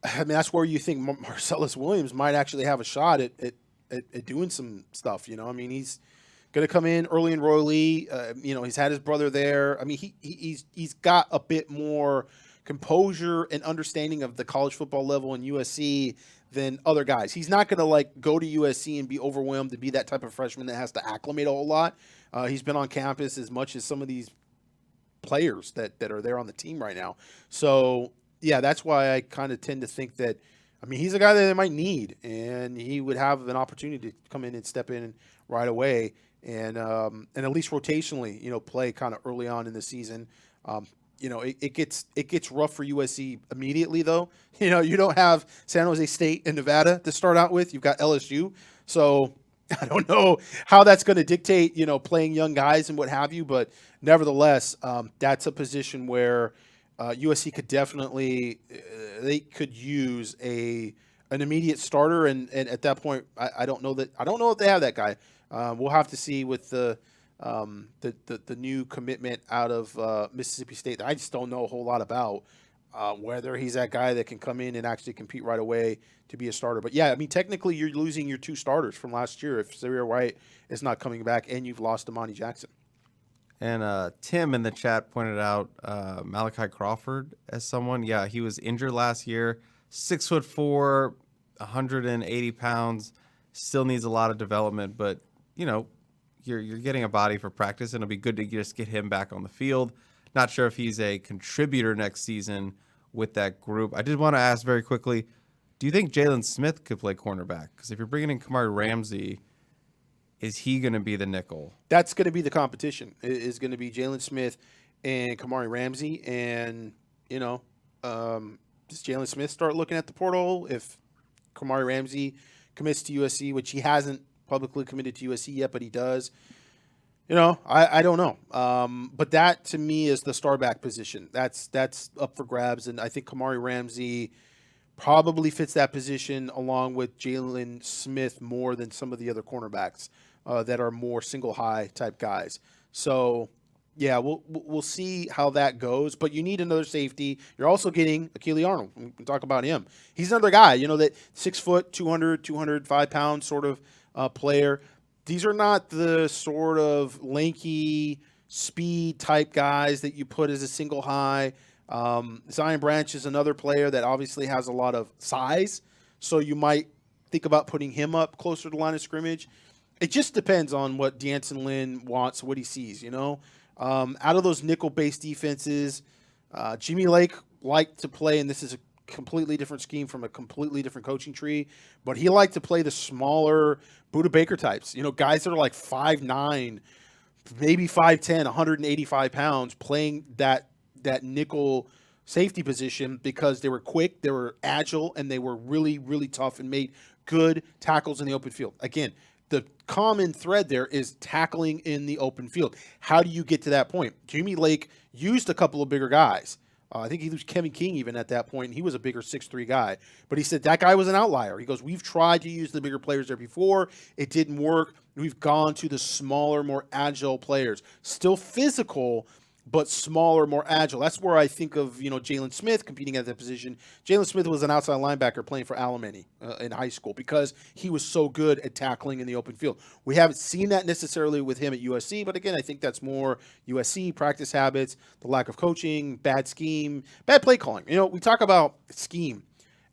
that's where you think Marcellus Williams might actually have a shot at doing some stuff. He's going to come in early in Roy Lee. He's had his brother there. He's got a bit more composure and understanding of the college football level in USC than other guys. He's not going to go to USC and be overwhelmed to be that type of freshman that has to acclimate a whole lot. He's been on campus as much as some of these players that are there on the team right now. So, yeah, that's why I kind of tend to think that, he's a guy that they might need, and he would have an opportunity to come in and step in right away and at least rotationally, play kind of early on in the season. It gets rough for USC immediately, though. You don't have San Jose State and Nevada to start out with. You've got LSU. So I don't know how that's going to dictate, playing young guys and what have you. But nevertheless, that's a position where USC could definitely they could use an immediate starter. And at that point, I don't know if they have that guy. We'll have to see with the new commitment out of Mississippi State that I just don't know a whole lot about. whether he's that guy that can come in and actually compete right away to be a starter. But yeah, I mean, technically you're losing your 2 starters from last year if Zaire White is not coming back, and you've lost Domani Jackson. And Tim in the chat pointed out Malachi Crawford as someone. Yeah, he was injured last year. 6'4", 180 pounds. Still needs a lot of development, but you're getting a body for practice, and it'll be good to just get him back on the field. Not sure if he's a contributor next season with that group. I did want to ask very quickly, do you think Jalen Smith could play cornerback? Because if you're bringing in Kamari Ramsey, is he going to be the nickel? That's going to be the competition. It is going to be Jalen Smith and Kamari Ramsey. And, does Jalen Smith start looking at the portal if Kamari Ramsey commits to USC, which he hasn't publicly committed to USC yet, but he does? I don't know. But that, to me, is the star back position. That's up for grabs, and I think Kamari Ramsey probably fits that position along with Jalen Smith more than some of the other cornerbacks that are more single high type guys. So, yeah, we'll see how that goes. But you need another safety. You're also getting Akili Arnold. We can talk about him. He's another guy, that 6 foot, 200, 205 pound sort of player. These are not the sort of lanky speed type guys that you put as a single high. Zion Branch is another player that obviously has a lot of size, so you might think about putting him up closer to the line of scrimmage. It just depends on what D'Anton Lynn wants, what he sees, Out of those nickel-based defenses, Jimmy Lake liked to play, and this is a completely different scheme from a completely different coaching tree, but he liked to play the smaller Budda Baker types, guys that are like 5'9", maybe 5'10", 185 pounds, playing that nickel safety position because they were quick, they were agile, and they were really, really tough and made good tackles in the open field. Again, the common thread there is tackling in the open field. How do you get to that point? Jimmy Lake used a couple of bigger guys. I think he was Kevin King even at that point, and he was a bigger 6'3" guy. But he said that guy was an outlier. He goes, we've tried to use the bigger players there before. It didn't work. We've gone to the smaller, more agile players. Still physical, but smaller, more agile. That's where I think of, Jalen Smith competing at that position. Jalen Smith was an outside linebacker playing for Alamany in high school because he was so good at tackling in the open field. We haven't seen that necessarily with him at USC, but again, I think that's more USC, practice habits, the lack of coaching, bad scheme, bad play calling. We talk about scheme,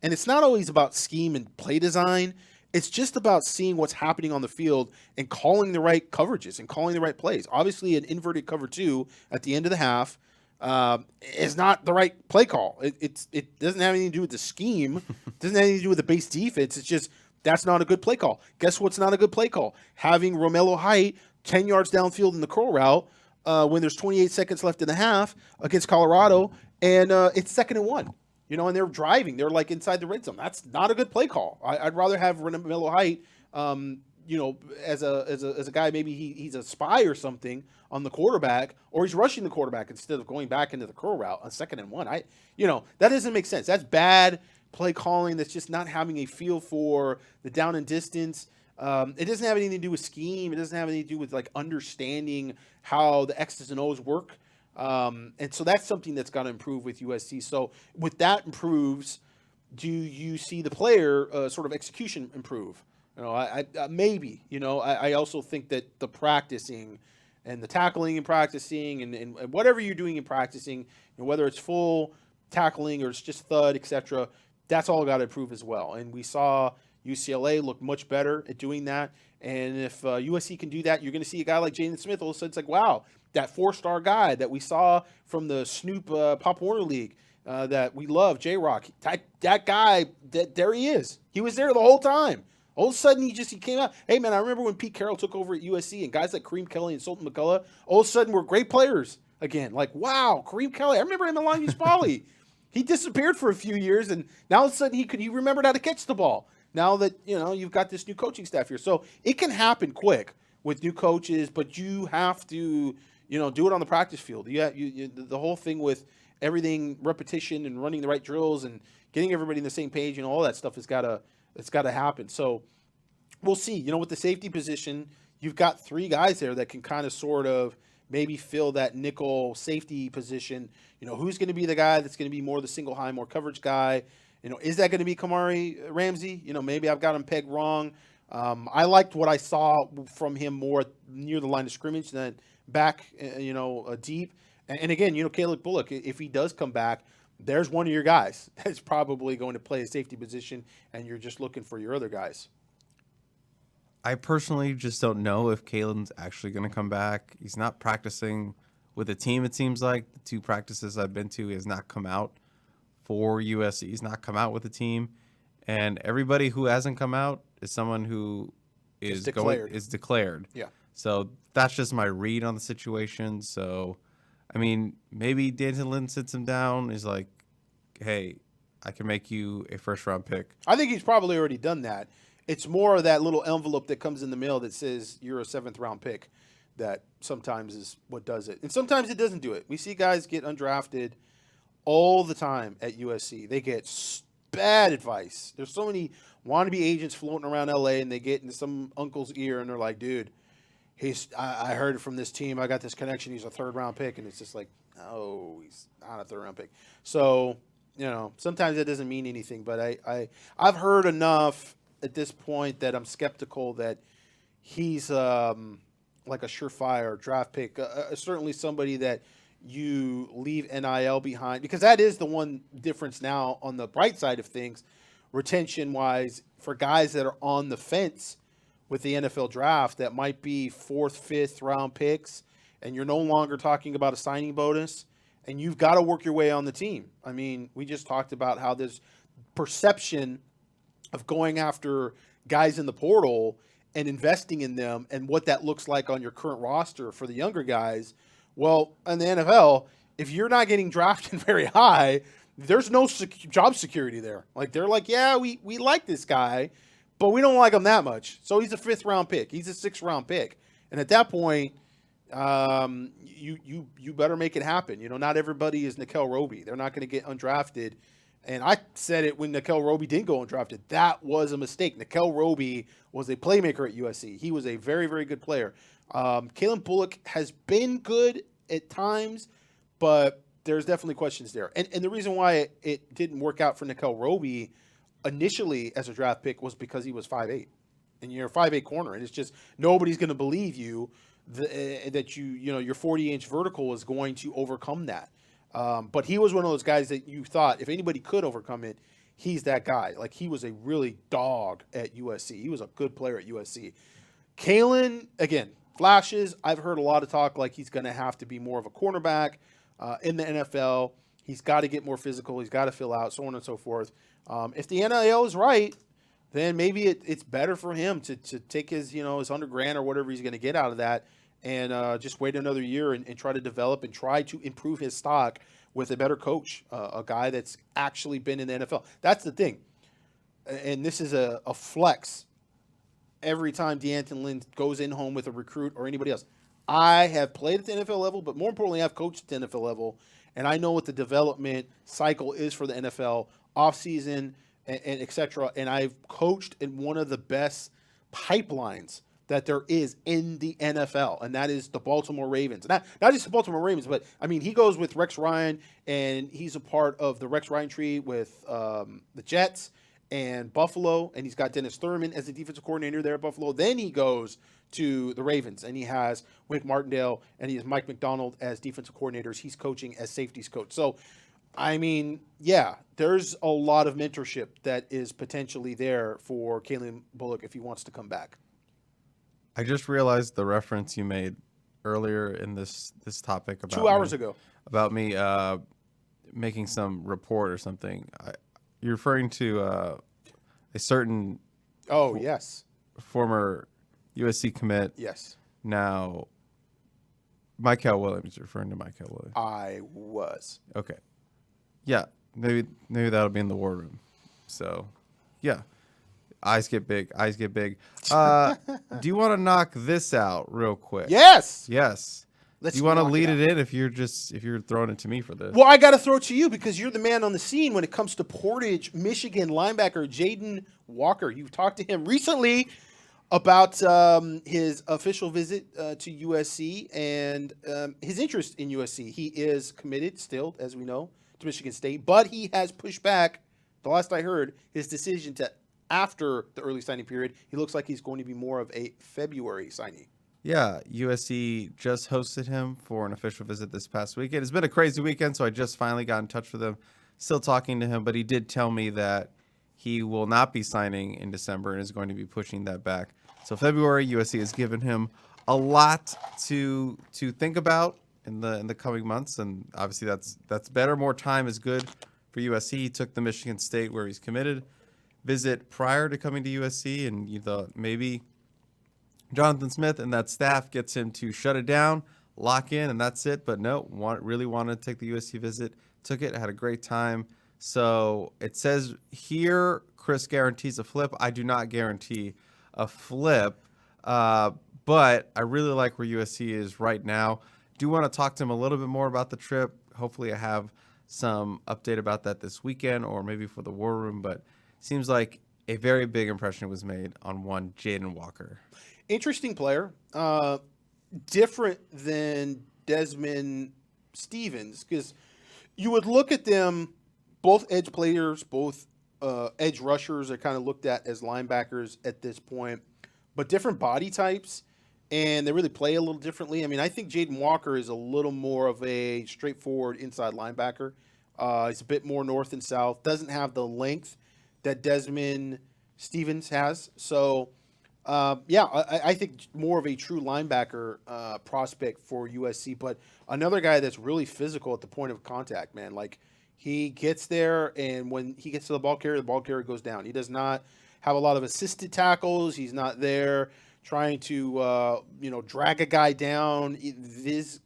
and it's not always about scheme and play design. It's just about seeing what's happening on the field and calling the right coverages and calling the right plays. Obviously, an inverted cover 2 at the end of the half is not the right play call. It doesn't have anything to do with the scheme. It doesn't have anything to do with the base defense. It's just that's not a good play call. Guess what's not a good play call? Having Romello Height 10 yards downfield in the curl route when there's 28 seconds left in the half against Colorado, and it's 2nd and 1. And they're driving. They're like inside the red zone. That's not a good play call. I'd rather have Romello Height, as a guy, maybe he's a spy or something on the quarterback, or he's rushing the quarterback instead of going back into the curl route on 2nd and 1. That doesn't make sense. That's bad play calling. That's just not having a feel for the down and distance. It doesn't have anything to do with scheme. It doesn't have anything to do with like understanding how the X's and O's work. And so that's something that's got to improve with USC. So with that improves, do you see the player sort of execution improve? Maybe. I also think that the practicing and the tackling and practicing and whatever you're doing in practicing, whether it's full tackling or it's just thud, etc., that's all got to improve as well. And we saw UCLA look much better at doing that. And if USC can do that, you're going to see a guy like Jalen Smith. All of a sudden, it's like, wow, that 4-star guy that we saw from the Snoop Pop Warner League that we love, J-Rock. That guy, there he is. He was there the whole time. All of a sudden, he came out. Hey, man, I remember when Pete Carroll took over at USC and guys like Kareem Kelly and Sultan McCullough, all of a sudden were great players again. Like, wow, Kareem Kelly. I remember him in Long Beach Poly. He disappeared for a few years, and now all of a sudden he remembered how to catch the ball. Now that, you've got this new coaching staff here. So it can happen quick with new coaches, but you have to, do it on the practice field. The whole thing with everything repetition and running the right drills and getting everybody in the same page, all that stuff it's got to happen. So we'll see. With the safety position, you've got 3 guys there that can kind of sort of maybe fill that nickel safety position. Who's going to be the guy that's going to be more the single high, more coverage guy? Is that going to be Kamari Ramsey? Maybe I've got him pegged wrong. I liked what I saw from him more near the line of scrimmage than back, deep. And again, Caleb Bullock, if he does come back, there's one of your guys that's probably going to play a safety position, and you're just looking for your other guys. I personally just don't know if Kalen's actually going to come back. He's not practicing with the team, it seems like. The 2 practices I've been to, he has not come out for USC. He's not come out with the team. And everybody who hasn't come out is someone who is declared. Yeah. So that's just my read on the situation. So, I mean, maybe D'Anton Lynn sits him down, is like, hey, I can make you a first-round pick. I think he's probably already done that. It's more of that little envelope that comes in the mail that says you're a 7th-round pick that sometimes is what does it. And sometimes it doesn't do it. We see guys get undrafted all the time at USC. They get bad advice. There's so many wannabe agents floating around LA, and they get into some uncle's ear, and they're like, dude, I heard it from this team. I got this connection. He's a 3rd-round pick. And it's just like, no, he's not a 3rd-round pick. So, sometimes that doesn't mean anything. But I've heard enough at this point that I'm skeptical that he's like a surefire draft pick. Certainly somebody that you leave NIL behind, because that is the one difference now on the bright side of things, retention-wise, for guys that are on the fence with the NFL draft that might be 4th, 5th round picks, and you're no longer talking about a signing bonus, and you've got to work your way on the team. I mean, we just talked about how this perception of going after guys in the portal and investing in them and what that looks like on your current roster for the younger guys. Well, in the NFL, if you're not getting drafted very high, there's no job security there. Like, they're like, yeah, we like this guy, but we don't like him that much. So he's a 5th-round pick. He's a 6th-round pick. And at that point, you better make it happen. Not everybody is Nickel Roby. They're not going to get undrafted. And I said it when Nickel Roby didn't go undrafted. That was a mistake. Nickel Roby was a playmaker at USC. He was a very, very good player. Caleb Bullock has been good at times, but there's definitely questions there. And the reason why it didn't work out for Nickel Roby initially as a draft pick was because he was 5'8", and you're a 5'8" corner, and it's just nobody's going to believe you that your 40-inch vertical is going to overcome that. But he was one of those guys that you thought if anybody could overcome it, he's that guy. Like, he was a really dog at USC. He was a good player at USC. Kalen, again, flashes. I've heard a lot of talk like he's going to have to be more of a cornerback in the NFL. He's got to get more physical. He's got to fill out, so on and so forth. If the NIL is right, then maybe it's better for him to take his his $100,000 or whatever he's going to get out of that, and just wait another year and try to develop and try to improve his stock with a better coach, a guy that's actually been in the NFL. That's the thing, and this is a flex. Every time D'Anton Lynn goes in home with a recruit or anybody else, I have played at the NFL level, but more importantly, I've coached at the NFL level, and I know what the development cycle is for the NFL, offseason, and et cetera. And I've coached in one of the best pipelines that there is in the NFL, and that is the Baltimore Ravens. Not just the Baltimore Ravens, but, I mean, he goes with Rex Ryan, and he's a part of the Rex Ryan tree with the Jets and Buffalo, and he's got Dennis Thurman as the defensive coordinator there at Buffalo. Then he goes to the Ravens, and he has Wink Martindale, and he has Mike McDonald as defensive coordinators. He's coaching as safeties coach. So, I mean, yeah, there's a lot of mentorship that is potentially there for Caleb Bullock if he wants to come back. I just realized the reference you made earlier in this topic about 2 hours ago about me making some report or something. You're referring to a certain yes, former USC commit. Yes. Now, Michael Williams. You're referring to Michael Williams. I was. Okay. Yeah, maybe that'll be in the war room. So, yeah. Eyes get big. Eyes get big. Do you want to knock this out real quick? Yes. Yes. Do you want to lead it in if you're throwing it to me for this? Well, I got to throw it to you because you're the man on the scene when it comes to Portage, Michigan linebacker Jaden Walker. You've talked to him recently. about his official visit to USC and his interest in USC. He is committed still, as we know, to Michigan State, but he has pushed back, the last I heard, his decision to after the early signing period. He looks like he's going to be more of a February signing. Yeah, USC just hosted him for an official visit this past weekend. It's been a crazy weekend, so I just finally got in touch with him. Still talking to him, but he did tell me that he will not be signing in December and is going to be pushing that back. So February, USC has given him a lot to think about in the coming months, and obviously that's better. More time is good for USC. He took the Michigan State, where he's committed, visit prior to coming to USC, and you thought maybe Jonathan Smith and that staff gets him to shut it down, lock in, and that's it. But no, really wanted to take the USC visit, took it, had a great time. So it says here, Chris guarantees a flip. I do not guarantee a flip, but I really like where USC is right now. Do want to talk to him a little bit more about the trip. Hopefully I have some update about that this weekend or maybe for the War Room, but seems like a very big impression was made on one Jaden Walker. Interesting player, different than Desmond Stevens, because you would look at them, both edge players, both edge rushers are kind of looked at as linebackers at this point, but different body types, and they really play a little differently. I mean, I think Jaden Walker is a little more of a straightforward inside linebacker. He's a bit more north and south, doesn't have the length that Desmond Stevens has. So, I think more of a true linebacker prospect for USC, but another guy that's really physical at the point of contact, man. Like, he gets there, and when he gets to the ball carrier goes down. He does not have a lot of assisted tackles. He's not there trying to, drag a guy down. His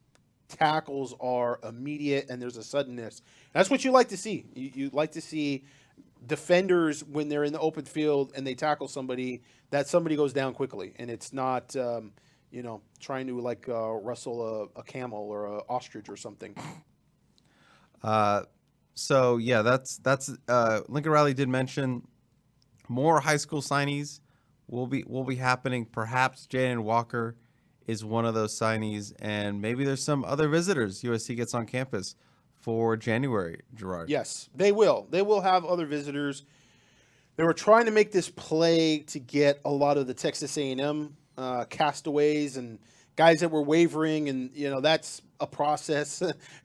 tackles are immediate, and there's a suddenness. That's what you like to see. You like to see defenders, when they're in the open field and they tackle somebody, that somebody goes down quickly, and it's not, trying to wrestle a camel or an ostrich or something. So yeah, that's Lincoln Riley did mention more high school signees will be happening. Perhaps Jaden Walker is one of those signees, and maybe there's some other visitors USC gets on campus for January, Gerard. Yes, they will. They will have other visitors. They were trying to make this play to get a lot of the Texas A&M castaways and guys that were wavering, and that's a process.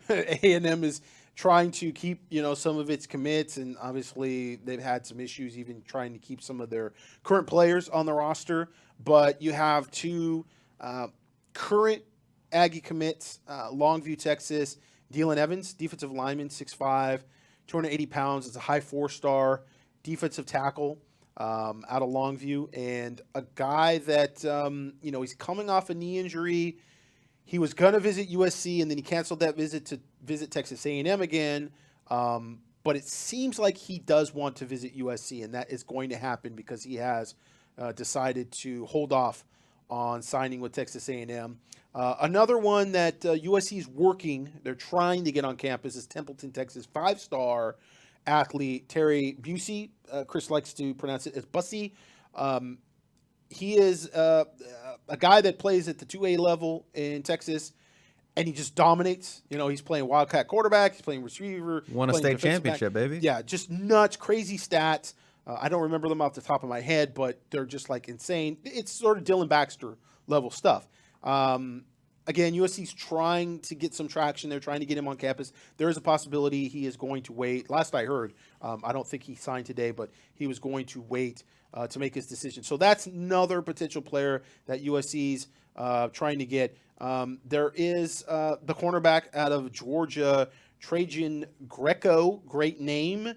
A&M is trying to keep some of its commits, and obviously they've had some issues even trying to keep some of their current players on the roster. But you have two current Aggie commits, Longview, Texas. Dylan Evans, defensive lineman, 6'5", 280 pounds. It's a high 4-star defensive tackle out of Longview, and a guy that he's coming off a knee injury. He was going to visit USC, and then he canceled that visit to visit Texas A&M again. But it seems like he does want to visit USC, and that is going to happen because he has decided to hold off on signing with Texas A&M. Another one that USC is working, they're trying to get on campus, is Templeton, Texas, 5-star athlete Terry Busey. Chris likes to pronounce it as Bussy. He is a guy that plays at the 2A level in Texas, and he just dominates. He's playing Wildcat quarterback. He's playing receiver. Won a state championship, baby. Yeah, just nuts, crazy stats. I don't remember them off the top of my head, but they're just like insane. It's sort of Dylan Baxter level stuff. Again, USC's trying to get some traction. They're trying to get him on campus. There is a possibility he is going to wait. Last I heard, I don't think he signed today, but he was going to wait to make his decision. So that's another potential player that USC's trying to get. There is the cornerback out of Georgia, Trajan Greco. Great name,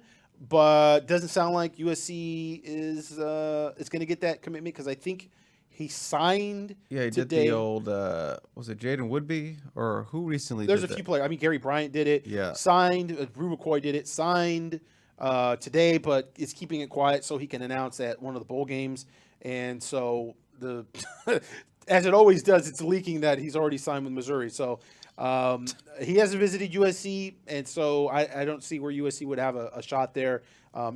but doesn't sound like USC is going to get that commitment, because I think he signed Yeah, he today. did the old, was it Jaden Woodby? Or who recently There's did a few that? players. I mean, Gary Bryant did it. Yeah. Signed. Brew McCoy did it. Signed today, but is keeping it quiet so he can announce at one of the bowl games. And so as it always does, it's leaking that he's already signed with Missouri. So He hasn't visited USC, and so I don't see where USC would have a shot there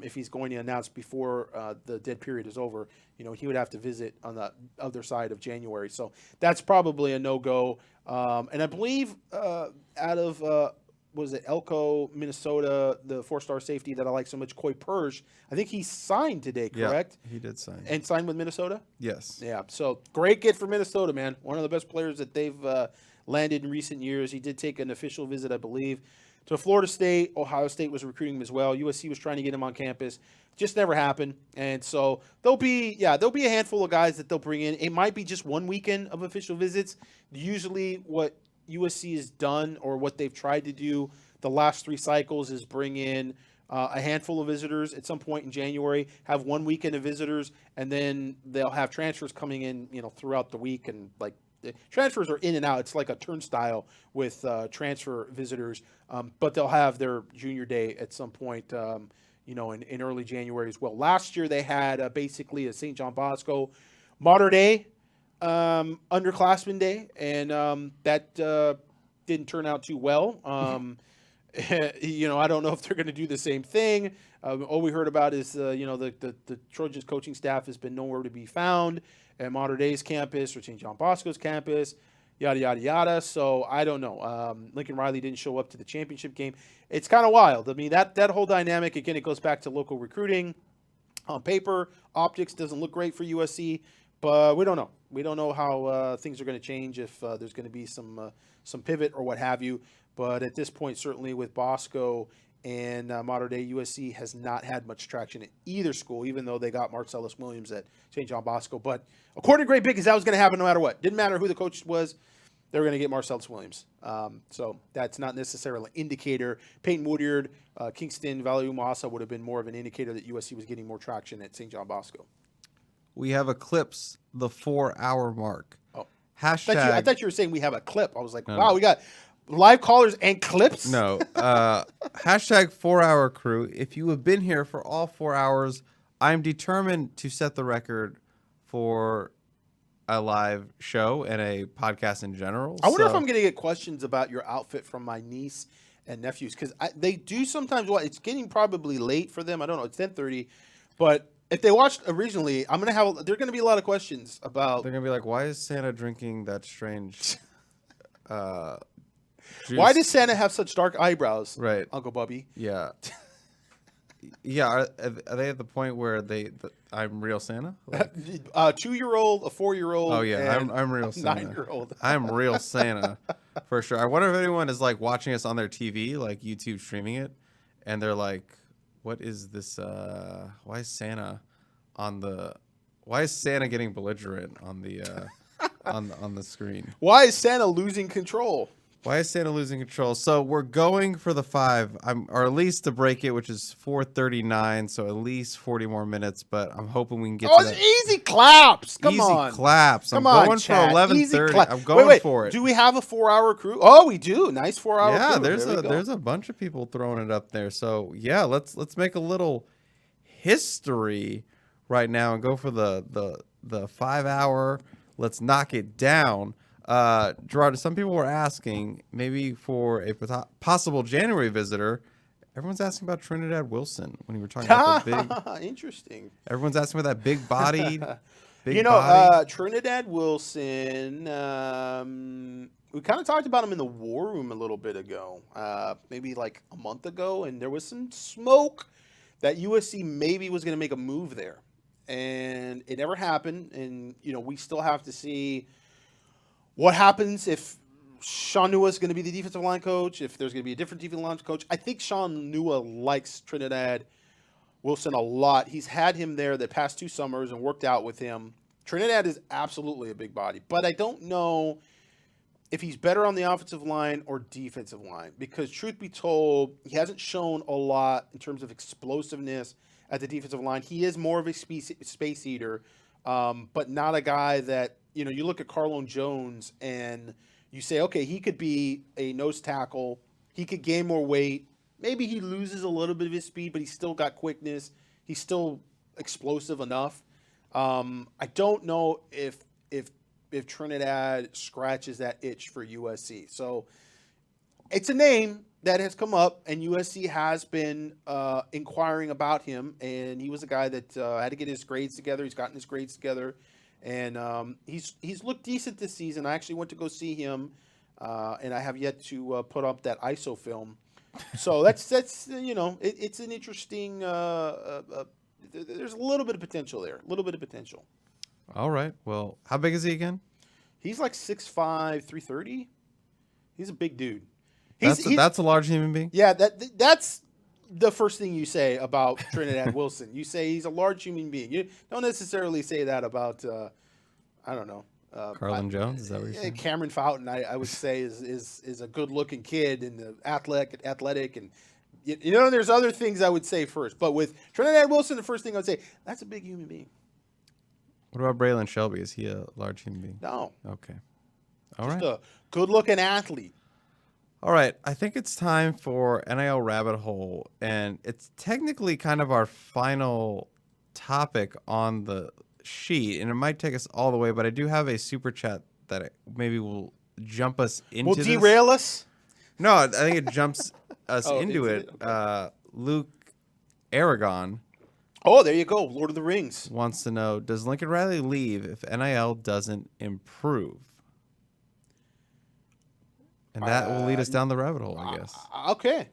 if he's going to announce before the dead period is over. He would have to visit on the other side of January. So that's probably a no-go. And I believe out of was it Elko, Minnesota, the 4-star safety that I like so much, Coy Persh, I think he signed today, correct? Yeah, he did sign. And signed with Minnesota? Yes. Yeah, so great get for Minnesota, man. One of the best players that they've landed in recent years. He did take an official visit, I believe, to Florida State. Ohio State was recruiting him as well. USC was trying to get him on campus. Just never happened. And so there'll be a handful of guys that they'll bring in. It might be just one weekend of official visits. Usually what USC has done, or what they've tried to do the last 3 cycles, is bring in a handful of visitors at some point in January, have one weekend of visitors, and then they'll have transfers coming in, throughout the week. And like, the transfers are in and out. It's like a turnstile with transfer visitors, but they'll have their junior day at some point, in early January as well. Last year they had basically a St. John Bosco Mater Day underclassmen day, and that didn't turn out too well. I don't know if they're going to do the same thing. All we heard about is the Trojans coaching staff has been nowhere to be found at Mater Dei's campus or St. John Bosco's campus, yada yada yada. So I don't know. Lincoln Riley didn't show up to the championship game. It's kind of wild. I mean, that whole dynamic, again, it goes back to local recruiting. On paper, optics doesn't look great for USC. But we don't know. We don't know how things are going to change, if there's going to be some pivot or what have you. But at this point, certainly with Bosco and Mater Dei, USC has not had much traction at either school, even though they got Marcellus Williams at St. John Bosco. But according to Greg Biggins, that was going to happen no matter what. Didn't matter who the coach was. They were going to get Marcellus Williams. So that's not necessarily an indicator. Peyton Woodyard, Kingston, Valley Umasa would have been more of an indicator that USC was getting more traction at St. John Bosco. We have eclipsed the 4-hour mark. Oh, Hashtag. I thought you were saying we have a clip. I was like, wow, we got live callers and clips? No. Hashtag 4-hour crew. If you have been here for all 4 hours, I'm determined to set the record for a live show and a podcast in general. I wonder if I'm going to get questions about your outfit from my niece and nephews, because they do sometimes. It's getting probably late for them. I don't know. It's 10:30, but if they watched originally, there are going to be a lot of questions about. They're going to be like, why is Santa drinking that strange juice? Why does Santa have such dark eyebrows? Right. Uncle Bubby. Yeah. Yeah. Are they at the point where I'm real Santa? Like, a 2-year-old, a 4-year-old. oh yeah, I'm real Santa. 9-year-old. I'm real Santa for sure. I wonder if anyone is like watching us on their TV, like YouTube streaming it, and they're like, what is this? Why is Santa getting belligerent on the on the screen? Why is Santa losing control? Why is Santa losing control? So we're going for the 5, or at least to break it, which is 4:39. So at least 40 more minutes. But I'm hoping we can get to that. It's easy claps. Come on. Easy claps. I'm Come on, going Chad. for 11:30. I'm going wait, for it. Do we have a 4-hour crew? Oh, we do. Nice 4-hour crew. Yeah, there's a bunch of people throwing it up there. So yeah, let's make a little history right now and go for the 5-hour. Let's knock it down. Gerard, some people were asking, maybe for a possible January visitor, everyone's asking about Trinidad Wilson when you were talking about the big. Interesting. Everyone's asking about that big bodied. Trinidad Wilson. We kind of talked about him in the war room a little bit ago, maybe like a month ago, and there was some smoke that USC maybe was going to make a move there, and it never happened. And we still have to see what happens if Sean Nua is going to be the defensive line coach, if there's going to be a different defensive line coach. I think Sean Nua likes Trinidad Wilson a lot. He's had him there the past 2 summers and worked out with him. Trinidad is absolutely a big body, but I don't know if he's better on the offensive line or defensive line, because truth be told, he hasn't shown a lot in terms of explosiveness at the defensive line. He is more of a space eater, but not a guy that, you look at Carlone Jones and you say, okay, he could be a nose tackle. He could gain more weight. Maybe he loses a little bit of his speed, but he's still got quickness. He's still explosive enough. I don't know if Trinidad scratches that itch for USC. So it's a name that has come up, and USC has been inquiring about him. And he was a guy that had to get his grades together. He's gotten his grades together, and he's looked decent this season. I actually went to go see him, and I have yet to put up that ISO film. So that's it's an interesting. There's a little bit of potential there. A little bit of potential. All right. Well, how big is he again? He's like 6'5", 330. He's a big dude. That's a large human being? Yeah, that's the first thing you say about Trinidad Wilson. You say he's a large human being. You don't necessarily say that about, I don't know. Carlin Jones? Is that what you're saying? Cameron Fountain, I would say, is a good-looking kid and athletic. And, there's other things I would say first. But with Trinidad Wilson, the first thing I would say, that's a big human being. What about Braylon Shelby? Is he a large human being? No. Okay. All Just right. a good-looking athlete. All right, I think it's time for NIL Rabbit Hole, and it's technically kind of our final topic on the sheet, and it might take us all the way, but I do have a super chat that maybe will jump us into Will derail us? No, I think it jumps us into into it. it, okay. Luke Aragon Oh, there you go. Lord of the Rings. wants to know, does Lincoln Riley leave if NIL doesn't improve? And that will lead us down the rabbit hole, I guess. Okay.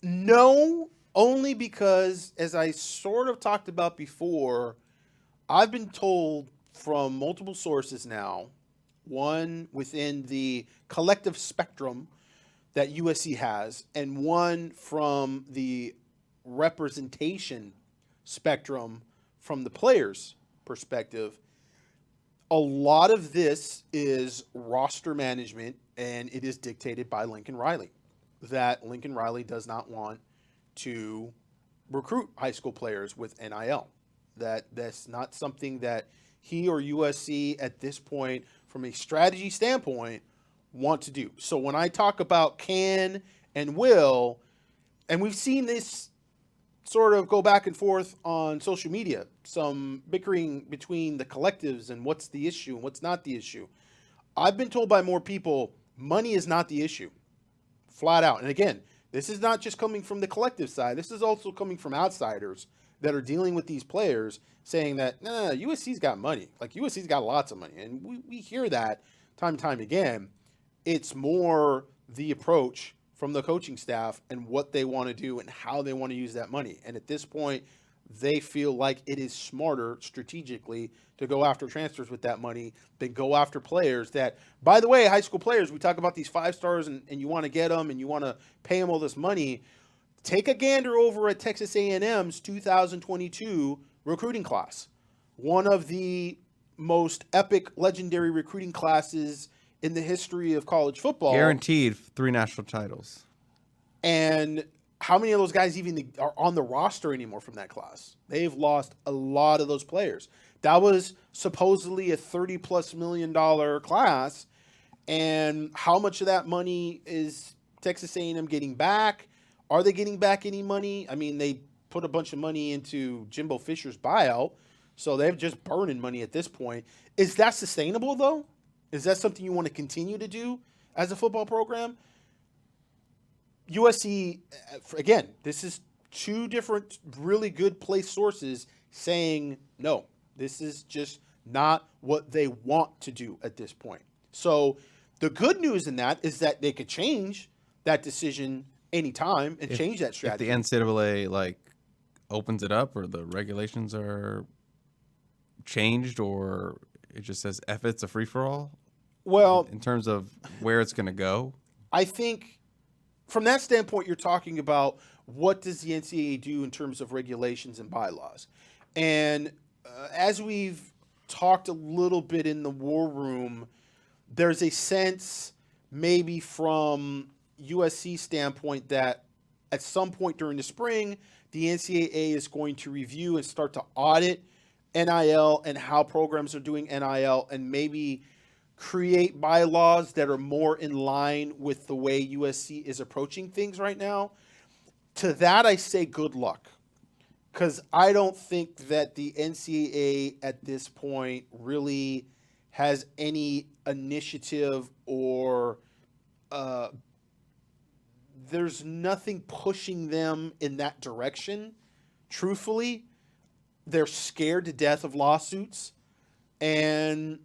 No, only because, as I sort of talked about before, I've been told from multiple sources now, one within the collective spectrum that USC has, and one from the representation spectrum from the players' perspective. A lot of this is roster management, and it is dictated by Lincoln Riley. That Lincoln Riley does not want to recruit high school players with NIL. That's not something that he or USC at this point, from a strategy standpoint, want to do. So when I talk about can and will, and we've seen this sort of go back and forth on social media, some bickering between the collectives and what's the issue and what's not the issue. I've been told by more people, money is not the issue, flat out. And again, this is not just coming from the collective side. This is also coming from outsiders that are dealing with these players saying that, no, USC's got money. Like, USC's got lots of money. And we hear that time and time again. It's more the approach from the coaching staff and what they want to do and how they want to use that money. And at this point, they feel like it is smarter strategically to go after transfers with that money than go after players that, by the way, high school players, we talk about these 5 stars and you want to get them and you want to pay them all this money. Take a gander over at Texas A&M's 2022 recruiting class. One of the most epic, legendary recruiting classes in the history of college football. Guaranteed 3 national titles. And how many of those guys even are on the roster anymore from that class? They've lost a lot of those players. That was supposedly a $30+ million class. And how much of that money is Texas A&M getting back? Are they getting back any money? I mean, they put a bunch of money into Jimbo Fisher's buyout, so they're just burning money at this point. Is that sustainable, though? Is that something you want to continue to do as a football program? USC, again, this is 2 different really good place sources saying, no, this is just not what they want to do at this point. So the good news in that is that they could change that decision anytime and change that strategy. If the NCAA opens it up or the regulations are changed or it just says F it's a free-for-all? Well, in terms of where it's going to go? I think from that standpoint, you're talking about what does the NCAA do in terms of regulations and bylaws. And as we've talked a little bit in the war room, there's a sense maybe from USC standpoint that at some point during the spring, the NCAA is going to review and start to audit NIL and how programs are doing NIL and maybe create bylaws that are more in line with the way USC is approaching things right now. To that, I say good luck, because I don't think that the NCAA at this point really has any initiative or there's nothing pushing them in that direction. Truthfully, they're scared to death of lawsuits, and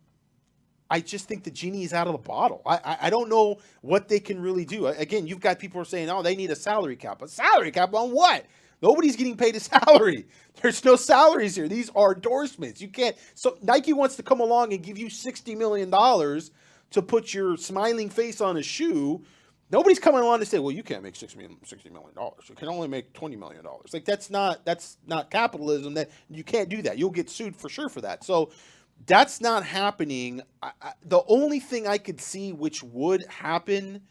I just think the genie is out of the bottle. I don't know what they can really do. Again, you've got people who are saying, oh, they need a salary cap. A salary cap on what? Nobody's getting paid a salary. There's no salaries here. These are endorsements. You can't. So Nike wants to come along and give you $60 million to put your smiling face on a shoe. Nobody's coming along to say, well, you can't make $60 million. You can only make $20 million. Like, that's not capitalism. That you can't do that. You'll get sued for sure for that. So that's not happening. The only thing I could see which would happen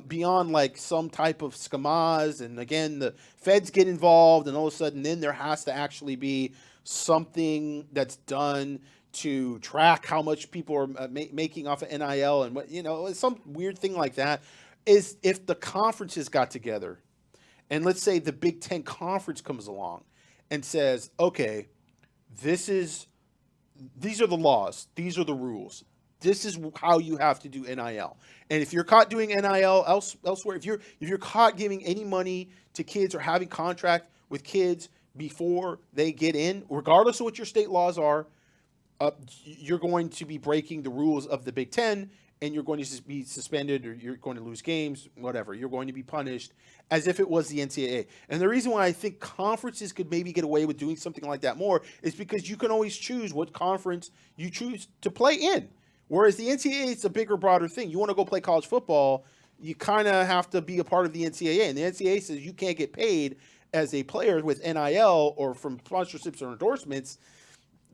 beyond like some type of scammaz, and again, the feds get involved, and all of a sudden then there has to actually be something that's done to track how much people are making off of NIL and what, some weird thing like that, is if the conferences got together and let's say the Big Ten conference comes along and says, okay, these are the laws, these are the rules, this is how you have to do NIL. And if you're caught doing NIL elsewhere, if you're caught giving any money to kids or having contract with kids before they get in, regardless of what your state laws are, you're going to be breaking the rules of the Big Ten, and you're going to be suspended, or you're going to lose games, whatever. You're going to be punished as if it was the NCAA. And the reason why I think conferences could maybe get away with doing something like that more is because you can always choose what conference you choose to play in. Whereas the NCAA, it's a bigger, broader thing. You want to go play college football, you kind of have to be a part of the NCAA. And the NCAA says you can't get paid as a player with NIL or from sponsorships or endorsements.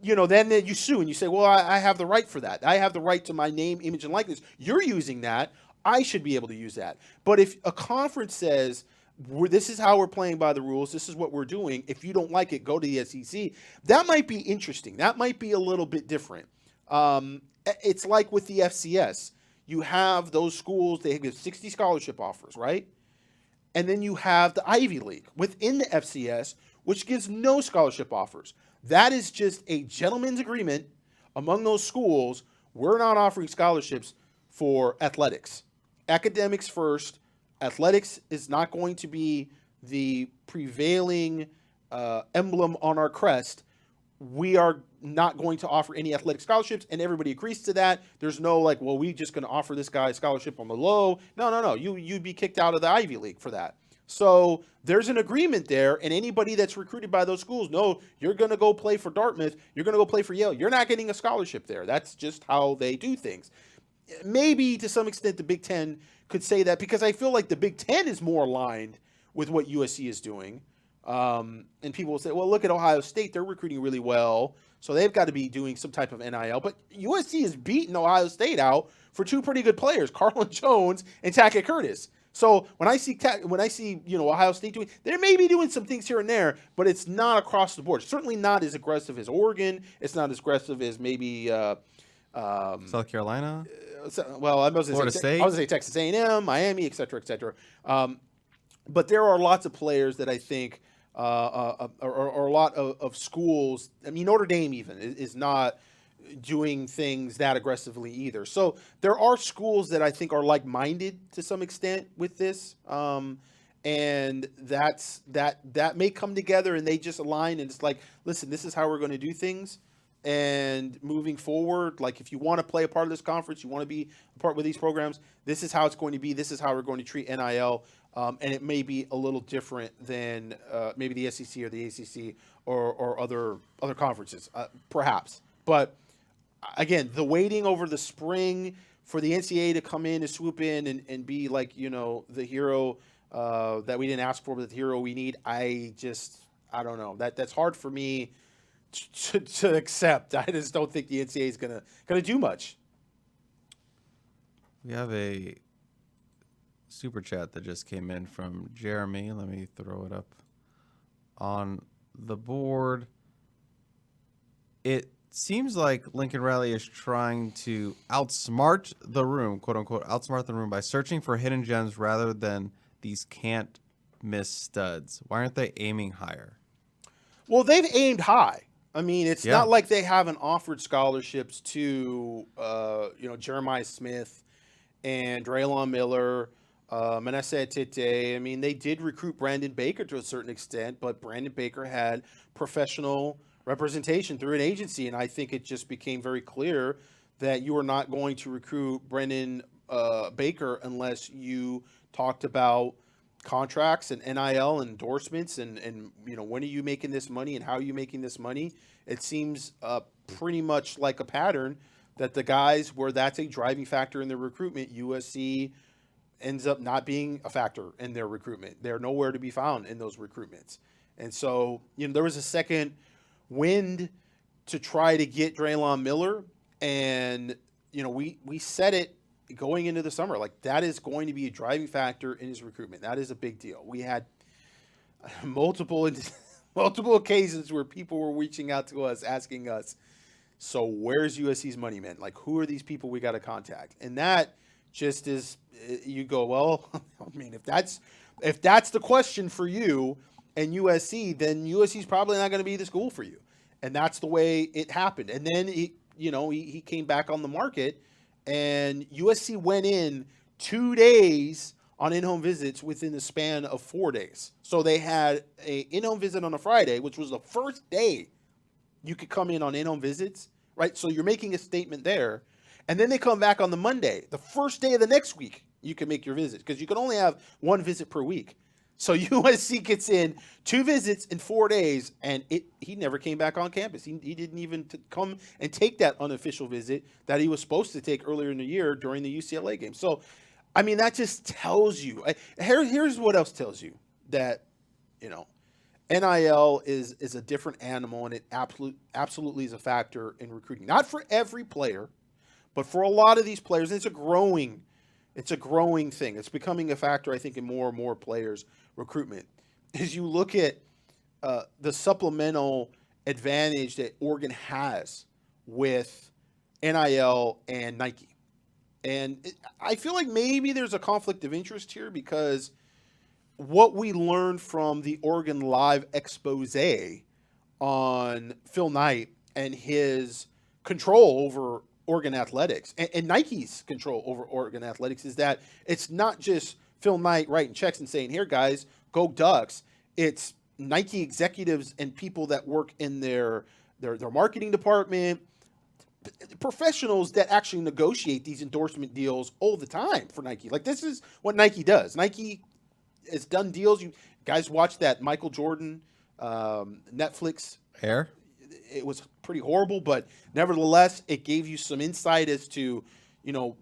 Then you sue and you say, well, I have the right for that. I have the right to my name, image, and likeness. You're using that. I should be able to use that. But if a conference says, this is how we're playing by the rules, this is what we're doing, if you don't like it, go to the SEC, that might be interesting. That might be a little bit different. It's like with the FCS. You have those schools, they have 60 scholarship offers, right? And then you have the Ivy League within the FCS, which gives no scholarship offers. That is just a gentleman's agreement among those schools. We're not offering scholarships for athletics. Academics first. Athletics is not going to be the prevailing emblem on our crest. We are not going to offer any athletic scholarships, and everybody agrees to that. There's no like, well, we're just going to offer this guy a scholarship on the low. No. You'd be kicked out of the Ivy League for that. So there's an agreement there, and anybody that's recruited by those schools, no, you're going to go play for Dartmouth, you're going to go play for Yale. You're not getting a scholarship there. That's just how they do things. Maybe to some extent the Big Ten could say that, because I feel like the Big Ten is more aligned with what USC is doing. And people will say, well, look at Ohio State. They're recruiting really well, so they've got to be doing some type of NIL. But USC has beaten Ohio State out for two pretty good players, Carlin Jones and Tackett Curtis. So when I see Ohio State doing, they may be doing some things here and there, but it's not across the board. Certainly not as aggressive as Oregon. It's not as aggressive as maybe South Carolina. Well, I was going to say Texas A&M, Miami, et cetera, et cetera. But there are lots of players that I think are a lot of schools. I mean, Notre Dame even is not doing things that aggressively either. So there are schools that I think are like-minded to some extent with this, and that may come together and they just align, and it's like, listen, this is how we're going to do things. And moving forward, like if you want to play a part of this conference, you want to be a part with these programs, this is how it's going to be. This is how we're going to treat NIL. And it may be a little different than maybe the SEC or the ACC or other conferences, perhaps. But again, the waiting over the spring for the NCAA to come in and swoop in and be like, the hero that we didn't ask for, but the hero we need, I don't know. That's hard for me to accept. I just don't think the NCAA is gonna do much. We have a super chat that just came in from Jeremy. Let me throw it up on the board. It seems like Lincoln Riley is trying to outsmart the room, quote unquote, outsmart the room by searching for hidden gems rather than these can't miss studs. Why aren't they aiming higher? Well, they've aimed high. I mean, it's not like they haven't offered scholarships to, Jeremiah Smith and Draylon Miller, Manasseh Tete. I mean, they did recruit Brandon Baker to a certain extent, but Brandon Baker had professional representation through an agency, and I think it just became very clear that you are not going to recruit Brandon Baker unless you talked about contracts and NIL and endorsements and when are you making this money and how are you making this money. It seems pretty much like a pattern that the guys where that's a driving factor in their recruitment, USC ends up not being a factor in their recruitment. They're nowhere to be found in those recruitments. And so, there was a second wind to try to get Draylon Miller. And, we said it going into the summer, like that is going to be a driving factor in his recruitment. That is a big deal. We had multiple occasions where people were reaching out to us, asking us, so where's USC's money, man? Like, who are these people we got to contact? And that just is, you go, well, I mean, if that's the question for you and USC, then USC's probably not going to be the school for you. And that's the way it happened. And then he came back on the market, and USC went in 2 days on in-home visits within the span of 4 days. So they had a in-home visit on a Friday, which was the first day you could come in on in-home visits, right? So you're making a statement there. And then they come back on the Monday, the first day of the next week, you can make your visit because you can only have one visit per week. So USC gets in 2 visits in 4 days, and he never came back on campus. He didn't even come and take that unofficial visit that he was supposed to take earlier in the year during the UCLA game. So, I mean, that just tells you. Here's what else tells you that, NIL is a different animal, and it absolutely is a factor in recruiting. Not for every player, but for a lot of these players. And it's a growing thing. It's becoming a factor, I think, in more and more players' recruitment. As you look at the supplemental advantage that Oregon has with NIL and Nike. And I feel like maybe there's a conflict of interest here because what we learned from the Oregon Live expose on Phil Knight and his control over Oregon athletics and Nike's control over Oregon athletics is that it's not just Phil Knight writing checks and saying, here, guys, go Ducks. It's Nike executives and people that work in their marketing department, professionals that actually negotiate these endorsement deals all the time for Nike. Like, this is what Nike does. Nike has done deals. You guys watch that Michael Jordan Netflix Hair? It was pretty horrible, but nevertheless, it gave you some insight as to,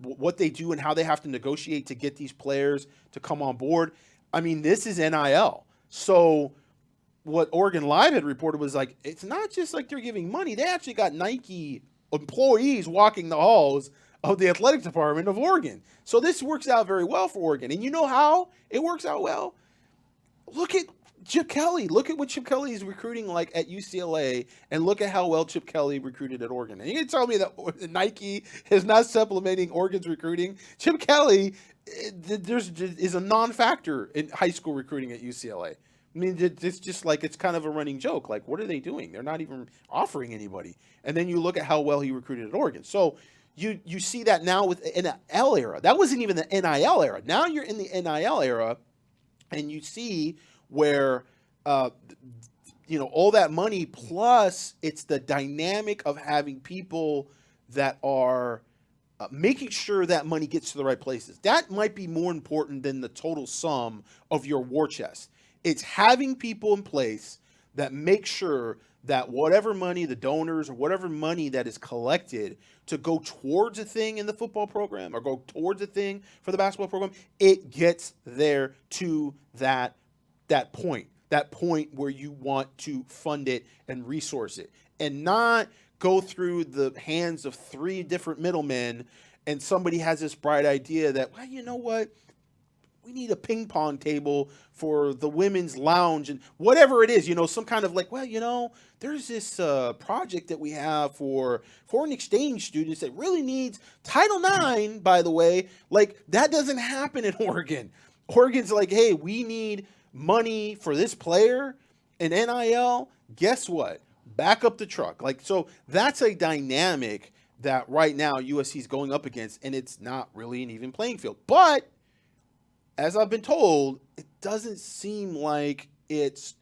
what they do and how they have to negotiate to get these players to come on board. I mean, this is NIL. So what Oregon Live had reported was like, it's not just like they're giving money. They actually got Nike employees walking the halls of the athletic department of Oregon. So this works out very well for Oregon. And you know how it works out well? Look at Chip Kelly. Look at what Chip Kelly is recruiting like at UCLA, and look at how well Chip Kelly recruited at Oregon. And you can tell me that Nike is not supplementing Oregon's recruiting. Chip Kelly is a non-factor in high school recruiting at UCLA. I mean, it's just like, it's kind of a running joke. Like, what are they doing? They're not even offering anybody. And then you look at how well he recruited at Oregon. So you see that now with the NIL era. That wasn't even the NIL era. Now you're in the NIL era, and you see where, all that money, plus it's the dynamic of having people that are making sure that money gets to the right places. That might be more important than the total sum of your war chest. It's having people in place that make sure that whatever money, the donors or whatever money that is collected to go towards a thing in the football program or go towards a thing for the basketball program, it gets there to that point where you want to fund it and resource it, and not go through the hands of 3 different middlemen and somebody has this bright idea that, well, you know what? We need a ping pong table for the women's lounge and whatever it is, some kind of like, well, there's this project that we have for foreign exchange students that really needs Title IX, by the way. Like, that doesn't happen in Oregon. Oregon's like, hey, we need money for this player in NIL. Guess what? Back up the truck. Like, so that's a dynamic that right now USC is going up against, and it's not really an even playing field. But as I've been told, it doesn't seem like it's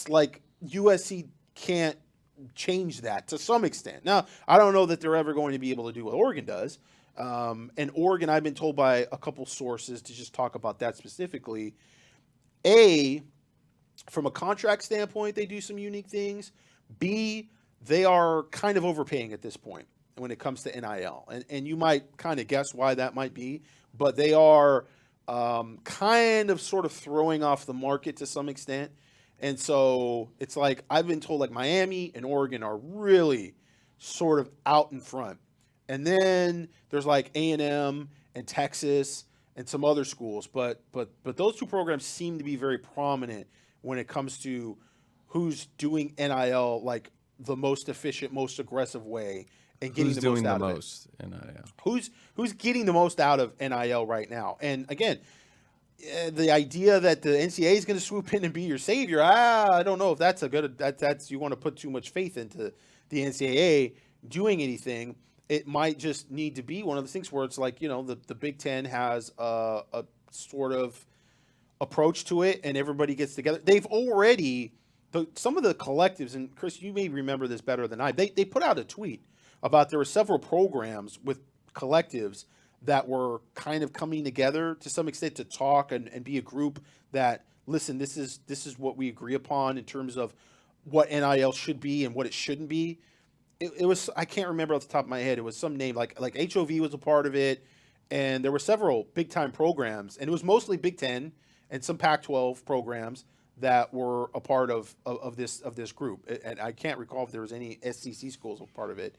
like USC can't change that to some extent. Now, I don't know that they're ever going to be able to do what Oregon does. And Oregon, I've been told by a couple sources to just talk about that specifically. From a contract standpoint, they do some unique things. B, they are kind of overpaying at this point when it comes to NIL. And you might kind of guess why that might be, but they are kind of sort of throwing off the market to some extent. And so it's like I've been told like Miami and Oregon are really sort of out in front. And then there's like A&M and Texas and some other schools. But those two programs seem to be very prominent when it comes to who's doing NIL like the most efficient, most aggressive way and getting the most out of it. Who's doing the most NIL? Who's getting the most out of NIL right now? And again, the idea that the NCAA is going to swoop in and be your savior, I don't know if that's that's you want to put too much faith into the NCAA doing anything. It might just need to be one of the things where it's like, the Big Ten has a sort of approach to it and everybody gets together. They've already, some of the collectives, and Chris, you may remember this better than I, they put out a tweet about there were several programs with collectives that were kind of coming together to some extent to talk and be a group that, listen, this is what we agree upon in terms of what NIL should be and what it shouldn't be. It was, I can't remember off the top of my head. It was some name like HOV was a part of it, and there were several big time programs, and it was mostly Big Ten and some Pac-12 programs that were a part of this group. And I can't recall if there was any SEC schools a part of it,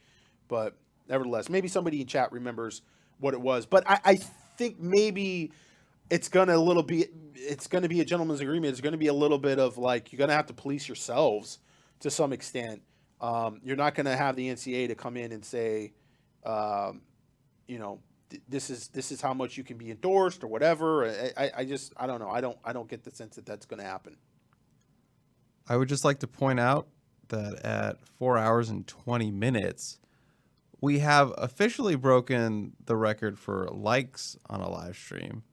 but nevertheless, maybe somebody in chat remembers what it was. But I think maybe it's going to be a gentleman's agreement. It's going to be a little bit of like, you're going to have to police yourselves to some extent. You're not going to have the NCAA to come in and say, this is how much you can be endorsed or whatever. I don't know. I don't get the sense that that's going to happen. I would just like to point out that at 4 hours and 20 minutes, we have officially broken the record for likes on a live stream.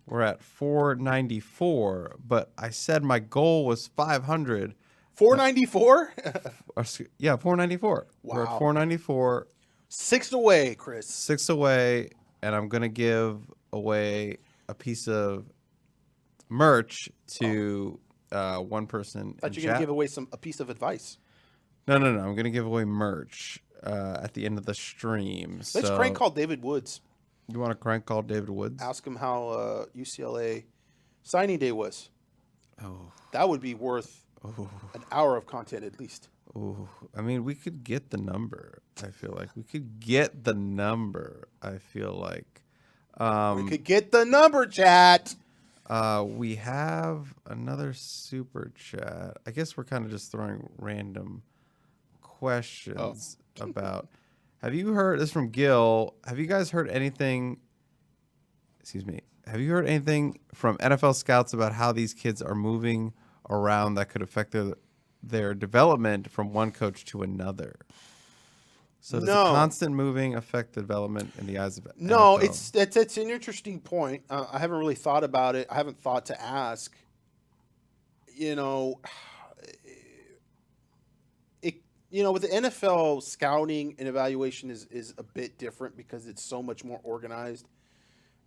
We're at 494, but I said my goal was 500. 494? Yeah, 494. Wow. We're at 494. 6 away, Chris. 6 away, and I'm going to give away a piece of merch to one person. I thought in you were chat. going to give away a piece of advice. No. I'm going to give away merch at the end of the stream. Let's prank call David Woods. You want to crank call David Woods? Ask him how UCLA signing day was. Oh. That would be worth an hour of content at least. Oh, I mean, we could get the number. I feel like we could get the number. I feel like We could get the number, chat. we have another super chat. I guess we're kind of just throwing random questions about. Have you heard this from Gil? Have you guys heard anything? Excuse me. Have you heard anything from NFL scouts about how these kids are moving around that could affect their development from one coach to another? So does the constant moving affect development in the eyes of No, NFL? it's an interesting point. I haven't really thought about it. I haven't thought to ask. With the NFL, scouting and evaluation is a bit different because it's so much more organized.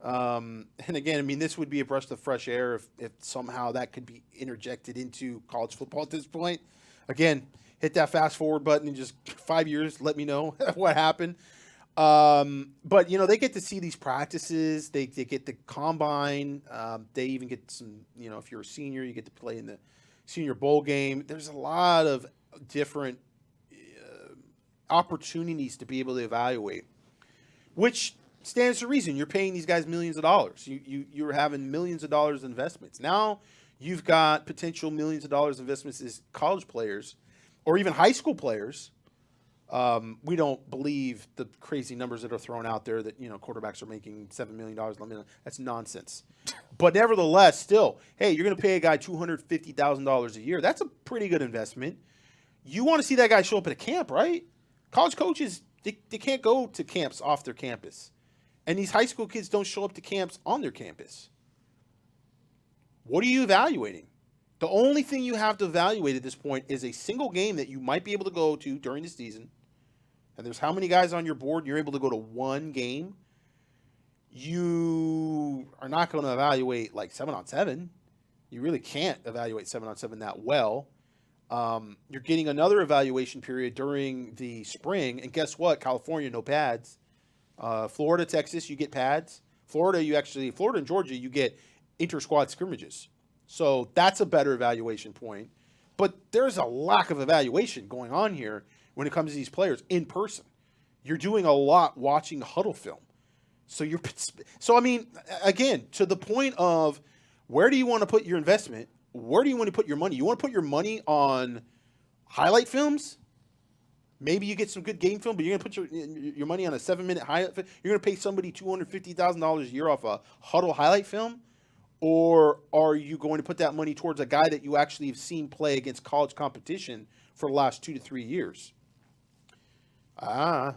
And again, I mean, this would be a breath of fresh air if somehow that could be interjected into college football at this point. Again, hit that fast forward button in just 5 years. Let me know what happened. But, they get to see these practices. They get the combine. They even get some, if you're a senior, you get to play in the Senior Bowl game. There's a lot of different opportunities to be able to evaluate, which stands to reason. You're paying these guys millions of dollars. You're having millions of dollars in investments. Now you've got potential millions of dollars investments as college players or even high school players. We don't believe the crazy numbers that are thrown out there that, quarterbacks are making $7 million. That's nonsense. But nevertheless, still, hey, you're going to pay a guy $250,000 a year. That's a pretty good investment. You want to see that guy show up at a camp, right? College coaches they can't go to camps off their campus. And these high school kids don't show up to camps on their campus. What are you evaluating? The only thing you have to evaluate at this point is a single game that you might be able to go to during the season. And there's how many guys on your board, and you're able to go to one game. You are not going to evaluate like 7-on-7. You really can't evaluate 7-on-7 that well. You're getting another evaluation period during the spring. And guess what? California, no pads. Florida, Texas, you get pads. Florida and Georgia, you get inter-squad scrimmages. So that's a better evaluation point. But there's a lack of evaluation going on here when it comes to these players in person. You're doing a lot watching huddle film. So I mean, again, to the point of where do you want to put your investment? Where do you want to put your money? You want to put your money on highlight films? Maybe you get some good game film, but you're going to put your money on a 7-minute highlight film. You're going to pay somebody $250,000 a year off a huddle highlight film? Or are you going to put that money towards a guy that you actually have seen play against college competition for the last 2 to 3 years? I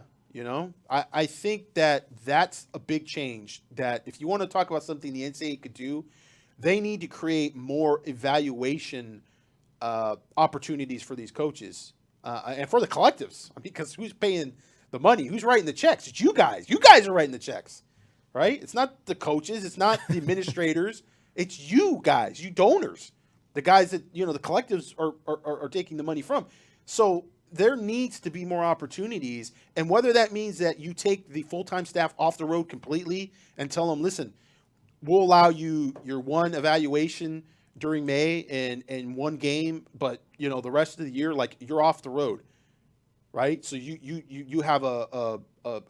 think that's a big change. That if you want to talk about something the NCAA could do, they need to create more evaluation opportunities for these coaches. And for the collectives, because who's paying the money? Who's writing the checks? It's you guys. You guys are writing the checks, right? It's not the coaches. It's not the administrators. It's you guys, you donors, the guys that, the collectives are taking the money from. So there needs to be more opportunities. And whether that means that you take the full-time staff off the road completely and tell them, listen, we'll allow you your one evaluation during May and one game, but the rest of the year, like, you're off the road, right? So you have a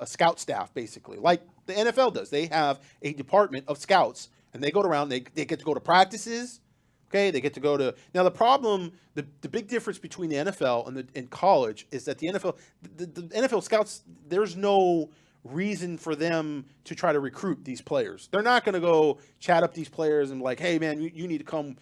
scout staff, basically, like the NFL does. They have a department of scouts, and they go around. They get to go to practices. Okay, they get to go to. Now the problem, the big difference between the NFL and college is that the NFL, the NFL scouts, there's no reason for them to try to recruit these players. They're not going to go chat up these players and be like, hey man, you need to come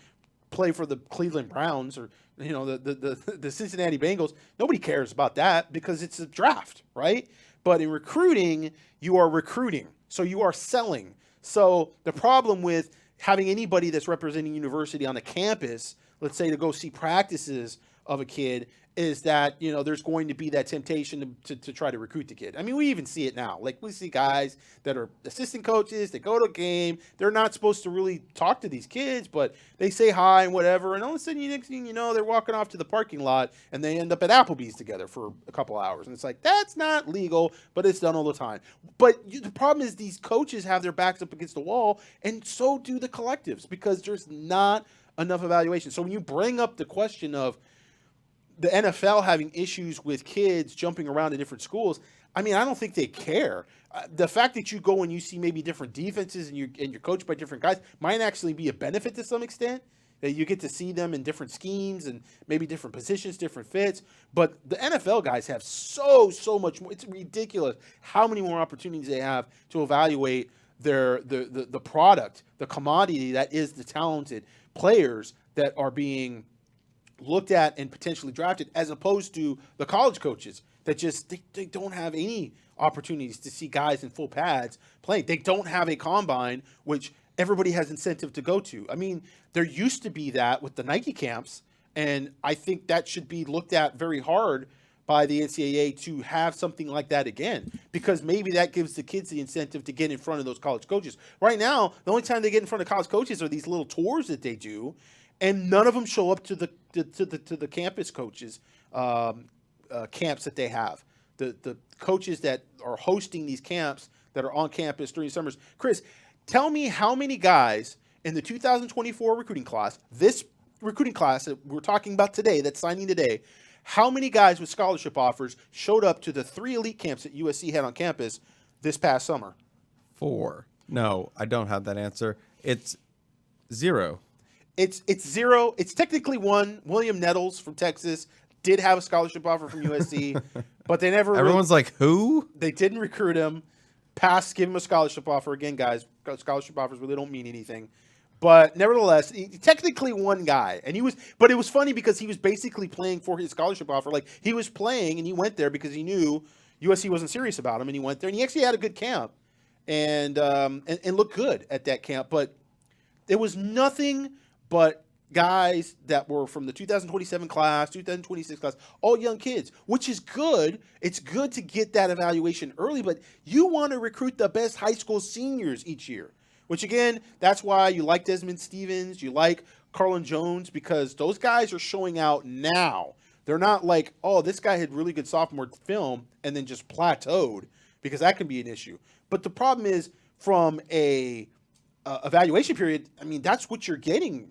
play for the Cleveland Browns or the Cincinnati Bengals. Nobody cares about that because it's a draft, right? But in recruiting, you are recruiting, so you are selling. So the problem with having anybody that's representing university on a campus, let's say to go see practices of a kid, is that, there's going to be that temptation to try to recruit the kid. I mean, we even see it now. Like, we see guys that are assistant coaches, they go to a game, they're not supposed to really talk to these kids, but they say hi and whatever, and all of a sudden, next thing you know, they're walking off to the parking lot, and they end up at Applebee's together for a couple hours. And it's like, that's not legal, but it's done all the time. But the problem is these coaches have their backs up against the wall, and so do the collectives, because there's not enough evaluation. So when you bring up the question of the NFL having issues with kids jumping around in different schools, I mean, I don't think they care. The fact that you go and you see maybe different defenses and you're coached by different guys might actually be a benefit to some extent, that you get to see them in different schemes and maybe different positions, different fits. But the NFL guys have so much more. It's ridiculous how many more opportunities they have to evaluate the product, the commodity that is the talented players that are being looked at and potentially drafted, as opposed to the college coaches that just they don't have any opportunities to see guys in full pads playing. They don't have a combine, which everybody has incentive to go to. I mean, there used to be that with the Nike camps, and I think that should be looked at very hard by the NCAA to have something like that again, because maybe that gives the kids the incentive to get in front of those college coaches. Right now, the only time they get in front of college coaches are these little tours that they do, and none of them show up to the campus coaches camps that they have. The coaches that are hosting these camps that are on campus during summers. Chris, tell me how many guys in the 2024 recruiting class, this recruiting class that we're talking about today, that's signing today, how many guys with scholarship offers showed up to the 3 elite camps that USC had on campus this past summer? 4. No, I don't have that answer. It's 0. It's 0. It's technically 1. William Nettles from Texas did have a scholarship offer from USC, but they never. Everyone's like, who? They didn't recruit him. Give him a scholarship offer. Again, guys, scholarship offers really don't mean anything. But nevertheless, technically one guy, and but it was funny because he was basically playing for his scholarship offer. Like, he was playing, and he went there because he knew USC wasn't serious about him, and he went there, and he actually had a good camp, and looked good at that camp. But there was nothing but guys that were from the 2027 class, 2026 class, all young kids, which is good. It's good to get that evaluation early, but you want to recruit the best high school seniors each year, which again, that's why you like Desmond Stevens, you like Carlin Jones, because those guys are showing out now. They're not like, oh, this guy had really good sophomore film and then just plateaued, because that can be an issue. But the problem is, from a evaluation period, I mean, that's what you're getting.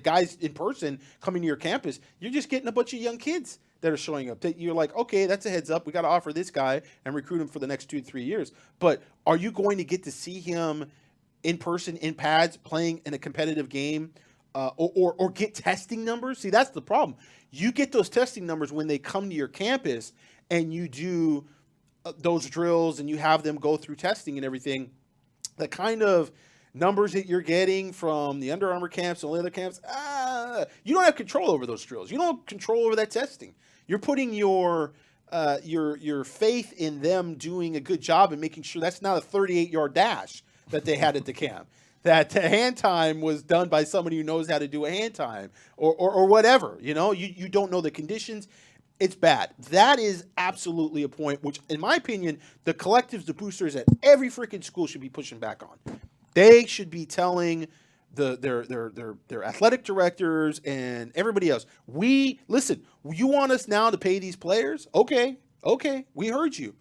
Guys in person coming to your campus, you're just getting a bunch of young kids that are showing up. That you're like, okay, that's a heads up. We got to offer this guy and recruit him for the next 2 to 3 years. But are you going to get to see him in person, in pads, playing in a competitive game, or get testing numbers? See, that's the problem. You get those testing numbers when they come to your campus and you do those drills and you have them go through testing and everything. The kind of numbers that you're getting from the Under Armour camps and all the other camps, you don't have control over those drills. You don't have control over that testing. You're putting your faith in them doing a good job and making sure that's not a 38-yard dash that they had at the camp. That the hand time was done by somebody who knows how to do a hand time, or whatever. You know, you don't know the conditions. It's bad. That is absolutely a point which, in my opinion, the collectives, the boosters at every freaking school should be pushing back on. They should be telling their athletic directors and everybody else, listen, you want us now to pay these players? Okay, we heard you.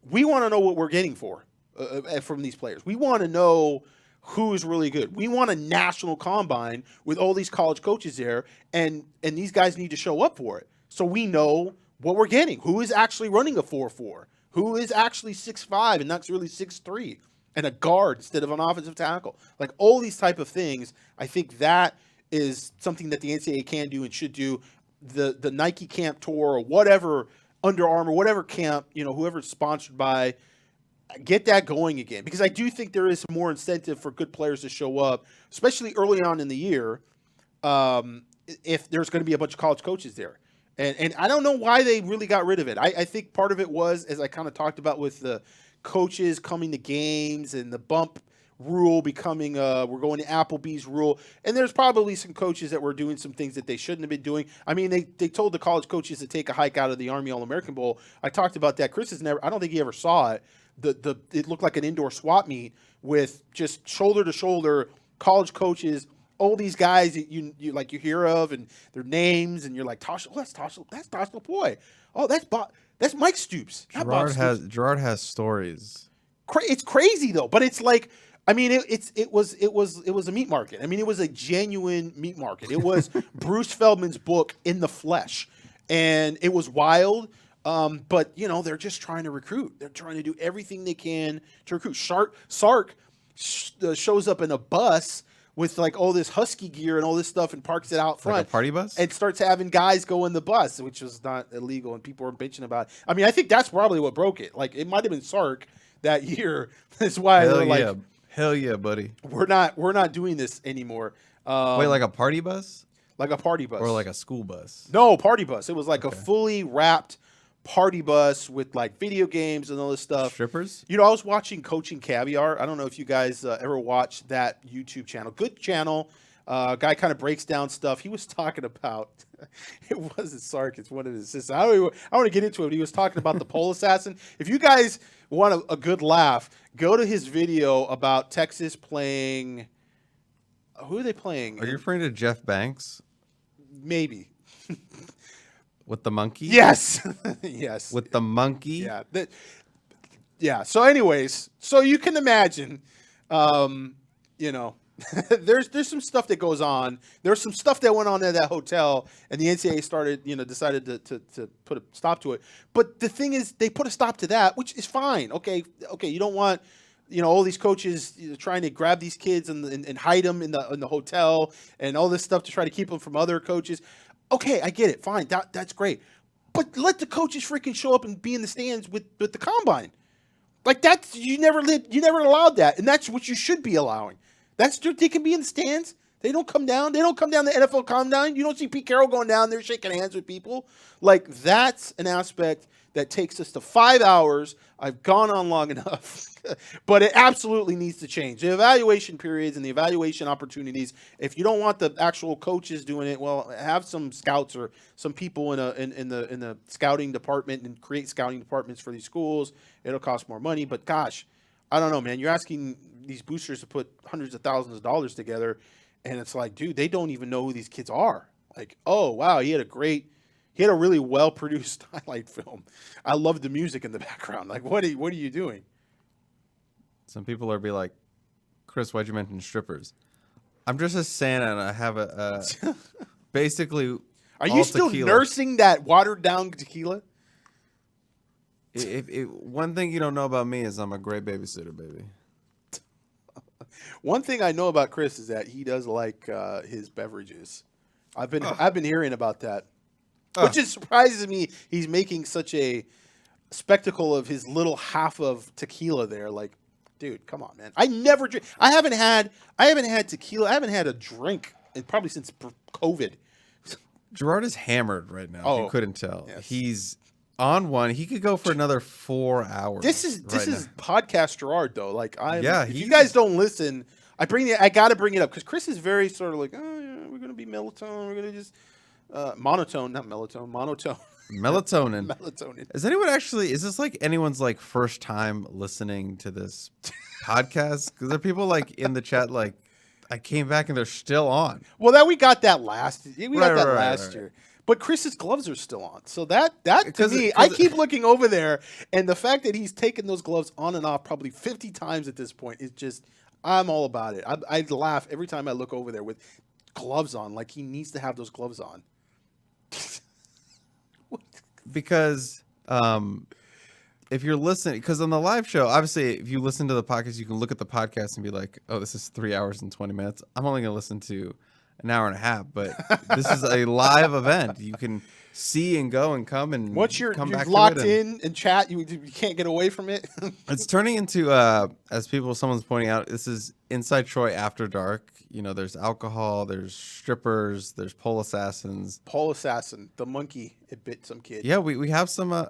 We want to know what we're getting from these players. We want to know who's really good. We want a national combine with all these college coaches there, and these guys need to show up for it. So we know what we're getting. Who is actually running a 4.4? Who is actually 6'5" and not really 6'3"? And a guard instead of an offensive tackle. Like, all these type of things, I think that is something that the NCAA can do and should do. The Nike Camp Tour or whatever, Under Armour, whatever camp, whoever's sponsored by, get that going again. Because I do think there is more incentive for good players to show up, especially early on in the year, if there's going to be a bunch of college coaches there. And I don't know why they really got rid of it. I think part of it was, as I kind of talked about with the coaches coming to games and the bump rule becoming we're going to Applebee's rule, and there's probably some coaches that were doing some things that they shouldn't have been doing. I mean, they told the college coaches to take a hike out of the Army All-American Bowl. I talked about that. Chris I don't think he ever saw it. It looked like an indoor swap meet with just shoulder to shoulder college coaches, all these guys that you hear of and their names, and you're like, Tosh, that's Tosh LaPoy. Oh, that's Mike Stoops. Gerard has stories. It's crazy though, but it's like, I mean, it was a meat market. I mean, it was a genuine meat market. It was Bruce Feldman's book in the flesh, and it was wild. But they're just trying to recruit. They're trying to do everything they can to recruit. Sark shows up in a bus with like all this Husky gear and all this stuff and parks it out front. Like a party bus? And starts having guys go in the bus, which was not illegal, and people were bitching about it. I mean, I think that's probably what broke it. Like, it might have been Sark that year. That's why they're like, hell yeah, buddy. We're not doing this anymore. Wait, like a party bus? Like a party bus. Or like a school bus? No, party bus. It was like a fully wrapped party bus with like video games and all this stuff. Strippers? I was watching Coaching Caviar. I don't know if you guys ever watched that YouTube channel. Good channel. Guy kind of breaks down stuff. He was talking about, it wasn't Sark, it's one of his assistants. I want to get into it, but he was talking about the pole assassin. If you guys want a good laugh, go to his video about Texas playing, who are they playing? Are you referring to Jeff Banks? Maybe. With the monkey? Yes. Yes. With the monkey? Yeah. Yeah. So anyways, so you can imagine, there's some stuff that goes on. There's some stuff that went on at that hotel, and the NCAA decided to put a stop to it. But the thing is, they put a stop to that, which is fine. Okay. You don't want, all these coaches trying to grab these kids and hide them in the hotel and all this stuff to try to keep them from other coaches. Okay, I get it. Fine. That's great. But let the coaches freaking show up and be in the stands with the combine. Like, that's, you never allowed that. And that's what you should be allowing. They can be in the stands. They don't come down. They don't come down the NFL combine. You don't see Pete Carroll going down there shaking hands with people. Like, that's an aspect that takes us to 5 hours. I've gone on long enough, but it absolutely needs to change. The evaluation periods and the evaluation opportunities. If you don't want the actual coaches doing it, well, have some scouts or some people in the scouting department and create scouting departments for these schools. It'll cost more money, but gosh, I don't know, man. You're asking these boosters to put hundreds of thousands of dollars together, and it's like, dude, they don't even know who these kids are. Like, oh wow, he had a really well-produced highlight film. I love the music in the background. Like, what are you doing? Some people are be like, Chris, why'd you mention strippers? I'm just a Santa, and I have a basically. Are you still nursing that watered-down tequila? One thing you don't know about me is I'm a great babysitter, baby. One thing I know about Chris is that he does like his beverages. I've been hearing about that. Which just surprises me. He's making such a spectacle of his little half of tequila there. Like, dude, come on, man. I never drink. I haven't had tequila. I haven't had a drink probably since COVID. Gerard is hammered right now. If you couldn't tell. Yes. He's on one. He could go for another 4 hours. This is podcast Gerard though. Like, if you guys don't listen, I got to bring it up because Chris is very sort of like, oh yeah, we're gonna be melatonin. We're gonna just. Monotone. Melatonin. Melatonin. Is this like anyone's like first time listening to this podcast? Because there are people like in the chat like, I came back and they're still on. Well, we got that last year. But Chris's gloves are still on. So that to me, I keep looking over there, and the fact that he's taken those gloves on and off probably 50 times at this point is just, I'm all about it. I laugh every time I look over there with gloves on, like he needs to have those gloves on. Because if you're listening, because on the live show, obviously, if you listen to the podcast, you can look at the podcast and be like, oh, this is 3 hours and 20 minutes. I'm only going to listen to an hour and a half, but this is a live event. You can see and go and come and once you're back locked in and chat, you can't get away from it. It's turning into, as someone's pointing out, this is Inside Troy After Dark. You know, there's alcohol, there's strippers, there's pole assassins. Pole assassin, the monkey, it bit some kid. Yeah, we have some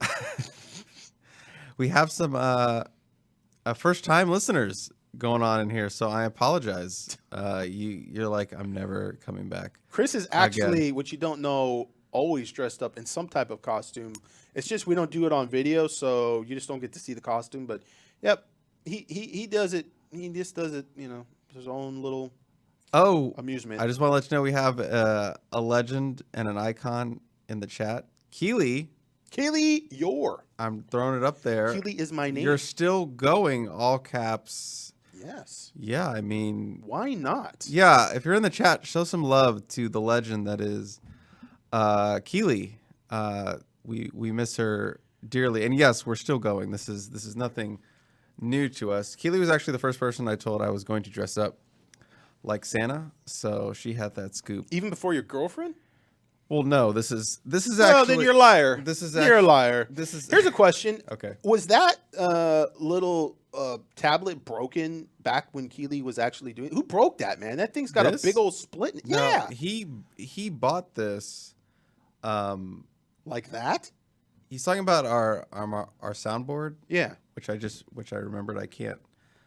first time listeners going on in here, so I apologize. You're like, I'm never coming back. Chris is actually, what you don't know, always dressed up in some type of costume. It's just we don't do it on video, so you just don't get to see the costume. But yep, he does it. He just does it, his own little amusement. I just want to let you know we have a legend and an icon in the chat. Keely, I'm throwing it up there. Keely is my name. You're still going, all caps. Yes. Yeah, I mean, why not? Yeah, if you're in the chat, show some love to the legend that is Keely. We miss her dearly, and yes, we're still going. This is nothing new to us. Keely was actually the first person I told I was going to dress up like Santa, so she had that scoop. Even before your girlfriend? Well, no. This is actually. Well, then you're a liar. You're a liar. Here's a question. Okay. Was that little tablet broken back when Keely was actually doing? Who broke that, man? That thing's got a big old split. No, yeah. He bought this. Like that? He's talking about our soundboard. Yeah. Which I remembered I can't.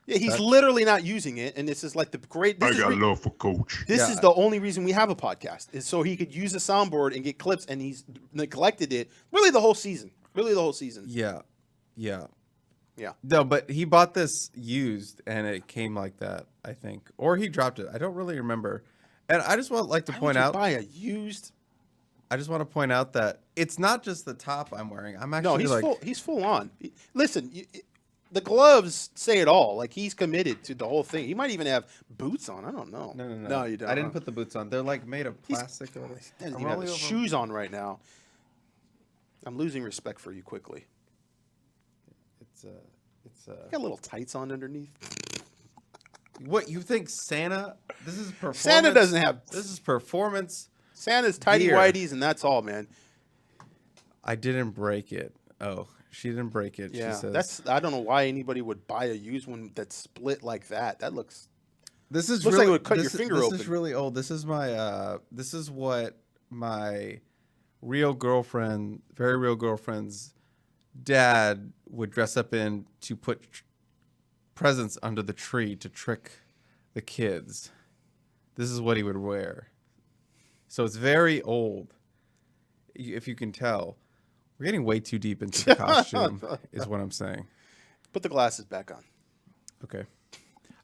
Yeah, he's literally not using it, and this is like the great. I got love for Coach. This is the only reason we have a podcast, is so he could use a soundboard and get clips, and he's neglected it really the whole season. Yeah. No, but he bought this used, and it came like that, I think, or he dropped it. I don't really remember. And I just want to point out. Buy a used. I just want to point out that it's not just the top I'm wearing. I'm actually he's full on. Listen. The gloves say it all. Like, he's committed to the whole thing. He might even have boots on. I don't know. No, you don't. I didn't put the boots on. They're like made of plastic. He doesn't even have his shoes on right now. I'm losing respect for you quickly. It's you got little tights on underneath. What, you think Santa? This is performance. Santa doesn't have. This is performance. Santa's tighty whities, and that's all, man. I didn't break it. Oh. She didn't break it. Yeah, she says. I don't know why anybody would buy a used one that's split like that. That looks. This is looks really, like it would cut your finger open. This is really old. This is my. This is what my very real girlfriend's dad would dress up in to put presents under the tree to trick the kids. This is what he would wear. So it's very old, if you can tell. We're getting way too deep into the costume, is what I'm saying. Put the glasses back on. Okay.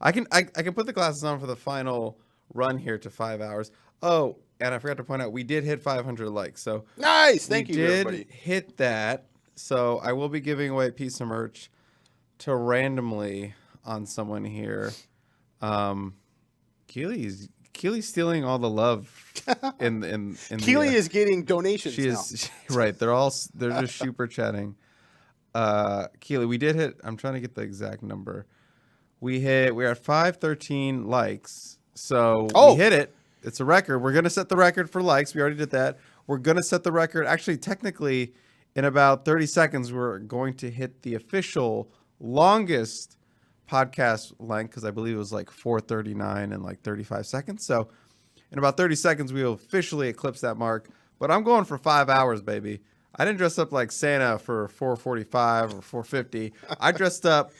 I can put the glasses on for the final run here to 5 hours. Oh, and I forgot to point out, we did hit 500 likes. So Nice. Thank you, everybody. We did hit that. So I will be giving away a piece of merch to randomly on someone here. Keely's stealing all the love in Keely is getting donations she now. is right. They're just super chatting. Keely, we did hit. I'm trying to get the exact number. We're at 513 likes. So we hit it. It's a record. We're gonna set the record for likes. We already did that. We're gonna set the record. Actually, technically, in about 30 seconds, we're going to hit the official longest podcast length, because I believe it was like 4:39 and like 35 seconds. So in about 30 seconds, we will officially eclipse that mark. But I'm going for 5 hours, baby. I didn't dress up like Santa for 4:45 or 4:50. I dressed up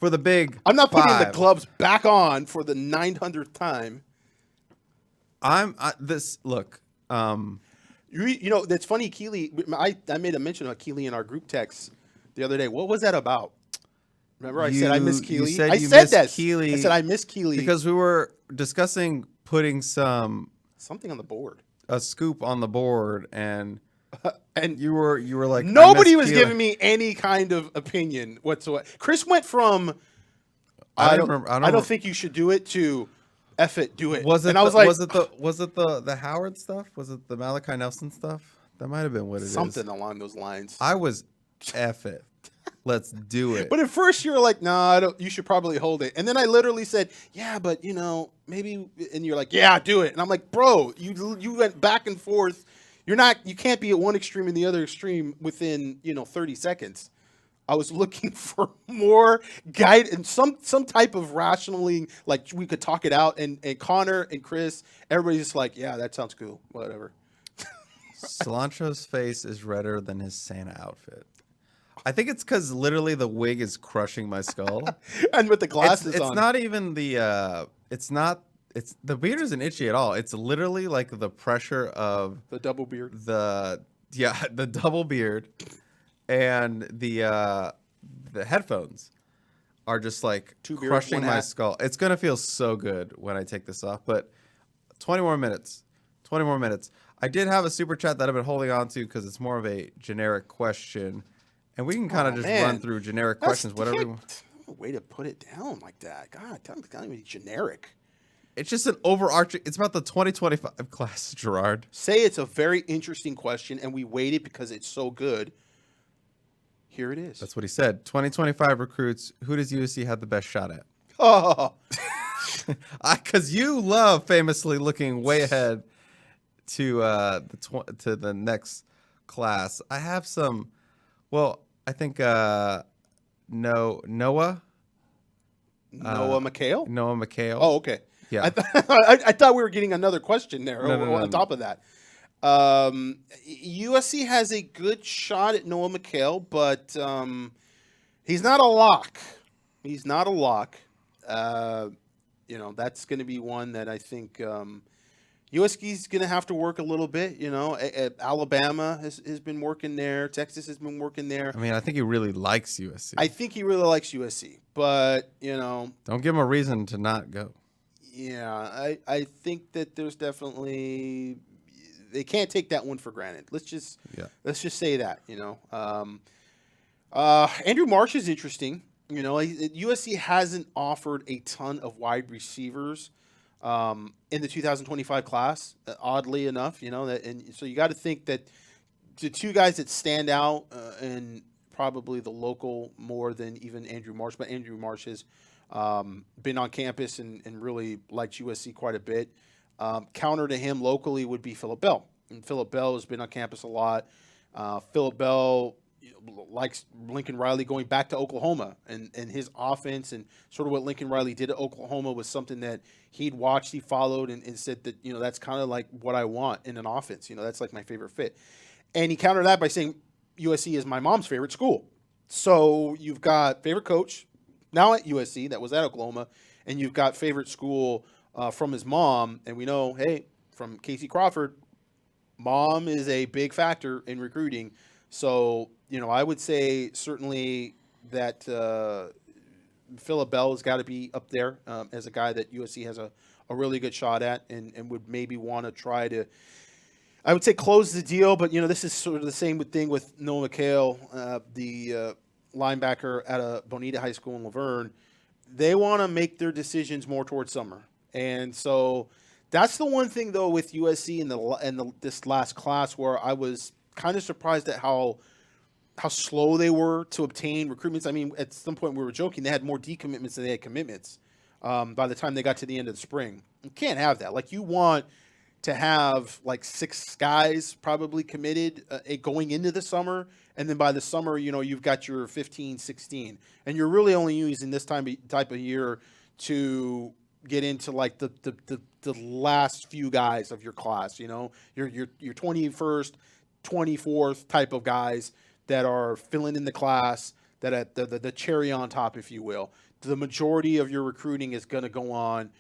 for the big. I'm not putting the 5. gloves back on for the 900th time. Look. You know, that's funny, Keely. I made a mention of Keely in our group text the other day. What was that about? Remember, I said I miss Keely. I said that. Keely. I said I miss Keely because we were discussing putting something on the board, a scoop on the board, and you were like, nobody was giving me any kind of opinion whatsoever. Chris went from I don't think you should do it to F it, do it. Was it? And I was like, was it the Howard stuff? Was it the Malachi Nelson stuff? That might have been what it is. Something along those lines. I was F it. Let's do it. But at first you were like, no, I don't. You should probably hold it. And then I literally said, yeah, but maybe. And you're like, yeah, do it. And I'm like, bro, you went back and forth. You can't be at one extreme and the other extreme within 30 seconds. I was looking for more guide and some type of rationaling, like we could talk it out. And Connor and Chris, everybody's just like, yeah, that sounds cool. Whatever. Cilantro's face is redder than his Santa outfit. I think it's because literally the wig is crushing my skull. And with the glasses it's on. It's not even the beard isn't itchy at all. It's literally like the pressure of the double beard. The double beard and the headphones are just like crushing my skull. It's going to feel so good when I take this off, but 20 more minutes. I did have a super chat that I've been holding on to because it's more of a generic question. And we can kind of just run through generic questions, whatever. No way to put it down like that. God, it's not even generic. It's just an overarching. It's about the 2025 class, Gerard. Say it's a very interesting question, and we waited because it's so good. Here it is. That's what he said. 2025 recruits. Who does USC have the best shot at? Oh, because you love famously looking way ahead to the next class. I have some. Well, I think Noah Noah McHale? Noah McHale. Oh, okay. Yeah. I thought we were getting another question there on top of that. USC has a good shot at Noah McHale, but he's not a lock. That's going to be one that I think USC's going to have to work a little bit. Alabama has been working there. Texas has been working there. I mean, I think he really likes USC. I think he really likes USC, but don't give him a reason to not go. Yeah, I think that there's definitely they can't take that one for granted. Let's just say that. Andrew Marsh is interesting. USC hasn't offered a ton of wide receivers in the 2025 class, oddly enough, and so you got to think that the two guys that stand out and probably the local more than even Andrew Marsh, but Andrew Marsh has been on campus and really liked USC quite a bit. Counter to him locally would be Phillip Bell, and Phillip Bell has been on campus a lot. Phillip Bell likes Lincoln Riley going back to Oklahoma, and his offense and sort of what Lincoln Riley did at Oklahoma was something that he'd watched, he followed, and said that, that's kind of like what I want in an offense. That's like my favorite fit. And he countered that by saying USC is my mom's favorite school. So you've got favorite coach now at USC that was at Oklahoma, and you've got favorite school from his mom. And we know, hey, from Casey Crawford, mom is a big factor in recruiting. So, I would say certainly that Philip Bell has got to be up there as a guy that USC has a really good shot at and would maybe want to try to, I would say, close the deal. But, this is sort of the same thing with Noah McHale, the linebacker at a Bonita High School in Laverne. They want to make their decisions more towards summer. And so that's the one thing, though, with USC in this last class where I was kind of surprised at how slow they were to obtain recruitments. I mean, at some point we were joking, they had more decommitments than they had commitments by the time they got to the end of the spring. You can't have that. Like, you want to have like 6 guys probably committed going into the summer. And then by the summer, you've got your 15, 16. And you're really only using this type of year to get into like the last few guys of your class, your 21st, 24th type of guys that are filling in the class, that at the cherry on top, if you will. The majority of your recruiting is going to go on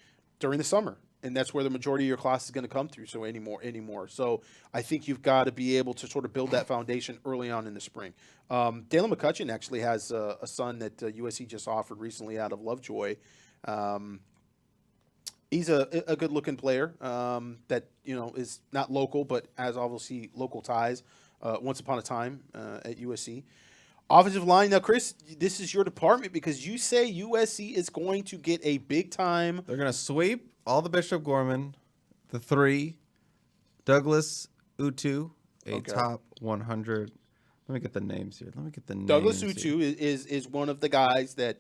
during the summer, and that's where the majority of your class is going to come through. So anymore. So I think you've got to be able to sort of build that foundation early on in the spring. Dalen McCutcheon actually has a son that USC just offered recently out of Lovejoy. He's a good-looking player that, is not local, but has obviously local ties once upon a time at USC. Offensive line. Now, Chris, this is your department because you say USC is going to get a big-time. They're going to sweep all the Bishop Gorman, the 3, Douglas Utu, top 100. Let me get the names here. Douglas Utu is one of the guys that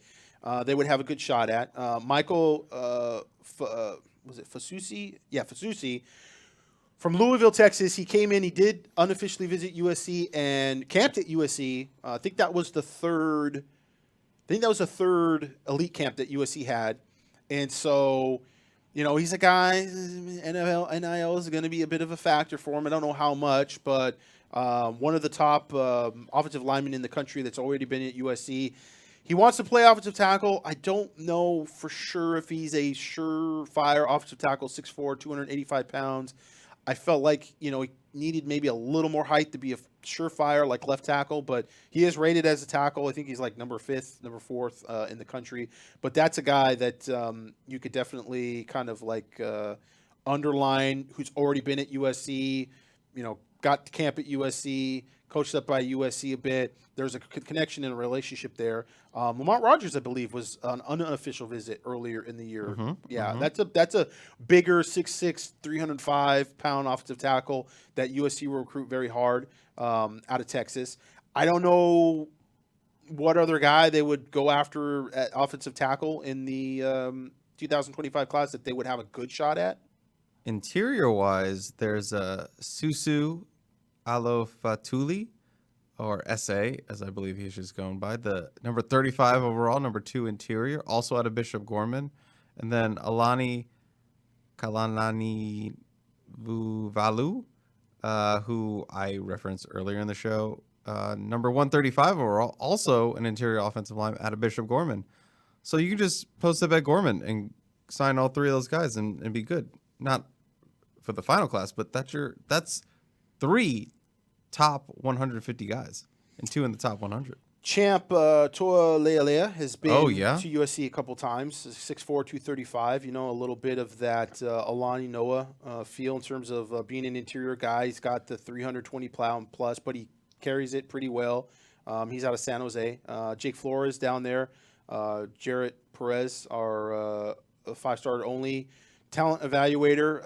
they would have a good shot at. Michael, was it Fasusi? Yeah, Fasusi. From Louisville, Texas. He came in. He did unofficially visit USC and camped at USC. I think that was the third elite camp that USC had. And so, he's a guy, NIL is going to be a bit of a factor for him. I don't know how much, but one of the top offensive linemen in the country that's already been at USC. He wants to play offensive tackle. I don't know for sure if he's a surefire offensive tackle, 6'4", 285 pounds. I felt like, he needed maybe a little more height to be a surefire like left tackle, but he is rated as a tackle. I think he's like number 4th in the country. But that's a guy that you could definitely kind of like underline, who's already been at USC, got to camp at USC, coached up by USC a bit. There's a connection and a relationship there. Lamont Rogers, I believe, was an unofficial visit earlier in the year. That's a bigger 6'6", 305-pound offensive tackle that USC will recruit very hard out of Texas. I don't know what other guy they would go after at offensive tackle in the 2025 class that they would have a good shot at. Interior-wise, there's a Susu Alofatuli, or SA, as I believe he's just going by, the number 35 overall, number 2 interior, also out of Bishop Gorman. And then Alani Kalanani Vuvalu, who I referenced earlier in the show, number 135 overall, also an interior offensive lineman out of Bishop Gorman. So you can just post up at Gorman and sign all 3 of those guys and be good. Not for the final class, but that's 3 top 150 guys and 2 in the top 100. Champ Toa Lealea has been to USC a couple times, 6'4", 235. A little bit of that Alani Noah feel in terms of being an interior guy. He's got the 320-pound plus, but he carries it pretty well. He's out of San Jose. Jake Flores down there. Jarrett Perez, our 5-star only talent evaluator,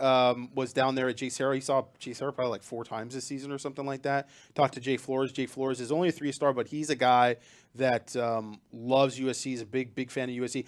was down there at Jay Sarah. He saw Jay Sarah probably like 4 times this season or something like that. Talked to Jay Flores. Jay Flores is only a 3-star, but he's a guy that loves USC. He's a big fan of USC.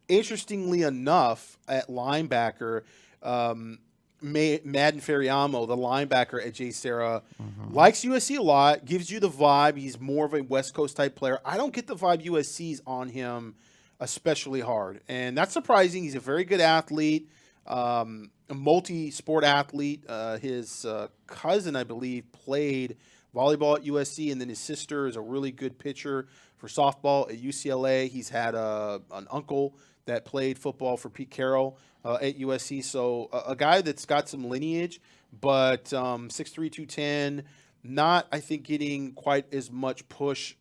Interestingly enough, at linebacker, Madden Feriamo, the linebacker at Jay Sarah, likes USC a lot, gives you the vibe. He's more of a West Coast type player. I don't get the vibe USC's on him especially hard, and that's surprising. He's a very good athlete. A multi-sport athlete. His cousin, I believe, played volleyball at USC, and then his sister is a really good pitcher for softball at UCLA. He's had an uncle that played football for Pete Carroll at USC. So a guy that's got some lineage, but 6'3", 210, not, I think, getting quite as much push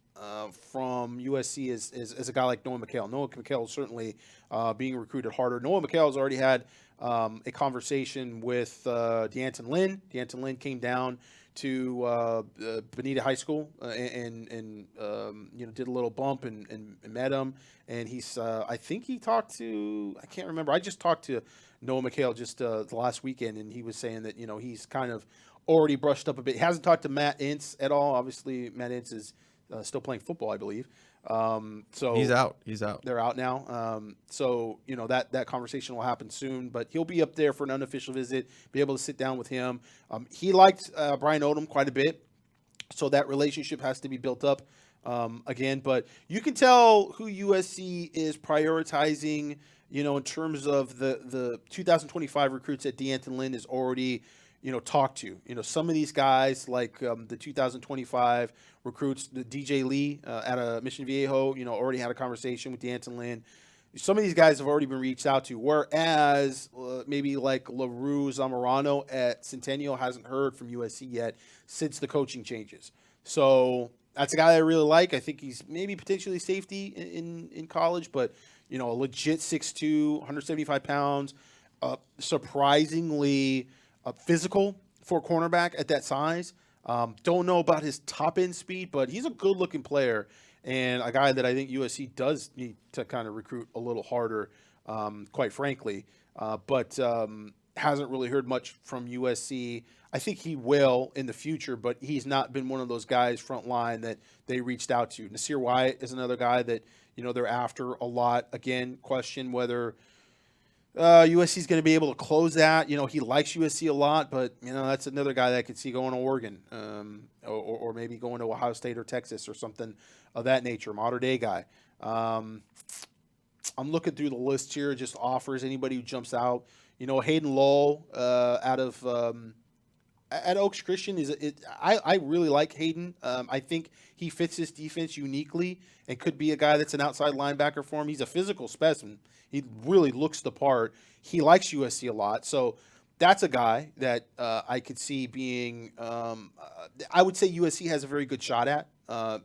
from USC as a guy like Noah McHale. Noah McHale is certainly being recruited harder. Noah McHale has already had a conversation with D'Anton Lynn. D'Anton Lynn came down to Bonita High School and did a little bump and met him. And he's I think he talked to, I can't remember. I just talked to Noah McHale just the last weekend, and he was saying that he's kind of already brushed up a bit. He hasn't talked to Matt Ince at all. Obviously, Matt Ince is still playing football, I believe. So He's out. They're out now. So that conversation will happen soon, but he'll be up there for an unofficial visit, be able to sit down with him. He liked Brian Odom quite a bit, so that relationship has to be built up again. But you can tell who USC is prioritizing, in terms of the 2025 recruits that D'Anton Lynn is already talked to. Some of these guys, like the 2025 recruits, the DJ Lee out of Mission Viejo, already had a conversation with D'Anton Lynn. Some of these guys have already been reached out to, whereas maybe like LaRue Zamorano at Centennial hasn't heard from USC yet since the coaching changes. So that's a guy I really like. I think he's maybe potentially safety in college, but a legit 6'2", 175 pounds, surprisingly physical for a cornerback at that size. Don't know about his top end speed, but he's a good looking player and a guy that I think USC does need to kind of recruit a little harder, quite frankly. But hasn't really heard much from USC. I think he will in the future, but he's not been one of those guys front line that they reached out to. Nasir Wyatt is another guy that they're after a lot. Again, question whether USC is going to be able to close that. He likes USC a lot, but that's another guy that I could see going to Oregon, or maybe going to Ohio State or Texas or something of that nature. Modern day guy. I'm looking through the list here, just offers anybody who jumps out. Hayden Lowell out of at Oaks Christian I really like Hayden. I think he fits this defense uniquely and could be a guy that's an outside linebacker for him. He's a physical specimen. He really looks the part. He likes USC a lot. So that's a guy that I could see being I would say USC has a very good shot at,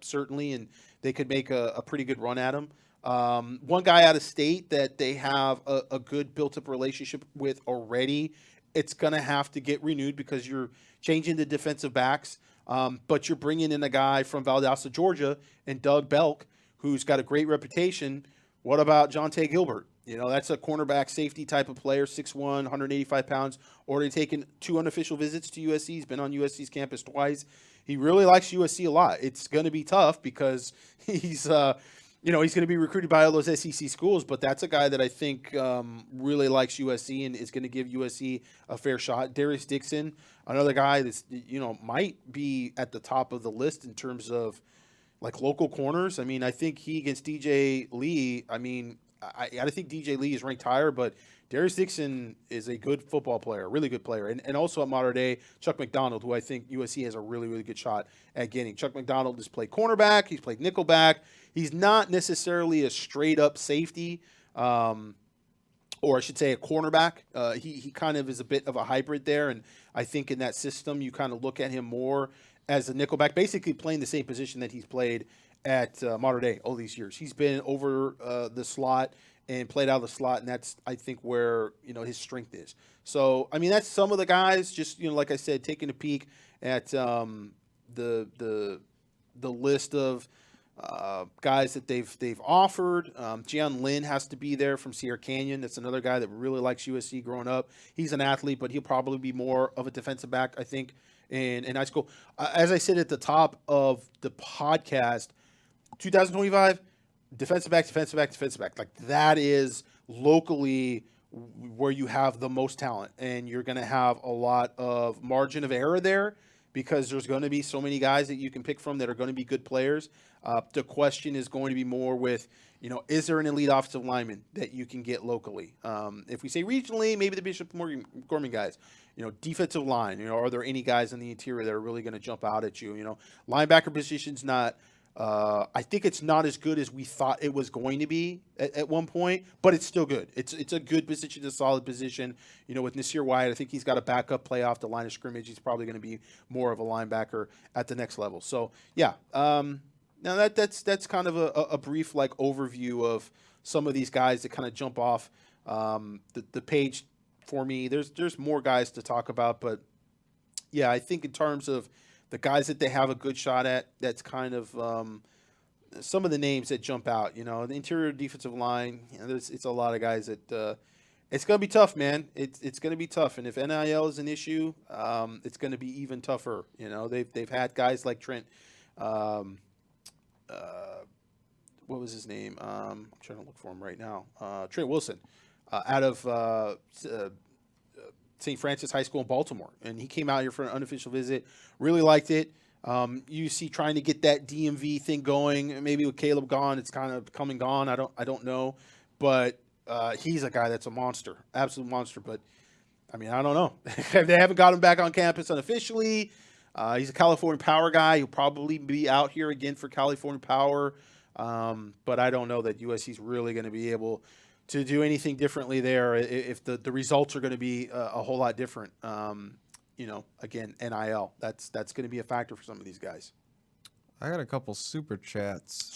certainly, and they could make a pretty good run at him. One guy out of state that they have a good built-up relationship with already. It's going to have to get renewed because you're changing the defensive backs, but you're bringing in a guy from Valdosta, Georgia, and Doug Belk, who's got a great reputation. What about Jonte Gilbert? That's a cornerback safety type of player, 6'1", 185 pounds, already taken 2 unofficial visits to USC. He's been on USC's campus twice. He really likes USC a lot. It's going to be tough because he's he's going to be recruited by all those SEC schools, but that's a guy that I think really likes USC and is going to give USC a fair shot. Darius Dixon, another guy that's, might be at the top of the list in terms of like local corners. I mean, I think he against DJ Lee, I think DJ Lee is ranked higher, but Darius Dixon is a good football player, really good player. And also at modern day, Chuck McDonald, who I think USC has a really, really good shot at getting. Chuck McDonald has played cornerback. He's played nickelback. He's not necessarily a straight-up safety, or I should say a cornerback. He kind of is a bit of a hybrid there, and I think in that system you kind of look at him more as a nickelback, basically playing the same position that he's played at modern day all these years. He's been over the slot and played out of the slot, and that's, I think, where his strength is. So, that's some of the guys. Just like I said, taking a peek at the list of guys that they've offered. Gian Lin has to be there from Sierra Canyon. That's another guy that really likes USC growing up. He's an athlete, but he'll probably be more of a defensive back, I think, in high school. As I said at the top of the podcast, 2025, defensive back. Like, that is locally where you have the most talent, and you're going to have a lot of margin of error there. because there's going to be so many guys that you can pick from that are going to be good players. The question is going to be more with, is there an elite offensive lineman that you can get locally? If we say regionally, maybe the Bishop Gorman guys. Defensive line. Are there any guys in the interior that are really going to jump out at you? Linebacker position's not. I think it's not as good as we thought it was going to be at one point, but it's still good. It's a good position, a solid position. With Nasir Wyatt, I think he's got a backup play off the line of scrimmage. He's probably going to be more of a linebacker at the next level. So yeah, now that's kind of a brief overview of some of these guys that kind of jump off the page for me. There's more guys to talk about, but yeah, I think in terms of the guys that they have a good shot at, that's kind of some of the names that jump out. The interior defensive line, it's a lot of guys that it's going to be tough, man. It's going to be tough, and if NIL is an issue, it's going to be even tougher. They've had guys like Trent. What was his name? I'm trying to look for him right now. Trent Wilson, out of St. Francis High School in Baltimore, and he came out here for an unofficial visit. Really liked it. UC trying to get that DMV thing going. Maybe with Caleb gone, it's kind of come and gone. I don't know, but he's a guy that's a monster, absolute monster. But I mean, I don't know. They haven't got him back on campus unofficially. He's a California Power guy. He'll probably be out here again for California Power, but I don't know that USC's really going to be able to do anything differently there if the results are going to be a whole lot different. Again, NIL, that's going to be a factor for some of these guys. I got a couple super chats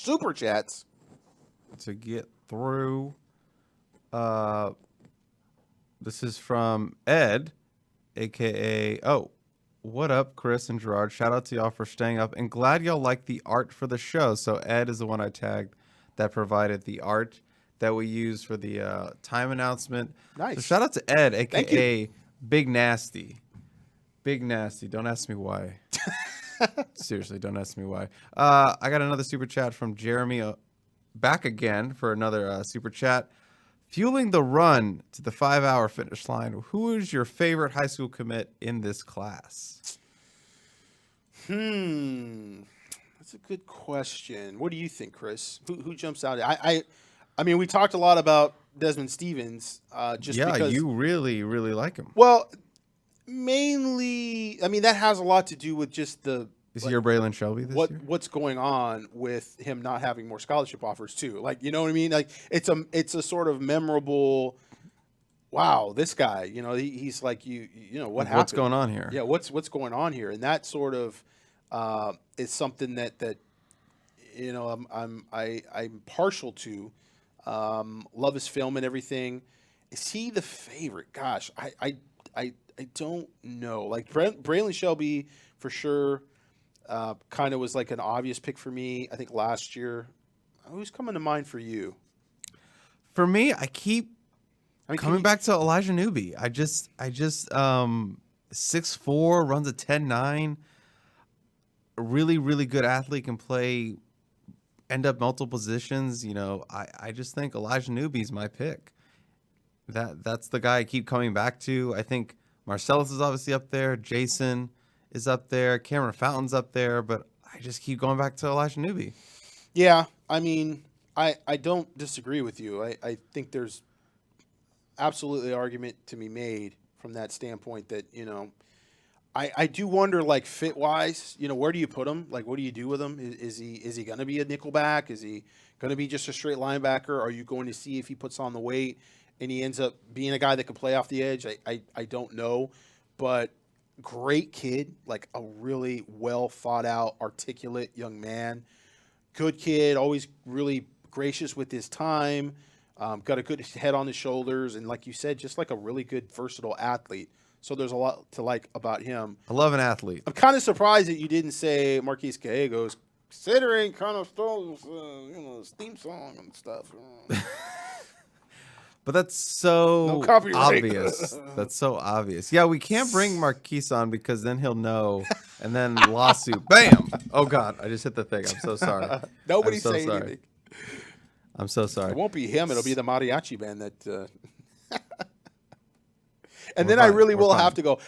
to get through. This is from Ed, aka what up, Chris and Gerard? Shout out to y'all for staying up, and glad y'all like the art for the show. So Ed is the one I tagged that provided the art that we use for the time announcement. Nice. So shout out to Ed, a.k.a. Big Nasty. Big Nasty. Don't ask me why. Seriously, don't ask me why. I got another super chat from Jeremy back again for another super chat. Fueling the run to the 5-hour finish line, who is your favorite high school commit in this class? That's a good question. What do you think, Chris? Who jumps out? I mean, we talked a lot about Desmond Stevens. Because you really, really like him. Well, mainly, I mean, that has a lot to do with just the. Is he your Braylon Shelby this year? What's going on with him not having more scholarship offers too? You know what I mean? It's a sort of memorable. Wow, this guy. He's what happened? What's going on here? Yeah, what's going on here? And that sort of is something that I'm partial to. Love his film and everything. Is he the favorite? Gosh, I don't know. Braylon Shelby for sure. Kind of was like an obvious pick for me. I think last year. Who's coming to mind for you? For me, I keep coming back to Elijah Newby. I just 6'4", runs a 10.9. A really, really good athlete, can play, end up multiple positions. I just think Elijah Newby's my pick. That's the guy I keep coming back to. I think Marcellus is obviously up there. Jason is up there. Cameron Fountain's up there. But I just keep going back to Elijah Newby. Yeah, I mean, I don't disagree with you. I think there's absolutely an argument to be made from that standpoint that, I do wonder, fit-wise, where do you put him? What do you do with him? Is he going to be a nickelback? Is he going to be just a straight linebacker? Are you going to see if he puts on the weight and he ends up being a guy that can play off the edge? I don't know. But great kid, a really well thought out, articulate young man. Good kid, always really gracious with his time. Got a good head on his shoulders. And like you said, just a really good, versatile athlete. So there's a lot to like about him. I love an athlete. I'm kind of surprised that you didn't say Marquise Gallegos, considering kind of his theme song and stuff. But that's so obvious. That's so obvious. Yeah, we can't bring Marquise on because then he'll know, and then lawsuit. Bam! Oh, God, I just hit the thing. I'm so sorry. Nobody say anything. I'm so sorry. It won't be him. It'll be the mariachi band that... And then I really will have to go.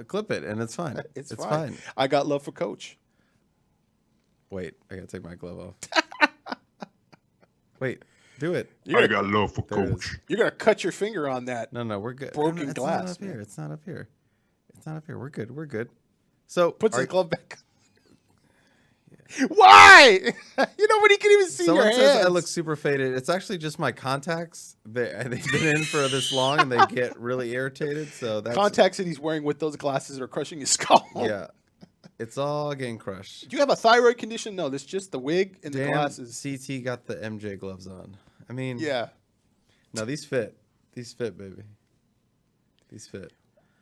clip it, and it's fine. It's fine. I got love for Coach. Wait, I gotta take my glove off. Wait, do it. I got love for There it Coach. You're gonna cut your finger on that. No, we're good. Broken it's glass, Not up man. here. It's not up here. It's not up here. We're good. We're good. So Puts his glove back. Why? Nobody can even see someone your says hands. I look super faded. It's actually just my contacts. They've been in for this long and they get really irritated. So that's Contacts that he's wearing with those glasses are crushing his skull. Yeah, it's all getting crushed. Do you have a thyroid condition? No, this just the wig and the Damn, glasses. CT got the MJ gloves on. I mean, Yeah. No, these fit. These fit, baby. These fit.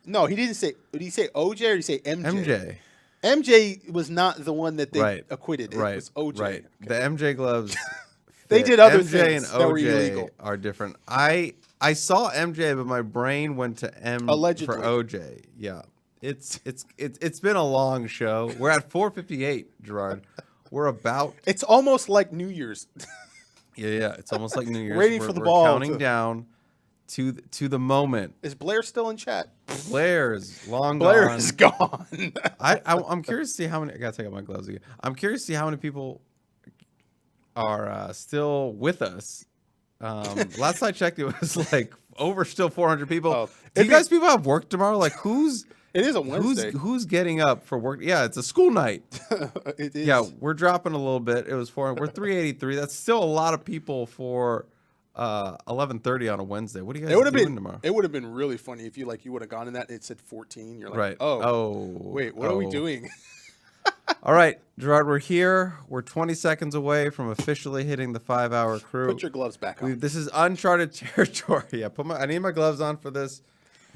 No, he didn't say. Did he say OJ or did he say MJ? MJ. MJ was not the one that they Right. acquitted. It Right. was OJ. Right. The MJ gloves. They fit. did other MJ things and that were OJ illegal. are different. I saw MJ, but my brain went to M Allegedly. for OJ. Yeah. It's been a long show. We're at 4:58, Gerard. We're about It's almost like New Year's. yeah. It's almost like New Year's. Waiting We're- for the we're ball counting to- down to the moment. Is Blair still in chat? Blair's long Blair gone. is gone. I'm curious to see how many. I gotta take out my gloves again. I'm curious to see how many people are still with us. Last I checked, it was like over still 400 people. Oh, Do you guys people have work tomorrow? Like who's It is a Wednesday. who's getting up for work? Yeah, it's a school night. It is. Yeah, we're dropping a little bit. It was 400. We're 383. That's still a lot of people for 11:30 on a Wednesday. What are you guys It would have doing been tomorrow? It would have been really funny if you would have gone in that. It said 14. You're like, Right. Oh, wait, what are we doing? All right, Gerard, we're here. We're 20 seconds away from officially hitting the 5-hour crew. Put your gloves back on. This is uncharted territory. Yeah, I need my gloves on for this.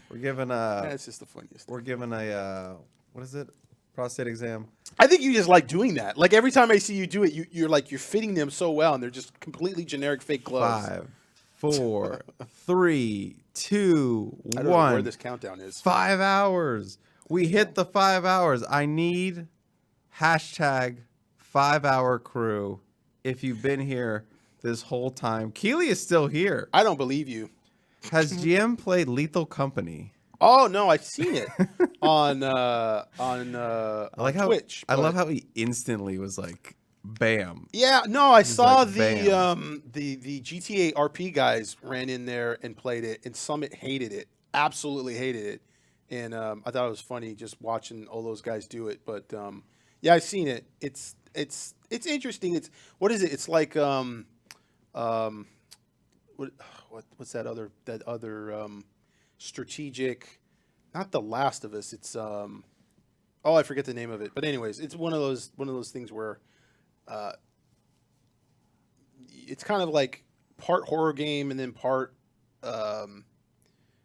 We're giving That's just the funniest. we're giving a what is it? Prostate exam. I think you just like doing that. Like every time I see you do it, you're fitting them so well, and they're just completely generic fake gloves. 5, 4, 3, 2, I don't know 1. where this countdown is. 5 hours. We hit the 5 hours. I need hashtag 5-hour crew. If you've been here this whole time, Keely is still here. I don't believe you. Has GM played Lethal Company? Oh no, I've seen it on I like how Twitch. I love but- how he instantly was like, "Bam!" Yeah, no, I saw like, the GTA RP guys ran in there and played it, and Summit hated it, absolutely hated it, and I thought it was funny just watching all those guys do it. But yeah, I've seen it. It's interesting. It's what is it? It's like what's that other strategic? Not The Last of Us. It's I forget the name of it. But anyways, it's one of those things where it's kind of like part horror game and then part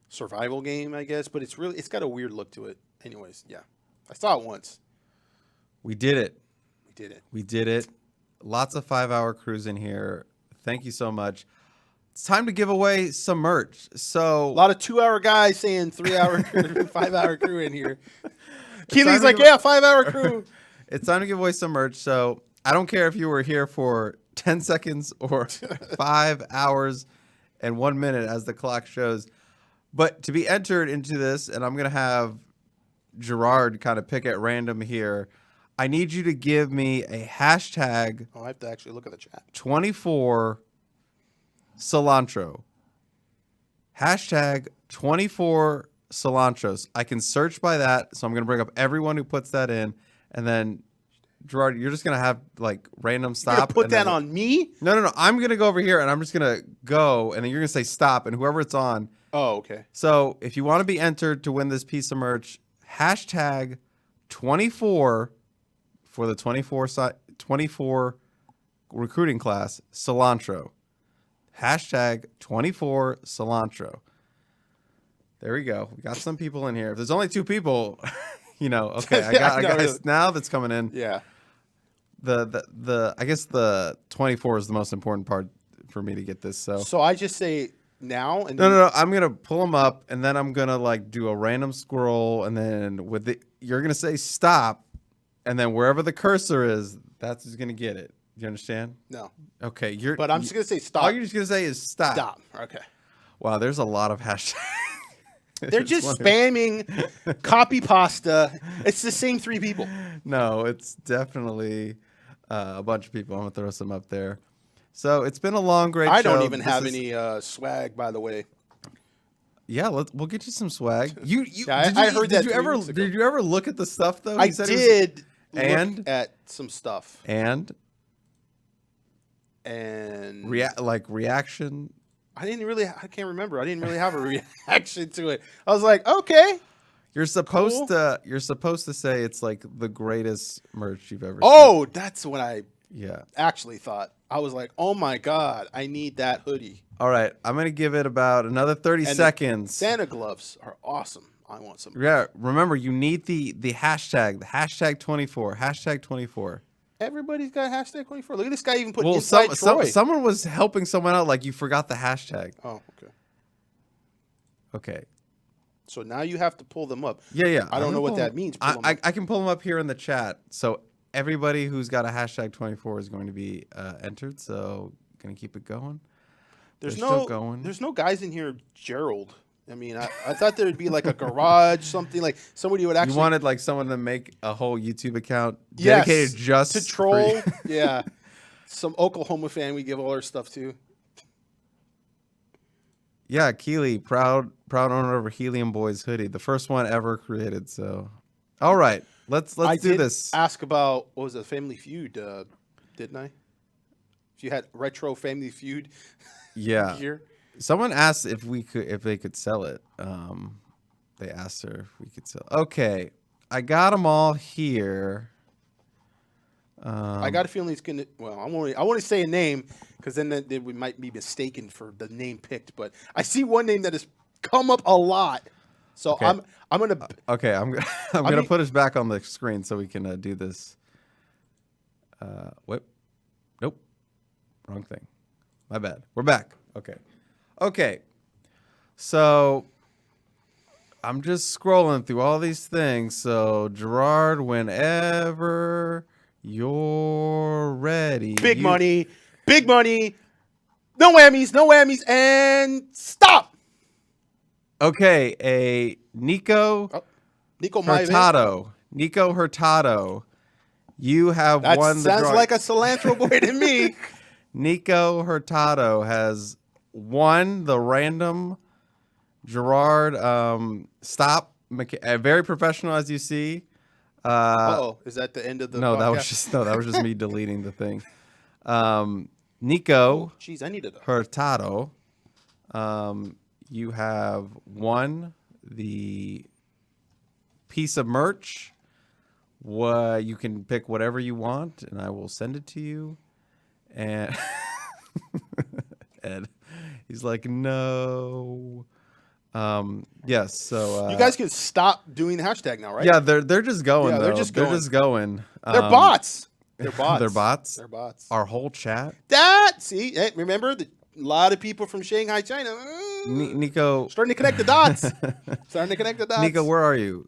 survival game, I guess. But it's got a weird look to it. Anyways, yeah, I saw it once. We did it. We did it. We did it. Lots of 5-hour crews in here. Thank you so much. It's time to give away some merch. So A lot of 2-hour guys saying 3-hour crew, 5-hour crew in here. time Keely's to like, give- yeah, 5-hour crew. it's time to give away some merch. So I don't care if you were here for 10 seconds or 5 hours and 1 minute as the clock shows. But to be entered into this, and I'm going to have Gerard kind of pick at random here, I need you to give me a hashtag Oh, I have to actually look at the chat. 24 cilantro. Hashtag 24 cilantros. I can search by that. So I'm going to bring up everyone who puts that in. And then, Gerard, you're just going to have like random You're stop. gonna put and that then- on me? No. I'm going to go over here and I'm just going to go. And then you're going to say stop. And whoever it's on. Oh, okay. So if you want to be entered to win this piece of merch, hashtag 24 for the 24 recruiting class, cilantro. Hashtag 24 cilantro. There we go. We got some people in here. If there's only 2 people, okay, I got No, now that's coming in. Yeah. I guess the 24 is the most important part for me to get this. So I just say now and No. I'm gonna pull them up, and then I'm gonna like do a random scroll, and then you're gonna say stop, and then wherever the cursor is, that's who's gonna get it. Do you understand? No. Okay, But I'm just gonna say stop. All you're just gonna say is stop. Stop. Okay. Wow, there's a lot of hashtags. They're just spamming copy pasta. It's the same 3 people. No, it's definitely a bunch of people. I'm gonna throw some up there. So it's been a long, great show. I don't even have any swag, by the way. Yeah, we'll get you some swag. I heard that. Did you ever look at the stuff though? I did. And look at some stuff. And reaction. I can't remember. I didn't really have a reaction to it. I was like, okay. You're supposed to say it's like the greatest merch you've ever seen. Oh, that's what I Yeah. actually thought. I was like, oh my God, I need that hoodie. All right. I'm going to give it about another 30 seconds. Santa gloves are awesome. I want some. Yeah. Remember, you need the hashtag, the hashtag 24, hashtag 24. Everybody's got hashtag 24. Look at this guy even put inside Troy. Someone was helping someone out like you forgot the hashtag. Oh, okay. Okay. So now you have to pull them up. Yeah. I don't know what that means. I can pull them up here in the chat. So everybody who's got a hashtag 24 is going to be entered. So going to keep it going. There's still going. There's no guys in here, Gerald. I mean, I thought there'd be like a garage, something like somebody would actually. You wanted like someone to make a whole YouTube account dedicated just to troll. Yeah, some Oklahoma fan we give all our stuff to. Yeah, Keely, proud owner of a Helium Boys hoodie, the first one ever created. So, all right, let's do this. Ask about what was it, Family Feud, didn't I? If you had retro Family Feud. Yeah. Gear. Someone asked if they could sell it. They asked her if we could sell. Okay, I got them all here. I got a feeling he's gonna. Well, I want to say a name because then we might be mistaken for the name picked. But I see one name that has come up a lot, so Okay. I'm gonna. Okay, I'm gonna put us back on the screen so we can do this. Nope, wrong thing. My bad. We're back. Okay. So I'm just scrolling through all these things. So Gerard, whenever you're ready. Big money. No whammies, and stop. Okay, a Nico Hurtado. Nico Hurtado. You have That won the sounds drawing. like a cilantro boy to me. Nico Hurtado has won the random Gerard very professional as you see. Is that the end of the No, podcast? that was just me deleting the thing. Nico Jeez, I needed a Hurtado, you have won the piece of merch. You can pick whatever you want, and I will send it to you. And Ed, he's like, no. Yes. So you guys can stop doing the hashtag now, right? yeah, they're just going. Yeah, though. they're just going. They're bots. They're bots. They're bots. They're bots. Our whole chat. Hey, remember a lot of people from Shanghai, China. Nico. Starting to connect the dots. Nico, where are you?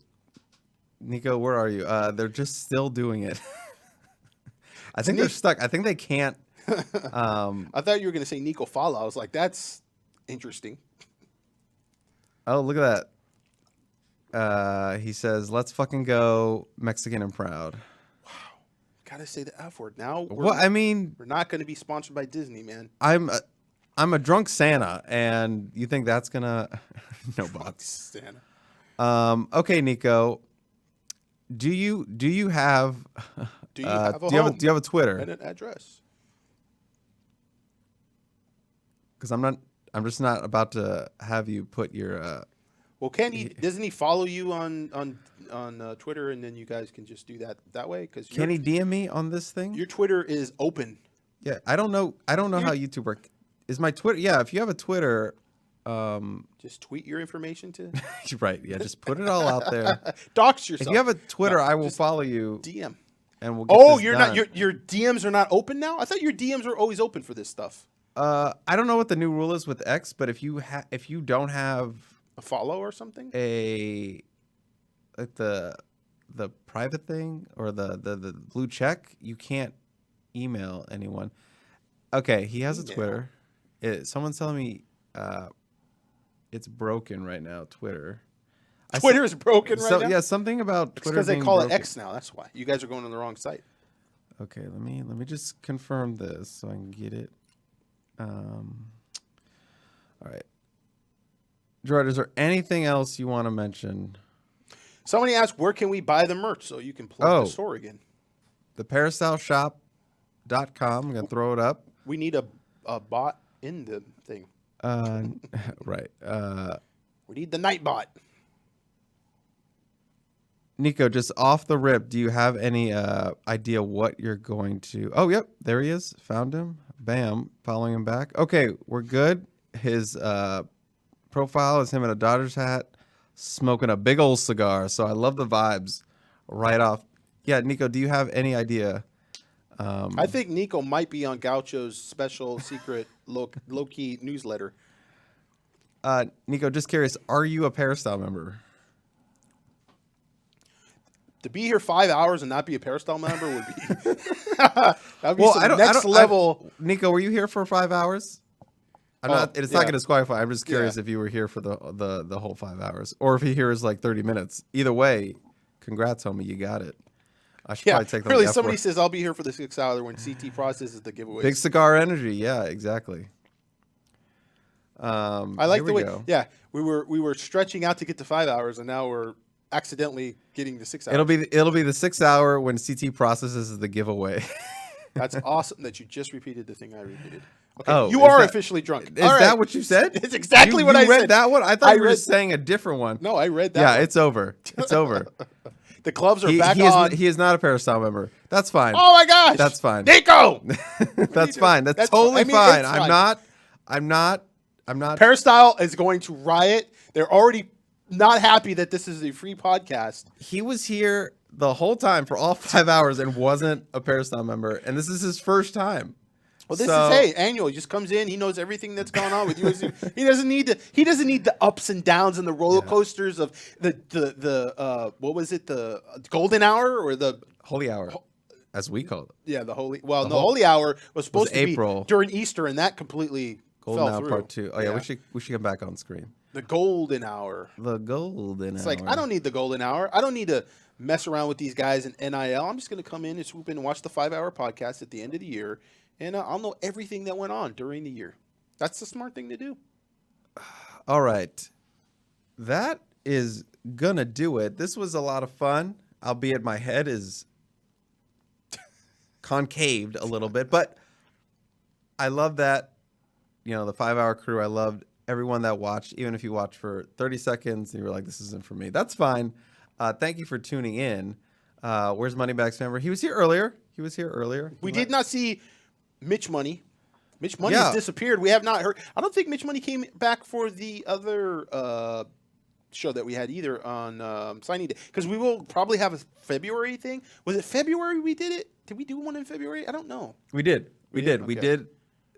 They're just still doing it. I think they're stuck. I think they can't. I thought you were going to say Nico Fala. I was like, that's interesting. Oh, look at that. He says, let's fucking go Mexican and proud. Wow. Gotta say the F word now. Well, I mean, we're not going to be sponsored by Disney, man. I'm a drunk Santa, and you think that's gonna no bots. Santa. Okay, Nico. Do you have do you have a Twitter and an address? Because I'm just not about to have you put your. Well, doesn't he follow you on Twitter, and then you guys can just do that way? Because can he DM me on this thing? Your Twitter is open. Yeah, I don't know how YouTube works. Is my Twitter? Yeah, if you have a Twitter, just tweet your information to. Right. Yeah, just put it all out there. Dox yourself. If you have a Twitter, I will follow you. DM. And we'll. Get this you're done. not. Your DMs are not open now. I thought your DMs were always open for this stuff. I don't know what the new rule is with X, but if you don't have a follow or something, the private thing or the blue check, you can't email anyone. Okay, he has a Twitter. Someone's telling me it's broken right now. Twitter. Twitter is broken right now? Yeah, something about Twitter. Because they being call broken. it X now. That's why. You guys are going on the wrong site. Okay, let me just confirm this so I can get it. All right. Gerard, is there anything else you want to mention? Somebody asked, where can we buy the merch so you can plug the store again? theperistyleshop.com. I'm going to throw it up. We need a bot in the thing. Right. We need the night bot. Nico, just off the rip, do you have any idea what you're going to... Oh, yep, there he is. Found him. Bam. Following him back. Okay, we're good. His profile is him in a Dodgers hat, smoking a big old cigar. So I love the vibes right off. Yeah, Nico, do you have any idea? I think Nico might be on Gaucho's special secret low-key newsletter. Nico, just curious, are you a Peristyle member? To be here 5 hours and not be a Peristyle member would be that'd be next level. Nico, were you here for 5 hours? It's not going to disqualify. I'm just curious if you were here for the whole 5 hours, or if you here is like 30 minutes. Either way, congrats, homie, you got it. I should probably take the really. Somebody says I'll be here for the 6 hour when CT processes the giveaway. Big cigar energy, yeah, exactly. I like the way. Yeah, we were stretching out to get to 5 hours, and now we're accidentally getting to 6 hours. It'll be the 6 hour when CT processes the giveaway. That's awesome that you just repeated the thing I repeated. Okay, you are officially drunk. Is that what you said? It's exactly what I said. You read that one? I thought you were saying a different one. No, I read that. Yeah, one. it's over. It's over. The clubs are back on. He is not a Peristyle member. That's fine. Oh my gosh, that's fine. Nico, that's fine. That's totally fine. I'm not. Peristyle is going to riot. They're already not happy that this is a free podcast. He was here the whole time for all 5 hours and wasn't a Peristyle member, and this is his first time. Well, this is annual. He just comes in. He knows everything that's going on with USC. He doesn't need the ups and downs and the roller coasters of the what was it, the golden hour or the holy hour, as we call it. Yeah, the holy. Well, the holy hour was supposed to April. Be during Easter, and that completely golden fell hour through. part 2. Oh yeah, we should come back on screen. The golden hour. The golden hour. It's like I don't need the golden hour. I don't need to mess around with these guys in NIL. I'm just going to come in and swoop in and watch the 5 hour podcast at the end of the year. And I'll know everything that went on during the year. That's the smart thing to do. All right. That is going to do it. This was a lot of fun, albeit my head is concaved a little bit. But I love that, the 5 hour crew. I loved everyone that watched, even if you watched for 30 seconds and you were like, this isn't for me. That's fine. Thank you for tuning in. Where's Moneybags member? He was here earlier. We did not see Mitch Money. Mitch Money has disappeared. We have not heard. I don't think Mitch Money came back for the other show that we had either on signing day, because we will probably have a February thing. Was it February we did it? Did we do one in February? I don't know. We did. Okay. We did.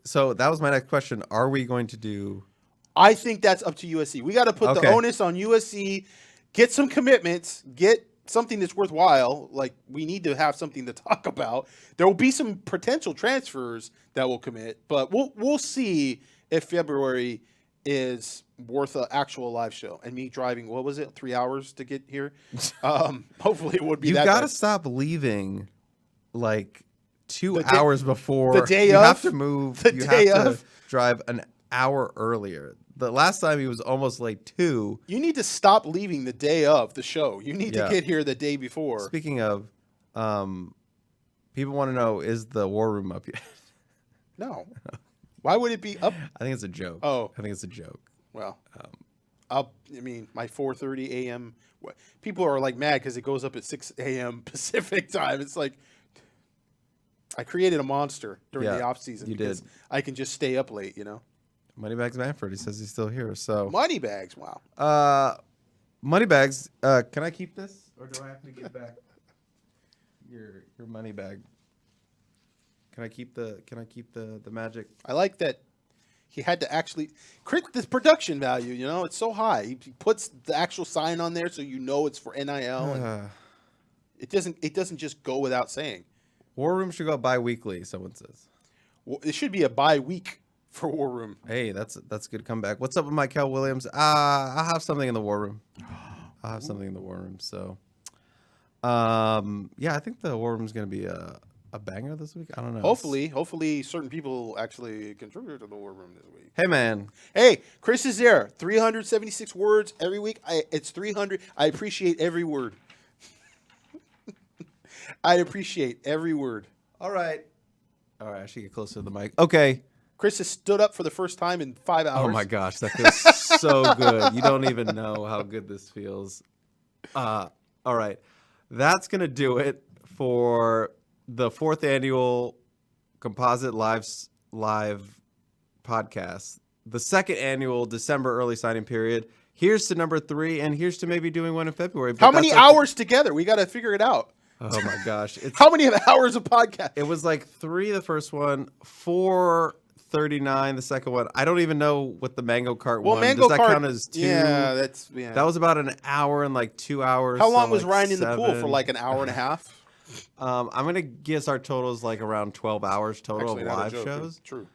So that was my next question. Are we going to do? I think that's up to USC. We got to put the onus on USC. Get some commitments. Get something that's worthwhile. Like, we need to have something to talk about. There will be some potential transfers that will commit, but we'll see if February is worth an actual live show. And me driving, 3 hours to get here? Hopefully it would be. You that got to bad. stop leaving like 2 hours before. The day you of. have to move. The you day have of. to drive an hour earlier. The last time he was almost late 2. You need to stop leaving the day of the show. You need to get here the day before. Speaking of, people want to know, is the war room up yet? No. Why would it be up? I think it's a joke. Oh. I think it's a joke. Well, my 4:30 a.m. People are like mad because it goes up at 6 a.m. Pacific time. It's like I created a monster during the off season. You because did. I can just stay up late, Moneybags Manford, he says he's still here. So Moneybags, wow. Moneybags, can I keep this, or do I have to give back your money bag? Can I keep the magic? I like that he had to actually create this production value. It's so high. He puts the actual sign on there, so it's for NIL. And it doesn't just go without saying. War room should go bi-weekly. Someone says. Well, it should be a bi-week for War Room. Hey, that's a good comeback. What's up with Michael Williams? I have something in the War Room. So, yeah, I think the War Room is going to be a banger this week. I don't know. Hopefully, certain people actually contribute to the War Room this week. Hey, man. Hey, Chris is there. 376 words every week. It's 300. I appreciate every word. I appreciate every word. All right. I should get closer to the mic. Okay. Chris has stood up for the first time in 5 hours. Oh, my gosh. That feels so good. You don't even know how good this feels. All right. That's going to do it for the 4th annual Composite Live podcast. The 2nd annual December early signing period. Here's to number 3, and here's to maybe doing one in February. How many hours together? We got to figure it out. Oh, my gosh. How many hours of podcast? It was like 3 the first one, 4:39 the second one. I don't even know what the Mango Cart one. Mango Does that Cart, count as 2? Yeah, That was about an hour and like 2 hours. How long so was like Ryan in the pool 7. for? Like an hour and a half? I'm going to guess our total is like around 12 hours total Actually, of not a live joke. shows. True.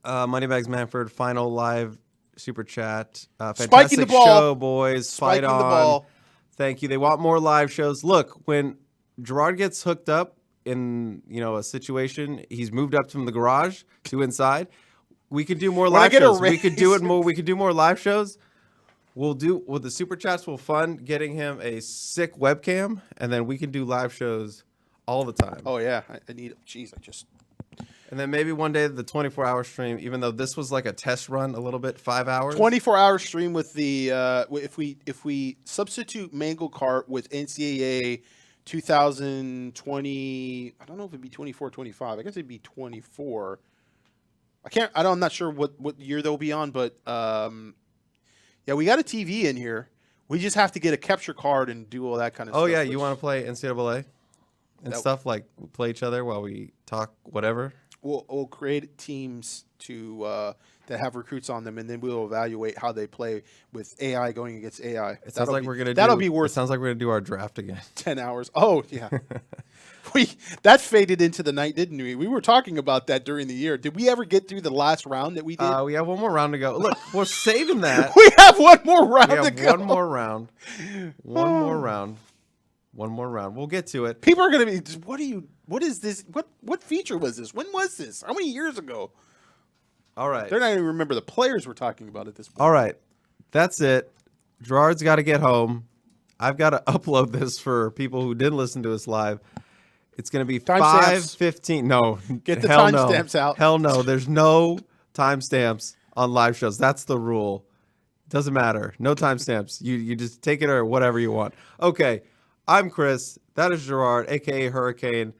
Moneybags Manford, final live super chat. Spiking Fantastic the ball. show, boys. Fight Spiking on. the ball. Thank you. They want more live shows. Look, when Gerard gets hooked up in a situation, he's moved up from the garage to inside. We could do more live shows. We could do it more. We could do more live shows. The super chats will fund getting him a sick webcam, and then we can do live shows all the time. Oh yeah, I need. Jeez, And then maybe one day the 24-hour stream, even though this was like a test run a little bit, 5 hours. 24-hour stream with the if we substitute Mango Cart with NCAA 2020, I don't know if it'd be 24, 25. I guess it'd be 24. I'm not sure what year they'll be on, but yeah, we got a TV in here. We just have to get a capture card and do all that kind of stuff. Oh yeah, you want to play NCAA and stuff, like play each other while we talk whatever? We'll create teams to that have recruits on them, and then we'll evaluate how they play with AI going against AI. It sounds like we're gonna. That'll be worth. It sounds like we're gonna do our draft again. 10 hours. Oh yeah. That faded into the night, didn't we? We were talking about that during the year. Did we ever get through the last round that we did? We have one more round to go. Look, we're saving that. We have one more round We to have go. one more round. One more round. We'll get to it. People are going to be, what is this? What feature was this? When was this? How many years ago? All right. They're not even remember the players we're talking about at this point. All right. That's it. Gerard's got to get home. I've got to upload this for people who didn't listen to us live. It's going to be 5:15. No. Get the hell no. timestamps out. Hell no. There's no timestamps on live shows. That's the rule. Doesn't matter. No timestamps. You just take it or whatever you want. Okay. I'm Chris. That is Gerard, a.k.a. Hurricane.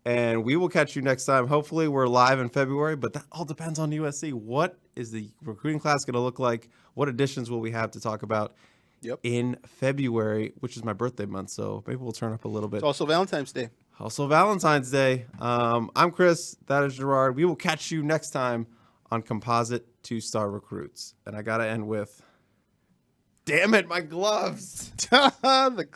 And we will catch you next time. Hopefully we're live in February, but that all depends on USC. What is the recruiting class going to look like? What additions will we have to talk about in February, which is my birthday month, so maybe we'll turn up a little bit. It's also Valentine's Day. Also Valentine's Day. I'm Chris. That is Gerard. We will catch you next time on Composite Two-Star Recruits. And I got to end with, damn it, my gloves. The